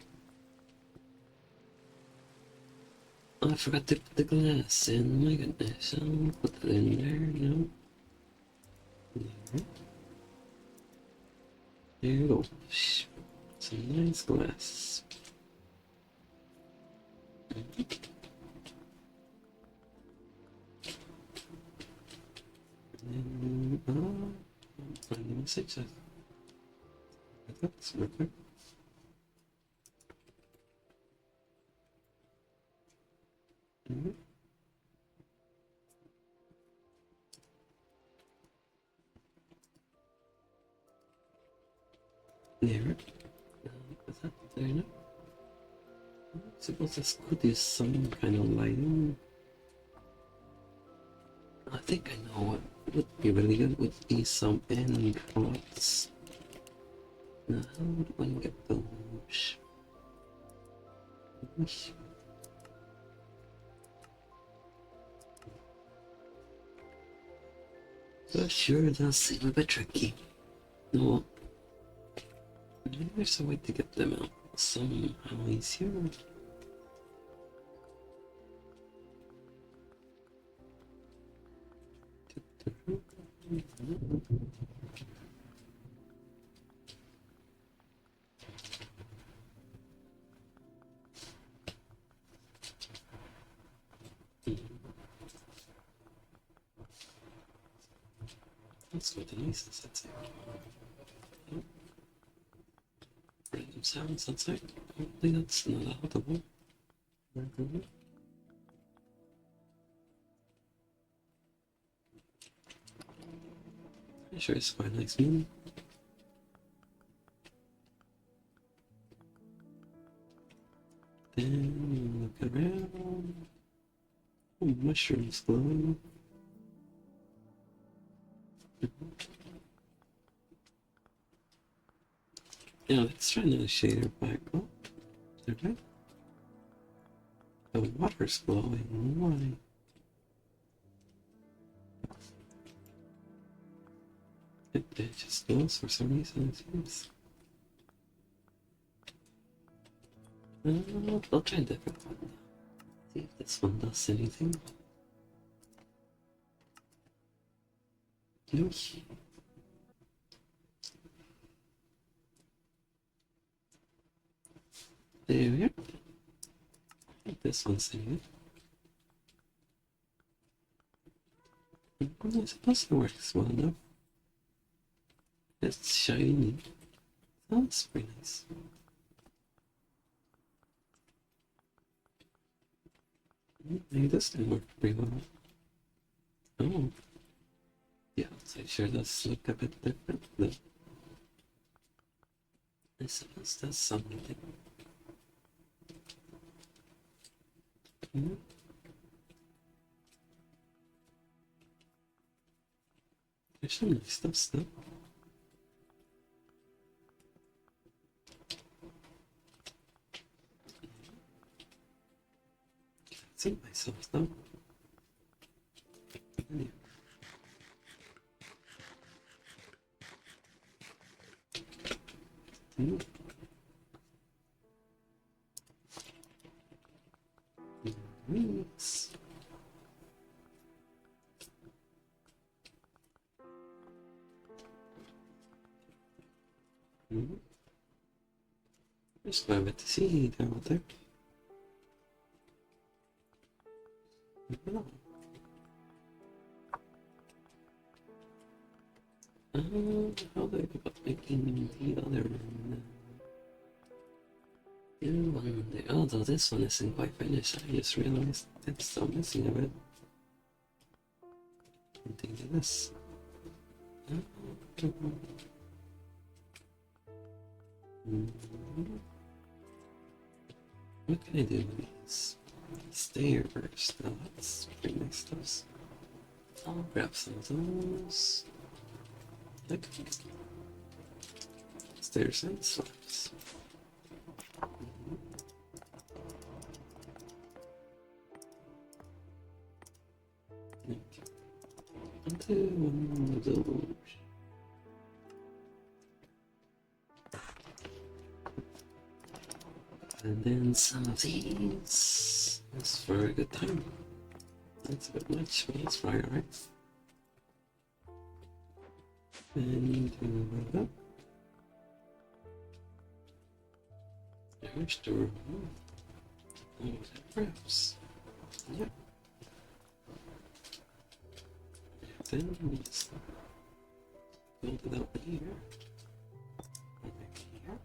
Oh, I forgot to put the glass in. My goodness. I'll put that in there. No. There. There you go. Some nice glass. And find the message. That's okay. There. Is that there now? I suppose this could use some kind of lighting. I think I know what would be really good would be some end rods. Now, how do I get those? Sure does seem a bit tricky. No, maybe there's a way to get them out somehow easier. That's what the noise is, that's it. Oh. Random sounds outside. Hopefully that's not audible. I'm sure it's quite nice moon. Then look around. Oh, mushrooms glowing. Yeah, let's try another shader back. Oh, okay. The water's glowing. Why? It just glows for some reason, it seems. I'll try a different one. See if this one does anything. Nope. There we are. I think this one's saying it. I suppose it works well enough. It's shiny. That's pretty nice. Maybe this didn't work pretty well. Oh. Yeah, outside sure does look a bit different though. I suppose that's something. There's some nice stuff still. Can't see myself though. Anyway. Yes. Just quite a bit to see down out there. Oh. How do I go about making the other one? Although this one isn't quite finished, I just realized it's still missing a bit. Something to this. What can I do with these stairs? Now that's pretty nice stuff. I'll grab some of those. Like stairs and slabs. Onto one of those. And then some of these. That's for a good time. That's a bit much, but that's fine, alright? And that. There's the room. Oh, perhaps. Yeah. Then we just build it out here. And here.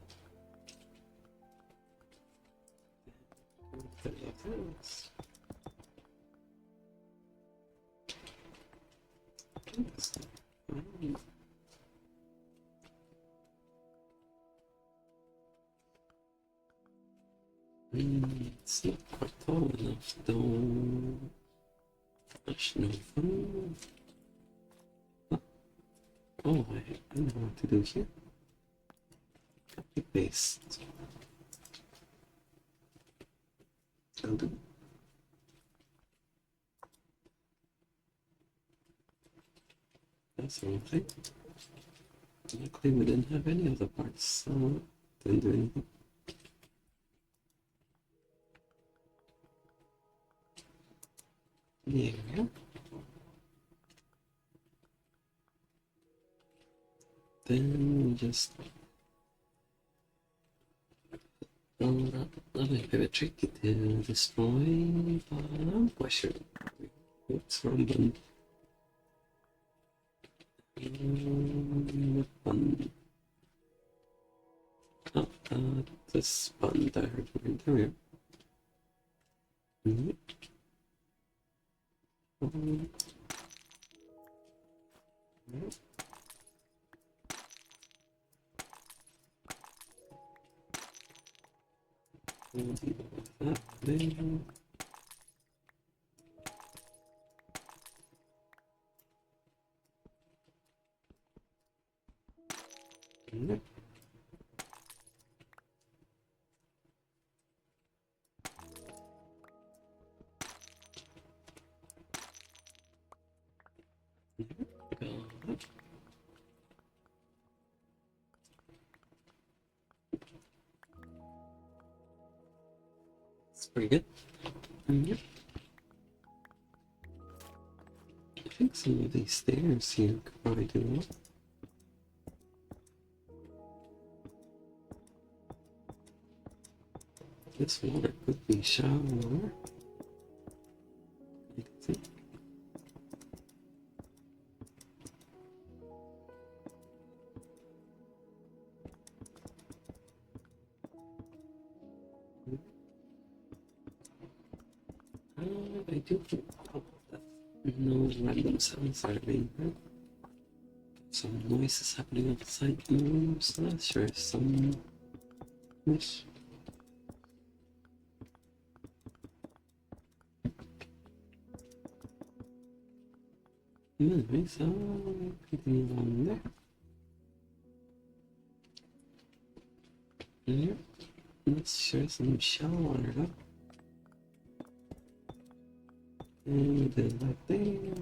Put it like this. It's not quite tall enough though. There's no fun. Oh, I know what to do here. Copy paste. I'll do. That's the wrong thing. Luckily we didn't have any other parts, so didn't do anything. There we go. Then we just that'll be a bit tricky to destroy, but I'm quite sure it's wrong button. Button. Oh, this button that I heard from there. That there. Yep. It's pretty good. Yep. I think some of these stairs here could probably do it. This water could be shallower. I think. I do think that no random sounds are being heard. Some noise is happening outside the room, so that's sure some wish. Anyway, so continue on there. Yep. Let's share some shell water up. And we did that there.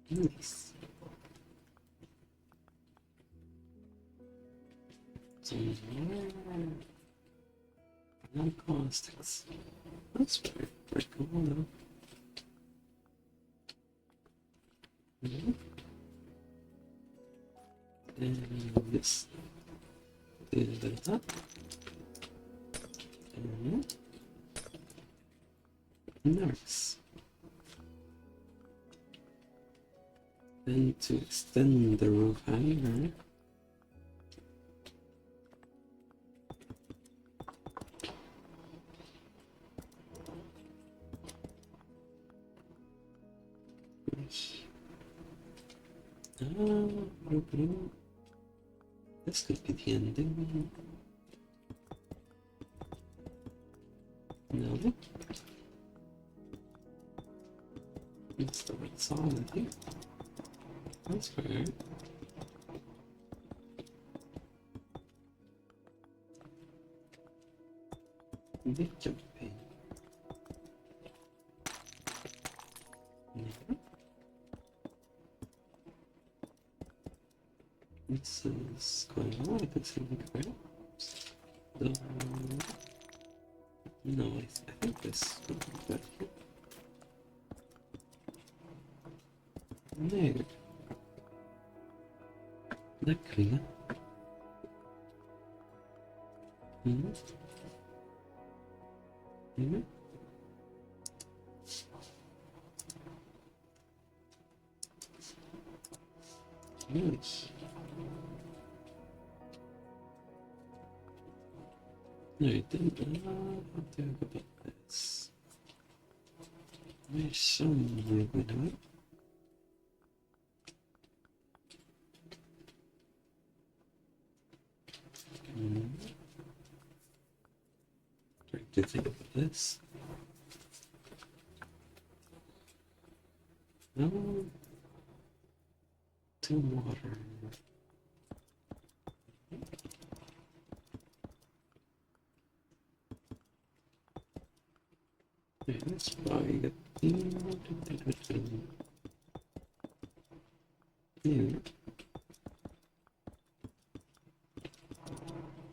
Nice. Some more. No caustics. That's pretty cool though. And this is that. And nice. Then to extend the roof higher. This could be the ending. No. That's the right song, I think. That's fair. Big jumping. This is going on. I can see like perhaps. No, I think this would be better. No. That clear. Nice. No, it didn't. I'll talk about this. There's some movement on it. Trying to think of this. No. To water. Yeah, that's why you get yeah.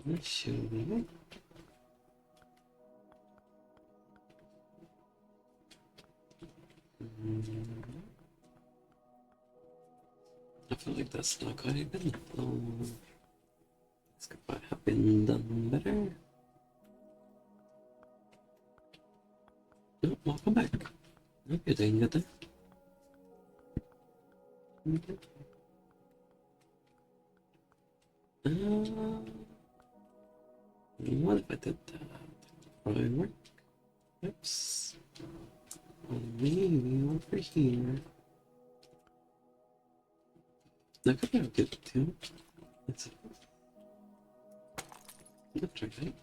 That should be it. I feel like that's not quite been this could have been done better. Oh, welcome back. Hope you're doing good there. Okay. What if I did that? Probably work. Oops. Oh, maybe over here. That could be good too. Let's try that.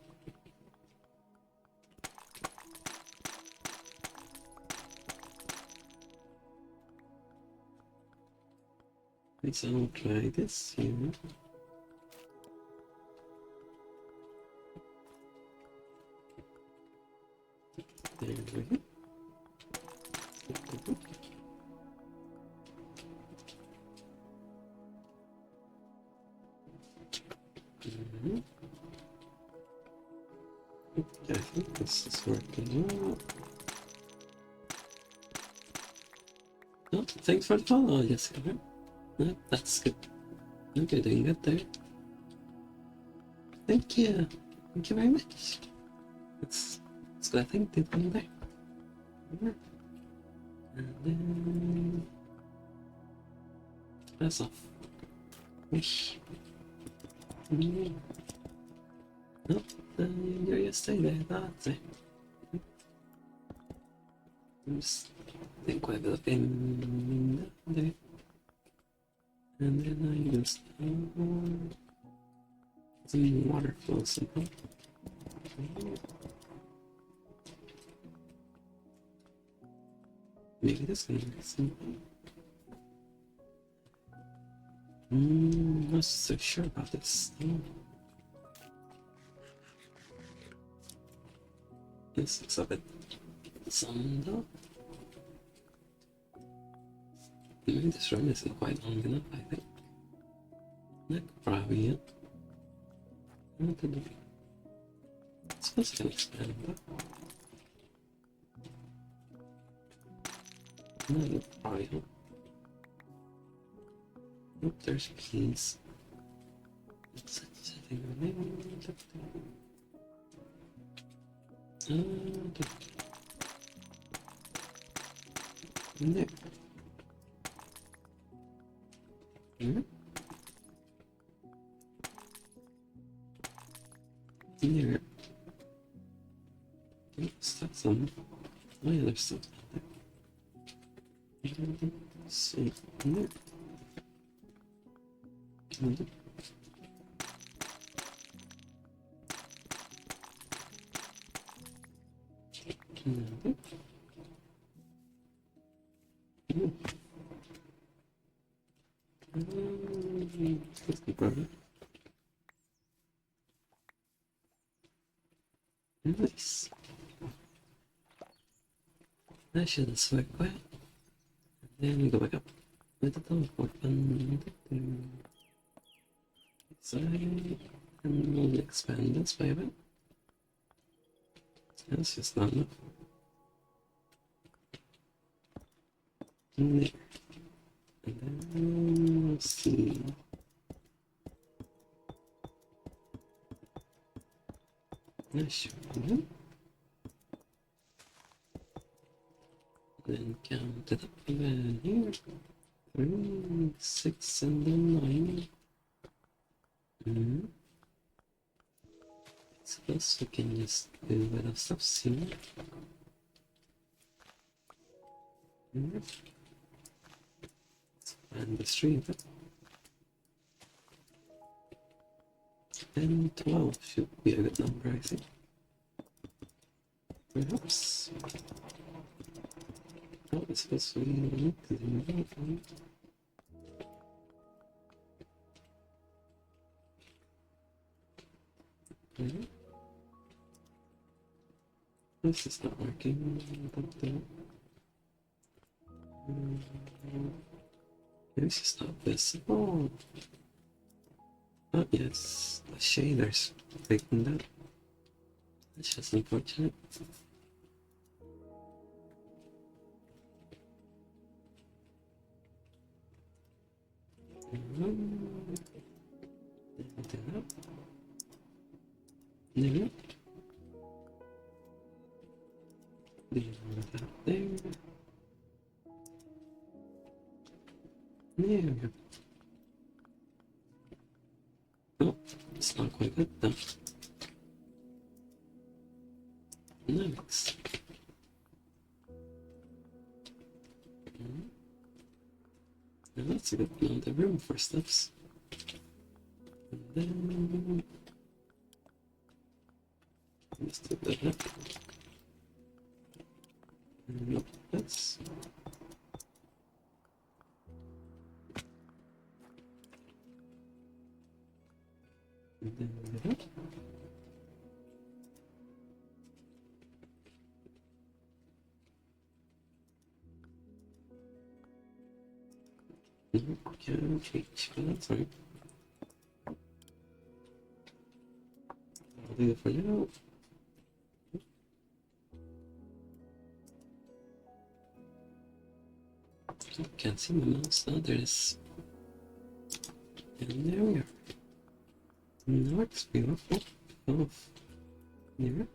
Let's try this here. There we go. I think this is working well. Oh, thanks for the follow, Jessica. No, that's good. You're doing good there. Thank you. Thank you very much. That's good. I think did one there. And then that's off. Wish. Nope, you're yesterday there, that's it. Just think quite a bit of in there. And then I just some water flow simple. Maybe this can be something. Not so sure about this. This looks a bit some though. Maybe this run isn't quite long enough, I think. That could probably be it. What did it? It's supposed to expand though. No, that would probably help. Oh, there's peas. It's sitting there. In there. In there. Oops, that's some. Oh yeah, there's something there. So, in there. In there. Let's keep going. Nice. That shouldn't sweat quite. Then we go back up with the teleport button. Side. And we'll expand this by a bit. That's just not enough. And there. And then we'll see. That should be good. Then count it up again here. 3, 6, and then 9. Suppose we can just do a bit of stuff here. And the stream. And 12 should be a good number, I think. Perhaps. Oh, it's supposed to be need to do that one. This is not working. Maybe it's just not visible. Oh yes, the shader's breaking that. That's just unfortunate. There. There. There we go. Oh, it's not quite good though. Nice. Now that's a good amount of room for stuffs. And then let's do that. Nope, that's. And then that. Can't reach, but that's fine. I'll do it for now. Can't see my mouse now, there it is. And there we are. Now it's beautiful. Off. There.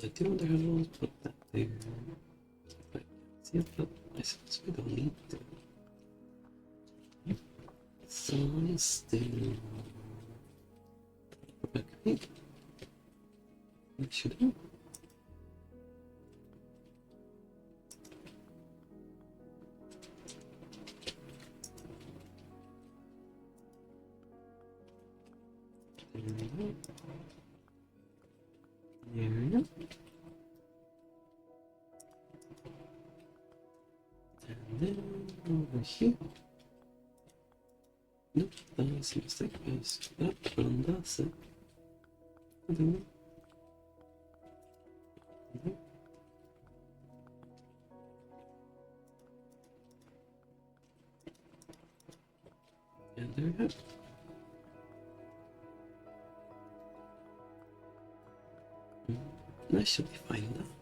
I do wonder how to put that there. But see if that, I suppose we don't need to. So let's do back here. What should I do? There we go. And then over here. Nope, that was a mistake. I was that one, that's it. And there we go. That should be fine though.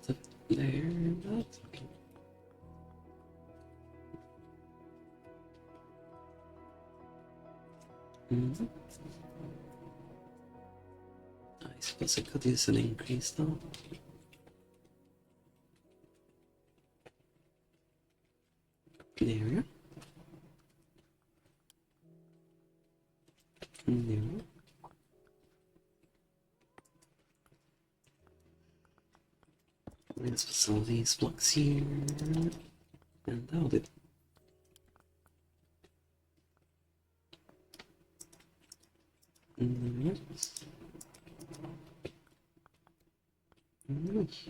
So there, that's okay. I suppose I could use an increase though. There we go. There we go. Let's put some of these blocks here. And that'll do. Nice. Nice.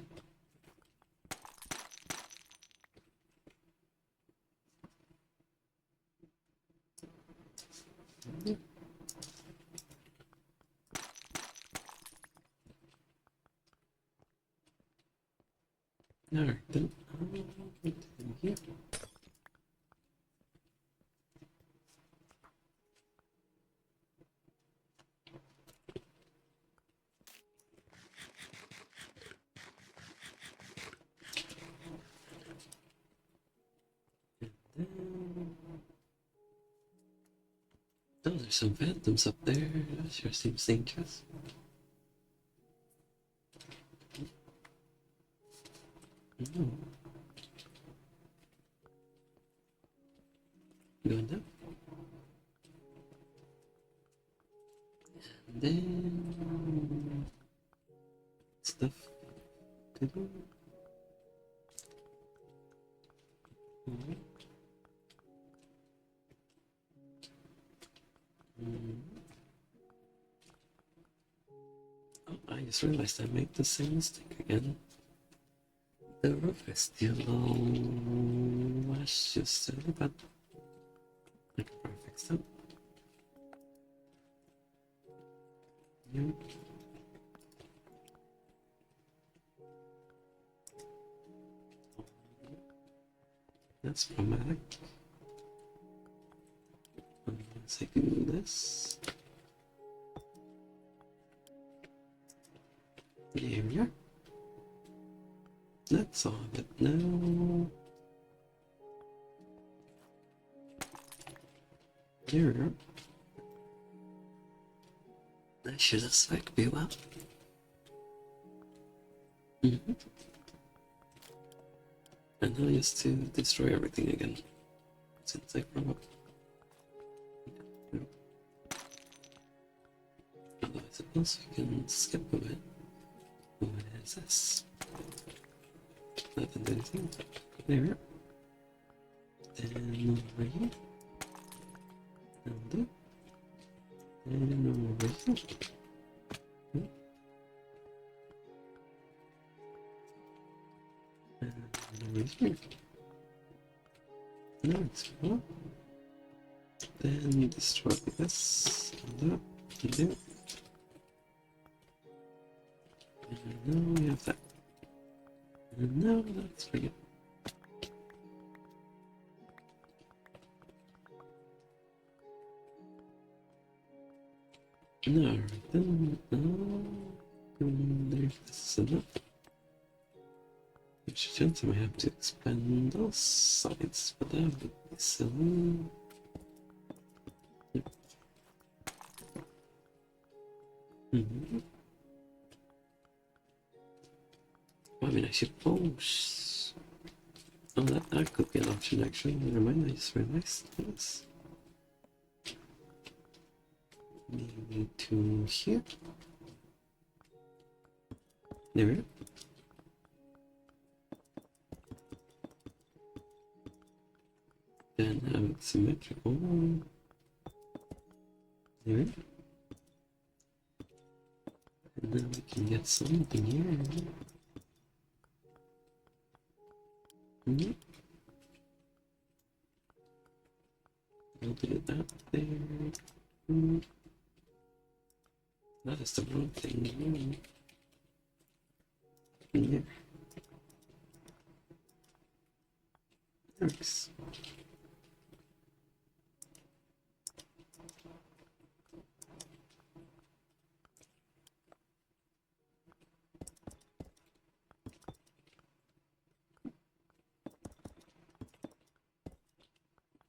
Alright, then here. Oh, there's some phantoms up there. That sure seems dangerous. Oh. Going down. And then stuff to do. Oh, I just realized I made the same mistake again. The roof is still low. That's just a little bit. Like perfect stuff. Yep. That's problematic. Once I do this. There we are. That's all of it now. There we go. That should affect me well. And now just to destroy everything again. Since I probably. Although I suppose we can skip a bit. What is this? Nothing to anything. There we are. Then over here. And there. And over here. And over here. Now it's full. Then destroy this and that and there. And now we have that. And now that's pretty good. Alright then, there's this enough. There's a chance I might have to expand those sides, but that would be silly. Yep. I mean, I suppose. Oh, that could be an option actually. Never mind, I just realized this. Maybe to here. There we go. Then have it symmetrical. There we go. Now we can get something here. Yep. I'll do that there. That is the wrong thing. Yeah. Works.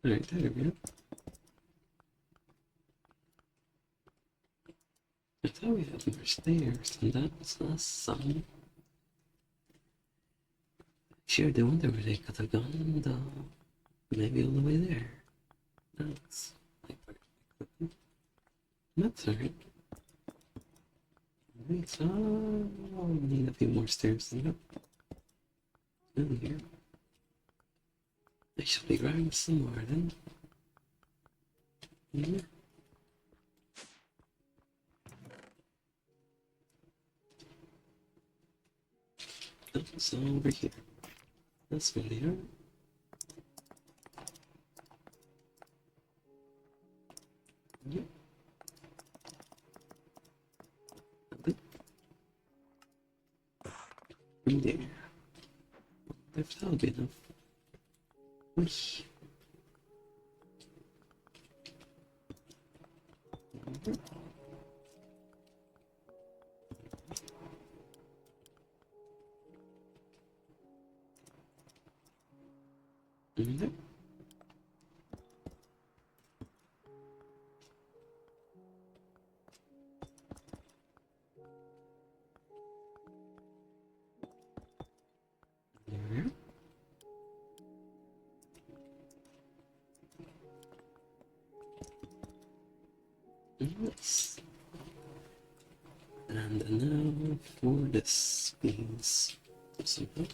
Alright, there we go. I thought we had more stairs, and that's awesome. Sure, I wonder where they could have gone, though. Maybe all the way there. That's like that's alright. Alright, so I'll need a few more stairs than that. In here. I should be grabbing some more then. Yeah. Oh, so over here. That's where they are. Yep. Okay. From there. If that'll be enough. Whoosh. There. There. Yes. And now for this means something.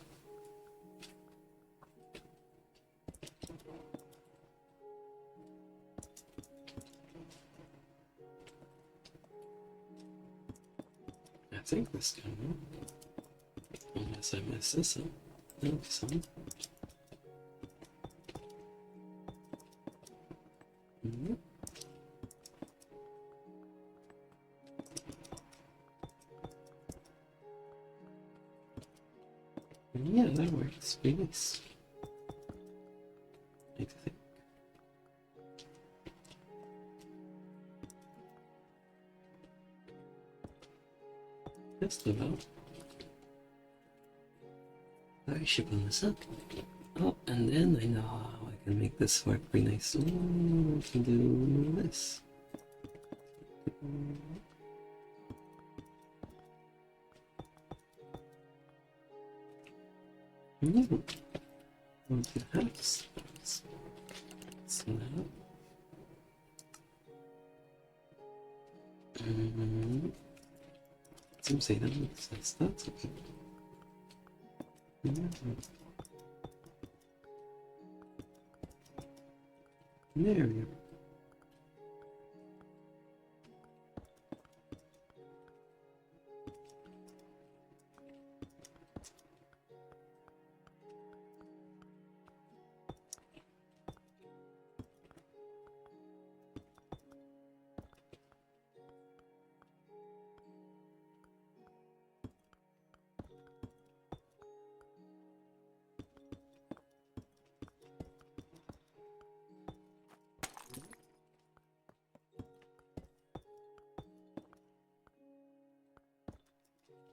I think this can work. Unless I mess this up. That'll be something. Yeah, that works. Pretty nice. I think. Just about. I should pull this up. Oh, and then I know how I can make this work pretty nice. Ooh, I can do this. Yeah. One, two halves. Snap. Seems they don't make sense. That's okay. Yeah. There we go.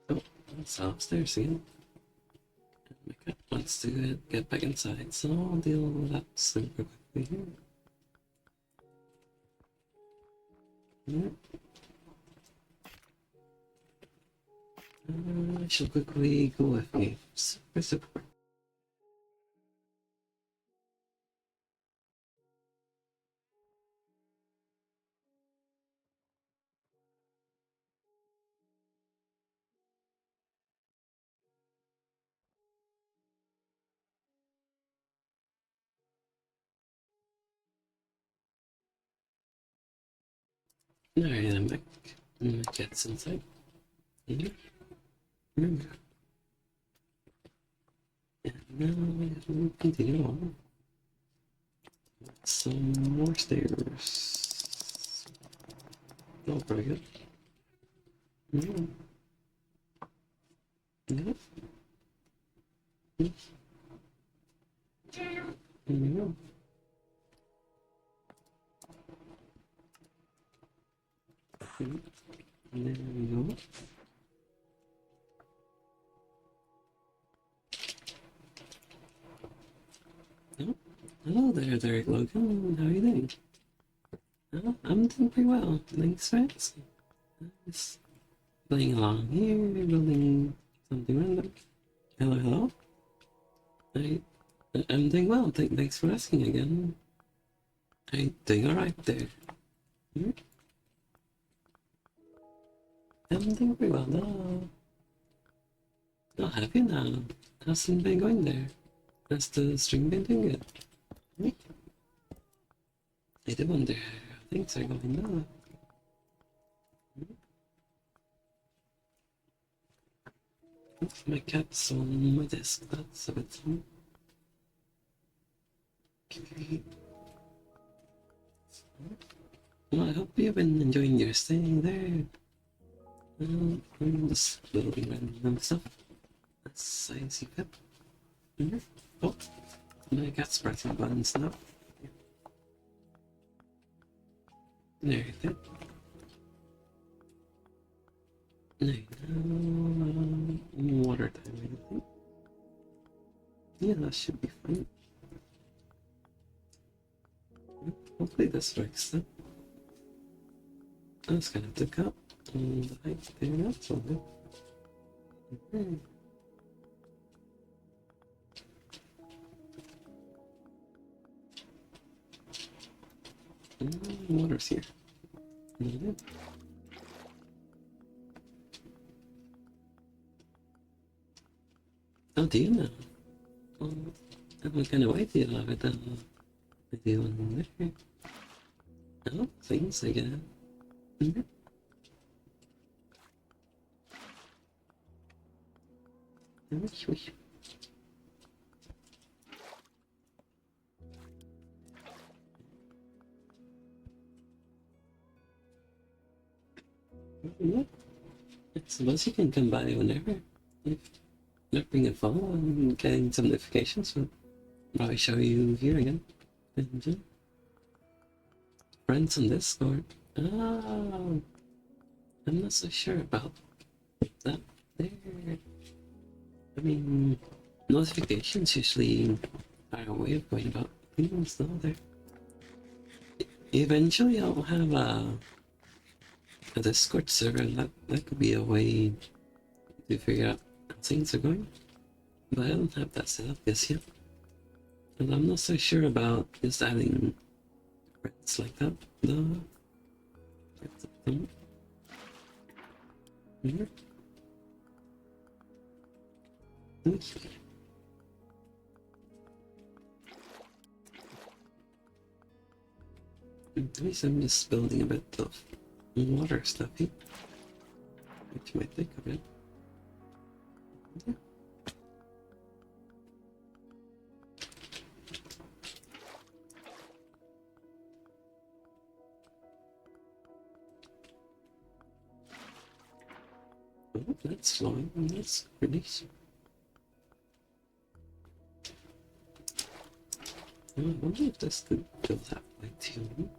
Oh, it's upstairs again. My cat wants to get back inside, so I'll deal with that super quickly here. Yeah. I shall quickly go with games for support. Alright, I'm back. And my cat's inside. Yeah. And now we have to continue on. Some more stairs. Oh, very good. Yeah. Yeah. Yeah. Yeah. There we go. Oh, hello there, Logan. How are you doing? Oh, I'm doing pretty well. Thanks for asking. Just playing along here, building something random. Hello, hello. I, I'm doing well. Thanks for asking again. I'm doing alright there. Hmm? I'm doing pretty well. Oh, happy now. How's things been going there? Has the string been doing good? Hmm? I did wonder how things are going now. My cat's on my desk. That's a bit fun. Okay. Well, I hope you've been enjoying your stay there. I'm just building random stuff. That's I see fit. Oh, my cat's pressing buttons now. There you go. There you go. Water time, I think. Yeah, that should be fine. Hopefully this works then. I was kind of took up the height there, that's all good. Water's here. Oh, do you know? Oh, I'm kind of wait till I have it with you on there. Oh, things again. Yeah, I suppose you can come by whenever. If not bring a phone and getting some notifications, will probably show you here again. And friends on Discord. Oh, I'm not so sure about that there. I mean, notifications usually are a way of going about things, though. There. Eventually, I'll have a Discord server, and that could be a way to figure out how things are going. But I don't have that set up just yet. And I'm not so sure about just adding friends like that, though. That's a thing. At least I'm just building a bit of water stuff here, which you might think of it. Yeah. Oh, that's flowing. That's pretty. I wonder if this could go that way too.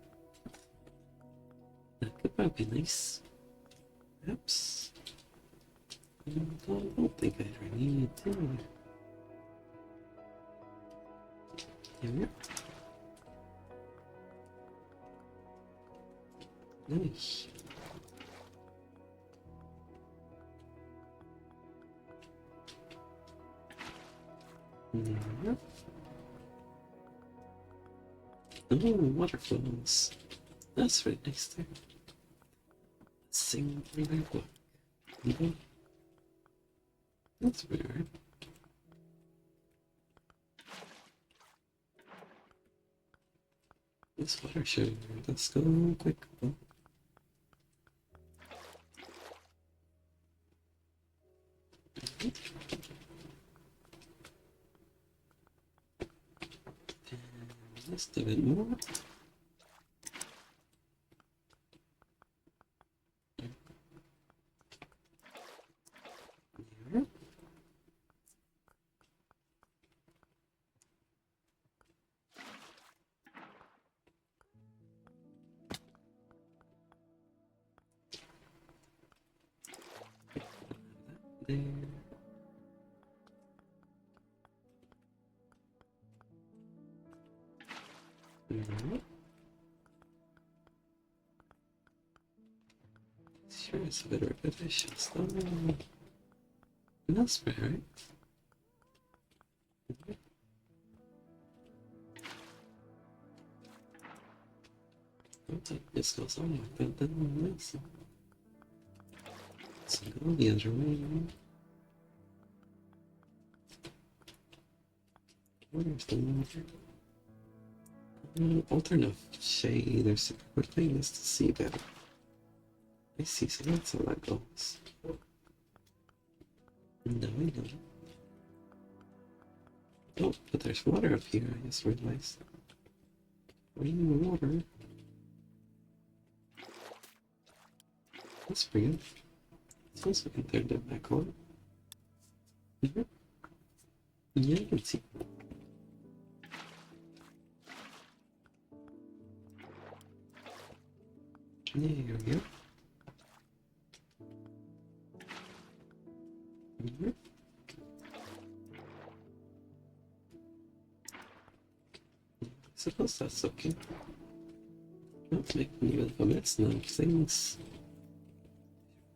That could probably be nice. Perhaps. I don't think I really need to. There we go. Nice. There we go. Oh, waterfalls. That's very nice there. Sing river block. Okay. That's weird. This water show. Let's go quick. Oh. Just a bit more. Here. There. Alright. Sure, it's a bit repetitious though. That's fair, right? This goes on like that, then this. Let's go the other way. Where's the water? Alternate shade or super thing is to see better. I see, so that's how that goes. No, I know. Oh, but there's water up here, I just realized. Green water. That's pretty good. It's also can turn that back on. Yeah, I can see. There we go. I suppose that's okay. Not making me with a mess now. Things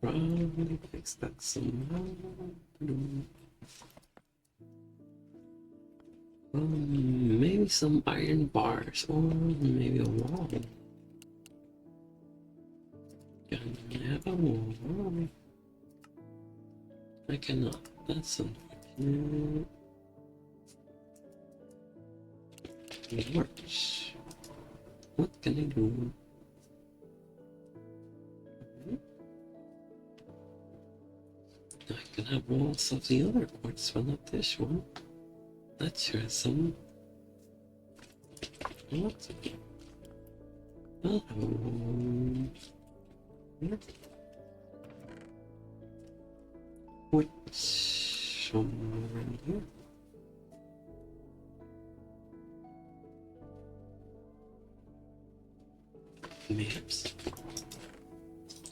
probably fix that somehow. Maybe some iron bars or maybe a wall. Can I have a wall? I cannot. That's unfortunate. March. What can I do? I can have walls of the other quartz, but not this one. That sure has some. What? Oh. Which one around here? Maps.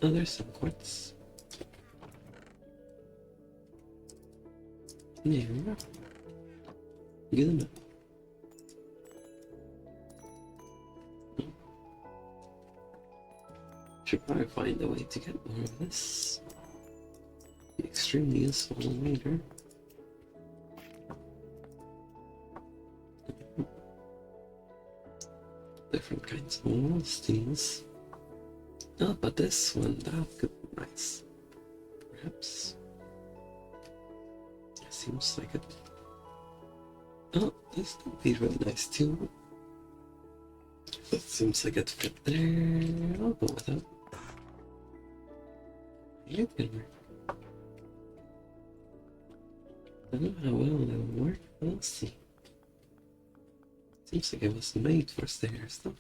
Oh, there's some quartz. There we go. Good enough. Should probably find a way to get more of this. Be extremely useful later. Different kinds of walls to use. Oh, but this one, that could be nice. Perhaps. Seems like it. Oh, this could be really nice too. That seems like it fit there. I'll go with that. You can work. I don't know how well it will work, but we'll see. Seems like it was made for stairs though.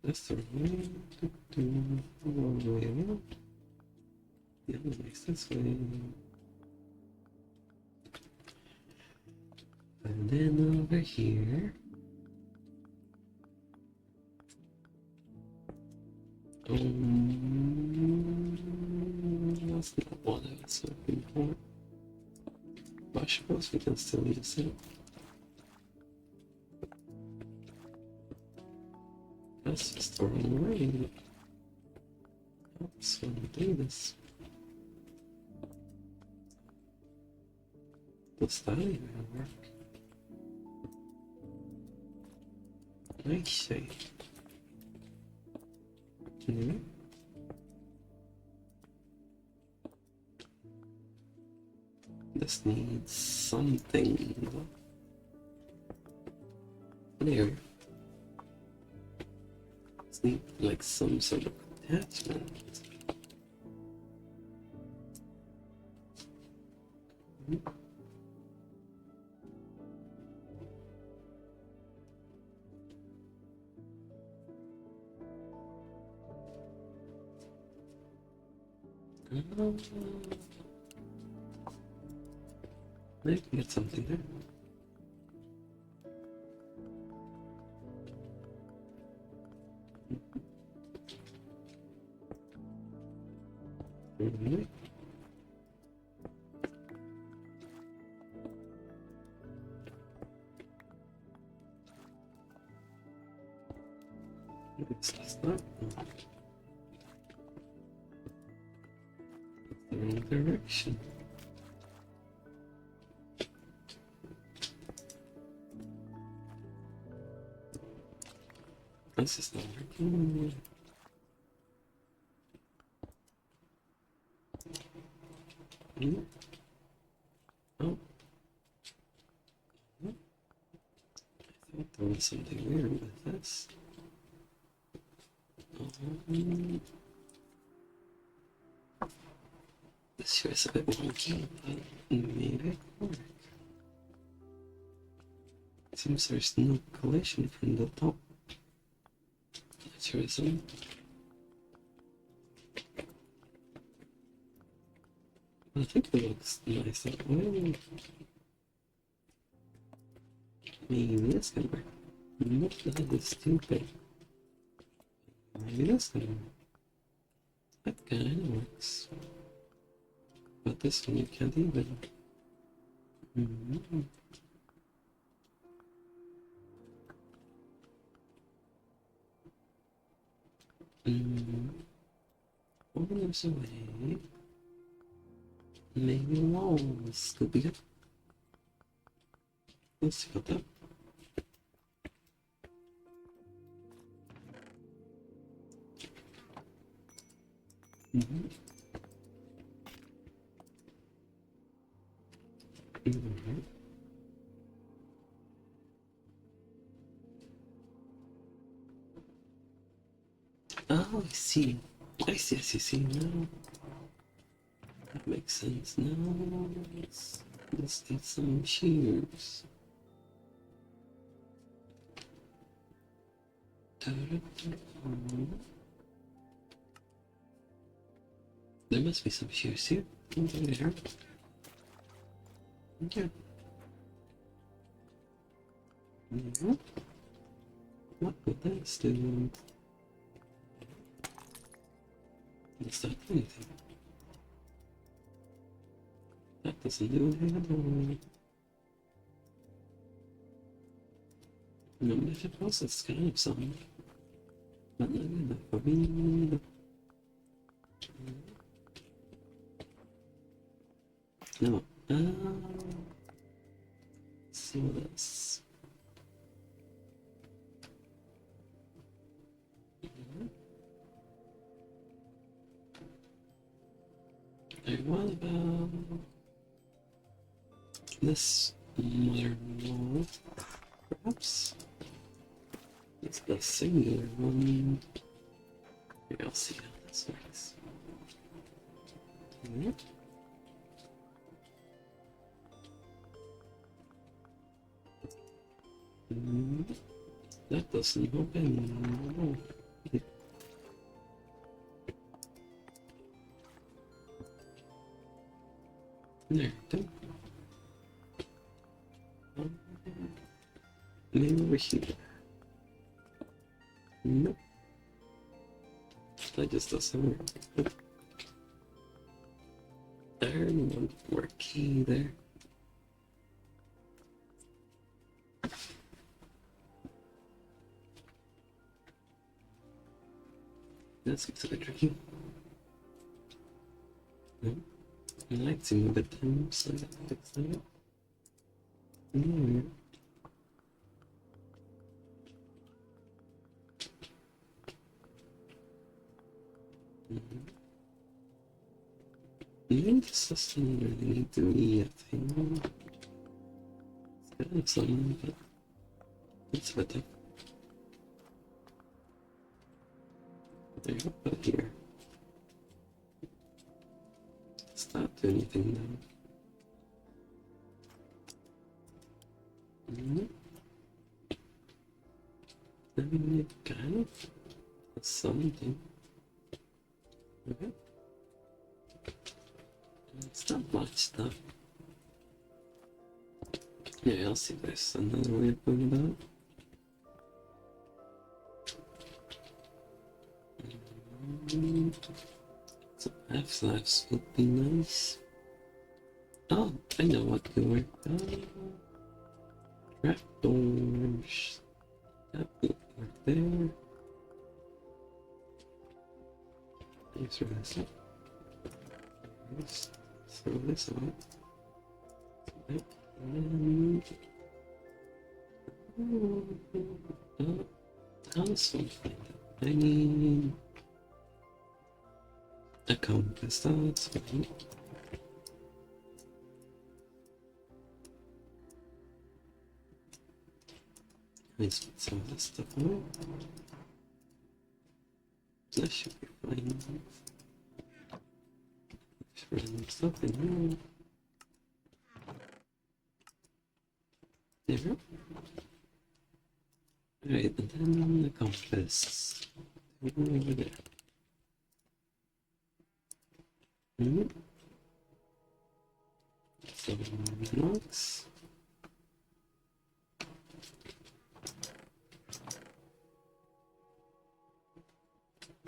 That's the way to do all the way around. The other way is this way. And then over here. That's not what I was looking for. But I suppose we can still use it. That's just the wrong way. Oops, when we do this. Does that even work? Nice shape. This needs something. There. This needs like some sort of attachment. Maybe I can get something there. Alright. That's not the wrong direction. This is not working. Oh. I thought there was something weird with this. This sure is a bit wonky, but maybe it will work. Seems there's no collision from the top. That sure isn't. I think it looks nice that way. Maybe this can work. Nope, that is stupid. Maybe this can work. That kinda works. But this one you can't even. One lives away. Maybe walls could be good. Let's see about that. Oh, I see. I see. Now that makes sense. Now let's get some shears. There must be some shears here. Over there. Okay. What would this do? Let's not do anything. That doesn't do anything at all. No, if it was, it's kind of something. But not enough for me. No. So this. What about this modern wall? Perhaps it's the singular one. Maybe I'll see how this works. That doesn't open. There, done. Maybe over here. Nope. That just doesn't work. There, one more key there. This gets a bit tricky. No. I like to move it down, so I got to fix that. Maybe this doesn't really need to be a thing. It's kind of something, but it's a bit tough. There you go, put it here. Let's not do anything now. I mean, it kind of has something. Okay. It's not much stuff. Yeah, I'll see this. Another way of going about it. Some half-lives would be nice. Oh, I know what could work. Trapdoors. That would work there. Let's throw this up. Let's throw this out. And how does one find it? I need a compass. That's fine. Let's put some of this stuff away. That should be fine. Just random stuff in here. There we go. Alright, and then the compass. Over there. Some blocks.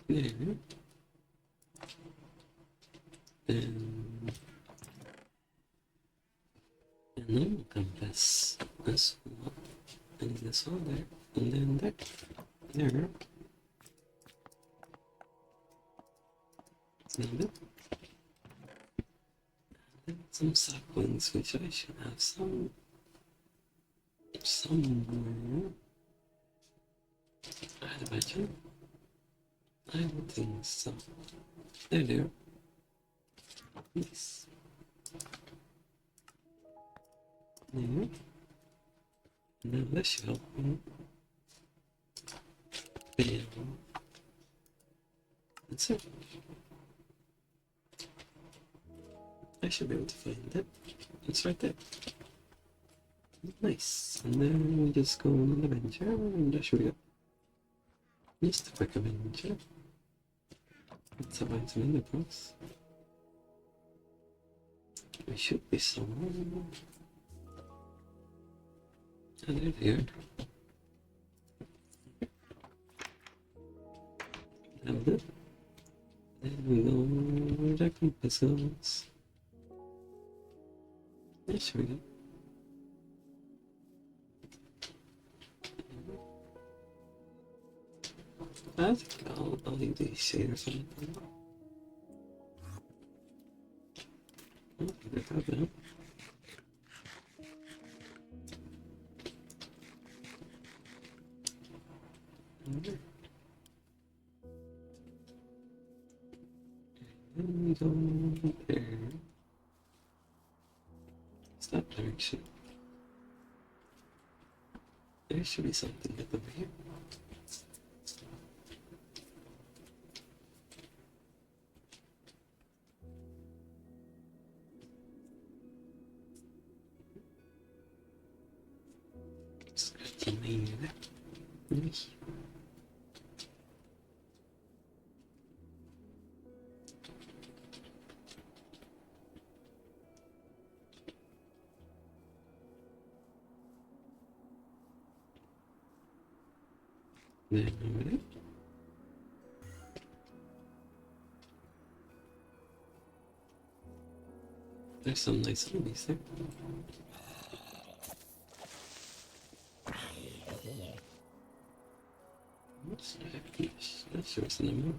There we go. Then a normal compass. This one. And this one there. And then there. There we go. Maybe. Some saplings, which I should have some somewhere. I'd imagine. I would think so. There they are. Yes. There. Now this should help me. Bam. That's it. I should be able to find it. It's right there. Nice. And then we just go on an adventure, and there should we go. Just a quick adventure. Let's find some in box. We should be somewhere. And they're here. Nailed it. Then we go where the compass goes. There we go. I think I'll leave these shaders on. Oh, they have that. Then we go there. It's that direction. There should be something up over here. Scratching my ear there. Nice. Then over there. There's some nice zombies there. What's that? That shows in the map.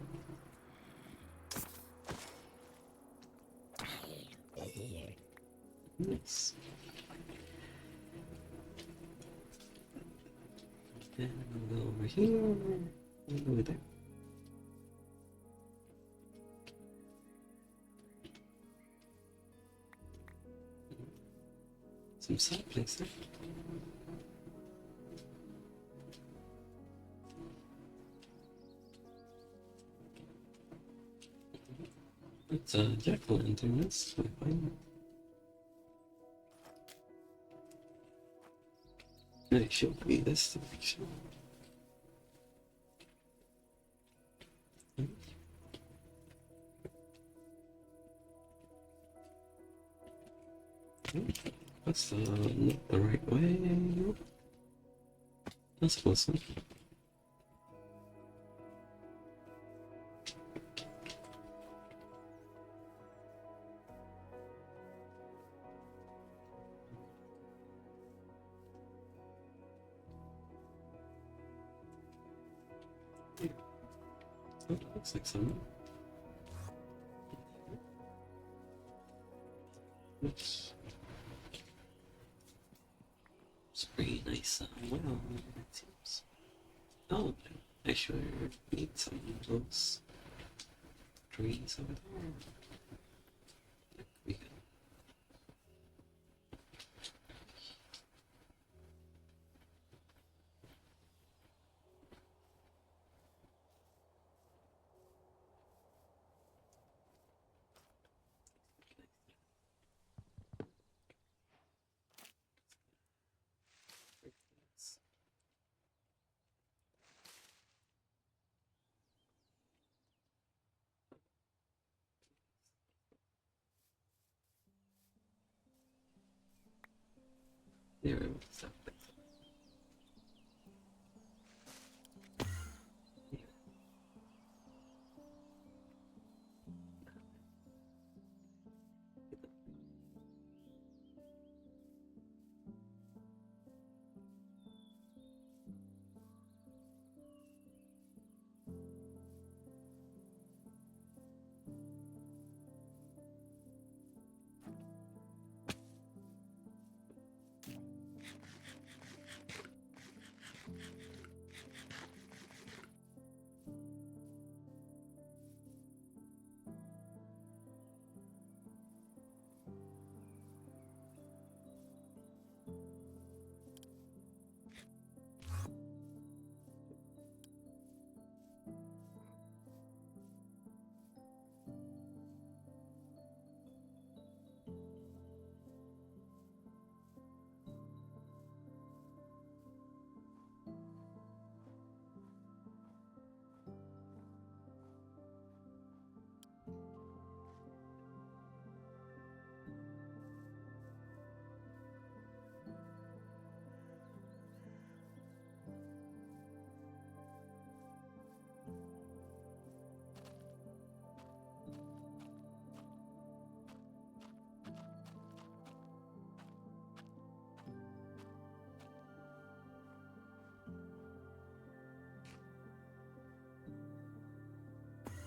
Nice. Then we'll go over here. We'll go over there. Some saplings there. It's a jack-o'-lantern, that's fine. It should be this direction. That's not the right way. That's awesome. Oh, looks like someone. Oops. It's pretty nice. Well, it seems. Oh, I sure need some of those trees over there. We can. There we go.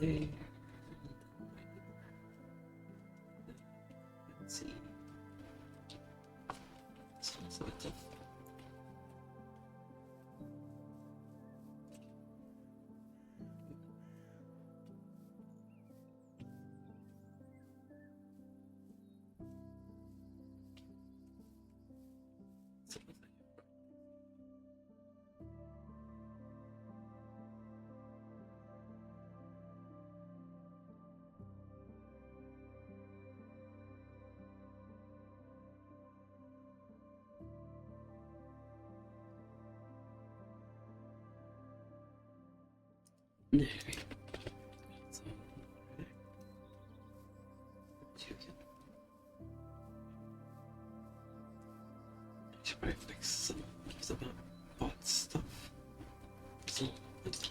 Hey. Let's see. So it's a there we go. So, you can. I should probably fix some of the bot stuff. So, let's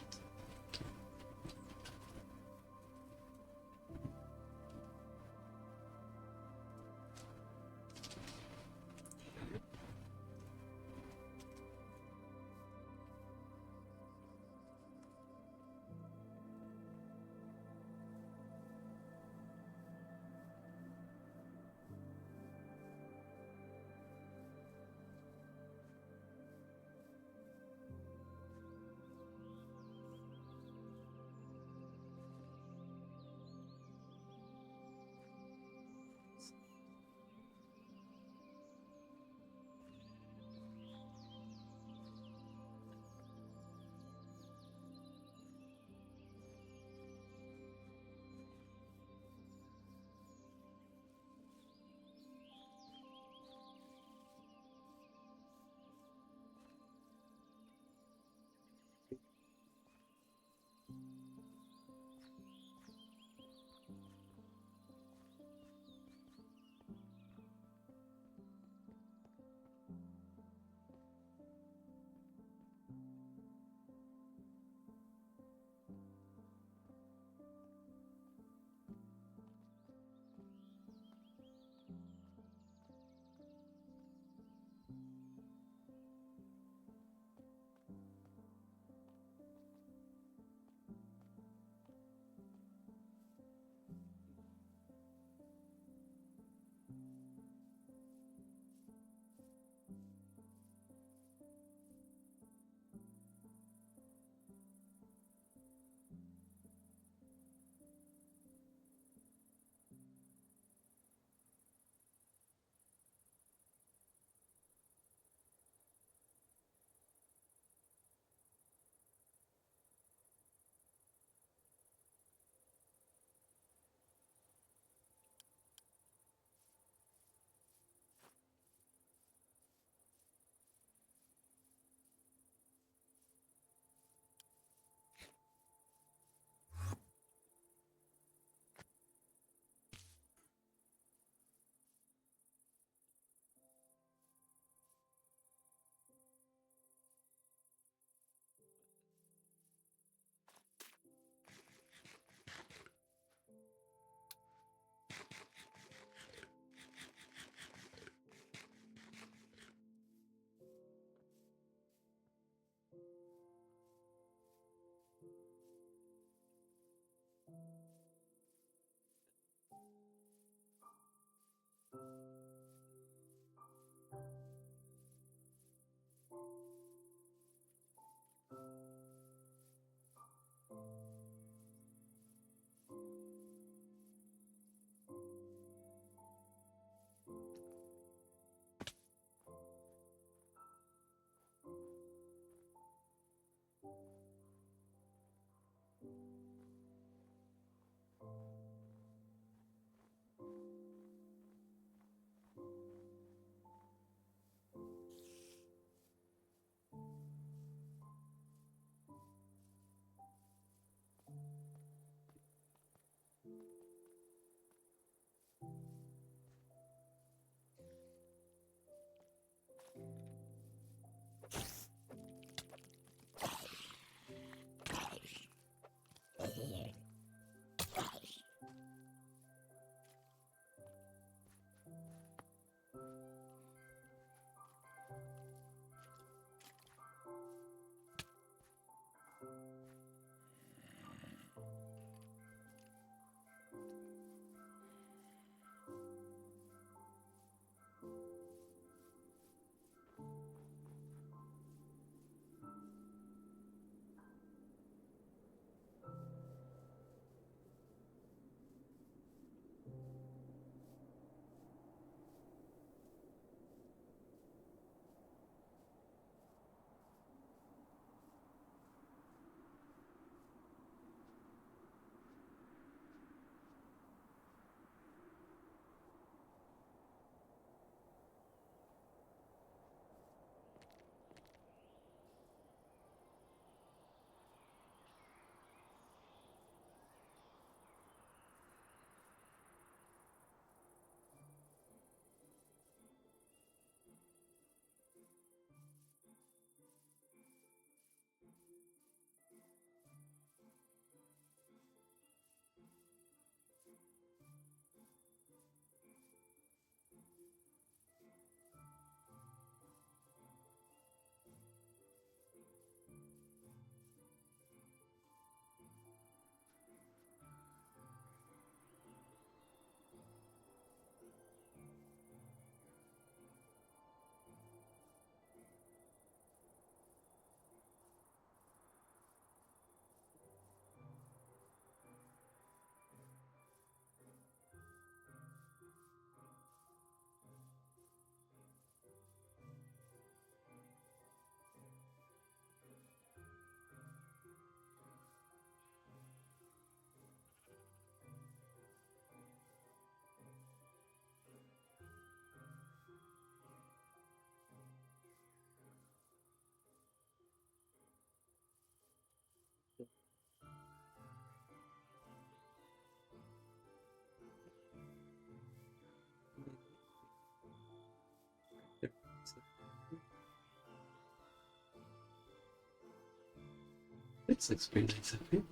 This looks pretty nice up here.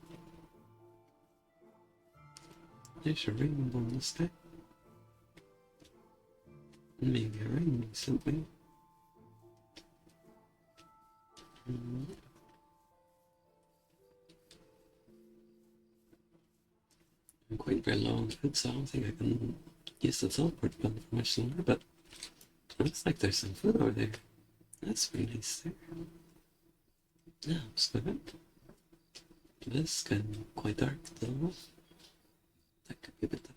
There's a rainbow on the sky. Maybe a rain recently. I'm quite very low on food, so I don't think I can use the teleport button for much longer, but it looks like there's some food over there. That's pretty nice there. Yeah, I'm just good. This kind of quite dark though. That could be a bit tough.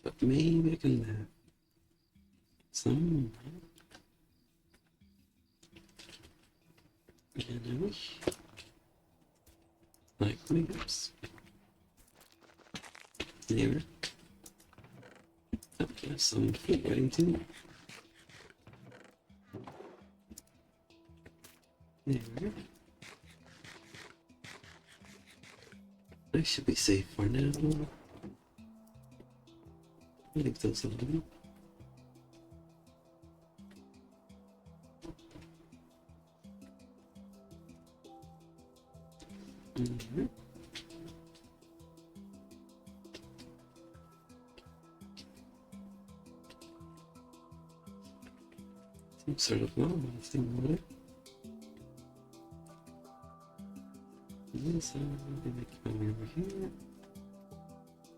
But maybe I can have some. And I wish. Like leaves. There. Oh, there's some food waiting too. There. I should be safe for now. I think those alone. Some sort of normal thing over there. So maybe coming over here.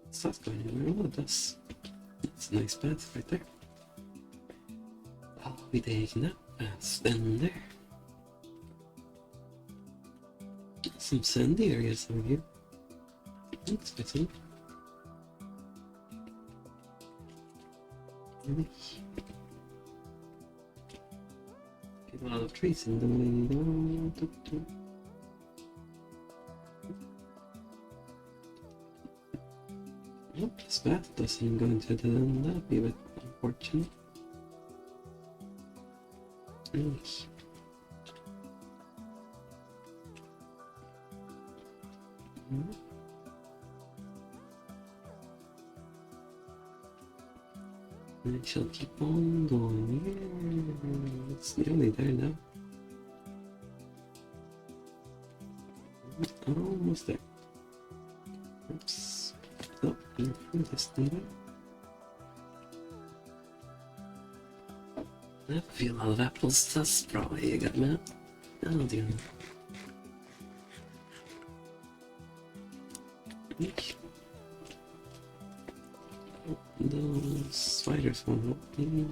It's not going anywhere. Oh, that's a nice path right there. I'll be taking that path down there. Some sandy areas over here. That's quite some. Get a lot of trees in the way. Oh, this path doesn't go into the end. That'd be a bit unfortunate. Nice. I shall keep on going. Yeah, it's nearly there now. Almost there. Oops. Oh, this neither. I have a few lot of apples. That's probably a good map. Oh dear. Those spiders won't help me.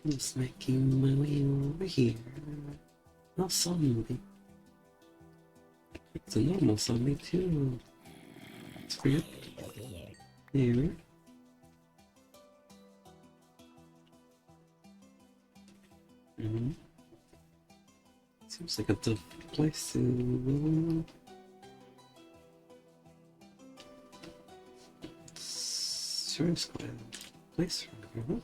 Just making my way over here. No zombie. It's a normal zombie too. It's weird. There. Seems like a tough place to. Sure, it's quite a place for me.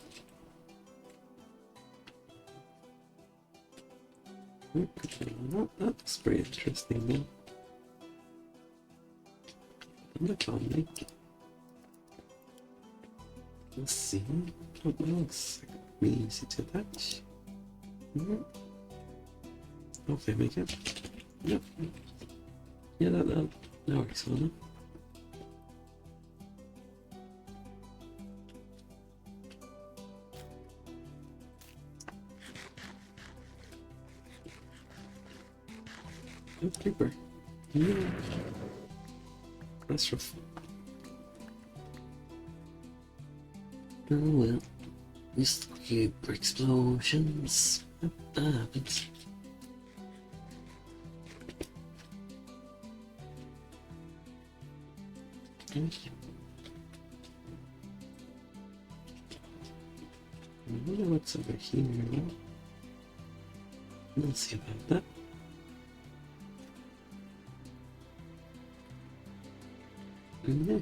That's pretty interesting though. I'm not gonna make it. Let's see. Oh, that looks like easy to touch. Okay, make it. Yep. Yeah, that works well enough. Good creeper. Yeah. That's rough. Oh well. Just creeper explosions. That happens. wonder what's over here. Let's see about that. Yeah.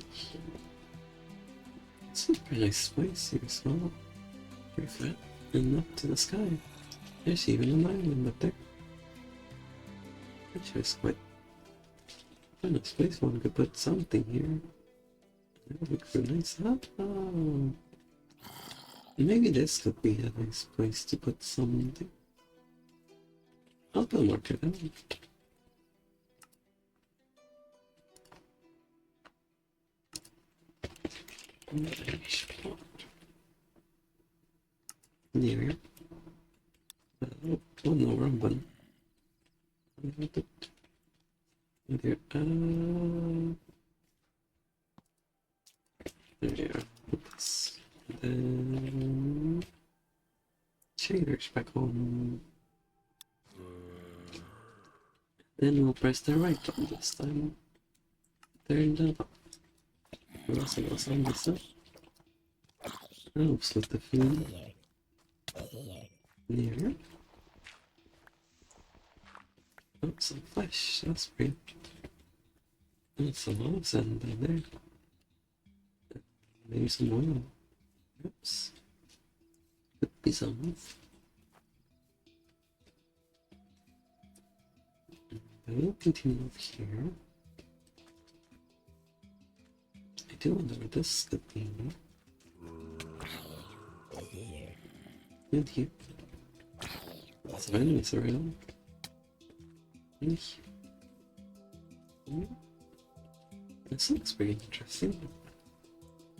It's a pretty nice place here as well. Pretty flat and up to the sky. There's even an island up there. Which is quite a nice place. One could put something here. That would look really nice. Oh. Maybe this could be a nice place to put something. I'll go mark it out. There. Oh no, wrong button. There. There. Oops. Then shaders back on. Then we'll press the right button this time. Turn that up. What else was on this up? Oh, split the food. There. Oh, some flesh. That's great. And some olive sand down there. Maybe some oil. Oops. Could be some. I will continue up here. I do wonder what this could be. And here. Lots of enemies around. This looks pretty interesting.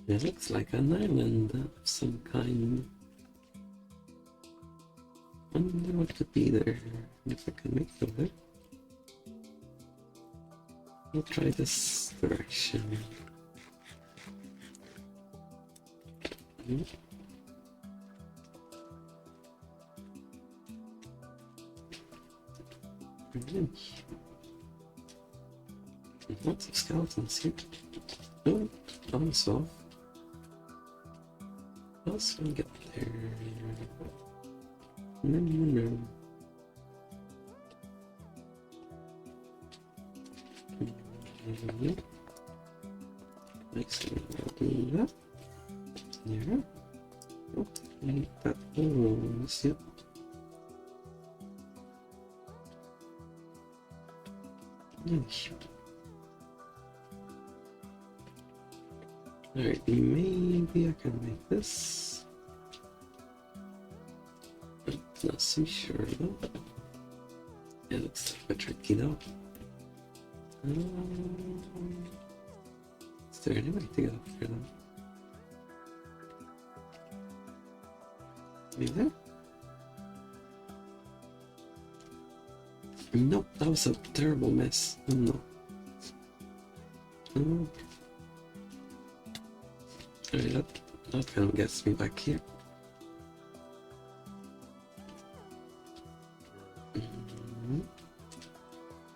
It looks like an island of some kind. Wonder what could be there. If I can make it over. I'll try this direction. Lots of skeletons here. Oh, also. Also get there. No. Next thing I'll do that. Yeah. Oh, I need that. Oh, yep. Nice. Alright, maybe I can make this. I'm not so sure though. It looks a bit tricky though. Is there any way to get up here though? Maybe there? Nope, that was a terrible mess. Oh no. Oh. Alright, that kind of gets me back here. Are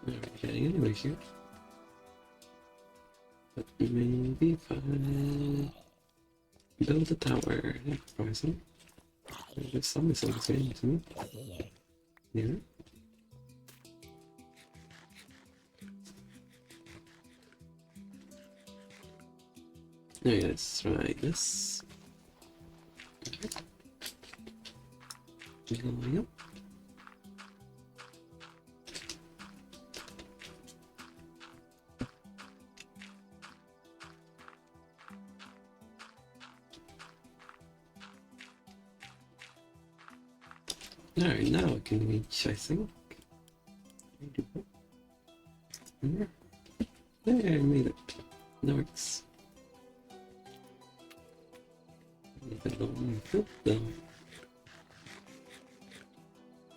we getting anywhere here? But maybe if I build a tower, horizon. There's something saying to me. Here. Okay, let's try this. Yep. Alright, now I can reach, I think. There, I made it. That works. Leave it alone. Nope, down.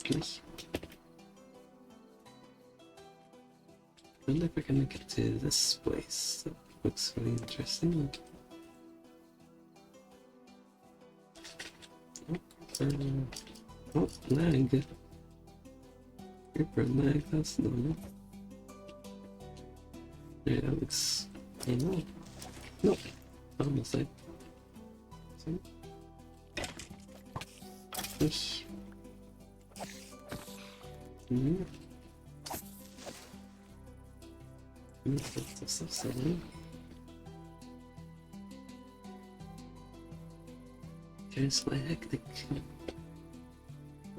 Nice. I wonder if I can make it to this place. That looks really interesting. Oh, lag. Creeper lag, that's normal. Yeah, that looks... Oh no. Nope. Almost died. See? Yes. Mm. That's so silly. Just my hectic.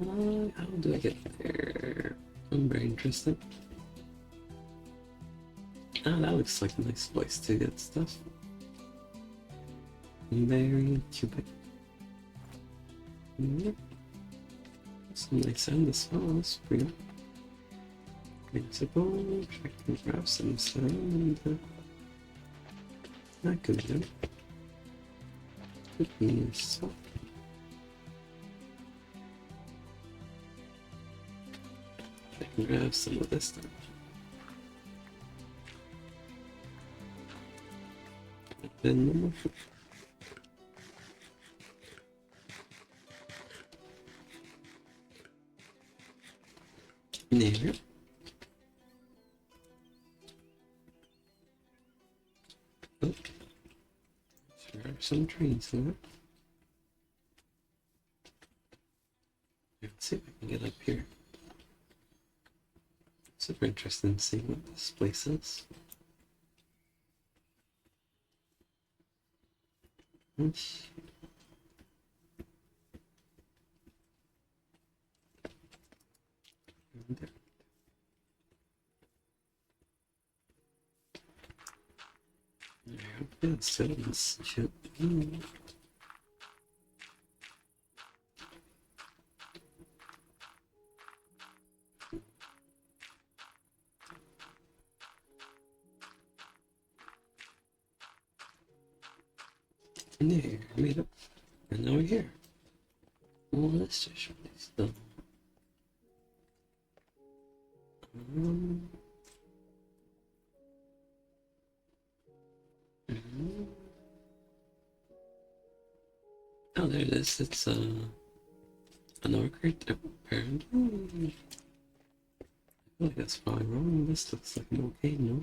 How do I get there? I'm very interested. Ah, that looks like a nice place to get stuff. Very cute. Yep. Some nice sound as well. That's pretty good. Musical. I can grab some sound. That could do. Could be so. I can grab some of this stuff. Then no more. There. Oh, there are some trees there. Let's see if I can get up here. Super interesting to see what this place is. Yeah, still this shit. There, made up. And now we're here. Well, let's just show this stuff. Oh, there it is. It's an orchid, apparently. I feel like that's probably wrong. This looks like an volcano.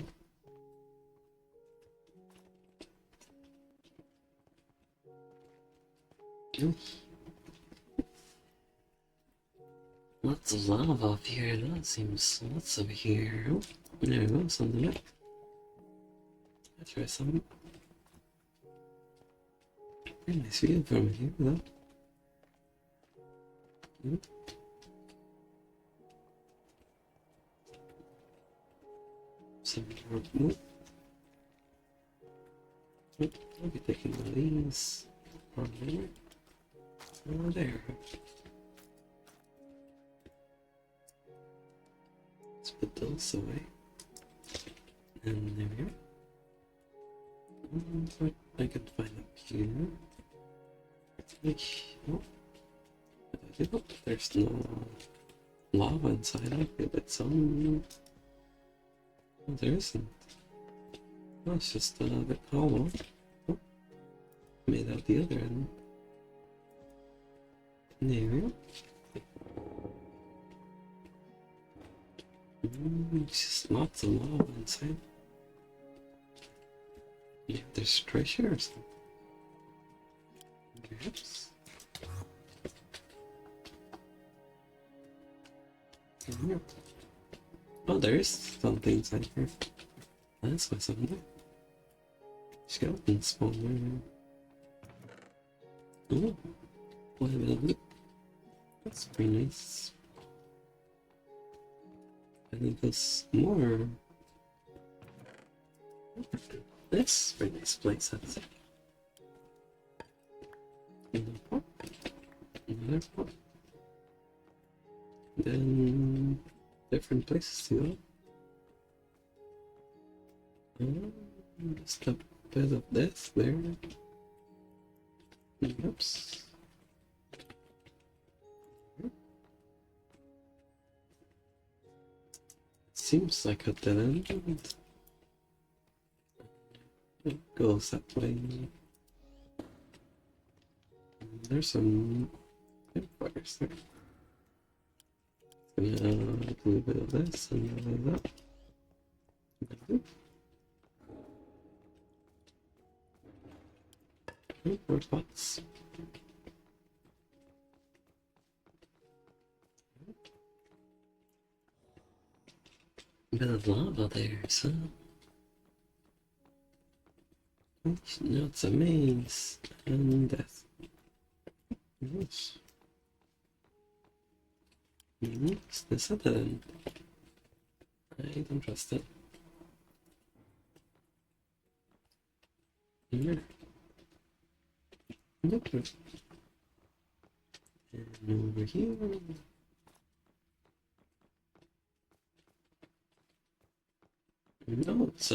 Lots of lava up here. That seems lots over here. Oh, there we go. Something left. Let's try some. Very nice view from here, though. Some more. I'll be taking one of these. From there. Oh, there. Let's put those away. And there we go. What I can find up here. Like, oh, there's no lava inside. I feel like some. Oh, there isn't. Oh, it's just a bit hollow. Oh, made out the other end. There we go. It's just lots of lava inside. Yeah, there's treasure or something. Perhaps. Oh, there is something inside here. That's why something. Skeleton spawn there. Oh, what a bit of loot. That's pretty nice. I think there's more. This very nice place, I'd say. Another pot. Another pot. Then different places to go. Just a bit of death there. Oops. Seems like a dead end. It goes that way. There's some campfires there. Gonna do a little bit of this and a little of that. Okay, more pots. bit of lava there, so. No, it's a maze. And death. Yes. What's this other end? I don't trust it. Here. Nope. And over here. No, it's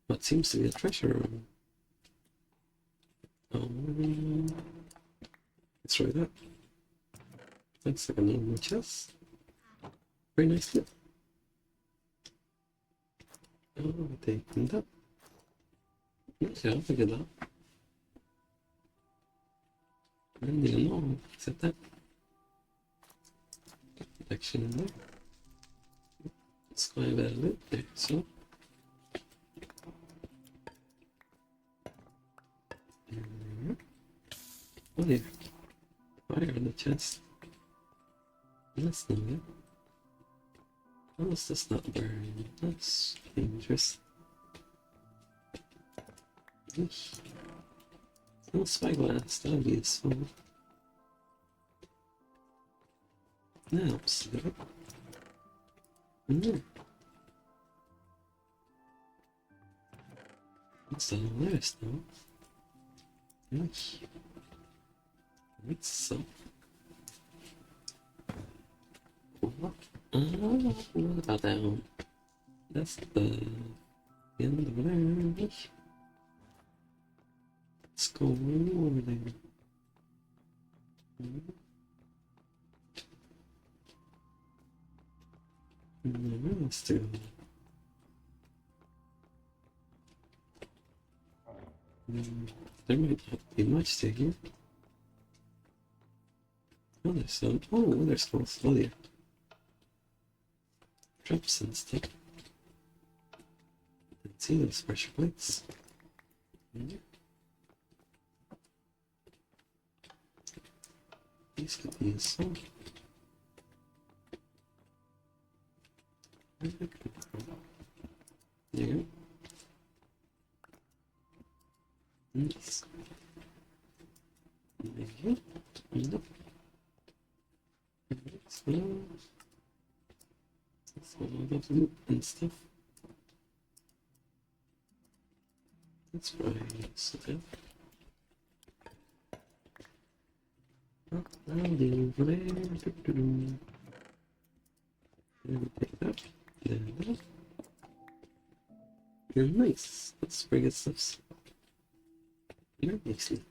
what seems to be a treasure room. Let's try that. Looks like a normal chest. Very nicely. Oh, taking that. Nice, yeah, look at that. I didn't even know, except that. Collection in there. Let's go a bit there, so. Oh dear. Fire in the chest. That's not good. How does this not burn? That's dangerous. Yes. No spyglass, that would be useful. That helps. What's the lowest though? Yes. It's so. What? What about that one? That's the end of the range. Let's go over there. Where else to go? There might not be much to here. Oh, there's some. Oh, there's skulls. Oh, yeah. Traps and stuff. Let's see those pressure plates. These could be useful. There you go. Nice. There you go. Nope. That's a lot of loot and stuff. That's probably stuff. I'll do over there. And take that. Then that. And nice. That's pretty good stuff. Very nicely.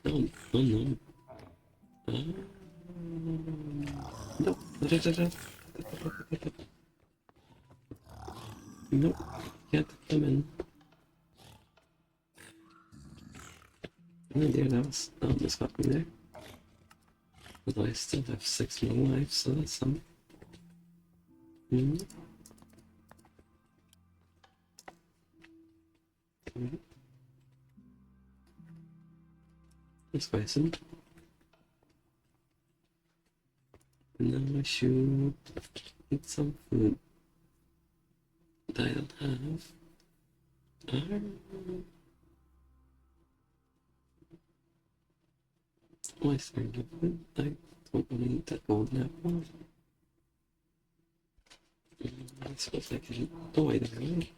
Oh, oh no. No. Nope. Can't come in. Oh dear, that was almost got me there. Although I still have 6 more lives, so that's something. Let's buy some. And now I should eat some food that I don't have. Why is there no food? I don't want to eat that golden apple. I suppose I can. Oh, wait a minute.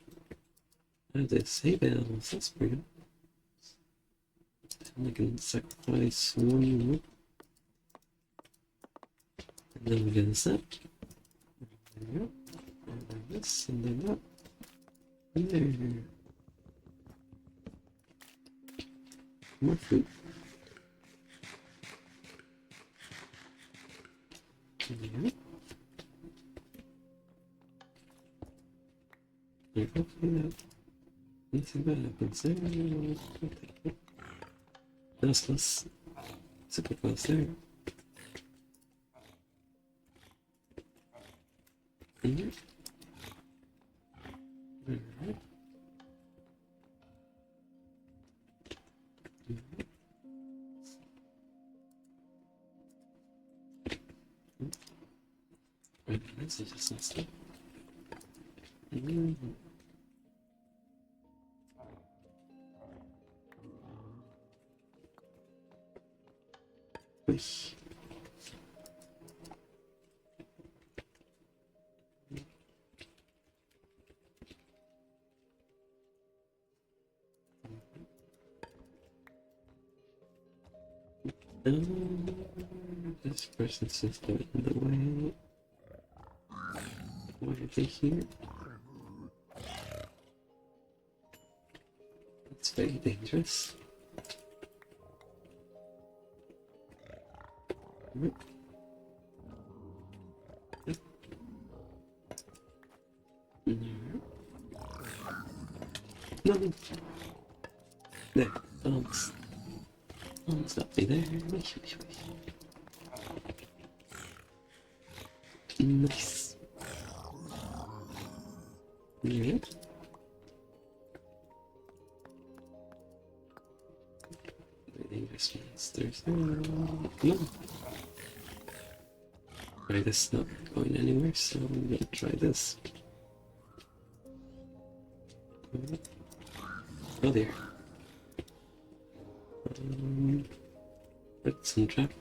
I have this hay bales, that's pretty good. And I can sacrifice one more. And then we get a set. There we go. And then this, and then that. And there. More food. Yeah. And hopefully that nothing bad happens there. That was close. Super close there. Alright. It's just not stuff. Mm. Wish. This person's just in the way. Why are they here? It's very dangerous. No. There. Almost got me there. Nice. Yeah. Dangerous monsters. No. Right, this is not going anywhere, so I'm gonna try this. Oh dear. Put some trap.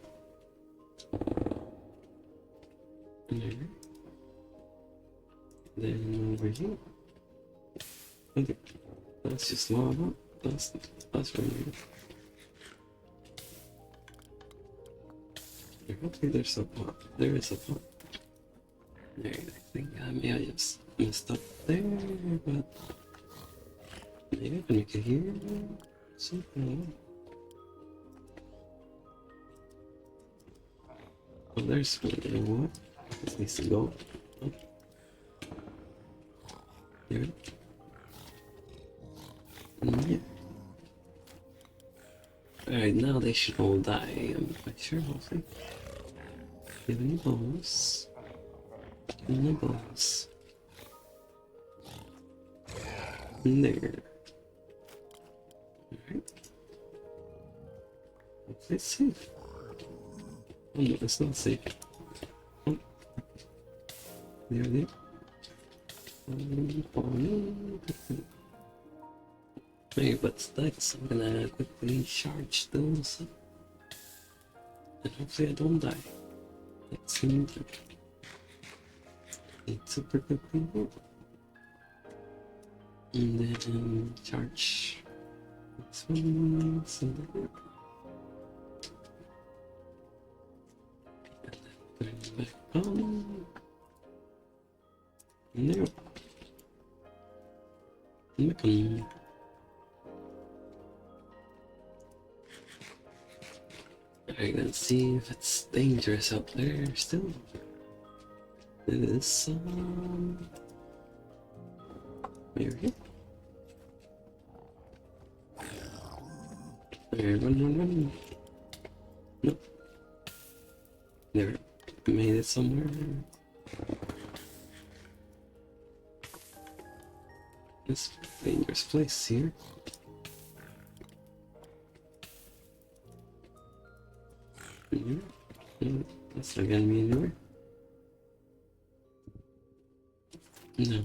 There. Then over here. Okay. That's just lava. That's right here. Hopefully there's a pot. There is a pot. There, I think I may have just messed up there, but maybe I can make it here. Something. Oh, there's one. This needs to go. Oh. There. Yeah. Alright, now they should all die, I'm quite sure, hopefully. Do you have any bones? No bones. There. Alright. Hopefully it's safe. Oh no, it's not safe. Oh. There. Oh no. Hey, but stacks, I'm gonna quickly charge those. And hopefully I don't die. Let's see. It's super quickly. And then charge this one. So there. And then put it back on. And there. And back on. Alright, let's see if it's dangerous up there still. It is, maybe. Alright, run. Nope. Never made it somewhere. This dangerous place here. That's not gonna be anywhere. No.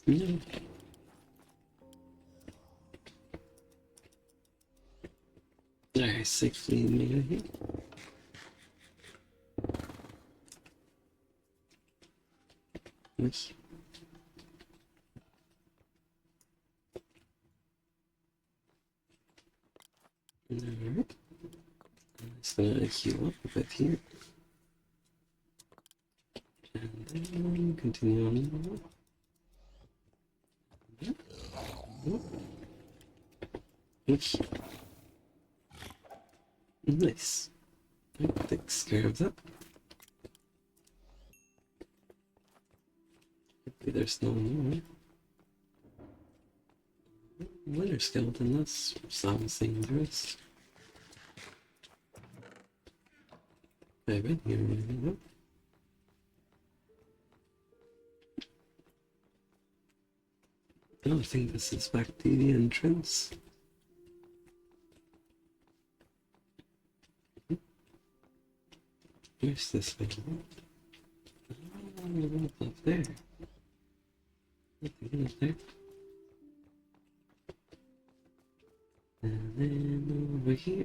No. I safely made it here. Nice. Alright. I'm just gonna heal up a bit here. And then continue on. Oops. Nice. That takes care of that. Hopefully there's no more. Wonder skeleton, that sounds dangerous. I've been here, maybe. Oh, I think this is back to the entrance. There's this way. Oh, up there. Nothing up there. And then over here.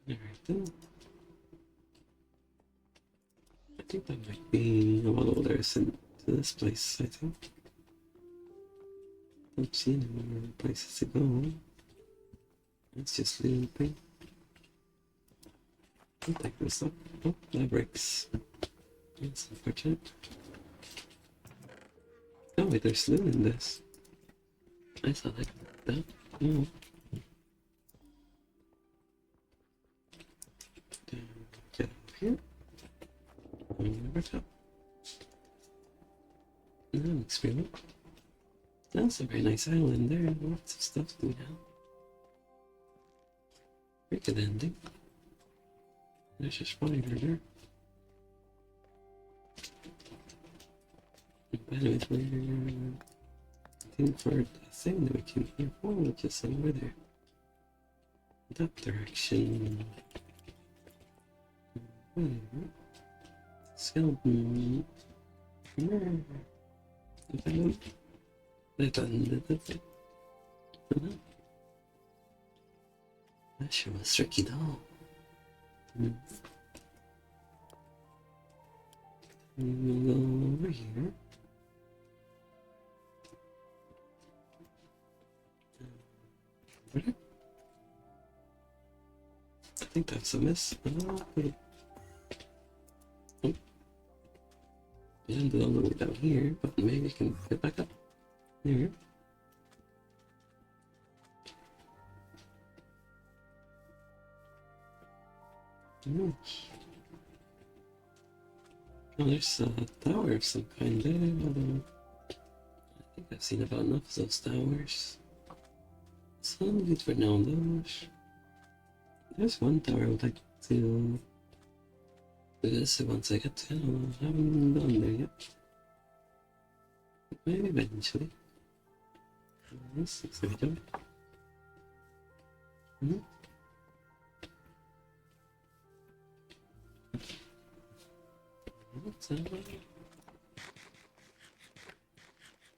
Alright then. I think that might be all there's into this place, I think. Don't see any more places to go. It's just looping. I'll take this up. Oh, that breaks. That's unfortunate. Oh wait, there's glue in this. I saw that. Oh. Get up here. Over top. That looks pretty. That's a very nice island there. Lots of stuff to do now. Pretty good ending. There's just fire there. But anyways, we're looking for the thing that we came here for, which is over there. That direction. Skeleton. That sure was tricky though. We'll go over here. I think that's a miss. Oh, wait. Oh. We ended all the way down here, but maybe we can get back up. There we go. Oh, there's a tower of some kind there, although I think I've seen about enough of those towers. So I'm good for now though. There's one tower I would like to do this once I get to. I haven't done there yet. Maybe eventually. This looks like a jump. I'm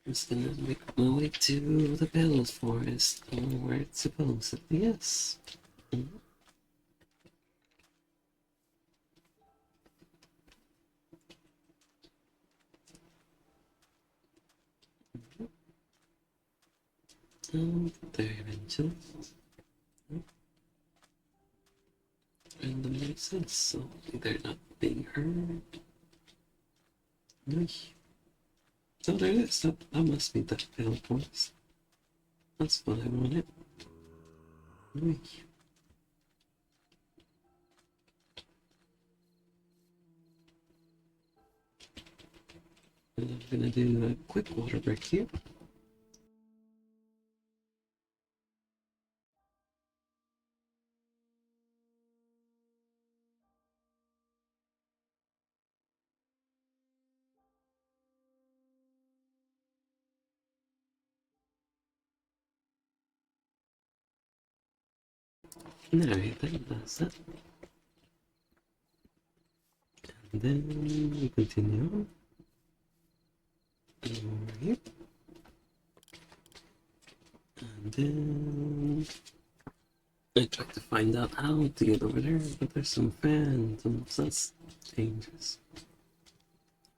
just gonna make my way to the Bellows Forest, where it's supposedly is. There eventually. Random makes sense, so they're not being heard. Nice. Oh, there it is. That must be the Bell Forest. That's what I wanted. Nice. And I'm gonna do a quick water break here. Alright, then that's it. And then we continue on. Over here. And then I tried to find out how to get over there, but there's some phantoms. That's dangerous.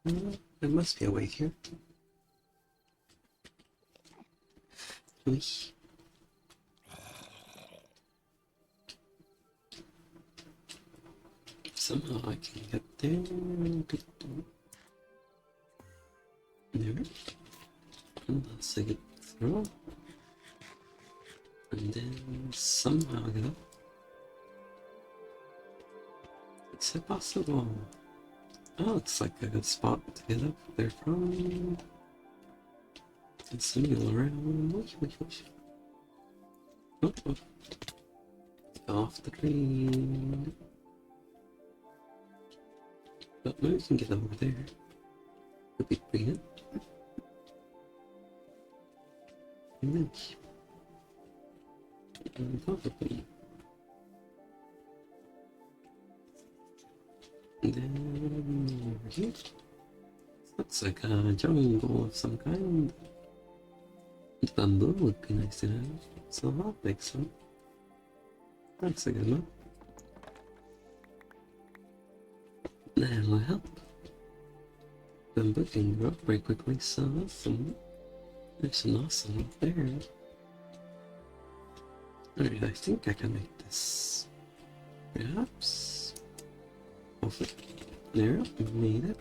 There must be a way here. Whoosh. Somehow I can get there. There. Unless I get through. And then somehow get up. Is it possible? Oh, it's like a good spot to get up there from. And swing around. Whoosh, whoosh, whoosh. Oh, oh. Off the green. But maybe we can get over there. Would be pretty good. Nice. Probably. And then over here. Looks like a jungle of some kind. Bamboo would be nice to have, so I'll make some. That's a good one. That'll help. Bamboo can grow very quickly, so that's there's an awesome up there. Alright, I think I can make this. Perhaps. Hopefully. There, we made it.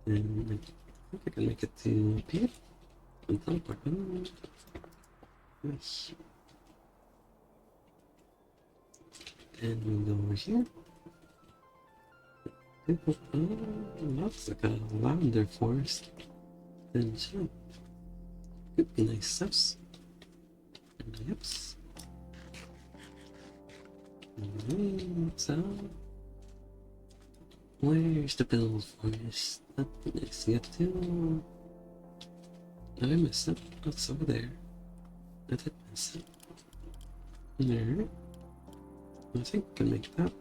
And I think I can make it to up here. And teleport. Nice. And we go over here. Oh, looks like a lavender forest. Then sure. Could be nice stuffs. Yep. So, where's the build forest? That'd be nice to get to. I messed up. That's over there. I did mess up. There. I think I can make that.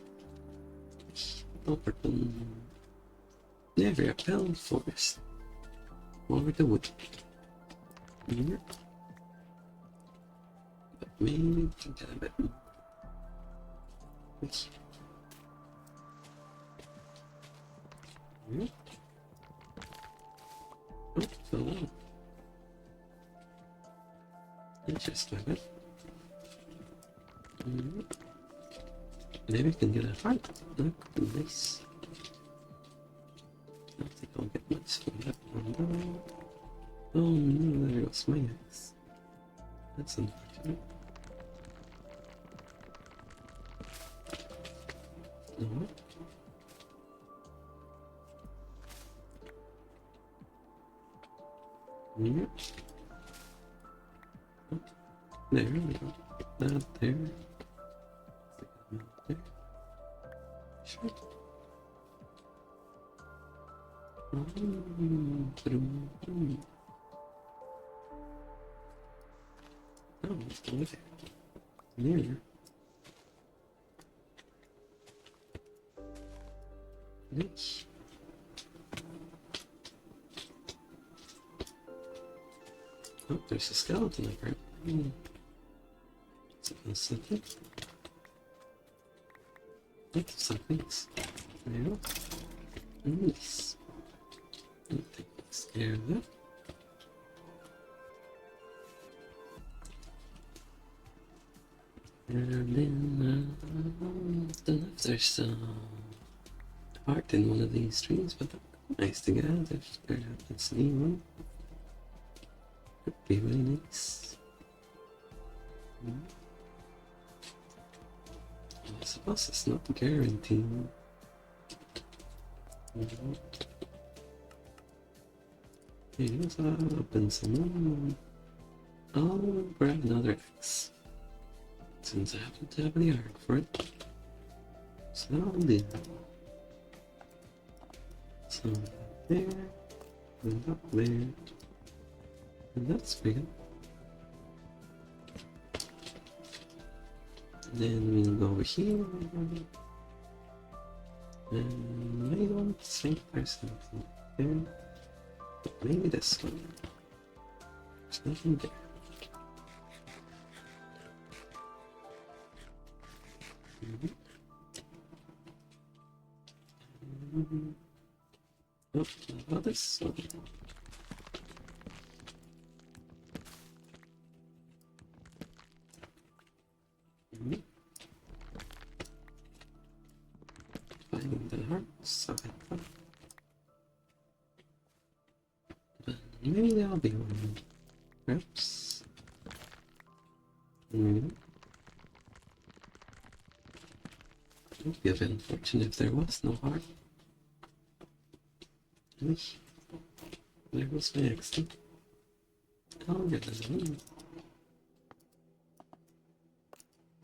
Open. There we are, build forest. Over the wood. Here. But maybe we can get a bit more. Here. Oh, so long. Interesting. Maybe we can get a heart. That could be nice. I don't think I'll get much from that one. Oh no, there goes my axe. That's unfortunate. No. Yep. Oh, there we go. That there. There. Sure. Oh, it's over there. There. Nice. Oh, there's a skeleton up here. Something. That's something. There you go. Nice. I think it's there. And then, I don't know if there's some heart in one of these trees, but nice to get if there happens to be one. Could be really nice. I suppose it's not guaranteed. Here's open some. I'll grab another axe. Since I happen to have the iron for it. So I'll do that. So there, and up there. And that's big. Then we'll go over here. And I don't think there's something there. But maybe this one. There's nothing there. Oh, how about this one? Finding the hearts, I thought. But maybe there'll be one. Perhaps. It would be a bit unfortunate if there was no heart. There goes my accident. I'll get another one.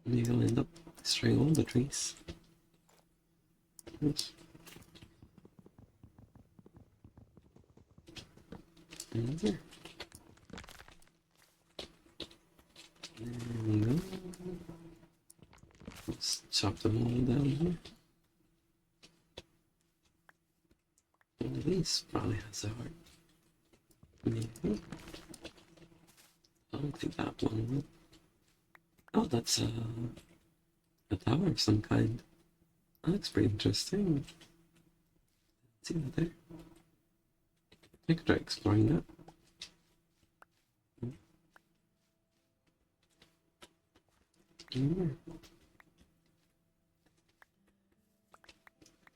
Maybe I'll end up destroying all the trees. And there. There we go. Let's chop them all down here. One of these probably has a heart. Maybe. I don't think that one will. Oh, that's a tower of some kind. That looks pretty interesting. See that there? I could try exploring that.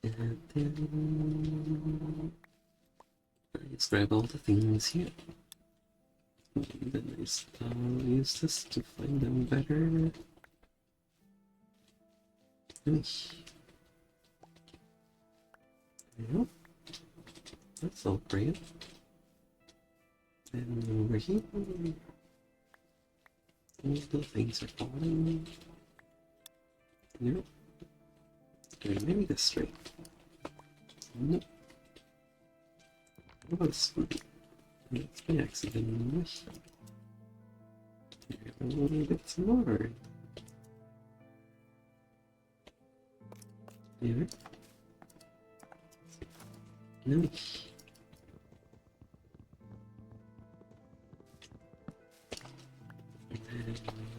And then let's grab all the things here. And then I'll use this to find them better. Yep. That's all great. And over here, all the things are falling. Nope. Okay, maybe this straight. Nope. What about this one? That's by accident. Here, we'll get some more. There. Nice.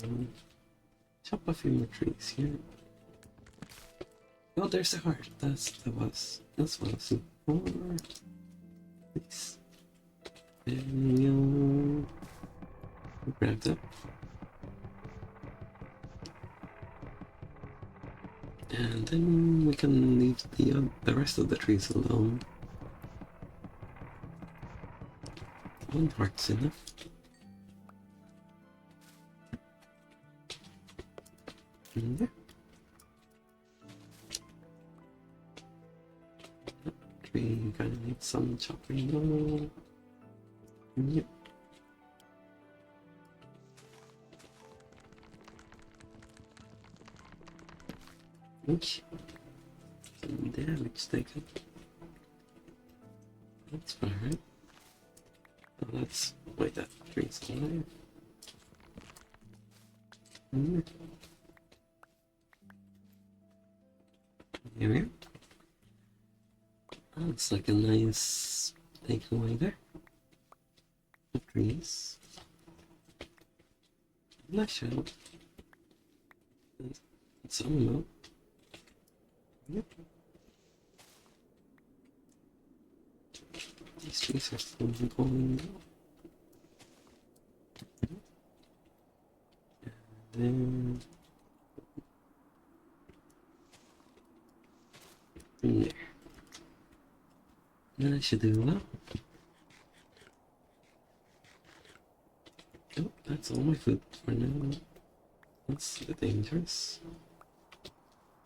And chop a few more trees here. Oh, there's the heart. That's what I was looking for. Nice. And we'll grab that. And then we can leave the rest of the trees alone. One heart's enough. And there. That tree kind of needs some chopping though. Yep. Oops. Some damage taken. That's fine, right? Oh, that's... wait, that tree's alive. Here we go. Oh, it's like a nice takeaway there. The trees. Nice shot. Some more. Yep. These trees are still going now. And then there. Then I should do well. Oh, that's all my food for now. That's a bit dangerous.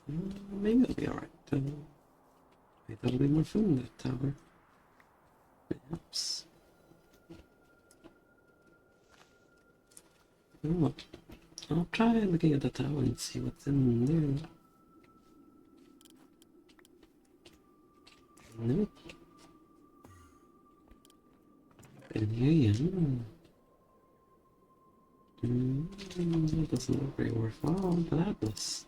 Maybe it'll be alright. Maybe there'll be more food in that tower. Perhaps. Oh, I'll try looking at the tower and see what's in there. Nope. And here you go. That doesn't look very worthwhile, but that does.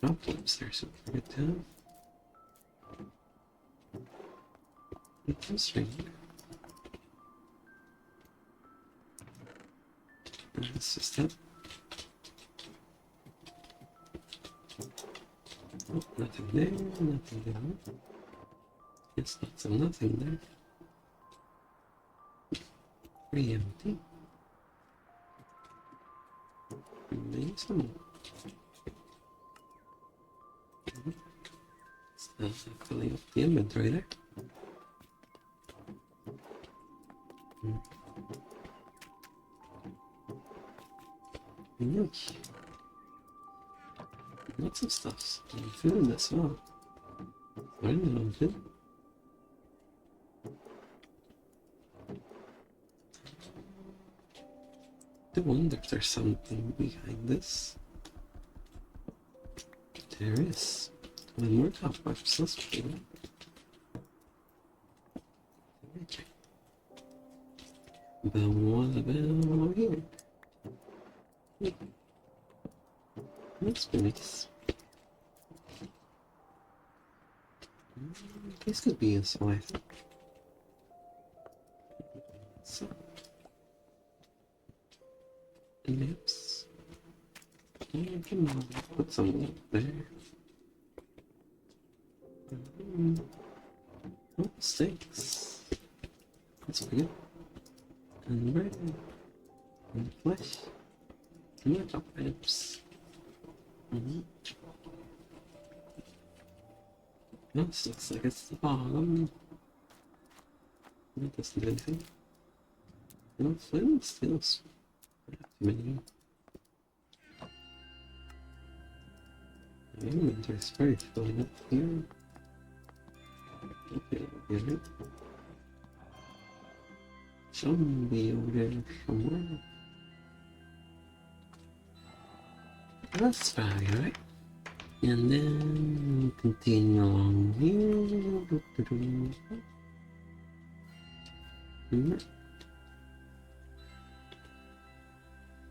Drop flips there, so pretty good too. Interesting. That's just that. Oh, nothing there, nothing there. Yes, lots of nothing there. Pretty empty. Maybe some more. Filling up the inventory there. Yuck. Lots of stuff. And food as well. I don't know food. I wonder if there's something behind this. There is. One more cobwebs, that's cool. Okay. But what about over here? That's pretty nice. This could be useful, I think. So, maps. Yeah, come on, put some up there. Oh, steaks. That's pretty good. And bread. And flesh. And more top maps. This looks like it's the bottom. That doesn't do anything. No flint steals. Too many. My inventory's very filling up here. Okay, that'll be it. Zombie over there somewhere. That's probably right. And then continue along here.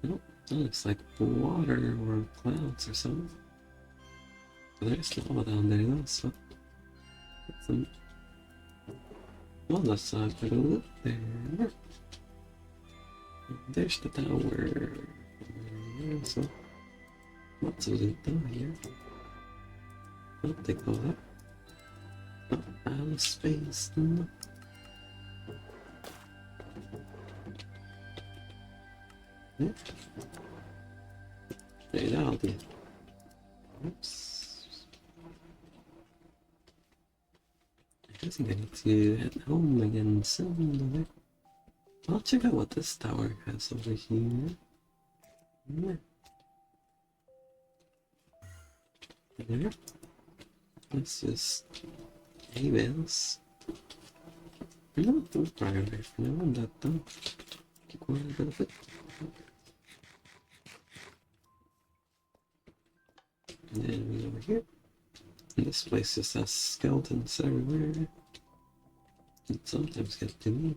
Nope, that looks like water or clouds or something. There's lava down there though, so that's some. Well, let's take a look there. There's the tower. So lots of loot down here. I'll take all that. Oh, out of space. No. Yeah. Hey, that'll do. Oops. I think I need to head home again soon. I'll check out what this tower has over here. Yeah. There. Let's just hay bales. Not too far away from now, I'm not done. Keep going a little bit. And then over here. And this place just has skeletons everywhere. And sometimes get to me.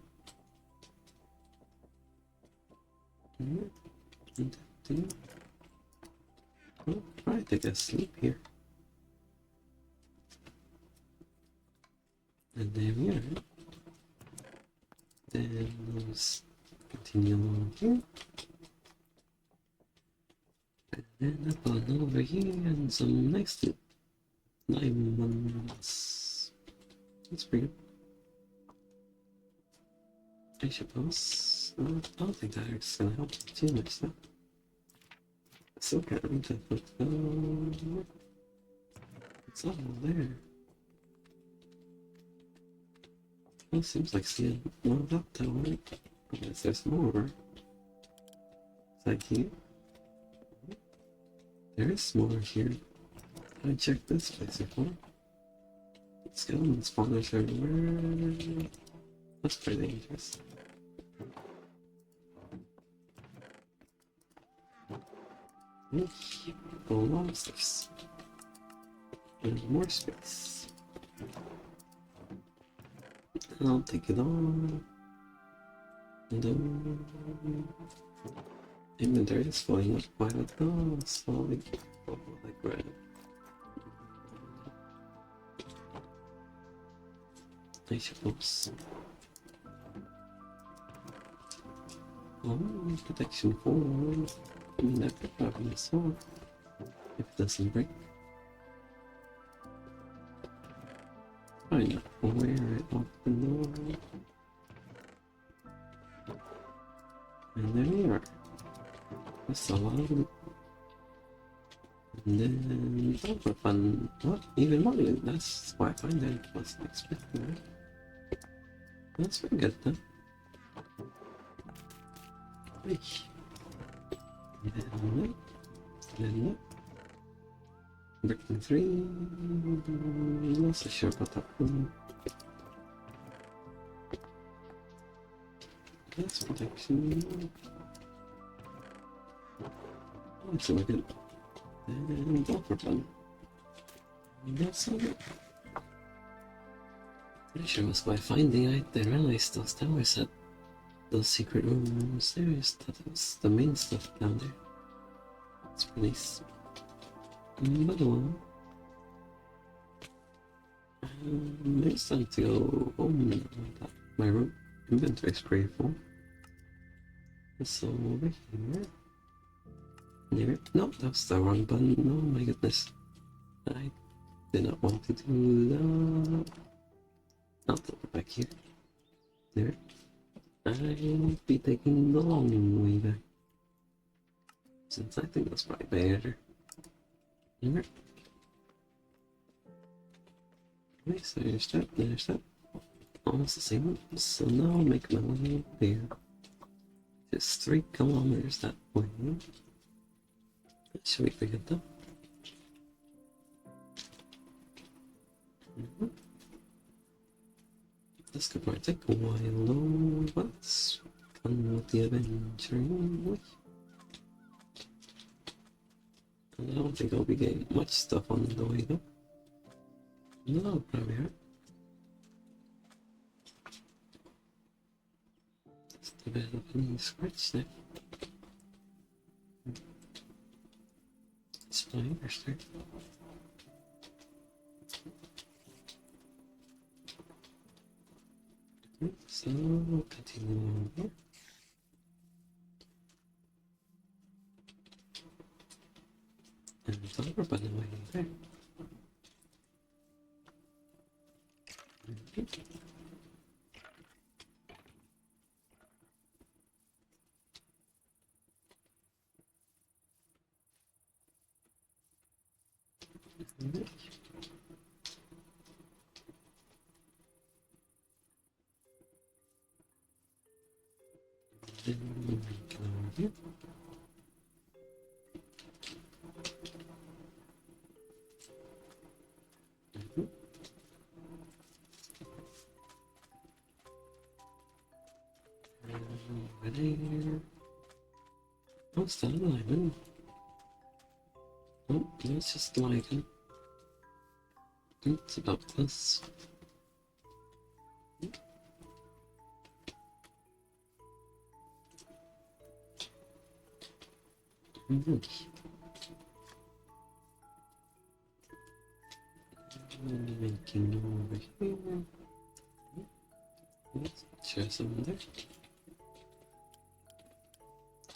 And too. Well, I think I sleep here. And there we are. Then let's continue along here. And then up on over here and some nice to diamonds. That's pretty good. I suppose. I don't think that is gonna help too much though. I still can't read that, but it's all there. Well, seems like seeing more of that tower. I guess there's more. It's like here. There is more here. I checked this place before. Skeleton spawners everywhere. That's pretty dangerous. Full monsters. And more space. I'll take it on. And inventory is filling up quite a bit. Oh, slowly. Oh, like red. I suppose. Oh, protection 4. I mean, that could probably solve if it doesn't break. Find out where it off the door. And there we are. That's a lot of loot. And then, oh, for fun, what? Even more loot. That's why I find that it wasn't expecting that. That's pretty good though. Hey. And then look. Brick 3. Not so sure about that one. That's protection. That's so good. And all for fun. That's so good. Pretty sure it was by finding I didn't realize those towers had those secret rooms. There's the main stuff down there. It's pretty nice. But well, it's time to go home now. My room inventory's pretty full. So over here. Near it. No, that's the wrong button. Oh my goodness. I did not want to do that. I'll put it back here. There. I'll be taking the long way back. Since I think that's probably better. There. Okay, so there's that. Almost the same one. So now I'll make my way there. Just 3 kilometers that way. That should be pretty good though. This could probably take a while though, but let's come with the adventuring. I don't think I'll be getting much stuff on the way though. No, probably right. Just developing scratch there. Spiders there. So we'll continue on here. And it's over by the way there. Then we go over here. Over there. Oh, it's not an island. Oh, no, it's just like it's about this. Making over here. Let's share some there.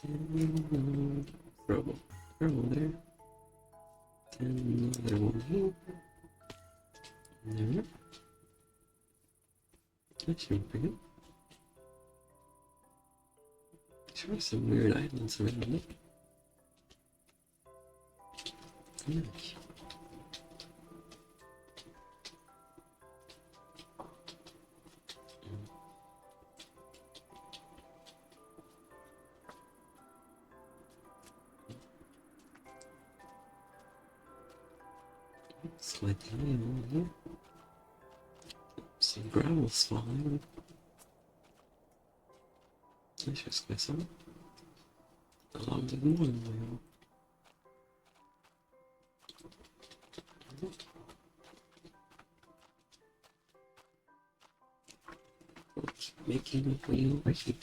And throw there. And another one here. There. That should be pretty good. Sure, some weird islands around it. Nice. Slide down over here. Some gravel's falling. Let's just go some along the one way. Making a way over here.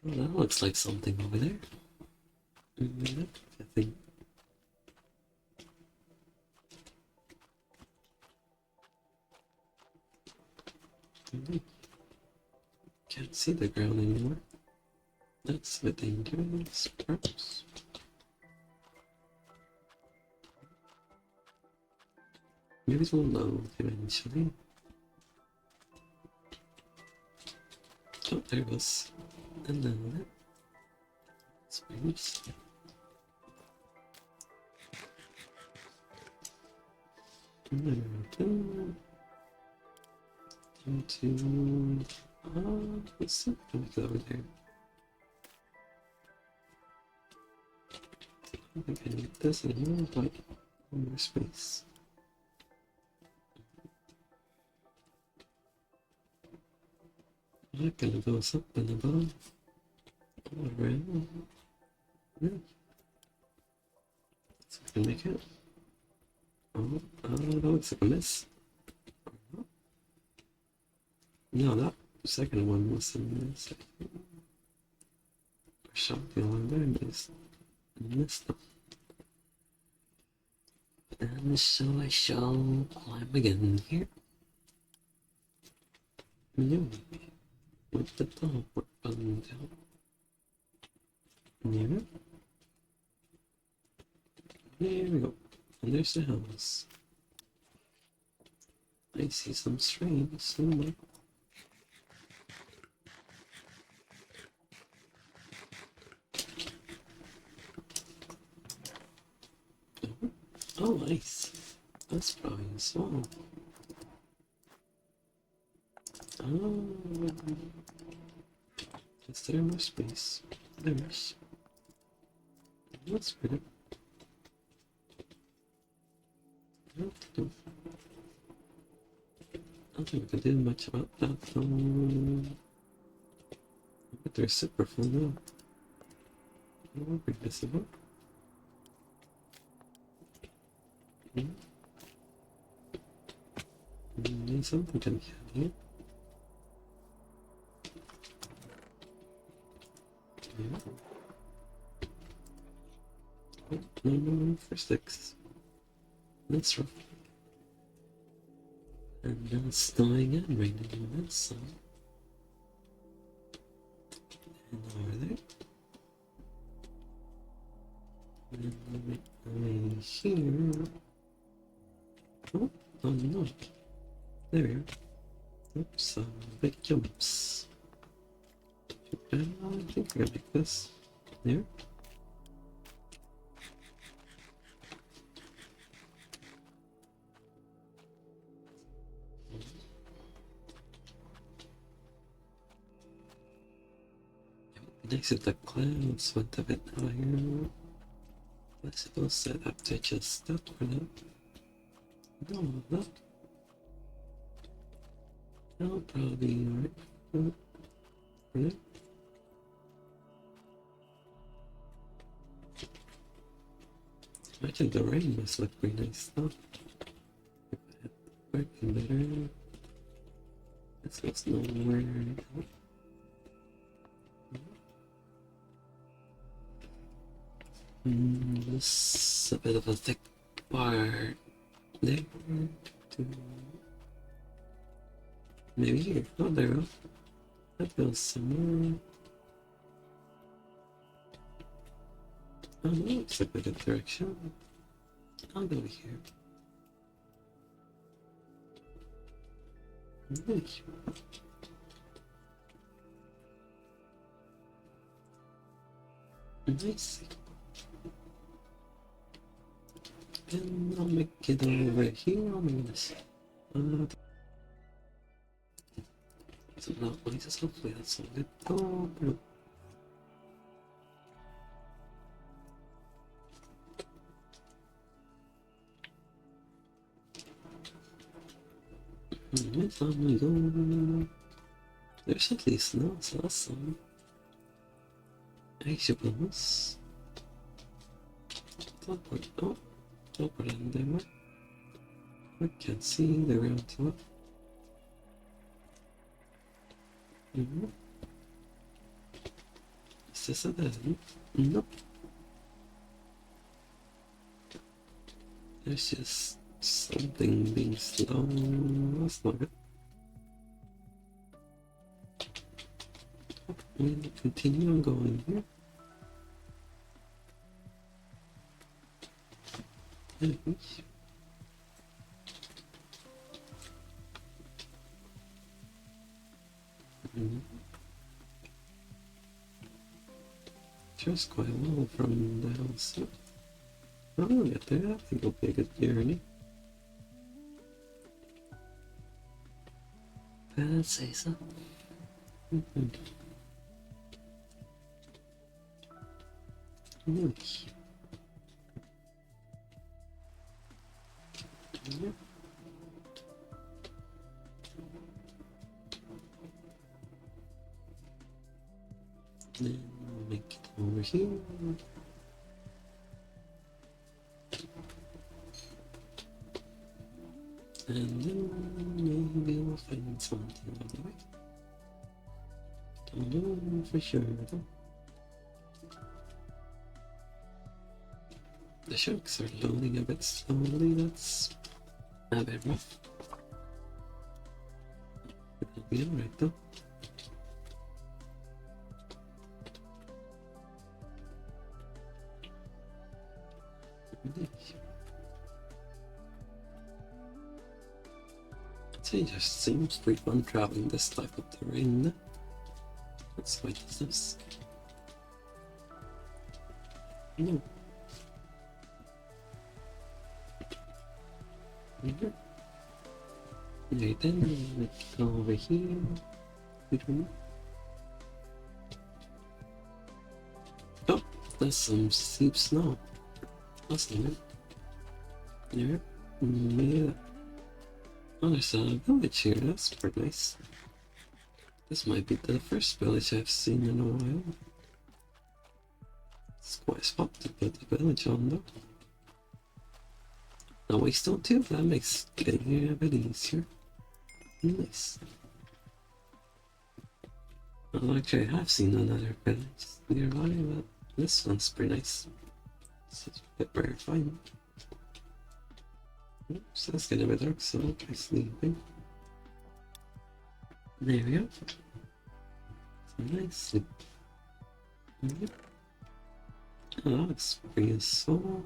Well, that looks like something over there. I think. Can't see the ground anymore. That's the dangerous perhaps. Maybe it'll load eventually. Oh, there it was. And then that. Space. Into let's see if I can make it over there. I don't think I need this anymore, but more space. That kind of goes up and above, all around. Yeah. So I can make it. Oh, that looks like a mess. No, that second one was in the second. Shot the alarm there, missed them. And so I shall climb again here. No, with the top, we're on down. There. There we go. And there's the house. I see some strange somewhere. Oh, nice. That's probably small. Oh, is there more space? There's. That's pretty. I don't think we can do much about that though. But they're super full now. I'll bring this about. Maybe something can be here. Yeah. Oh, no room for sticks. That's rough. And now it's snowing and raining on that side. And over there. And over here. Oh, oh no. There we are. Oops, big jumps. I think we're gonna make this. There. Nice if the clouds went a bit higher. I suppose that up to just that for now. No, that. That'll probably be alright for now. Imagine the rain must look pretty nice though. If I had working better. This looks nowhere. This is a bit of a thick part there. Maybe here. Oh, there we go. That goes somewhere. Oh, that looks like a good direction. I'll go here. Nice. Nice. And I'll make it over here. Oh my goodness. So now places, hopefully that's all good. Oh, no. It's on my go. There's at least no, so that's some. I should bonus. Teleport. Oh, teleport in there. I can't see the round to it. Is this a dead end? Nope. There's just something being slow. That's not good. We'll continue on going here. Just quite well from the house. Oh, we'll get there. I think it'll be a good journey. I'd say so. Nice. Yep. Then we'll make it over here. And then maybe we'll find something on the way. Don't know for sure though. The sharks are loading a bit slowly, that's a bit rough. It'll be alright though. It just seems pretty fun traveling this type of terrain. Let's wait, is this? No. Okay, then let's go over here. Oh, there's some steep snow. That's not it. Yeah. Yeah. Oh, there's a village here, that's pretty nice. This might be the first village I've seen in a while. It's quite a spot to put the village on though. No waystone too, that makes getting here a bit easier. Nice. Well, actually I have seen another village nearby, but this one's pretty nice. It's a bit rare to find. Oops, that's getting a bit dark, so I'll try sleeping. There we go. So nice sleep. Yep. Oh, that looks pretty so.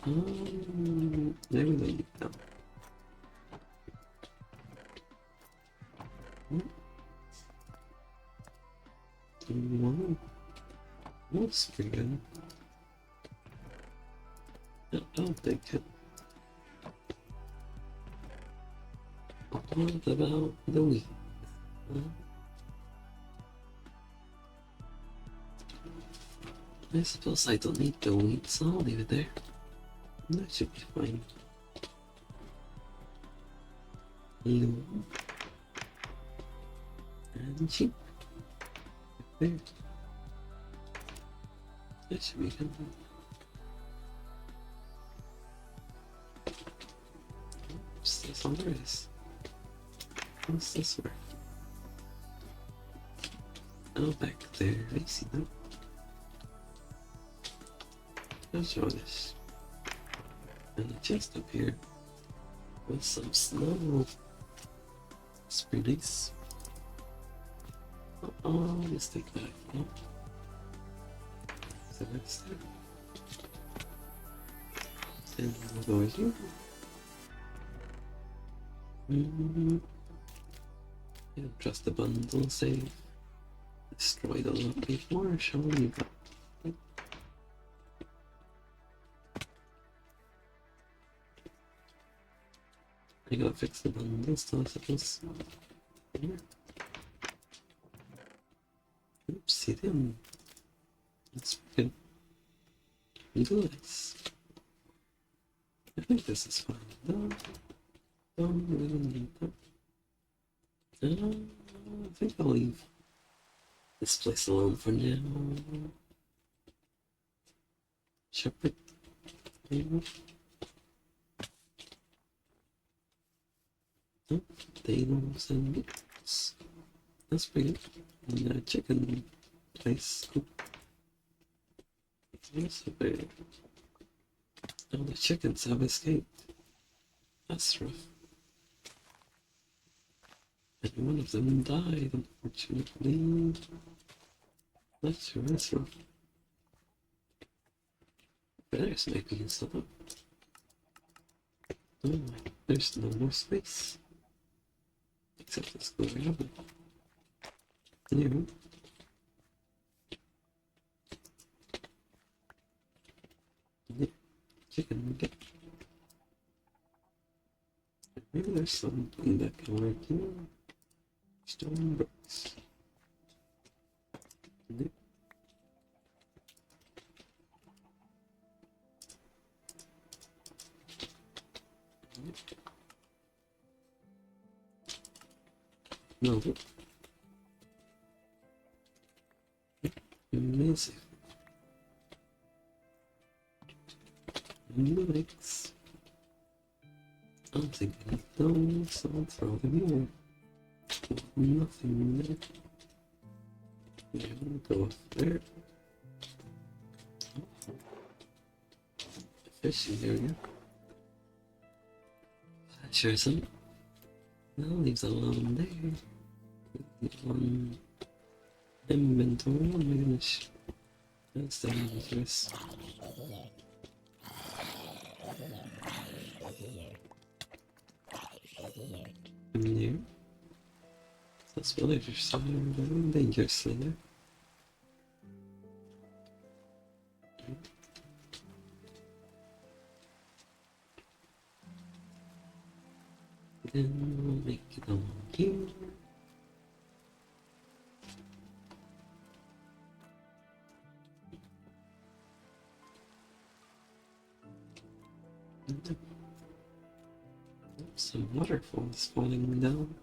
Maybe we don't need that. Wow. That's pretty good. I'll take it. What about the wheat? I suppose I don't need the wheat, so I'll leave it there. That should be fine. Low. And cheap. There. That should be good. What's this on this? What's this for? Oh, back there. I see that. I'll show this. And a chest up here with some snow. It's pretty nice. Oh, let's take that. Oh. So that's there. And we'll go here. Yeah, trust the bundle save. Destroyed a lot before, showing you that. I gotta fix the bundle still, I suppose. Here. Oops, see them. That's good. Nice. I think this is fine. No, we don't need that. I think I'll leave this place alone for now. Shepherd. Maybe. Oh, potatoes and meats. That's pretty good. And a chicken place. Cool. Also very. Oh, the chickens have escaped. That's rough. And one of them died, unfortunately. That's rough. But there's maybe some up. Oh my, there's no more space. Except this going up. New. Yeah, chicken nugget. Maybe there's something that can work here. Stone bricks. Yep. No. Amazing. Nice. I'm thinking of those, so I'll throw them here. Nothing there. Yeah, we'll go up there. Fishing area. Sure, some. That leaves a alone there. One inventory. Oh my goodness. That's dangerous. In there. Those villagers are very dangerous in there. Then we'll make it on here. Some waterfalls falling down.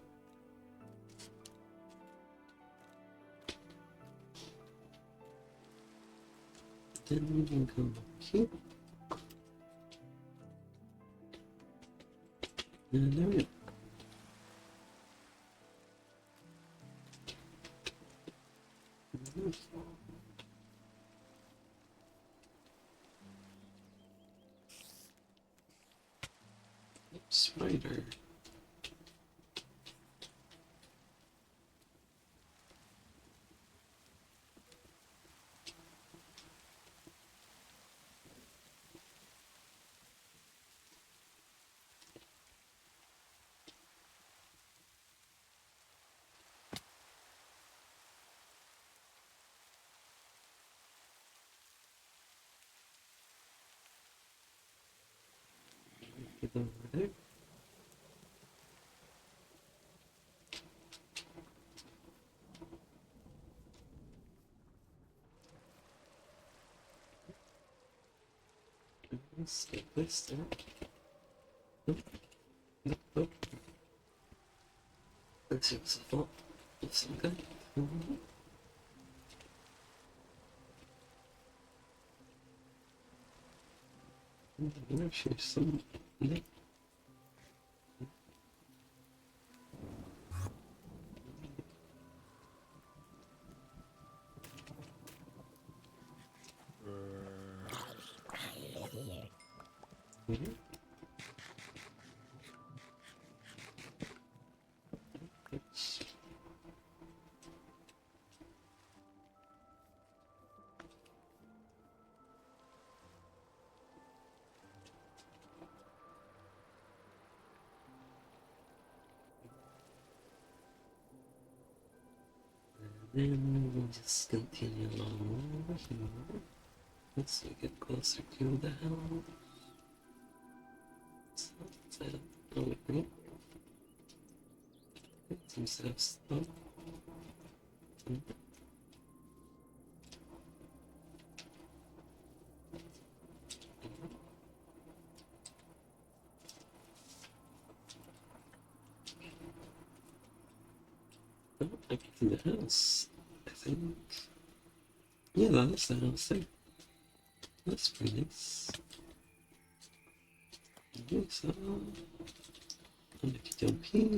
Then we can go here. And there we go. Spider. Get over there. Let's get this there. Nope. Nope. Nope. Let's see what's up. Looks good. There's some. Nope. Oops. Then we'll just continue along over here. Once we get closer to the house. So let's set up over here. Get some steps up. Oh, I can see the house, I think. Yeah, that's the house there. That's pretty nice. Okay, so I'll make it jump here.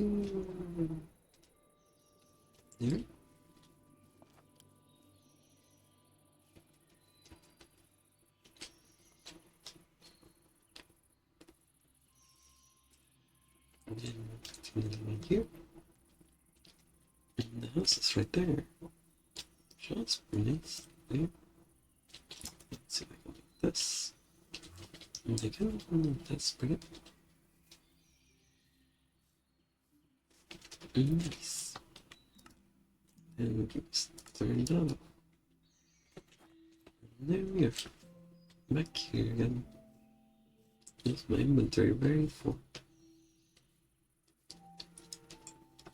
There. And then continue along here. And the house is right there. So that's pretty nice. There. Let's see if I can do this. And I go, and that's pretty good. Nice. And we can just turn it up. And there we are. Back here again. There's my inventory very full.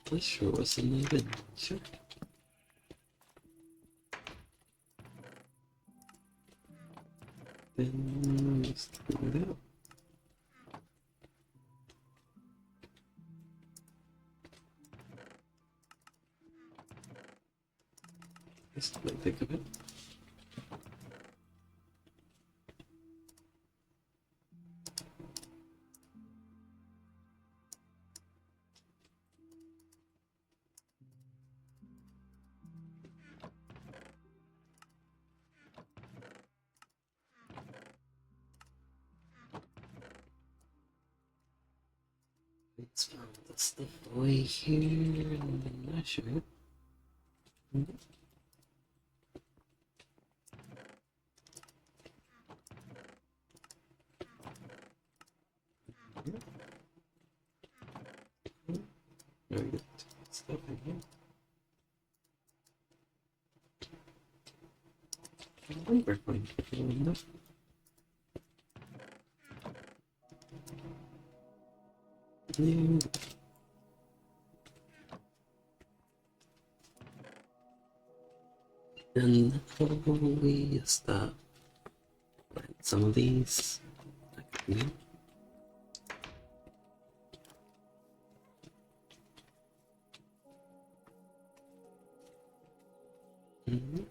This sure was an adventure. Then let's do it out. This might take a bit. the stuff away here and then that should be it. Very good stuff in here. I think we're going to be enough. And probably just plant some of these. Mm-hmm. Mm-hmm.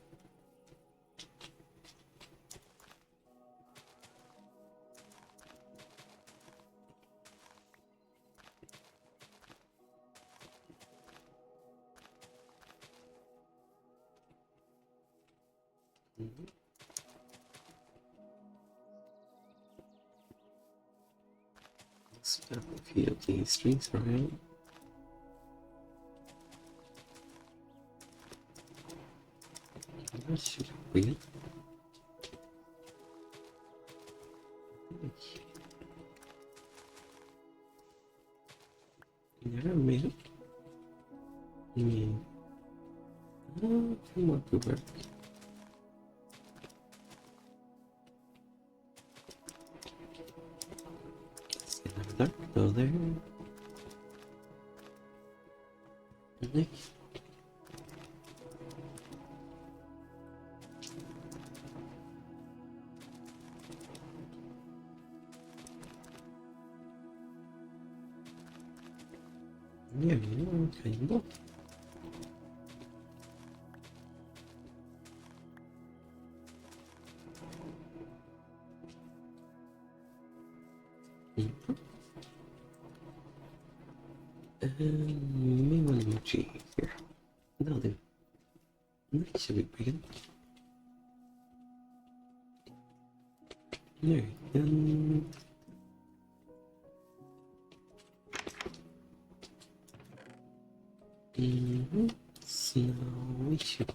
Spam a few of these trees around. That should be weird. Yeah, made it. A few more to work. Another go there. Next. Yeah, kind of. May want to emoji here. That'll do. That should be pretty good. There, so now we should.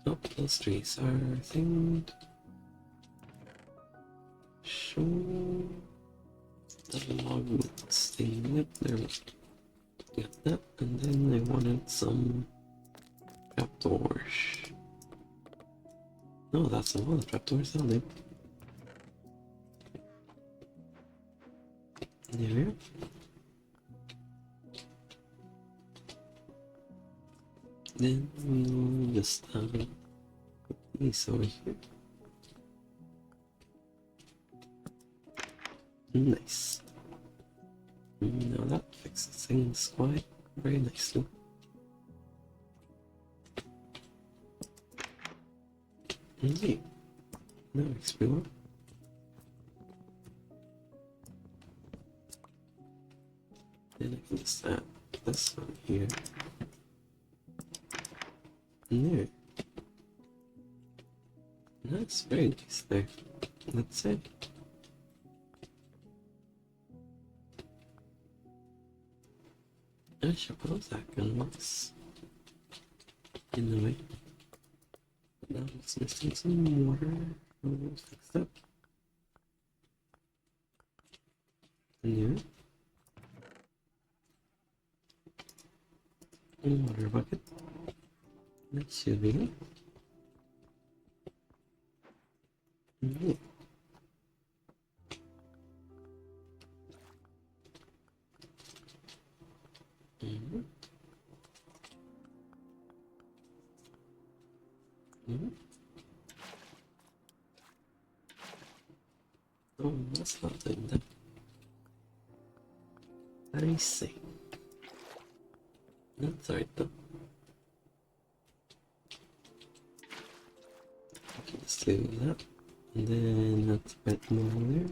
Oh, those trees are thinged. Show the logwoods thing. Yep, there we go. Got that, and then I wanted some trapdoors. No, that's all the trapdoors down there. There we are. Then we'll just put these over here. Nice. Now that fixes things quite very nicely. Okay. Now explore. Then I can just add this one here. There. That's very nice there. That's it. I suppose that can work in a way. Now it's missing some water. We'll fix that. Yeah. Water bucket. That should be it. Yeah. Oh, that's not doing that. I see. That's alright though. I can just do that. And then that's a bit more there.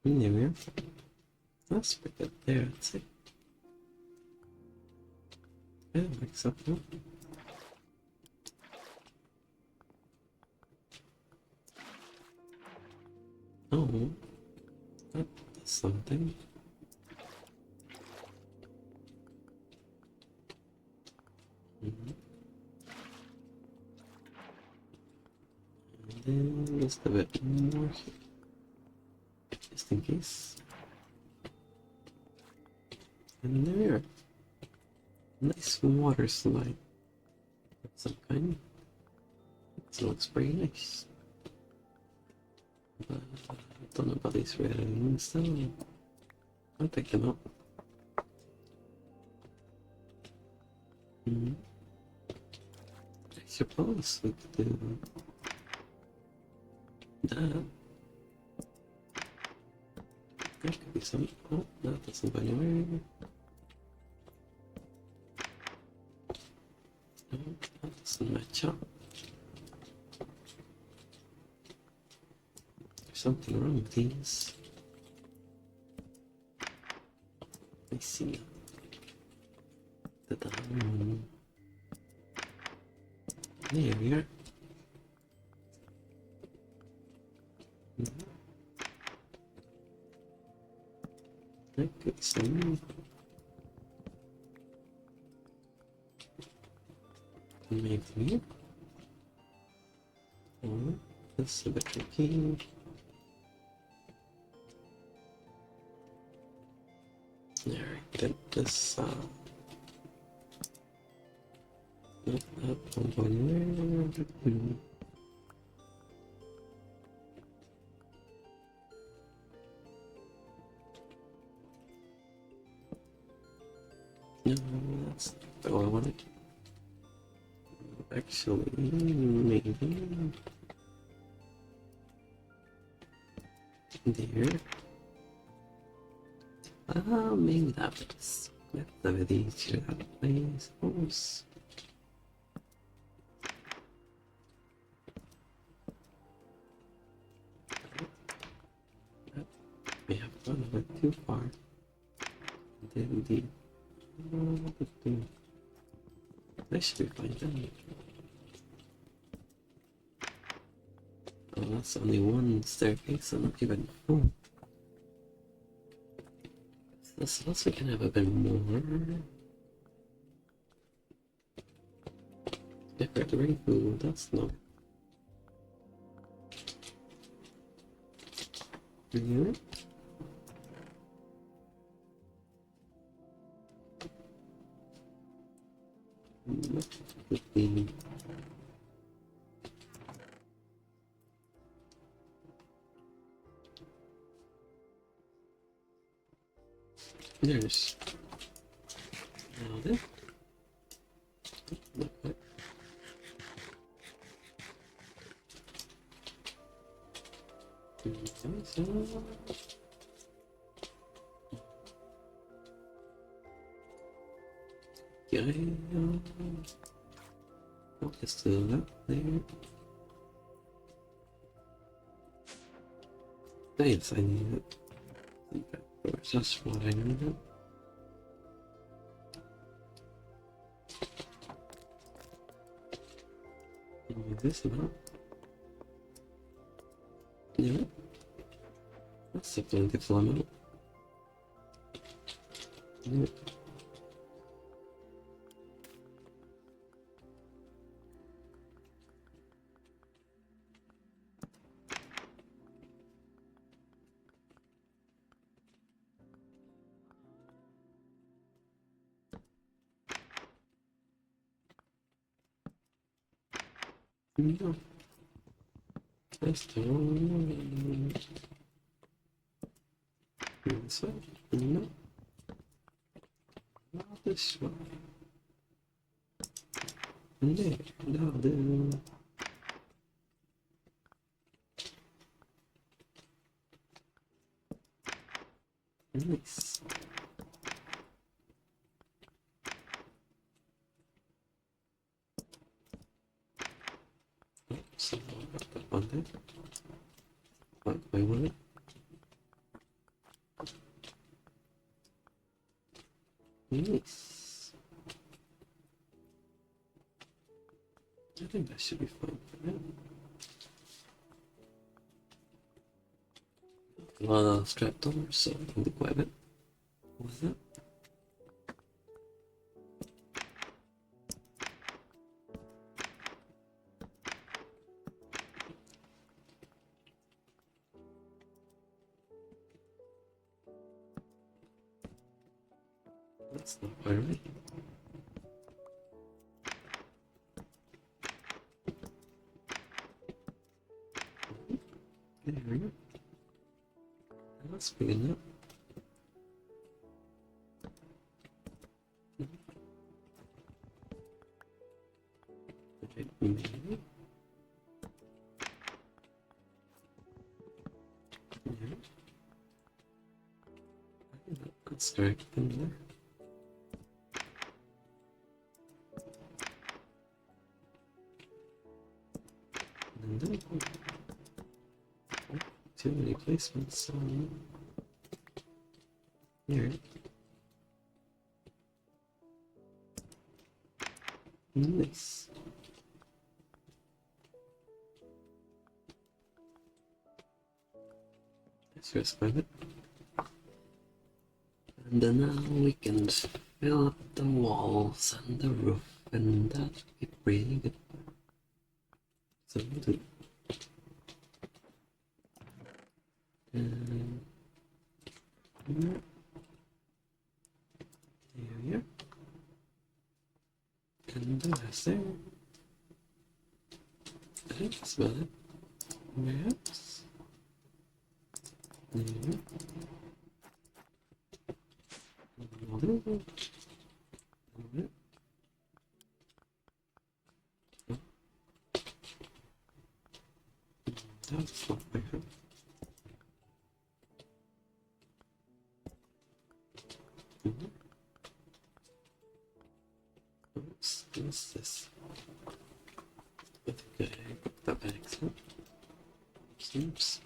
There we are. That's pretty good there, I'd say. Yeah, like so. Oh, that's something. Mhm. And then just a bit more here, just in case. And there, nice water slide of some kind. It looks pretty nice. But I don't know about these red ones, so I'll pick them up. Mm. I suppose we could do that. There could be some. Oh, that doesn't go anywhere. No, that doesn't match up. There's something wrong with these. I see. The down one. There we are. I could see. Maybe. Oh, this is a bit tricky. Alright, get this up one there. No, that's not all I wanted. Actually, maybe there. Maybe that would just get some of these to that way, I suppose. That may have gone a bit too far. Indeed. That should be fine then. Oh, that's only one staircase, so not even full. This also can have a bit more. Decorative food, that's not. Yeah. Could be. There's. Now this. Look at. Yeah. Oh, it's still up there. Yes, I need it. That's what I needed. Need this about. Yeah. That's a plentiful amount. Yeah. No. That's the wrong one. This one? No. Not this one. There. Now the. Nice. Oh, so I got that one there. Like I wanted. Nice. I think that should be fine for now. a lot of trapdoors, so I can do quite a bit with that. That's not quite right. There we go. That's big enough. Okay, maybe. Yeah. I think that's correct in there. And then, oh, too many placements on here. Nice. Let's just grab it. And then now we can fill up the walls and the roof, and that would be pretty good. So we'll do. And here. There we are. And the rest there. I think that's about it. Perhaps. There we go. Another one. Another. Oh. That's not bad. Oops, what's this? I think I put that by accident. Oops.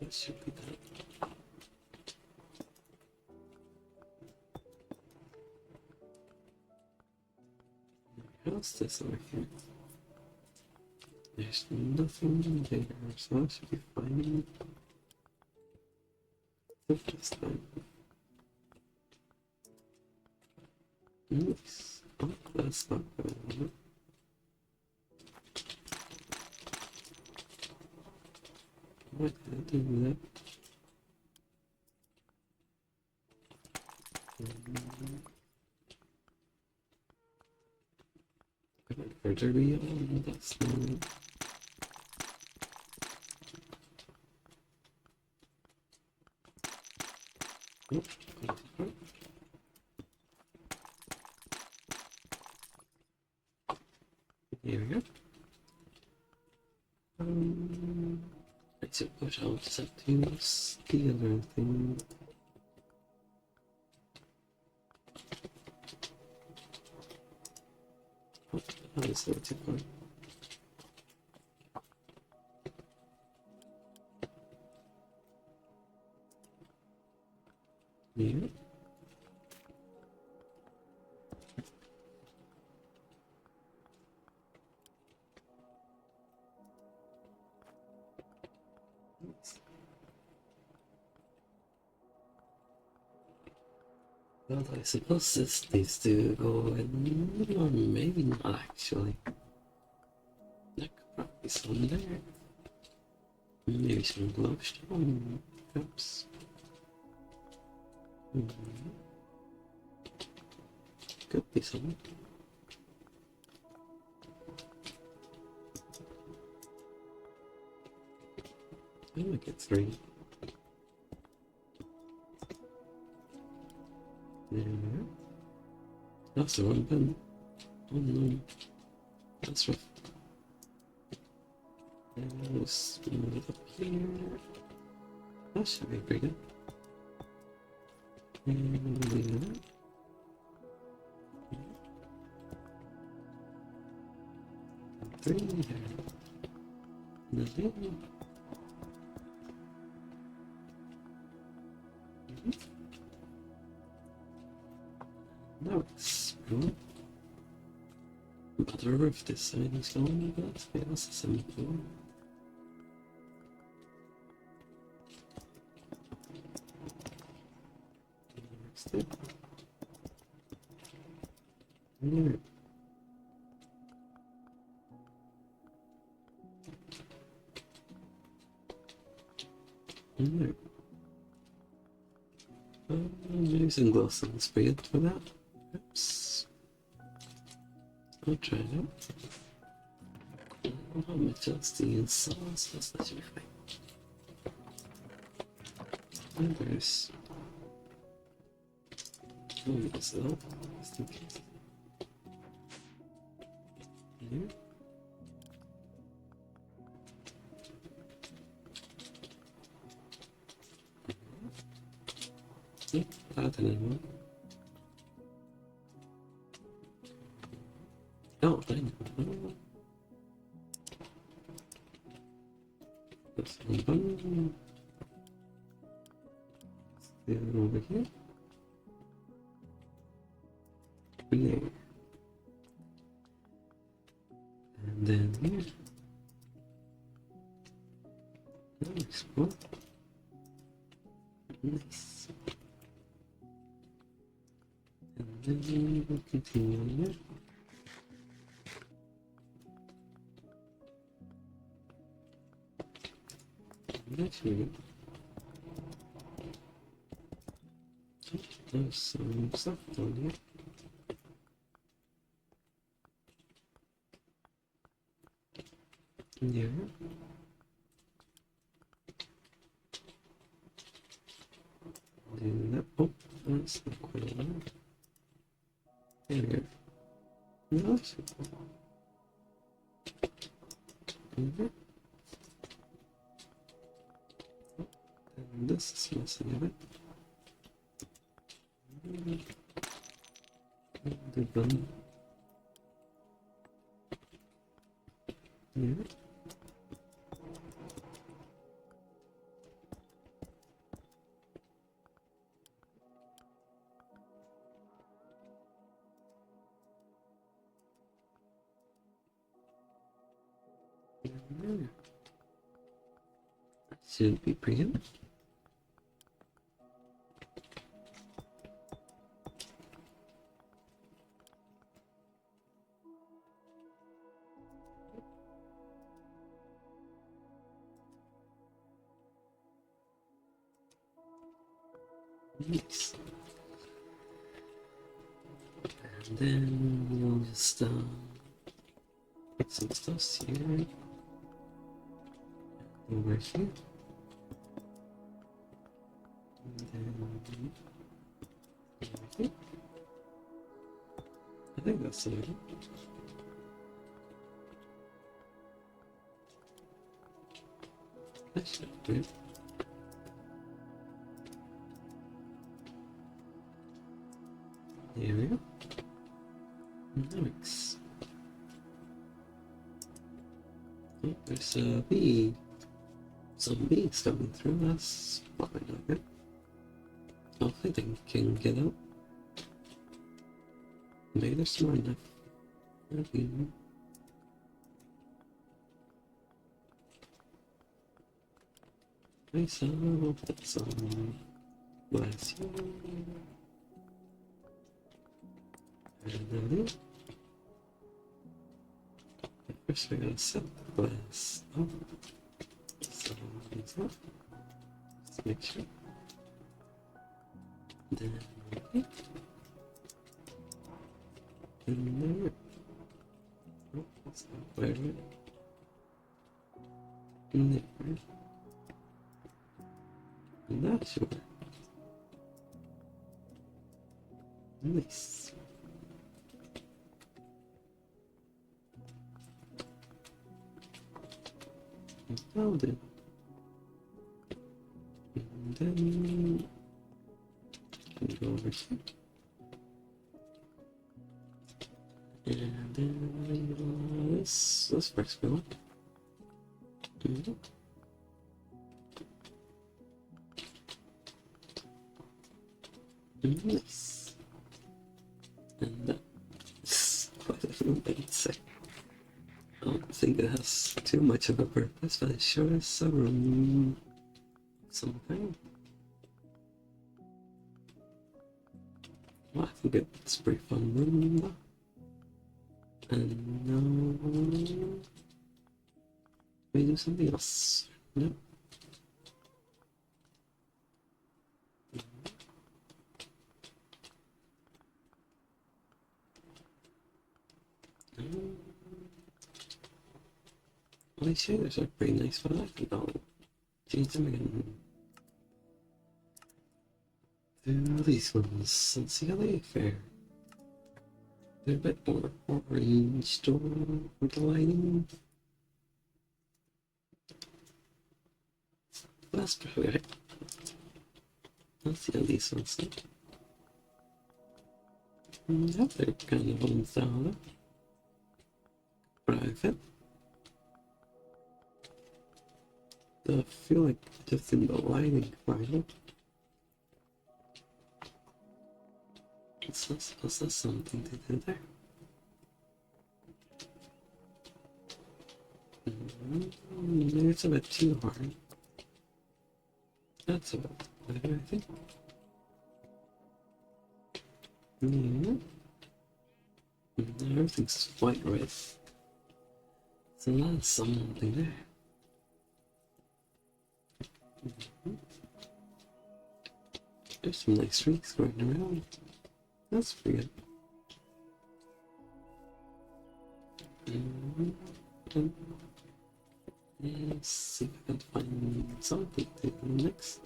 That should be that. How's this over here? There's nothing there, so that should be fine. Except this time. Nice. Oh, that's not good. Why did I do that? Further beyond, that's not. Nope. Here we go. I suppose I'll just have to use the other thing. How is that too far? Yeah. Well, I suppose this needs to go in, or maybe not actually. There could probably be some there. Maybe some glowstone, perhaps. Could be some. I might get 3. There we go. That's the wrong pen. Oh no. That's rough. And let's move it up here. That should be pretty good. And we'll leave that. And 3 there. Nothing. Nice. Cool. But the roof this side is gone, but that's simple. it. There. There. Maybe some glow some spray for that. Oops. I'll try that. How much else do you sauce? That should be fine. And there's. Oh, this out. Just in case. Here. Yep, that anymore. Oh, I know. This one. The other over here. There. And then here. Nice. Cool. Nice. And then we'll continue here. Actually, there's some stuff down here. Yeah. And that, oh, that's not quite a lot. There we go. No, that's and this is missing a bit. The bun. Yeah. That should be pretty good. Nice. And then we'll just put some stuff here. Over here. And then over here. I think that's it. That should do it. There we go. Nice. Oh, there's a bee. Some bees coming through. That's probably not good. Hopefully they can get out. Maybe they're smart enough. Okay. Nice. I'll put some glass here. And then first we're gonna set the glass up. So it's up. Just make sure. Then okay. And there. Oh, that's not quite right. And there. And that should work. Nice. Found it. And then we go over here. And then this works well. Nice. And that's quite a little bit sick. I don't think it has too much of a purpose, but it sure is some kind. Well, I think it's a pretty fun room though. And now we do something else. No. Well, these shaders are pretty nice, but I like them all. Change them again. Do these ones and see how they fare. They're a bit more orange or the lighting. That's probably right. Let's see how these ones look. Yeah, they're kind of on style. Private. I feel like just in the lighting private. Is that something to do there? Maybe it's a bit too hard. That's a bit better, I think. Everything's white red. So that's something there. There's some nice streaks going around. That's pretty good. Let's see if I can find something to do next.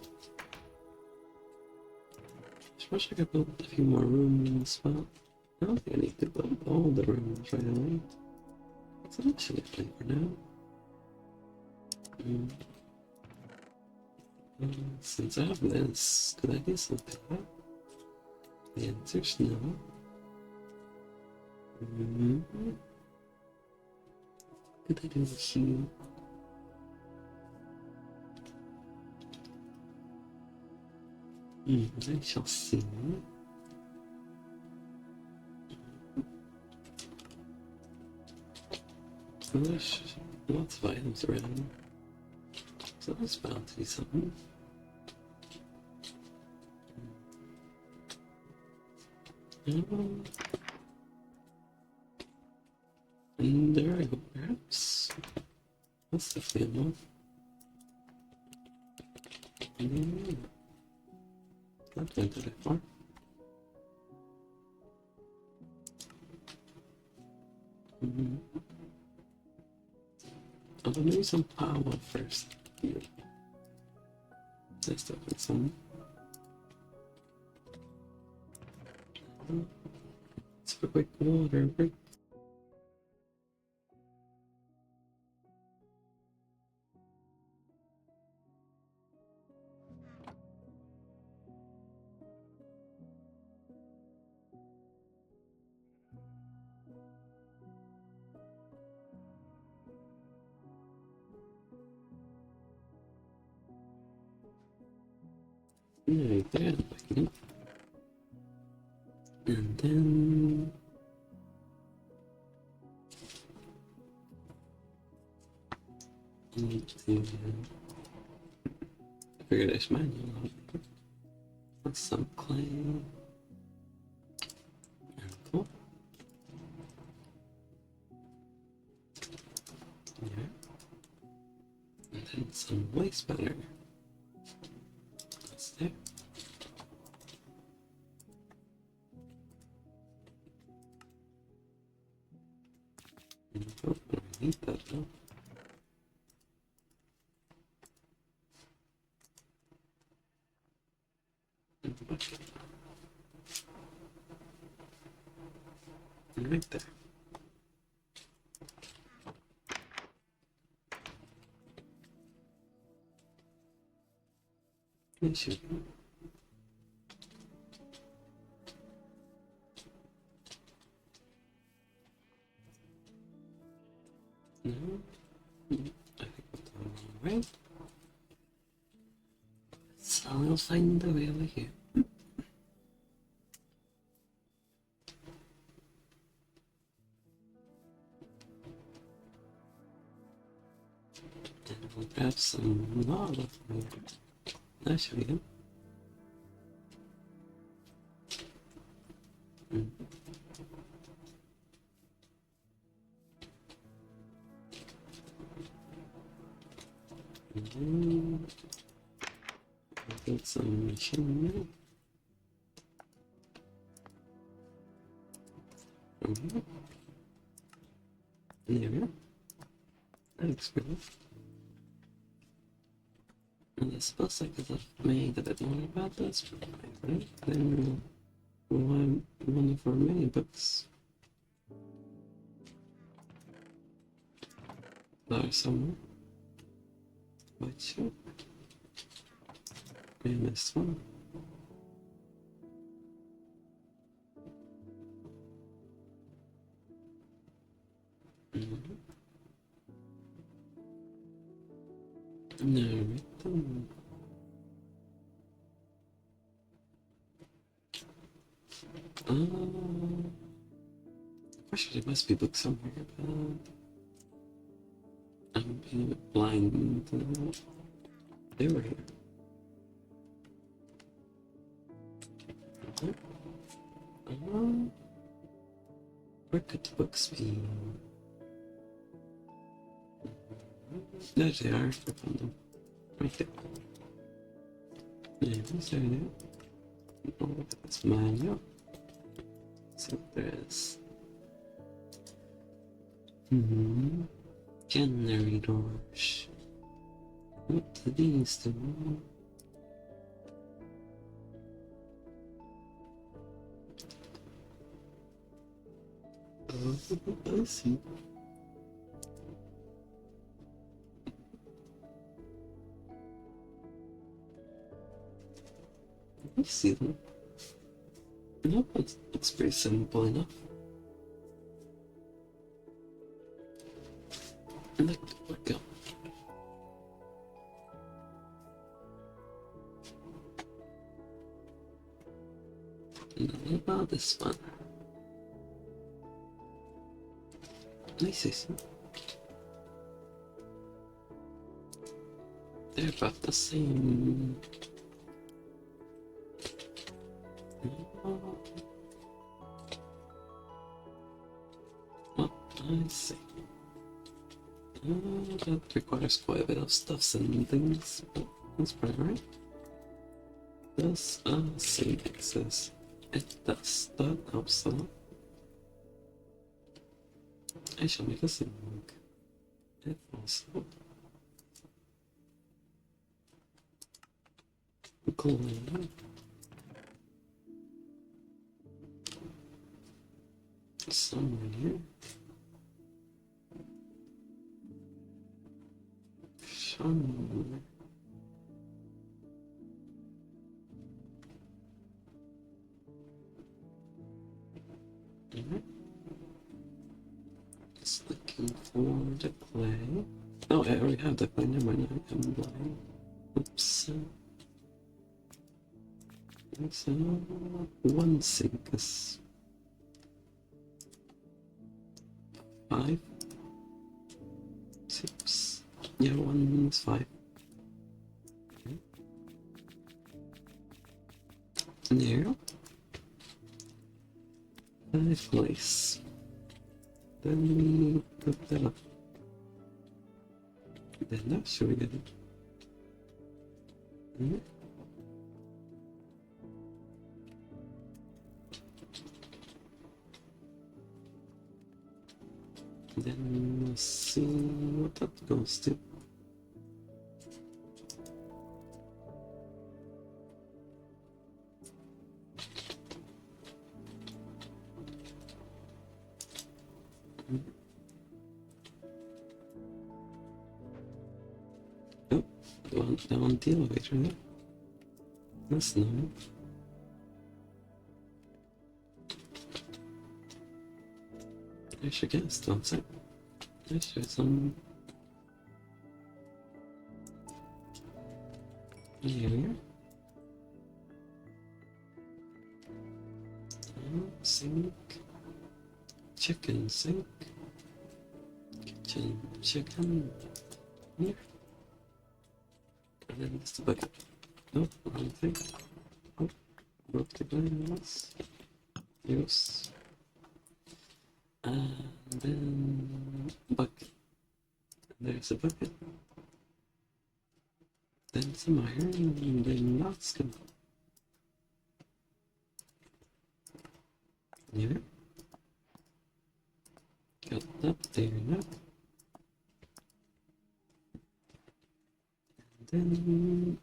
I wish I could build a few more rooms, but I don't think I need to build all the rooms right away. So that should be fine for now. Since I have this, could I do something about it? The answer's no. Could I do here? I shall see. There's lots of items around, so there's bound to be something. And there I go, perhaps. That's definitely a no. That went that far. But maybe some power first. Yeah. Let's start with some. Let's have a quick water break. Right there, and then I need to figure this manual out. That's some clay. Cool. Yeah. And then some waste matter. That's there. I don't really need that though. Right there. It should be. No, I think we're doing all right. So we'll find the way over here. And we'll grab some lava from here. That should be good. Mm. And then I'll build some machinery. There we go. That looks good. And I suppose I could have made a bit more about this, right? Then one of our many books. There somewhere. White shirt. We missed one. No, actually, there must be books somewhere, but I'm being a bit blind. They were here. Where could the books be? There they are. I found them. Right there. Yeah, what's there now? Oh, that's manual. Let's see what there is. Generators. What do these do? Oh, I see. I see them. No, it looks pretty simple enough. I like to work out. And then what about this one? Nice, I see. They're about the same. Well, I see. That requires quite a bit of stuff and things, but that's pretty right. Does sink exist? It does. That helps a lot. I shall make a sink. It also. Cool. Somewhere here. Somewhere. Just looking for the clay. Oh, I already have the clay. Never mind. I'm blind. Oops. So one sink is 5, 6. Yeah, one is 5. Okay. There. 5 place. Then we put that up. Then that should we get it? Then we'll see what that goes to. Oh, the one the elevator there. That's nice. I should guess, don't I? I should some. Here we are. Sink. Chicken sink. Kitchen chicken. Here. And then there's the bucket. Nope, wrong thing. Oh, broke the glass. Use. And then bucket. There's a bucket. Then some iron, and then lots of. Yeah. Got that there now. And then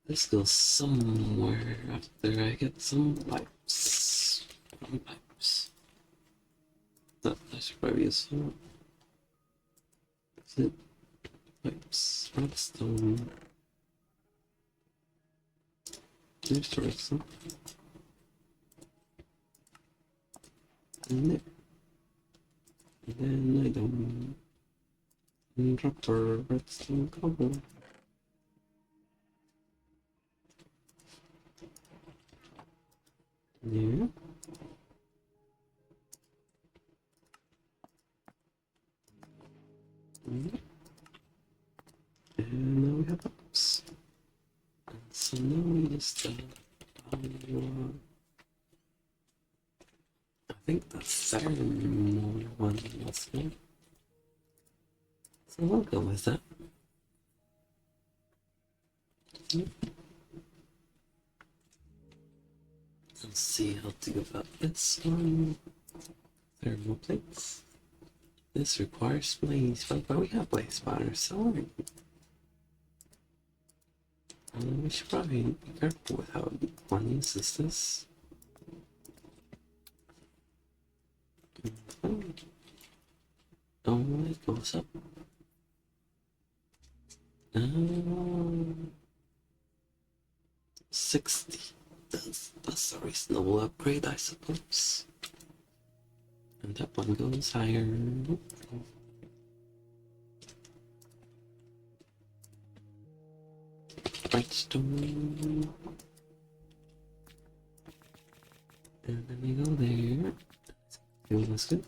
this goes somewhere after I get some pipes. That should probably be useful. Is it? Pipes, redstone. There's the redstone. And there. And then I don't. And drop our redstone cobble. Yeah. Yeah. And now we have pipes. And so now we just I think the ceremony one was here. So we'll go with that. Let's see how to go about this one. Thermal plates. This requires blaze, but we have blaze spawners, so we should probably be careful with how one uses this. Oh, it goes up. 60. That's a reasonable upgrade, I suppose. And that one goes higher. Redstone. And then we go there. Feel this good.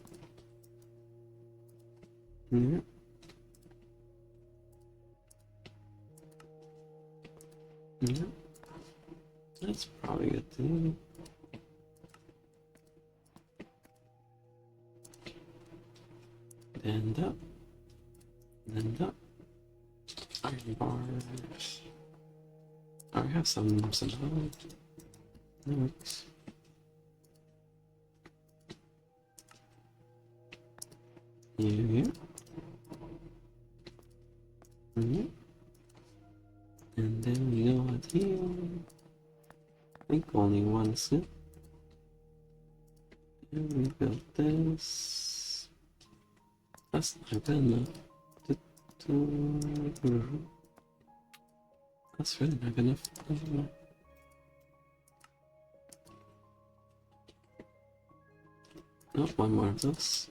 Yeah. Yeah. That's probably a good thing. And up. And up. Iron bars. I have some help. That works. Yeah. Yeah. And then we go out here. I think only one is good. And we built this. That's not good enough. That's really not good enough. Oh, one more of those.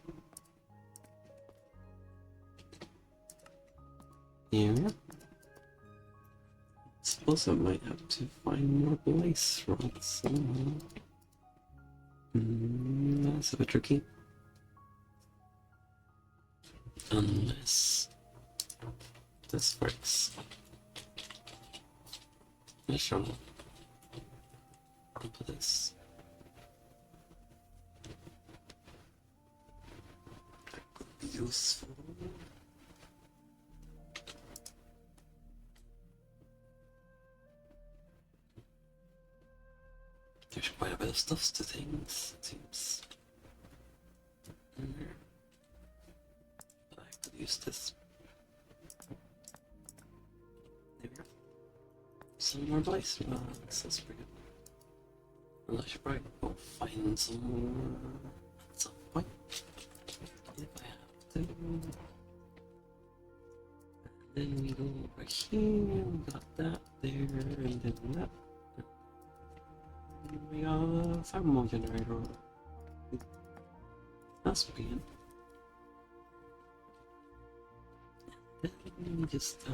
Yeah. Suppose I might have to find more blaze rods somehow. That's a bit tricky. Unless this works. Yeah, sure. I'll put this. That could be useful. There's quite a bit of stuff to things, it seems. But I could use this. There we go. Some more blaze rods, that's pretty good. Well, I should probably go find some more at some point. If I have to. And then we go over here, we got that there, and then that. We got a thermal generator. That's weird. Then we just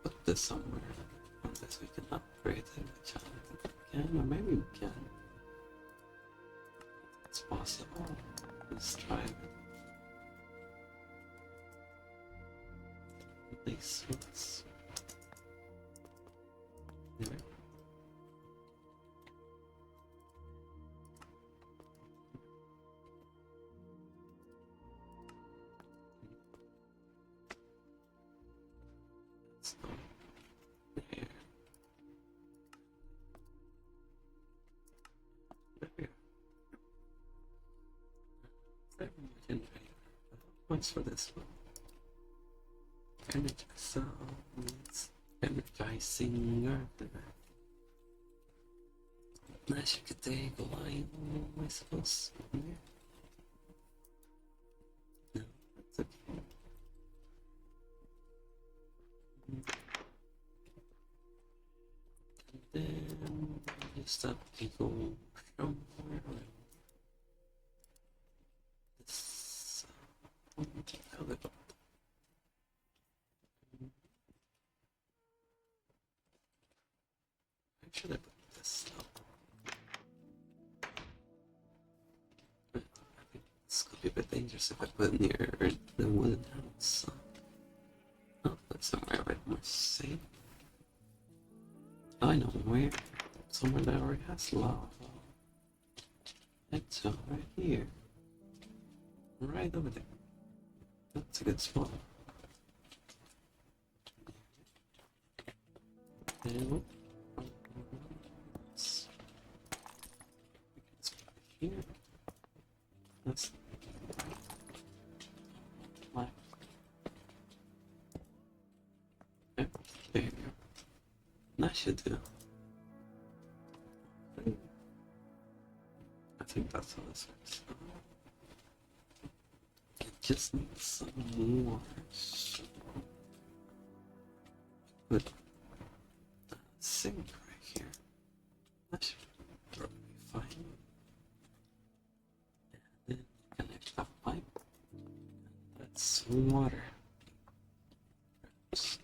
put this somewhere. Unless we can upgrade it, which I don't think we can, or maybe we can. It's possible. Let's try it. These ones. There we go. So, there. There. Very much generator. Points for this one. Energize sounds. Energizing artifact. Nice, you could take a line, I suppose. Yeah. No, that's okay. And then just have to go somewhere around this helicopter. Should I put this up? I think this could be a bit dangerous if I put it near the wooden house. I'll put somewhere a bit more safe. I know where. Somewhere that already has lava. It's over here. Right over there. That's a good spot. And here. That's left. Yep, there you go. That should do. I think that's how this works. It just needs some more. Put the sink right here. That should probably be fine. And then connect that pipe. That's water. This.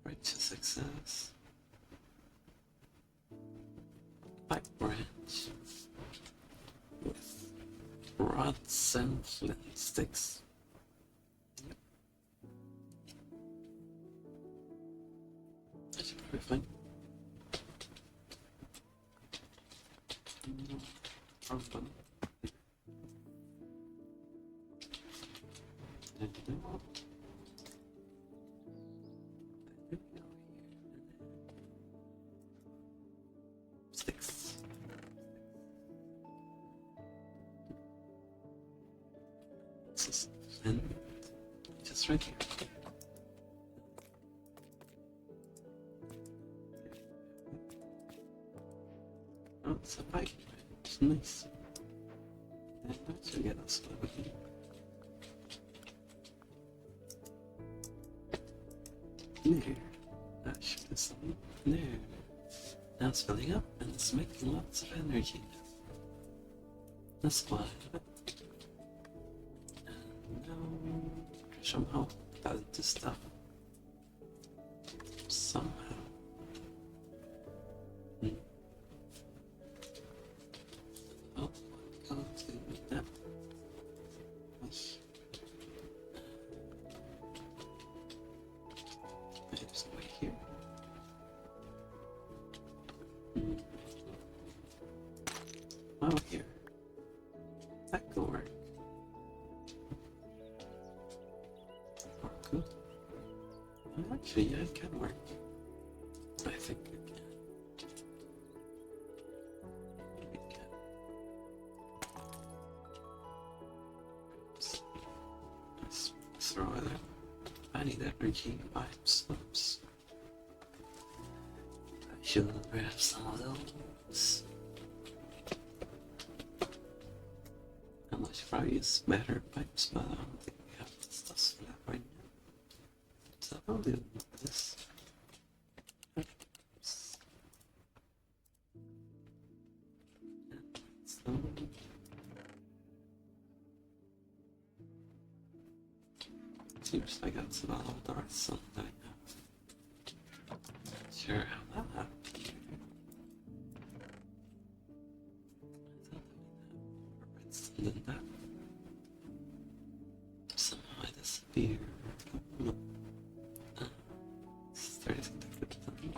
Branch is success. Pipe branch with rods and flint sticks. Yep. That should be fine. Problem. Sticks. This is flint. Just right here. Oh, it's a pipe. It's nice. And that should get us over here. There. That should be something. There. Now it's filling up and it's making lots of energy. That's quite a bit. And now somehow put that into stuff. Somehow. Oh, go to that. There's a way here. Oh, here. That could work. Or could. Actually, yeah, it can work. I think it can. It can. Let's throw it out. I need energy pipes. Oops. I should grab some of those. Unless you probably use better pipes, but I don't think we have the stuff for that right now. So I'll do this. Oops. So seems like that's about all the rest of that now. Sure, how that happened. Than that. Somehow I disappear. Starting to get done.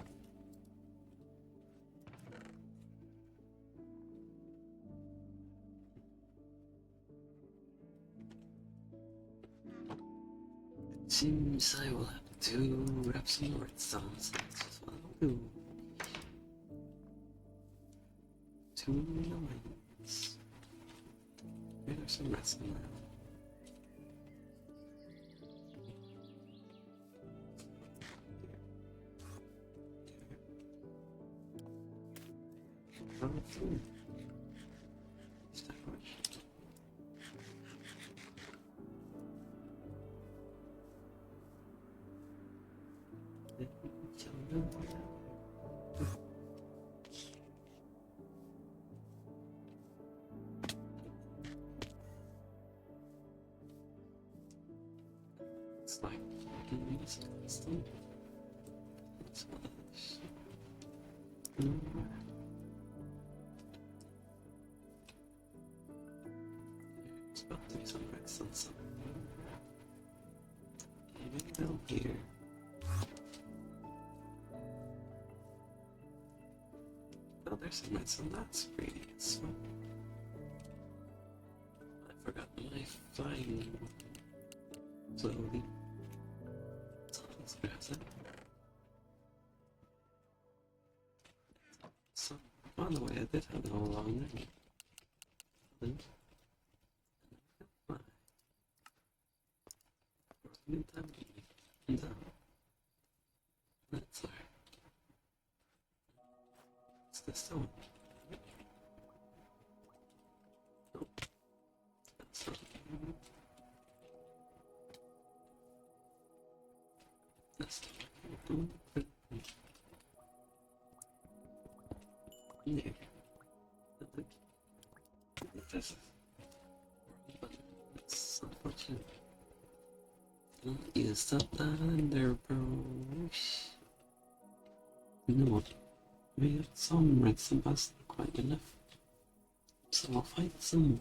Seems I will have to wrap some more redstone, so that's just what I'll do. 2 lines. There's some redstone around. It's like still. It's about to be some redstone somewhere. Maybe down here. Oh, there's some redstone. That's pretty useful. I forgot my flying slowly. So let's grab that. So, by the way, I did have it all along there. That's alright. It's the stone. Nope. That's not. That's not. Yeah. This is. But it's unfortunate. You stop that in there, bro. You know what? We have some redstone, but it's not quite enough. So I'll find some more.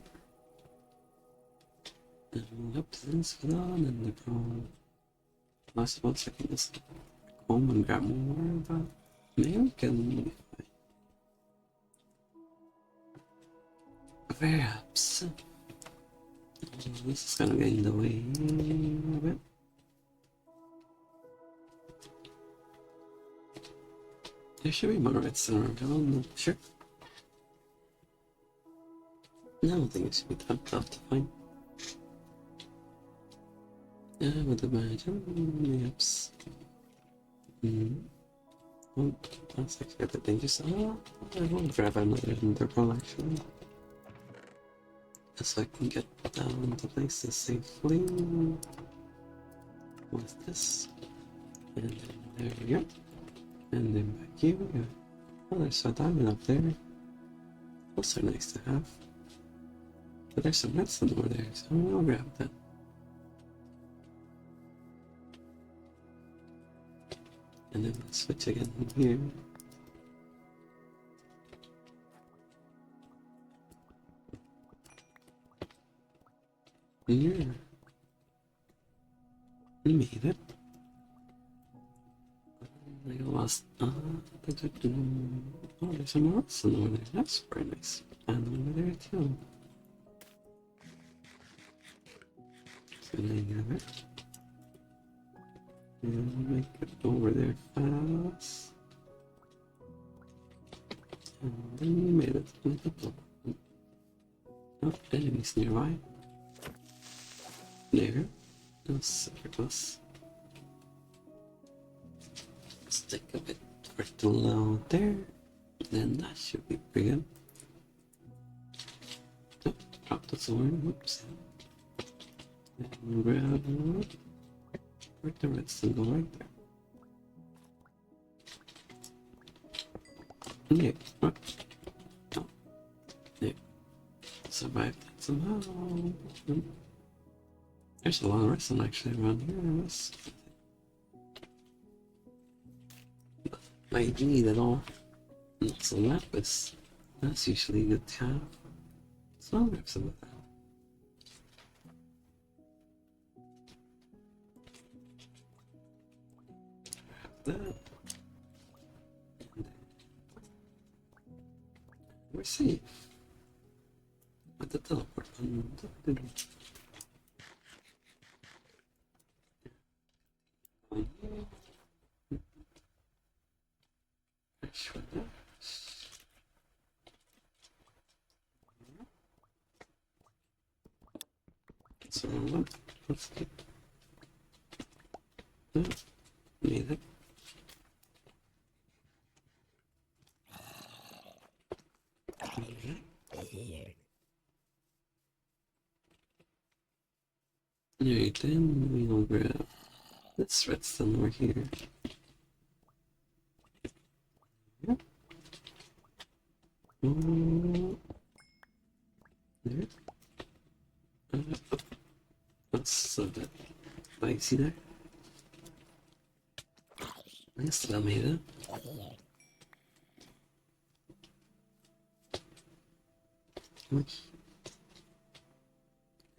And we'll hope things go on in the bro. I suppose I can just go home and grab more, but maybe we can. Perhaps. This is gonna get in the way a bit. There should be more redstone around, I'm not sure. I don't think it should be that tough to find. I would imagine, perhaps. Well, that's actually a bit dangerous. Oh, I will grab another interval actually. So I can get down to places safely with this. And there we go. And then back here we go. Oh, there's a diamond up there. Those are nice to have. But there's some redstone over there, so I'll grab that. And then we'll switch again here. Yeah. We made it. I lost. Oh, there's some more redstone over there. That's very nice. And over there too. So now you have it. And make it over there fast. And then we made it. Oh, enemies nearby. There. That's super close. Stick a bit vertical there. Then that should be pretty good. Oh, drop the sword. Whoops. And grab. Where'd the redstone go? Right there. Yeah. Oh. Oh. Yeah. Survived that somehow. There's a lot of redstone actually around here. I need it all. Lots of lapis. That's usually good to have. So I'll grab some of that. Grab that. We're safe. With the teleport button. one here. Fresh one. So let's get that. Need it. Alright, then we'll grab this redstone over here. Yep. There. That's so bad. Like, see there? I guess that made it.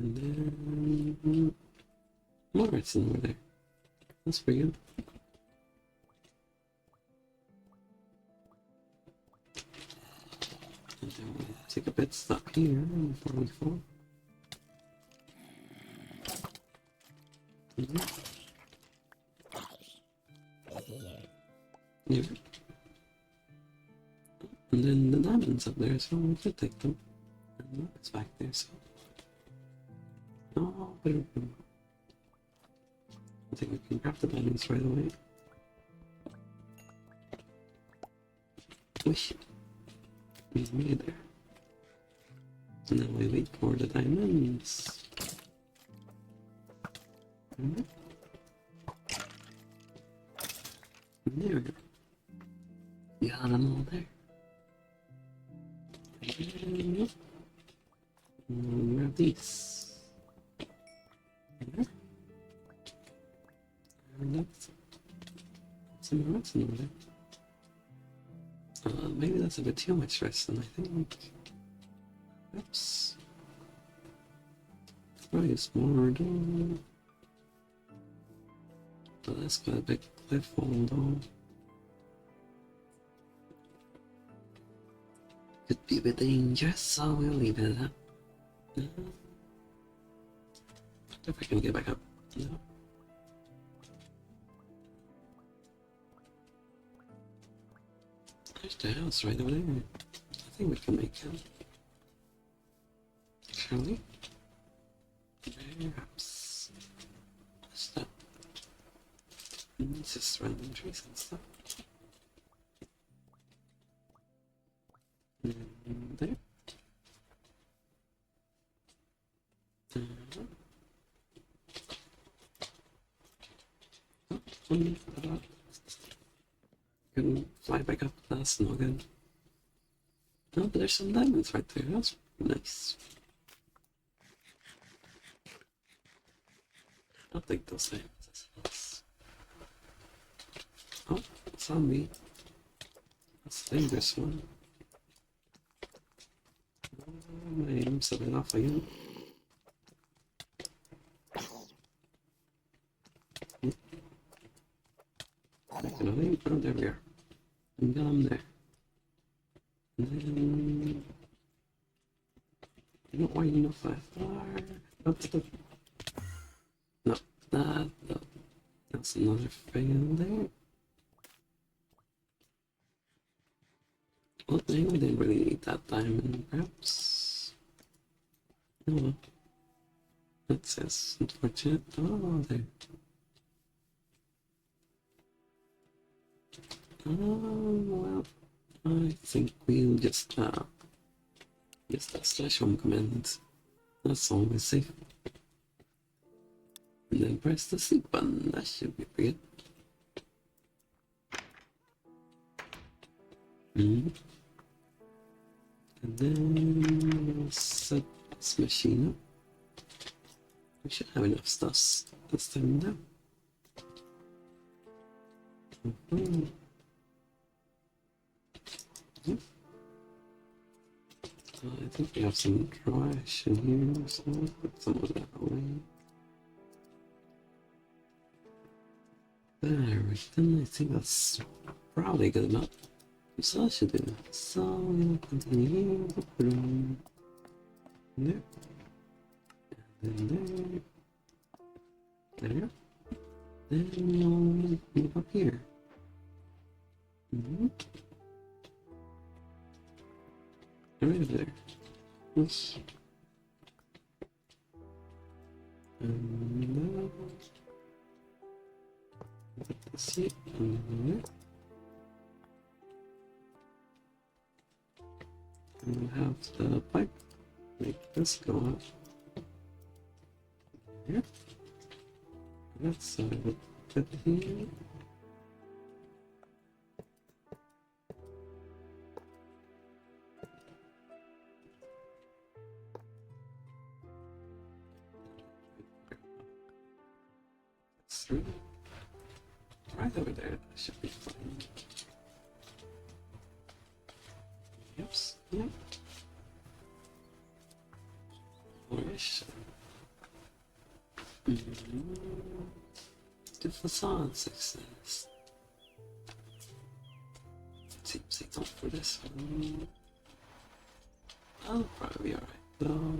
And then more redstone over there. That's pretty good. And then we'll take a pit stop here before we fall. Yeah. And then the diamonds up there, so we could take them. And it's back there, so. Oh, but I think we can grab the diamonds right away. Wish we made it there. And then we wait for the diamonds. There we go. Got them all there. And we'll grab these. There. And that's some more redstone over there. Maybe that's a bit too much redstone, I think. Oops. Probably a smaller door. But that's got a big cliff wall though. Could be a bit dangerous, so we'll leave it at that. If I can get back up. No. There's the house right over there. I think we can make it. Shall we? Perhaps. Stop. It's just random trees and stuff. And there. Can fly back up, that's no good. Oh, but there's some diamonds right there, that's nice. I'll take those diamonds. Oh, zombie. That's the dangerous one. My aim's a bit off again. Oh, there we are. We got him there. And then... not wide enough that far. That's the... no, that's another fail there. Well, maybe we didn't really need that diamond, perhaps. Oh well. That's just unfortunate. Oh, there. Well, I think we'll just use that slash home command. That's always safe. And then press the sleep button. That should be pretty good. And then we'll set this machine up. We should have enough stuff this time now. I think we have some trash in here, so I'll put some of that away. There we go. I think that's probably good enough. So that should do it. So we'll continue here. Put them there. And then there. There we go. Then you'll move up here. Right over there. Yes. And put the seat under there. And we'll have the pipe make this go up here. That side will put here. Through. Right over there, that should be fine. Yep. Orish. The facade success. Seems like not for this one. I'll probably be alright though.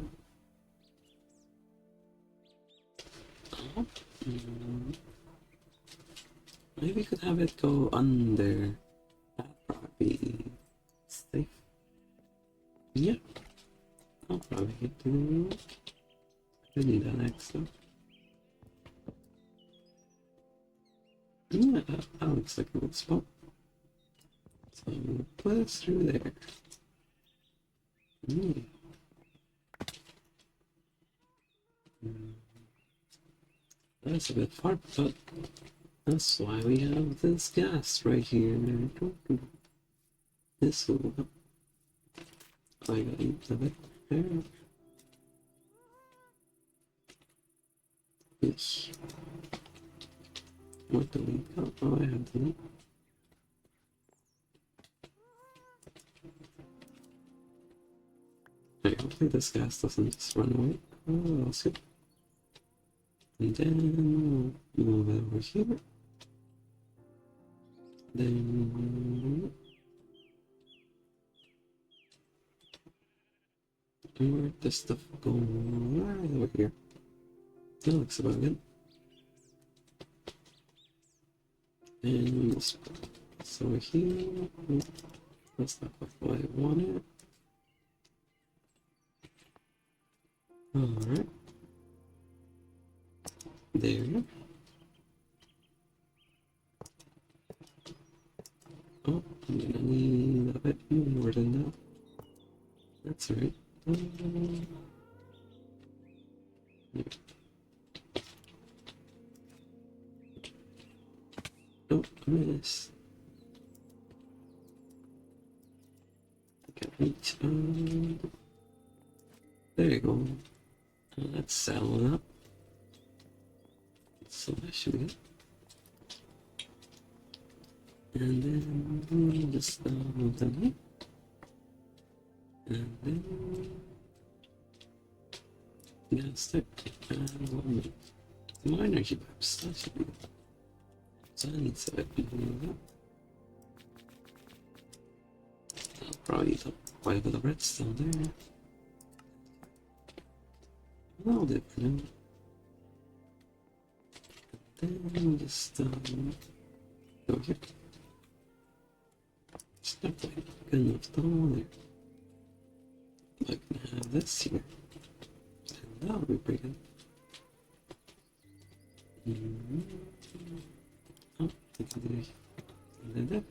Maybe we could have it go under. That'd probably be safe. Yeah. I'll probably get to. I need that extra. Yeah, that looks like a good spot. So we'll put it through there. That's a bit far, but that's why we have this gas right here. This will help. I got a bit there. Yes. What do we got? Oh, I have the link. Hey, hopefully this gas doesn't just run away. Oh, that's good. And then we'll move it over here. Then where'd this stuff go? Right over here. That looks about good. And this over here. That's not quite what I wanted. Alright. There. Oh, I'm gonna need a bit more than that. That's alright. Oh, I missed. Reach. There you go. Let's settle it up. So that should be good. And then we'll just move down here. And then gas stick and more energy pipes. That should be good. So I need to bit more of that. I'll probably need quite a bit of redstone there. That'll do for now. And then just go here. It's not quite good enough down there. I can have this here. And that'll be pretty good. Oh, I can do it. Like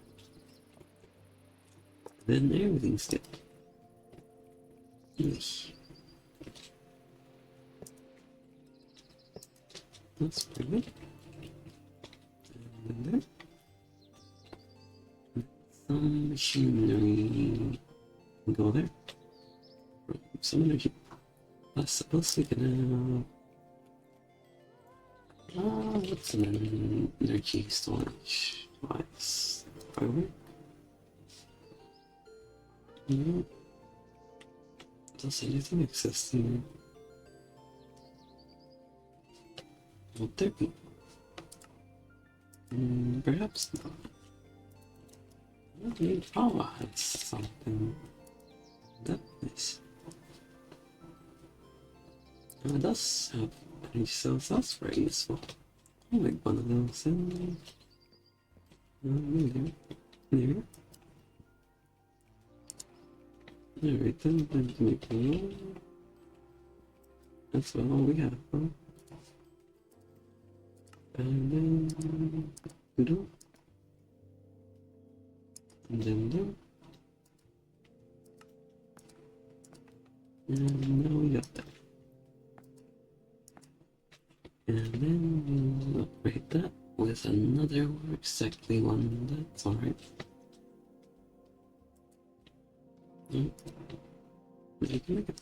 then everything's good. Yes. That's pretty good. And then there. Some machinery can go there. Some energy. I suppose we can have. What's an energy storage device? Probably. Does anything exist here? Would there be? Perhaps not. Maybe power has something. That is. It does have energy cells, that's very useful. I'll make one of those and there. Alright then, time to make one. That's all we have, huh? And then do. And then do. And now we got that. And then we'll upgrade that with another exactly one. That's alright. We can make it.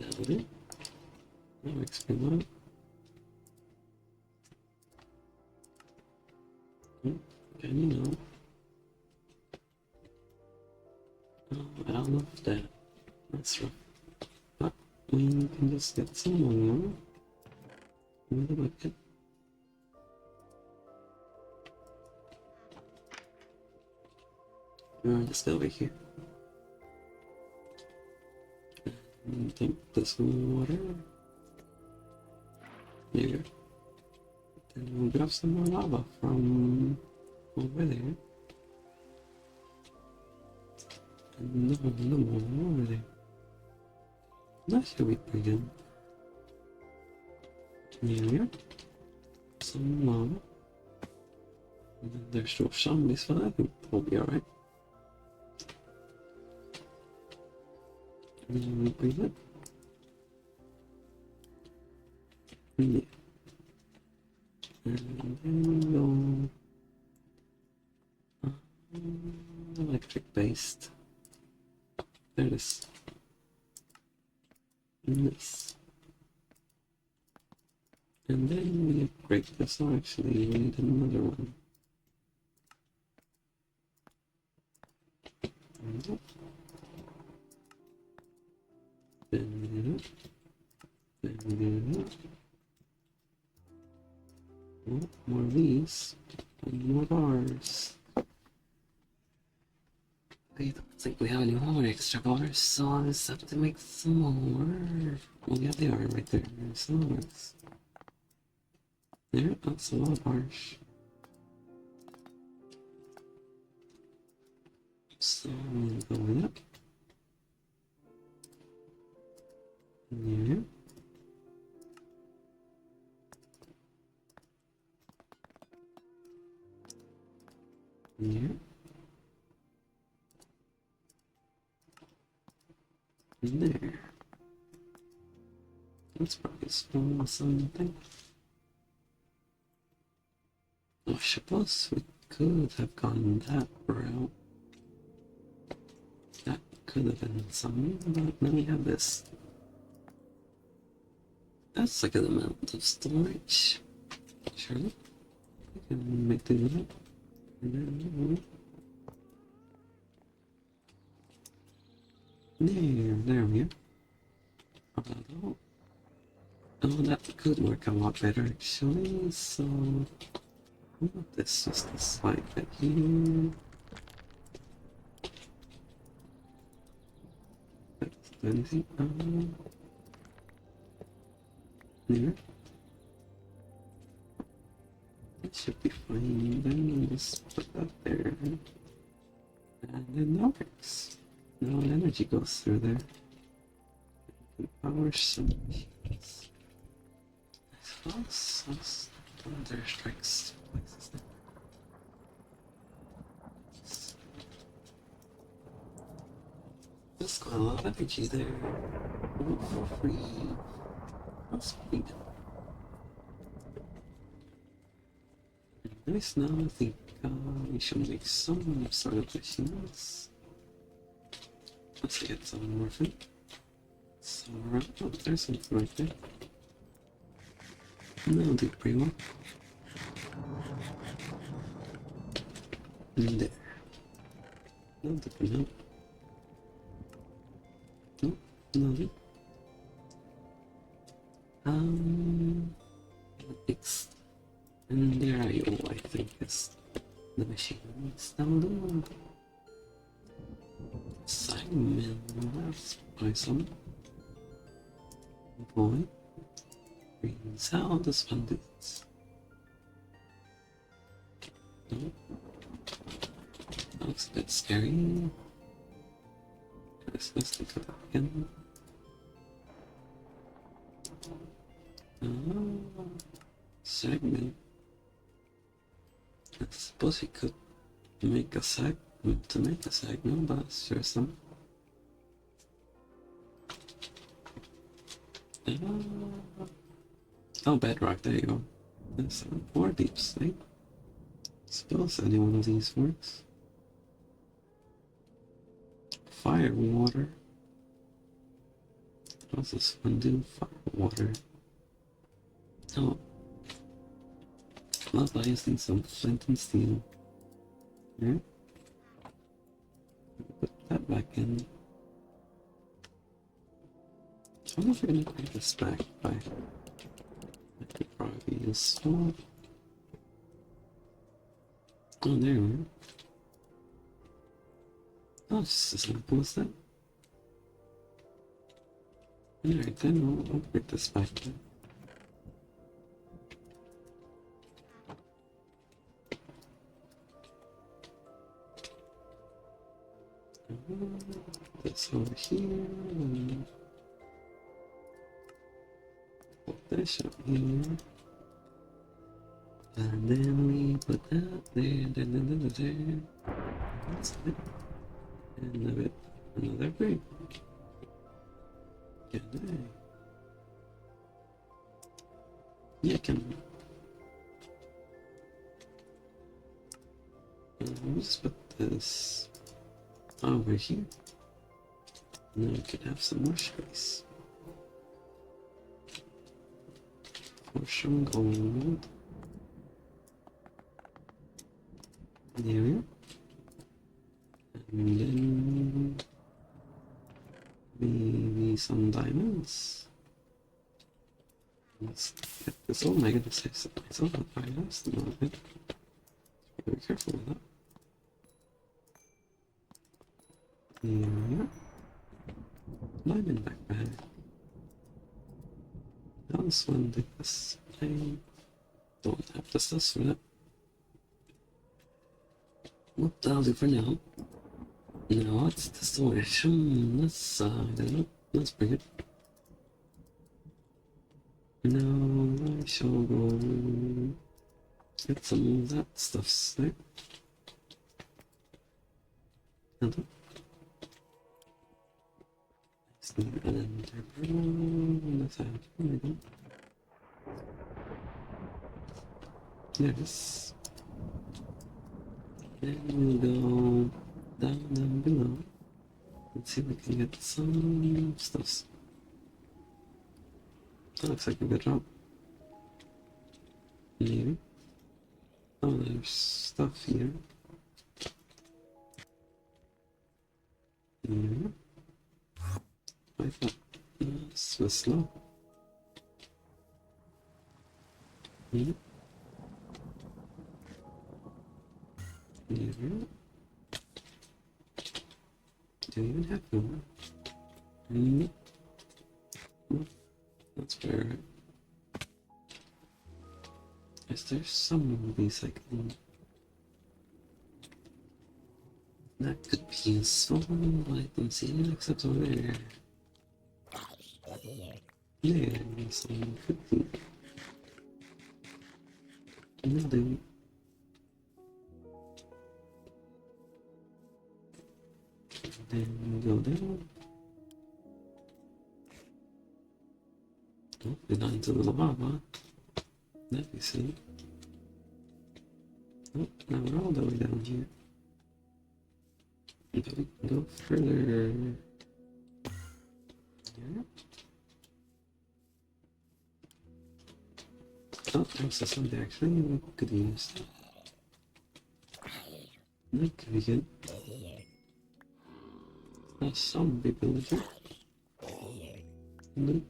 That'll do. Now expand that. Can you know? Oh, I don't know if that's rough. But we can just get some more in the bucket. Just over here. And dump this water. There you go. Then we'll grab some more lava from over there. And no more over there. That should be pretty good. There we go. Some lava. And then there's still zombies, but I think we'll be alright. And then we bring it. Yeah. And then we'll electric based. There it is. Nice. And then we upgrade this. Oh, actually, we need another one. Then more of these, and more bars. I don't think we have any more extra bars, so I'll just have to make some more. Well, yeah, they are right there. So let's. There, that's a lot of bars. So we'll go with that. Yeah. Yeah. And there. That's probably small something. I suppose we could have gone that route. That could have been some, but now we have this. That's a good amount of storage. Sure. We can make do with it. And then, there we go. Oh, that could work a lot better actually, so this just a slight bit here. Anything? There. It should be fine. Then I'll just put that there. And then that works. No energy goes through there. Power some machines. I suppose thunder strikes places there. Just got a lot of energy there. All for free. That's pretty good. Nice, now I think we should make some sort of machines. Let's get some more food. So, oh, there's something right there. That'll do pretty well. And there. That'll do for now. Nope, that'll do. It's... And there I go, I think is the machines. That'll do. Simon, let's buy some. boy. Green sound the splendid. Nope. That looks a bit scary. Let's look at that again. Segment. I suppose you could make a segment to make a segment, but sure some. Oh, bedrock, there you go. There's more deep sleep. Suppose any one of these works. Fire water. What does this one do? Fire water. Oh. Love by using some flint and steel. Yeah. Put that back in. I wonder if we're gonna create this back by. That could probably be useful. Oh, there we are. Oh, it's just as simple as that. Alright, then we'll put this back there. This over here. Put this up here. And then we put that there, there. That's it. And another brick. Good day. Yeah, can. We'll just put this over here. And then we could have some more space. For some gold. There we are. And then maybe some diamonds. Let's get this. Oh my goodness, I saw that I lost a little bit. Be careful with that. There we are. Diamond backpack. Now this one did this. I don't have the stuff for that. What I'll do for now. You know what? The storage. Let's bring it. Now I shall go get some of that stuff there. Hold on. Yes. Then we'll go down below. Let's see if we can get some stuff. That looks like a good job. Maybe. Oh, there's stuff here. Yeah. I thought this was slow. Yeah. Yeah. Do you even have one? Well, that's fair. Is there some of these I can... That could be useful, but I don't see it except over there. Yeah, some cooking. Will do. Then go down. Oh, we're not into the lava. That'd be silly. Oh, now we're all the way down here. But we can go further. Yeah. Oh, there's something actually we could use. That could be good. A zombie villager. Nope.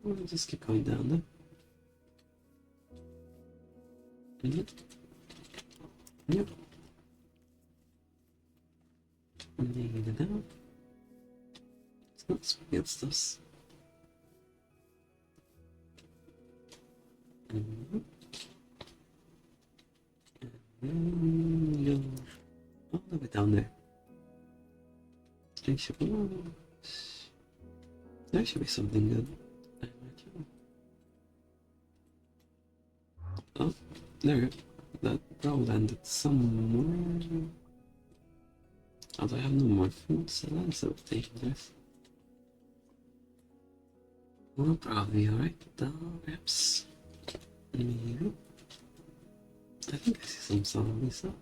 We'll just keep going down there. Yep. Yep. Need it out. Let's against us. And then go all the way down there. There should be something good. Oh, there. That road ended somewhere. Although I have no more food, so that's a bit dangerous. We'll probably be alright, perhaps. Maybe. I think I see some zombies though.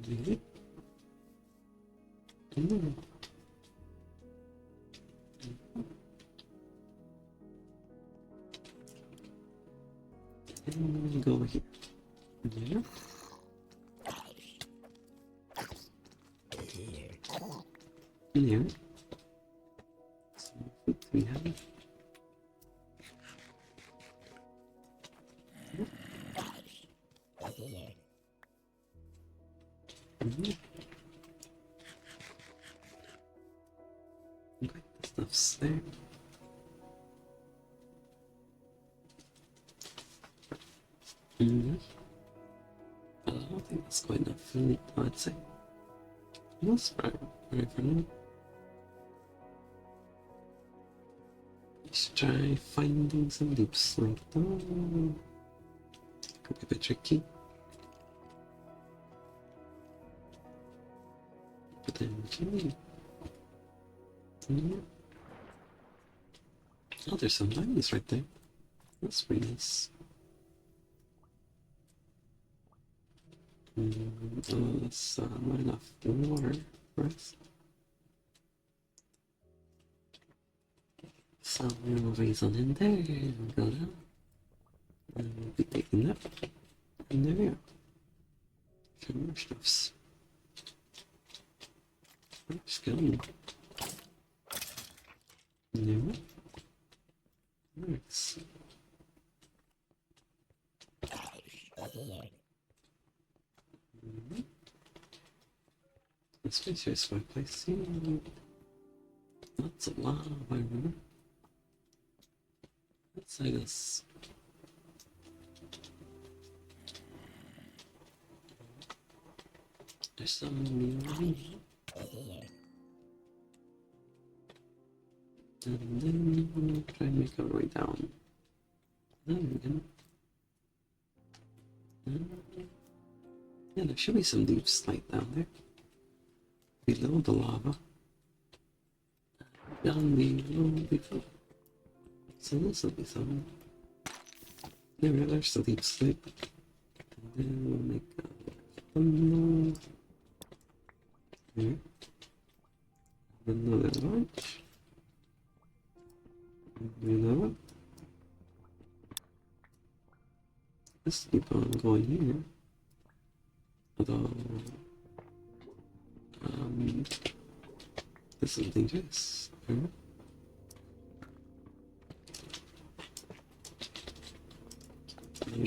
Maybe. And go over here. There. In here. Some food we have. Okay, the stuff's there. I don't think that's quite enough food, I'd say. That's right for now. Let's try finding some loops like that. Could be a bit tricky. Potentially. Yeah. Oh, there's some diamonds right there. That's pretty nice. That's not enough water for us. So we'll raise on in there and go down. And we'll be taking that. And there we go. Some more stuffs. Let's go. There we go. Nice. This place here is my place. Lots of lava, I remember. Let's say this. There's some new. And then we'll try and make our way down. There we go. Yeah, there should be some deep slate down there. Below the lava. Down below before. So this will be something. There we go, there's the deep slate. And then we'll make a thumbnail. There. Another large. You know what? Let's keep on going here. Although, this is dangerous. You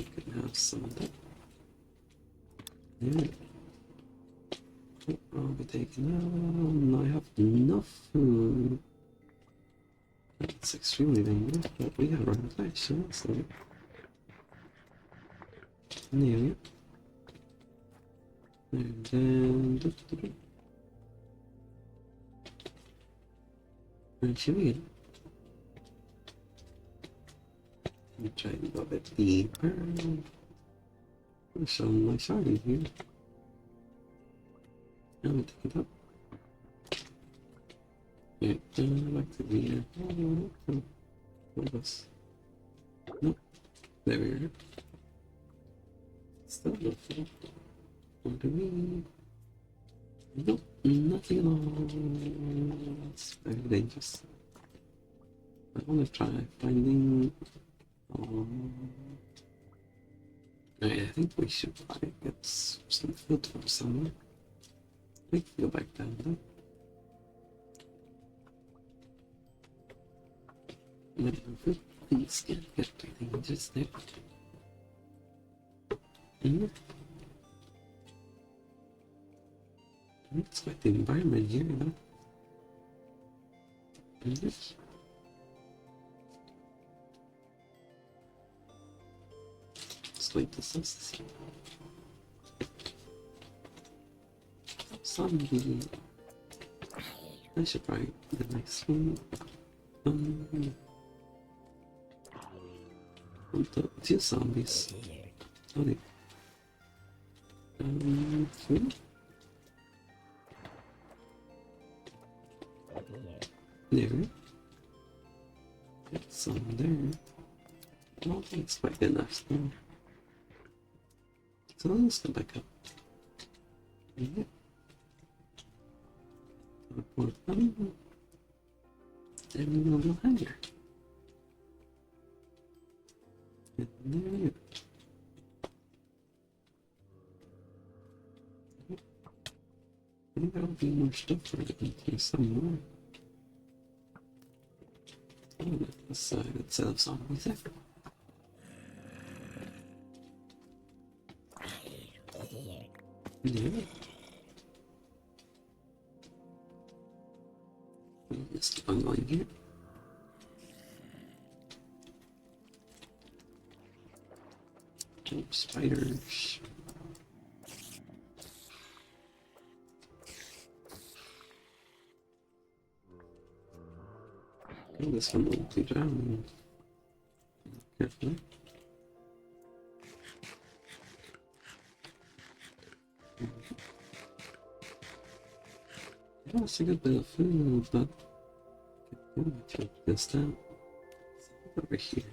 can have some of that. Yeah. I'll be taking out. I have enough food. That's extremely dangerous, but we have run flash, so that's good. There we go. And then... Where should we get? Let me try to go a bit deeper. There's some nice art here. Let me take it up. Yeah, I'd like to be here. Oh, what was? Nope. There we are. Still nothing. What do we? Nope, nothing at all. It's very dangerous. I want to try finding. I think we should probably get some food from somewhere. We can go back down there. Things get dangerous there. It's quite the environment here, though. Let's wait to see. Zombie. I should probably the next one. Two zombies. Oh, they. Three? There. Get some there. I don't think it's quite enough still. So let's go back up. Yeah. Then we'll go higher. And there you go. I think there'll be more stuff for it here somewhere. Oh, let's set up zombies there. Yeah. Let's keep on going here. Oh, spiders. Oh, this one will be down. Carefully. Yeah, it's a good bit of food, but check this out. Over here.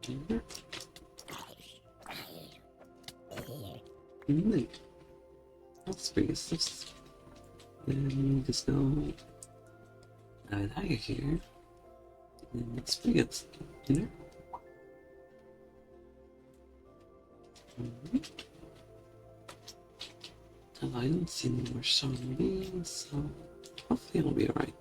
Here. Neat. That's pretty stuff. Then just go out of here. And let's bring it, you know? And I don't see any more zombies, so hopefully it'll be alright.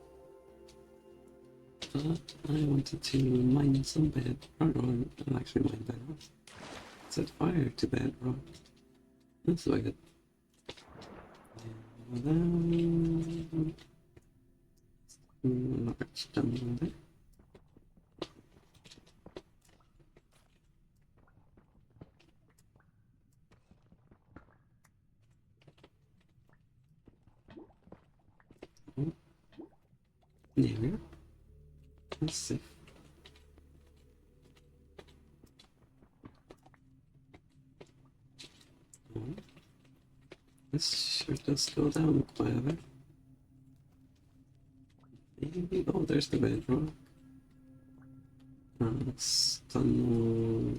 But I wanted to mine some bedrock. I'll actually mine bedrock. Set fire to bedrock. That's what I got. Large jungle there. Oh. There we go. Let's see. Oh. This sure does go down quite a bit. Maybe, oh, there's the bedrock. Tunnel.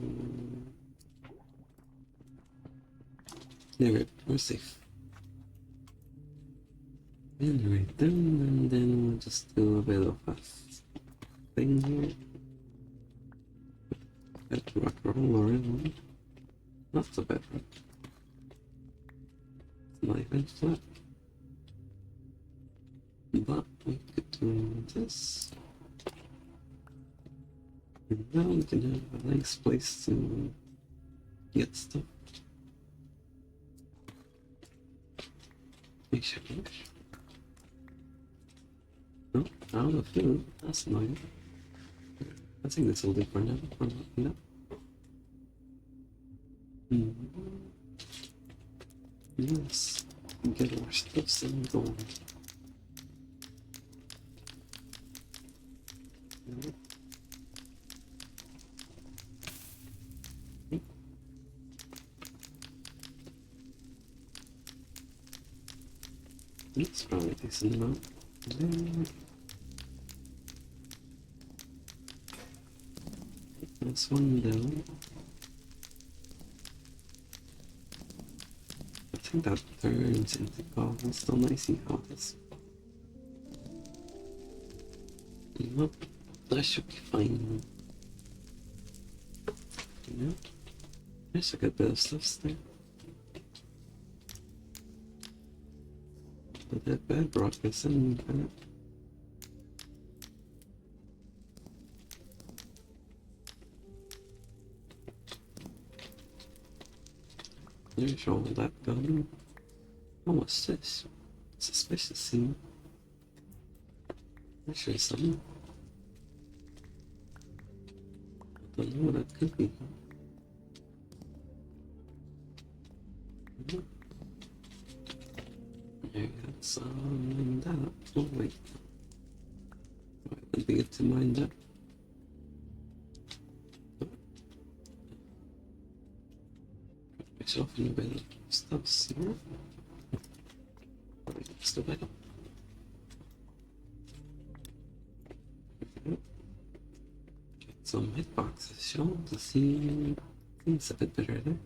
There we go, we're safe. And right then, and then we'll just do a bit of a thing here. Bedrock roll around. Not the bedrock. It's not even flat. But we could do this. And now we can have a nice place to get stuff. Make sure. No, out of food. That's annoying. I think this will do for now. No. Yes. Get our stuff and going. That's probably a decent amount. This one down. I think that turns into cobblestone. I see how this. Nope, that should be fine. Yep. There's a good bit of stuff there. But that bedrock is in that. There's all that going. Oh, what's this? Suspicious scene. That's sure something. I don't know what that could be. There you go. So, mind that. Oh, wait. Right, let me get to mind that. Myself in a bit of stuff here. Still better. Get some hitboxes shown to see things a bit better there.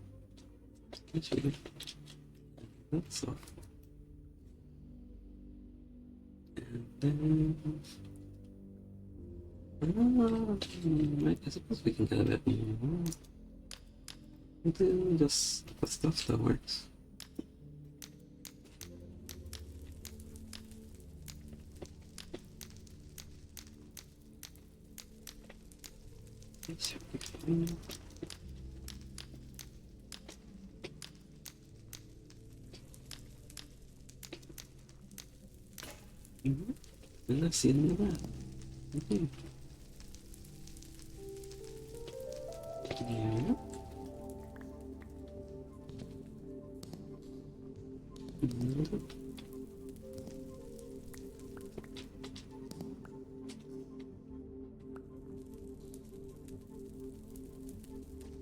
Actually, that's off. And then I suppose we can get a bit more. Do just the stuff that works. It should be fine. And that's the end of that. Okay. Yeah.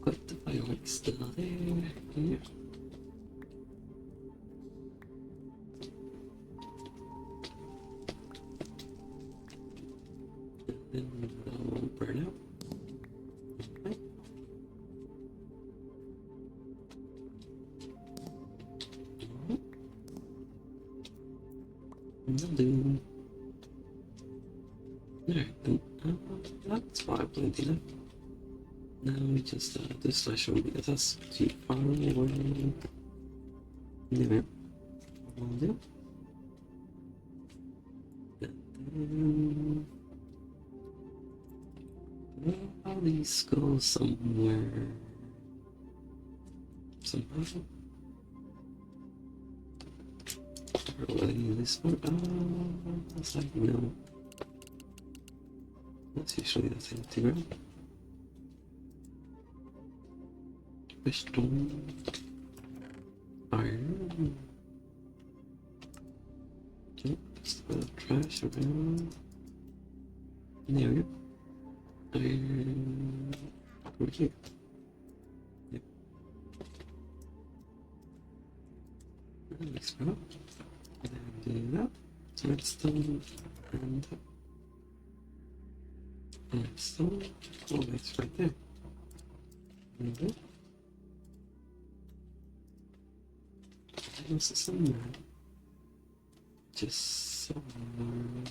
Got the fireworks still there. Yeah. And then I'll burn out. Okay. Will do. Alright, then that's probably plenty enough. Now we just this flash will be that's too far away. Anyway, will do. And then all these go somewhere. Somehow. Or will I use this one? That's like no. That's usually the thing to grab. Stone, iron. Okay, just a bit of trash around. There we go. Iron over here. Yep. Let's go. And then do that. Redstone and redstone. Oh, that's right there. There we go. This is somewhere. Just somewhere.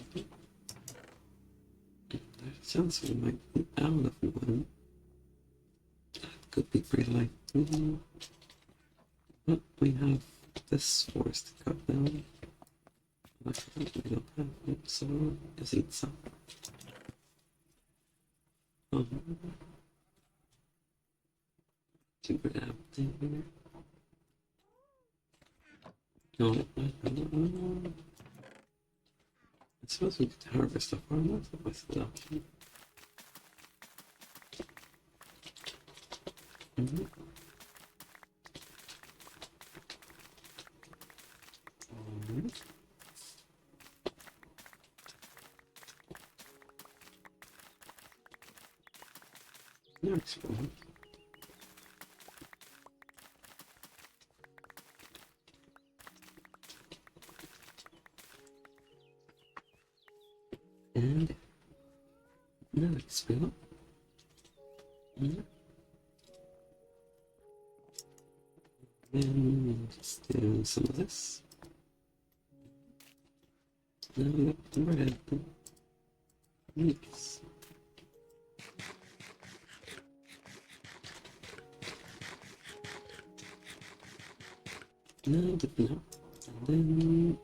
There's a chance we might be out of one. That could be pretty likely. But we have this forest to cut down. I forgot we don't have it, so let's eat some. To grab there. No, I suppose we could harvest a farm. That's the option. Next one. And another spill. Then just do some of this. Now we got the red. Yes. No, but no. And then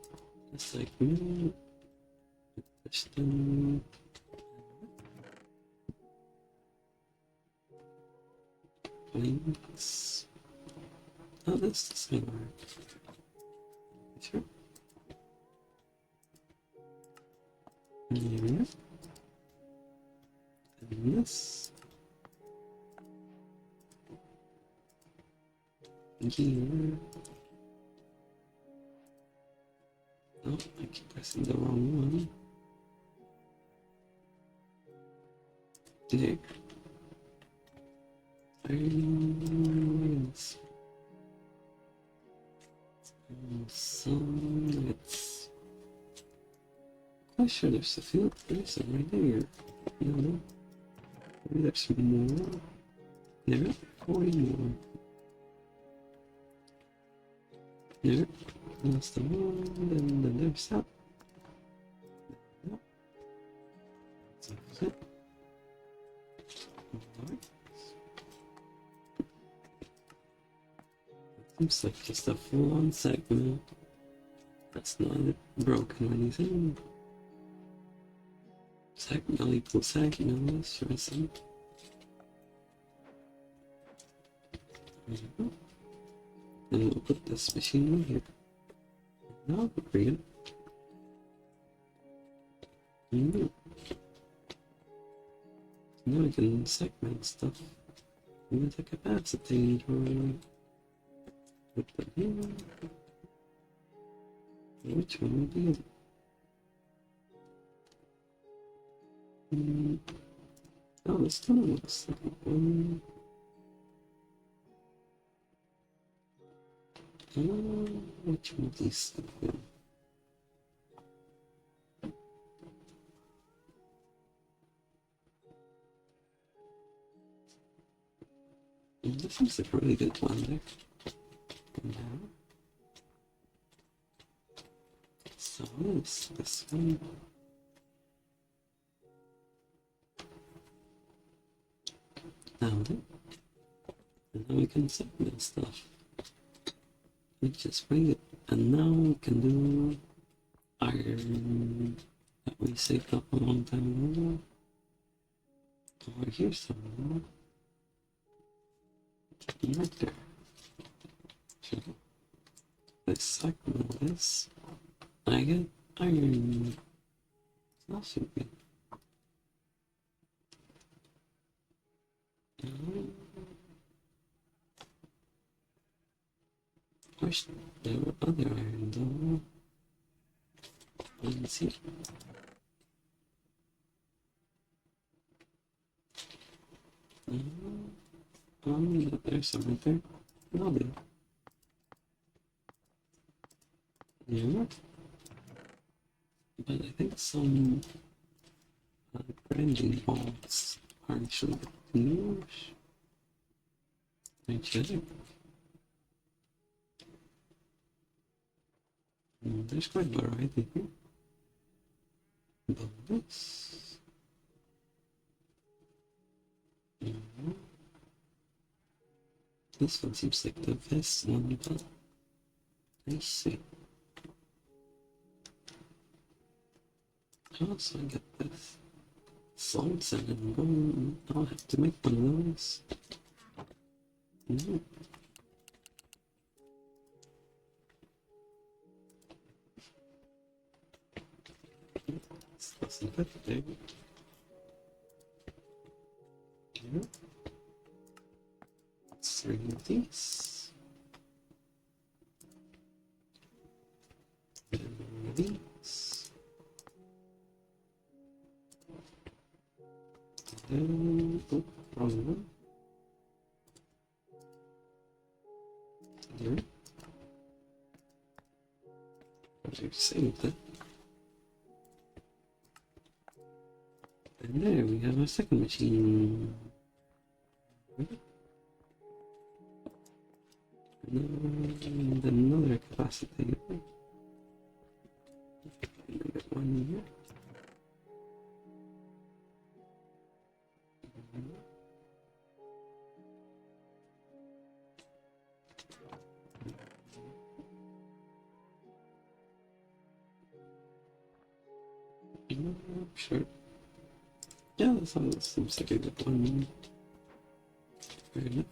just like me. Push them. Links. Oh, this doesn't work. Sure. Yeah. And this. Here. Oh, I keep pressing the wrong one. There. Iron. So let's. Quite sure there's a field person right there. No, maybe there's more. There, 40 more. There, that's the one. Then there's that. Yep. That's it. Alright. Seems like just a full-on segment. That's not broken or anything. Segment equals segment, let's try some. And we'll put this machine in here. Now we'll bring it. Now we can segment stuff with the capacity. Put that here. Which one would be it? Oh, this kind of looks like one. Which one of these? This seems like a really good one there. Now, so this one. Now then, and now we can segment stuff. We just bring it, and now we can do iron that we saved up a long time ago. Over here somewhere. Right there. Sure. Let's segment this. I get iron. That should be. Wish there were other iron though. Let's see. There's some right there. Lovely. Yeah. But I think some branding balls are actually newish. I check. There's quite a variety here. Bonus. This one seems like the best one, but I see. Also, I get this salts and gold. I'll have to make one of those. No. This doesn't look big. Yeah. 3 of these. And these. And then, oh, wrong one. There. I've saved it. And there we have our second machine. And another capacity. And I got one here. Sure. Yeah, that all seems like a good one. Fair enough.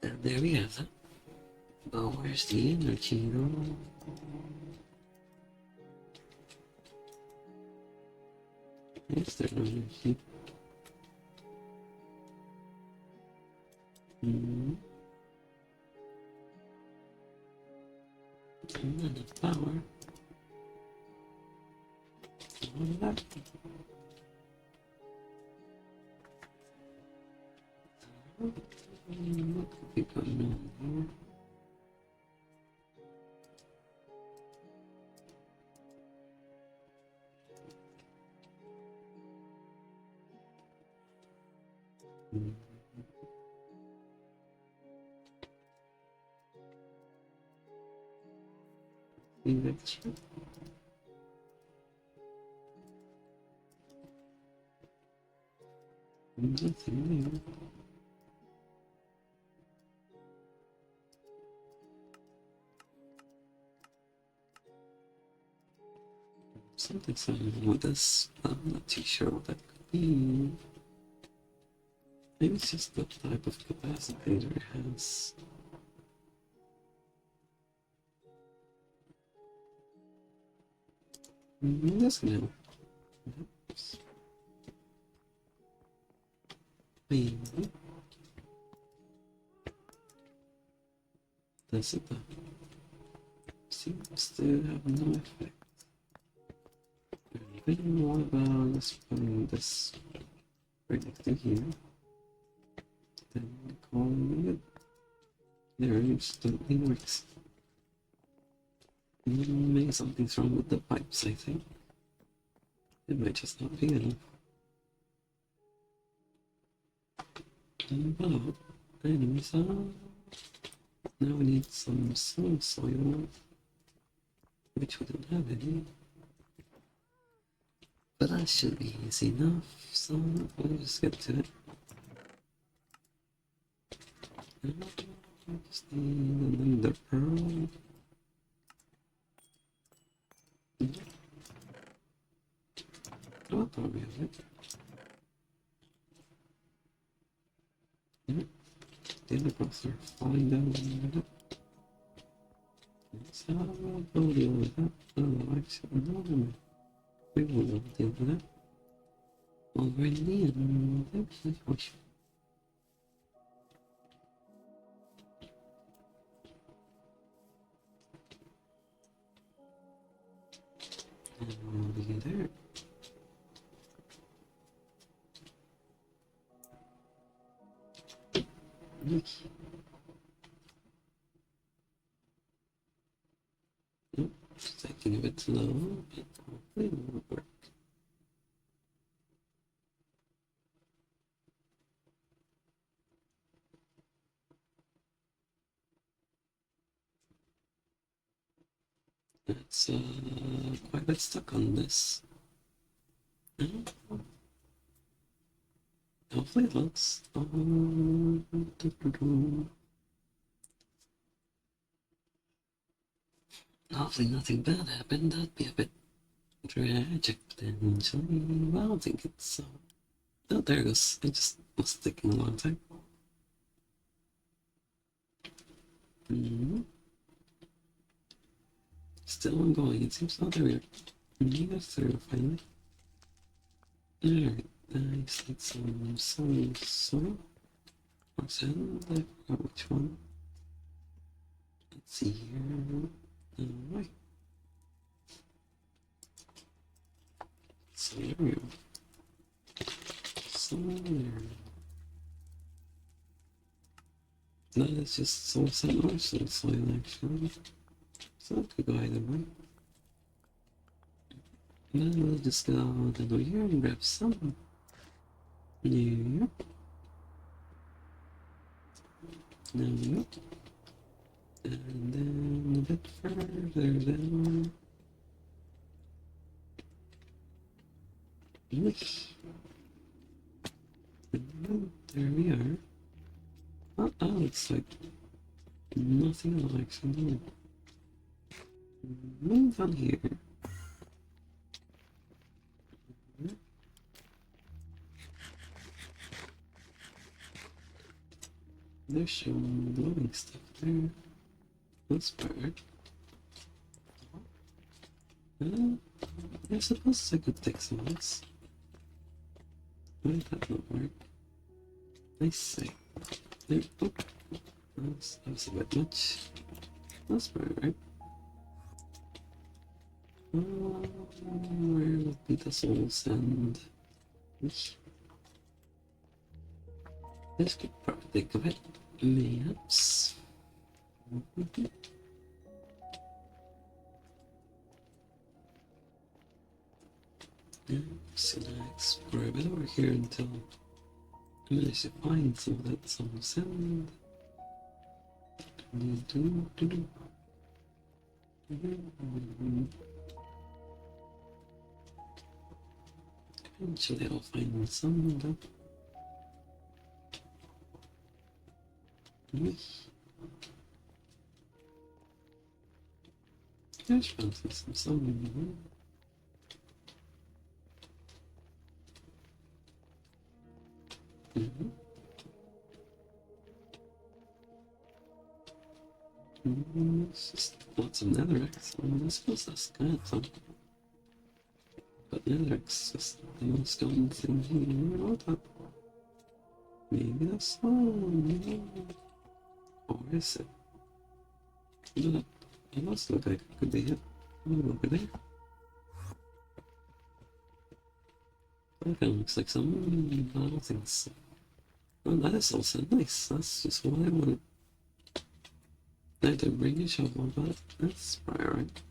And there we have it. But where's the energy though? Is there no energy? Hmm. Not enough power. What about what could be going on here? Extra. Nothing new. Something's wrong with this. I'm not too sure what that could be. Maybe it's just the type of capacitor it has. That's gonna help. Oops. Maybe. Does it though? Seems to have no effect. Then what about just putting this right next to here? Then calling it. There, it instantly works. Maybe something's wrong with the pipes, I think. It might just not be enough. But anyways, now we need some soil, which we don't have any. But that should be easy enough, so we'll just get to it. Just need another pearl. Oh, probably have it. The other blocks are falling down a minute. So we'll deal with that. Oh, actually, no, we won't deal with that. Already, and actually, push. And we'll be there. Nope, it's taking a bit slow, but hopefully it will work. It's quite a bit stuck on this. Hopefully it looks. Hopefully nothing bad happened. That'd be a bit tragic potentially. Well, I don't think it's. Oh, there it goes. It just was taking a long time. Still ongoing. It seems not there we are. That's through finally. Alright, I just need some soil. What's that? I forgot which one. Let's see here. Alright. So there we go. So there. That is just soul set or soul soil actually. So it could go either way. And then we'll just go down over here and grab some. There. There we go. And then a bit further down. Yes. And there we are. Oh, that looks like nothing at all actually. Move on here. there's some glowing stuff there. That's bird. I suppose I could take some of this. Why did that not work? I see. There. Oh, that was a bit much. That's bird, right? Where would be the soul sand? This could probably think of it. Maps. Yeah, I'm just gonna explore a bit over here until I manage to find some of that soul sand. Eventually I'll find some of them. There's found some. It's just lots of netherrack. I suppose that's kind of fun. But netherrack's just the most common thing here. What up? Maybe that's one. Or is it? But it must look like it could be it. Over there. That kind of looks like some. I don't think so. Oh, that is also nice. That's just what I wanted. I had to bring a shovel, but that's probably alright.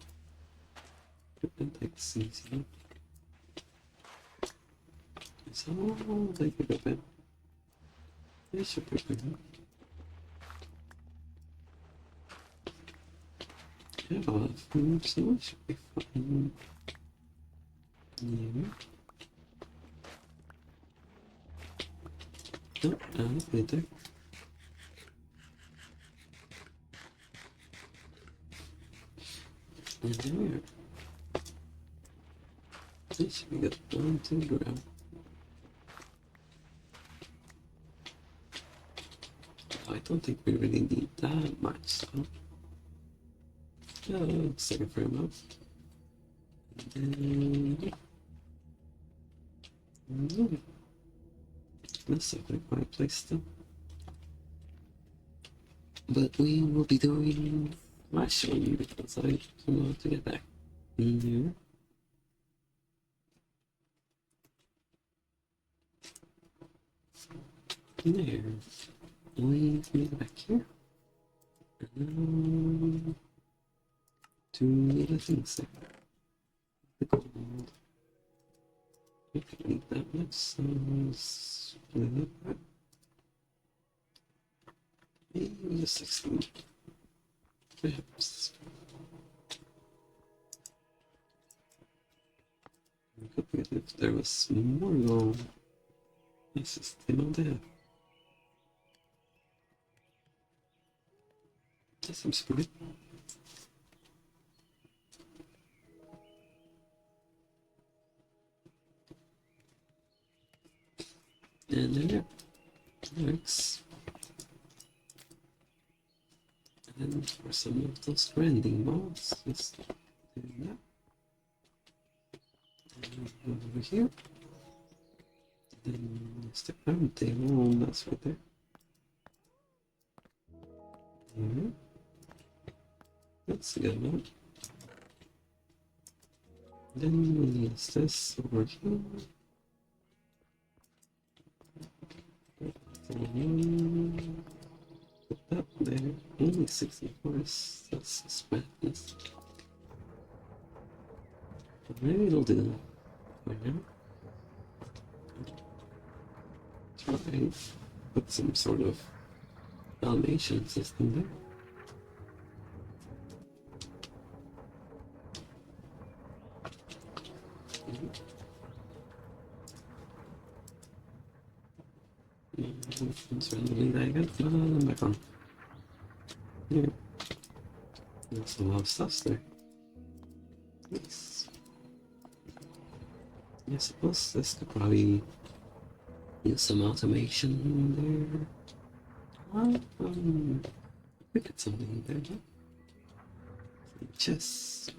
It takes easy. So I'll take a bit. It should be good. I have a lot of food, so it should be fine. Yeah. Nope, later. And there. This should be good. 1, 2 grab. I don't think we really need that much stuff. Yeah, looks like a fair amount. And then... That's not like my place still. But we will be doing my showing because I don't know how to get back in there. There. Leave me back here. And two other things there. The gold. I don't need that much, so split it up. Maybe just 16. Perhaps. I could get if there was more gold. It's just they don't have. That seems good. And there. Works. And then for some of those grinding balls, just do that. And over here. And then it's the round table, and that's right there. Here. That's a good amount. Then we'll use this over here. Put that there. Only 64, that's madness. But maybe it'll do for now. Try put some sort of foundation system there. It's randomly diagonal. No, I'm back on. Here. There's a lot of stuff there. Nice. I suppose this could probably use some automation there. Look at something there, huh? Chests.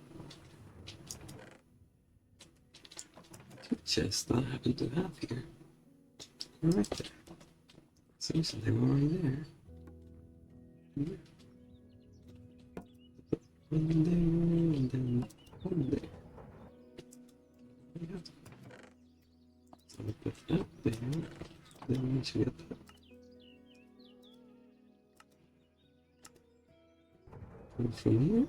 Two chests that I happen to have here. Right there. Seriously, they were right there. Yeah. One there, and then one there. Yeah. So we put that there, then we should get that. And from here,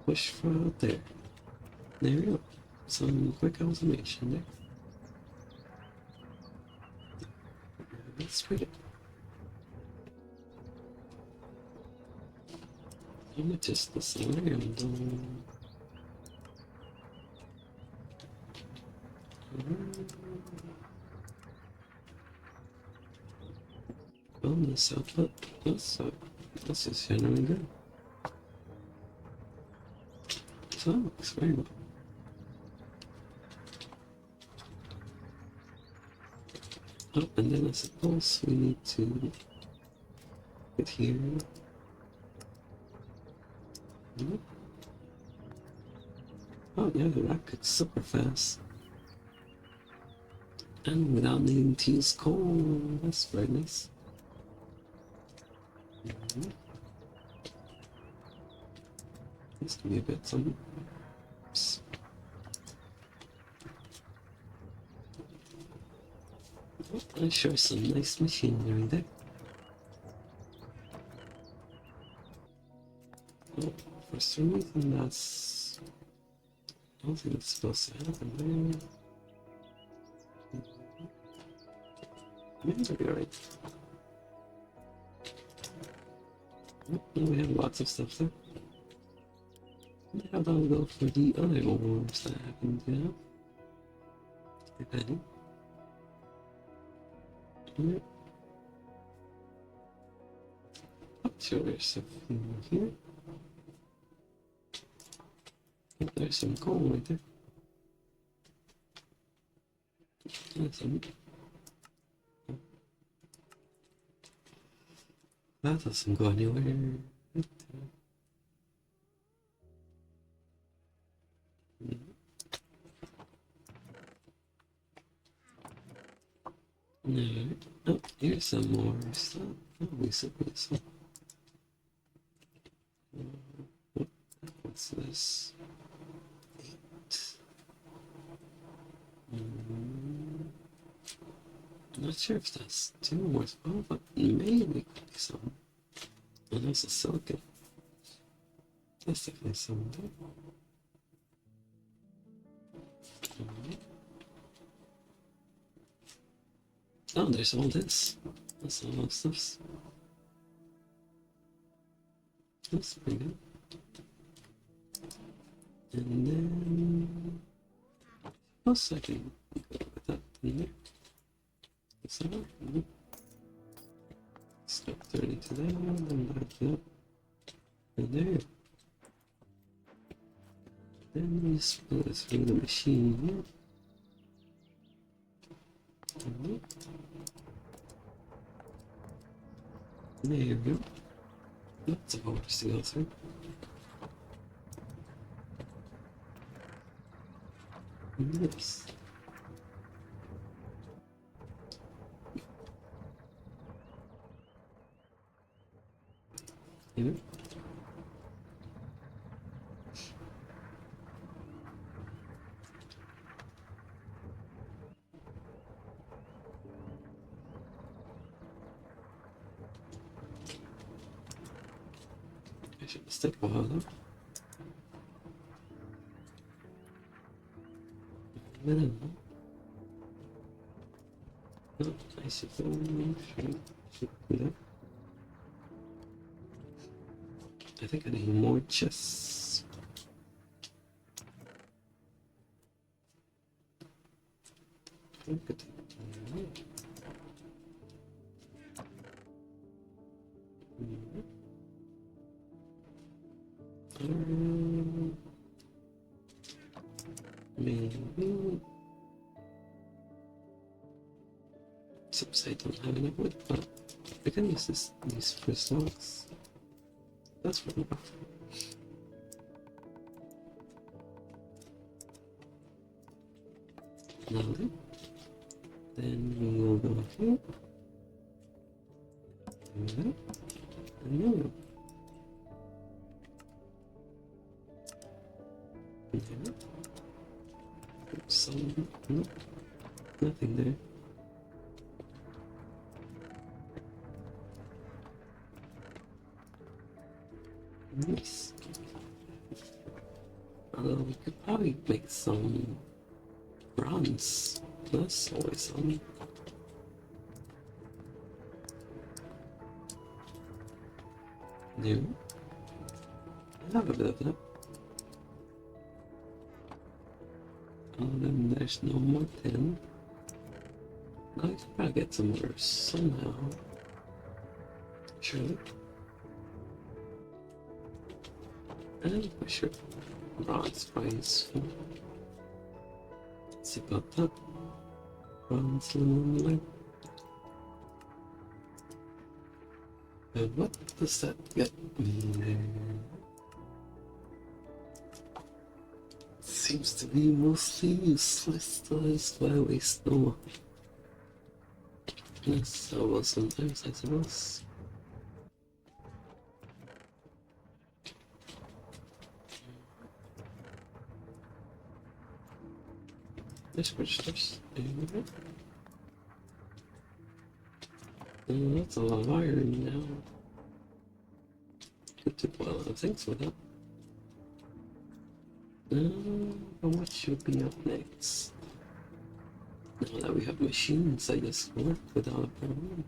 push for out there. There we go. Some quick automation there. That's pretty. I'm gonna just this around. Well, this output, this is generally good. So that looks very well. Oh, and then I suppose we need to get here. Oh yeah, the rocket's super fast. And without needing to use coal, that's very nice. This can be a bit something. I sure some nice machinery there. Oh, for some reason that's... I don't think that's supposed to happen there. Maybe it'll be alright. Oh, we have lots of stuff there. How about we go for the other orbs that happen to have? Depending. Yep. Oh, sure, there's something here. Oh, there's some coal right there. That's some. That doesn't go anywhere. No. Oh, here's some more stuff. Oh, we said this. What's this? 8. I'm not sure if that's 2 more. Oh, but maybe could be some. Oh, there's a silicon. That's definitely some there. Oh, there's all this. That's all those stuffs. That's pretty good. And then... Oh, second. Go with that in there. Is that right? Step 30 to there, then back up. And there. Then we split it through the machine here. There you go. Lots of hours to go through. Nice. Yeah. I should stick a while though. Minimum. No, I should do that. I think I need more chests. Look at that. Maybe I don't have enough wood, but I can use these first logs. That's fair enough. Lovely. Then we will go here. There. And there. There. Some, nope, nothing there. Nice. Although we could probably make some bronze. That's always some. New. I have a bit of that. Oh, then there's no more tin. I could probably get some more somehow. Surely. And for sure. Bronze price. Let's see about that. Bronze limit. And what does that get me there? Seems to be mostly useless, that's why I waste no more. Yes, so well sometimes I suppose. There's registers. That's a lot of iron now. Could do a lot of things with that. And what should be up next? Now that we have machines, I guess work without a problem.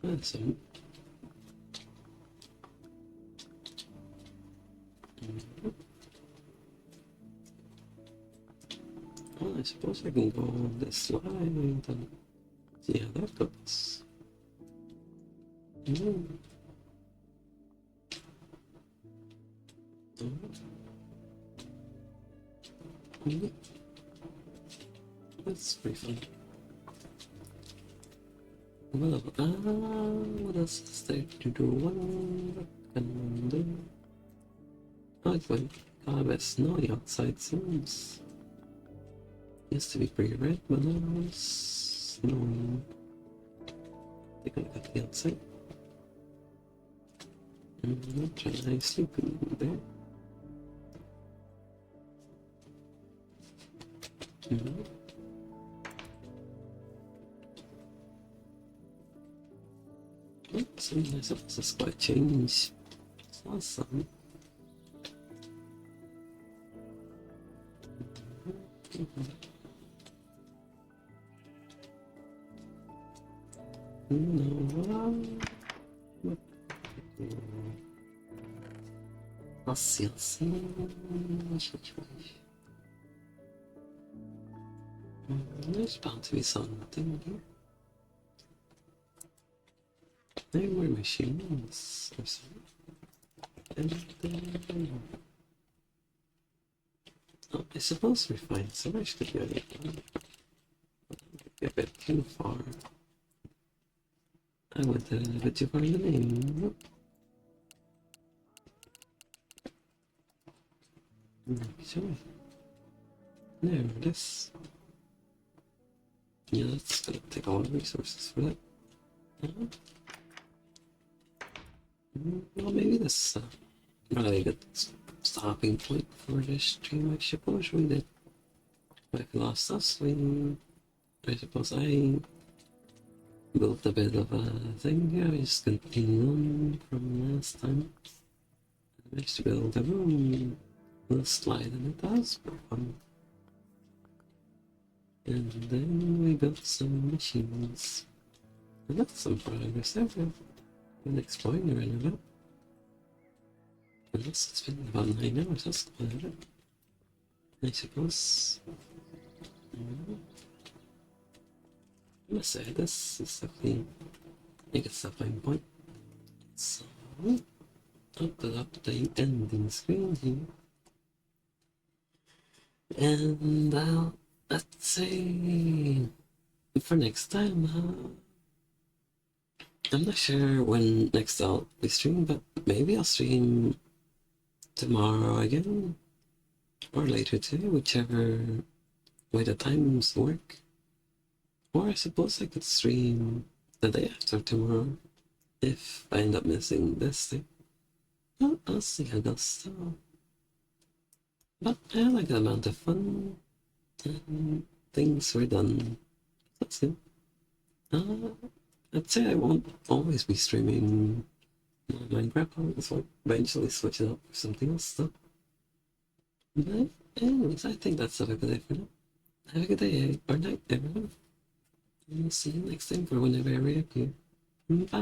That's it. Well, I suppose I can go on this line and see how that goes. That's pretty fun. Well, what else is there to do? What can do? Oh, it's like kind of a snowy outside seems. Used to be pretty red, but now it's snowing. Take a look at the outside. Try sleeping there. Oops, I suppose it's quite change. It's awesome. Assim. There's bound to be something here. There were machines or something. Oh, I suppose we find so much to go a bit too far. I went a bit too far in the name. Sure. There it is. Yeah, that's gonna take all the resources for that. Well, maybe this really a good stopping point for this stream, I suppose. We did. If we lost us, I suppose I built a bit of a thing here. I just continue on from last time. I managed to build a room with a slide, and it was pretty fun. And then we built some machines. And that's some progress there. Been exploring around about. Unless it's been about 9 hours, that's quite a bit. I suppose. I must say, this is definitely a good stopping point. So, up the ending screen here. And let's see, for next time, I'm not sure when next I'll be streaming, but maybe I'll stream tomorrow again, or later too, whichever way the times work. Or I suppose I could stream the day after tomorrow, if I end up missing this thing. Well, I'll see how it goes. So, but I had like the amount of fun, and things were done. That's good. I'd say I won't always be streaming Minecraft, so I'll eventually switch it up for something else though. But anyways, I think that's a good day for now. Have a good day or night, everyone. And we'll see you next time for whenever I reappear. Bye.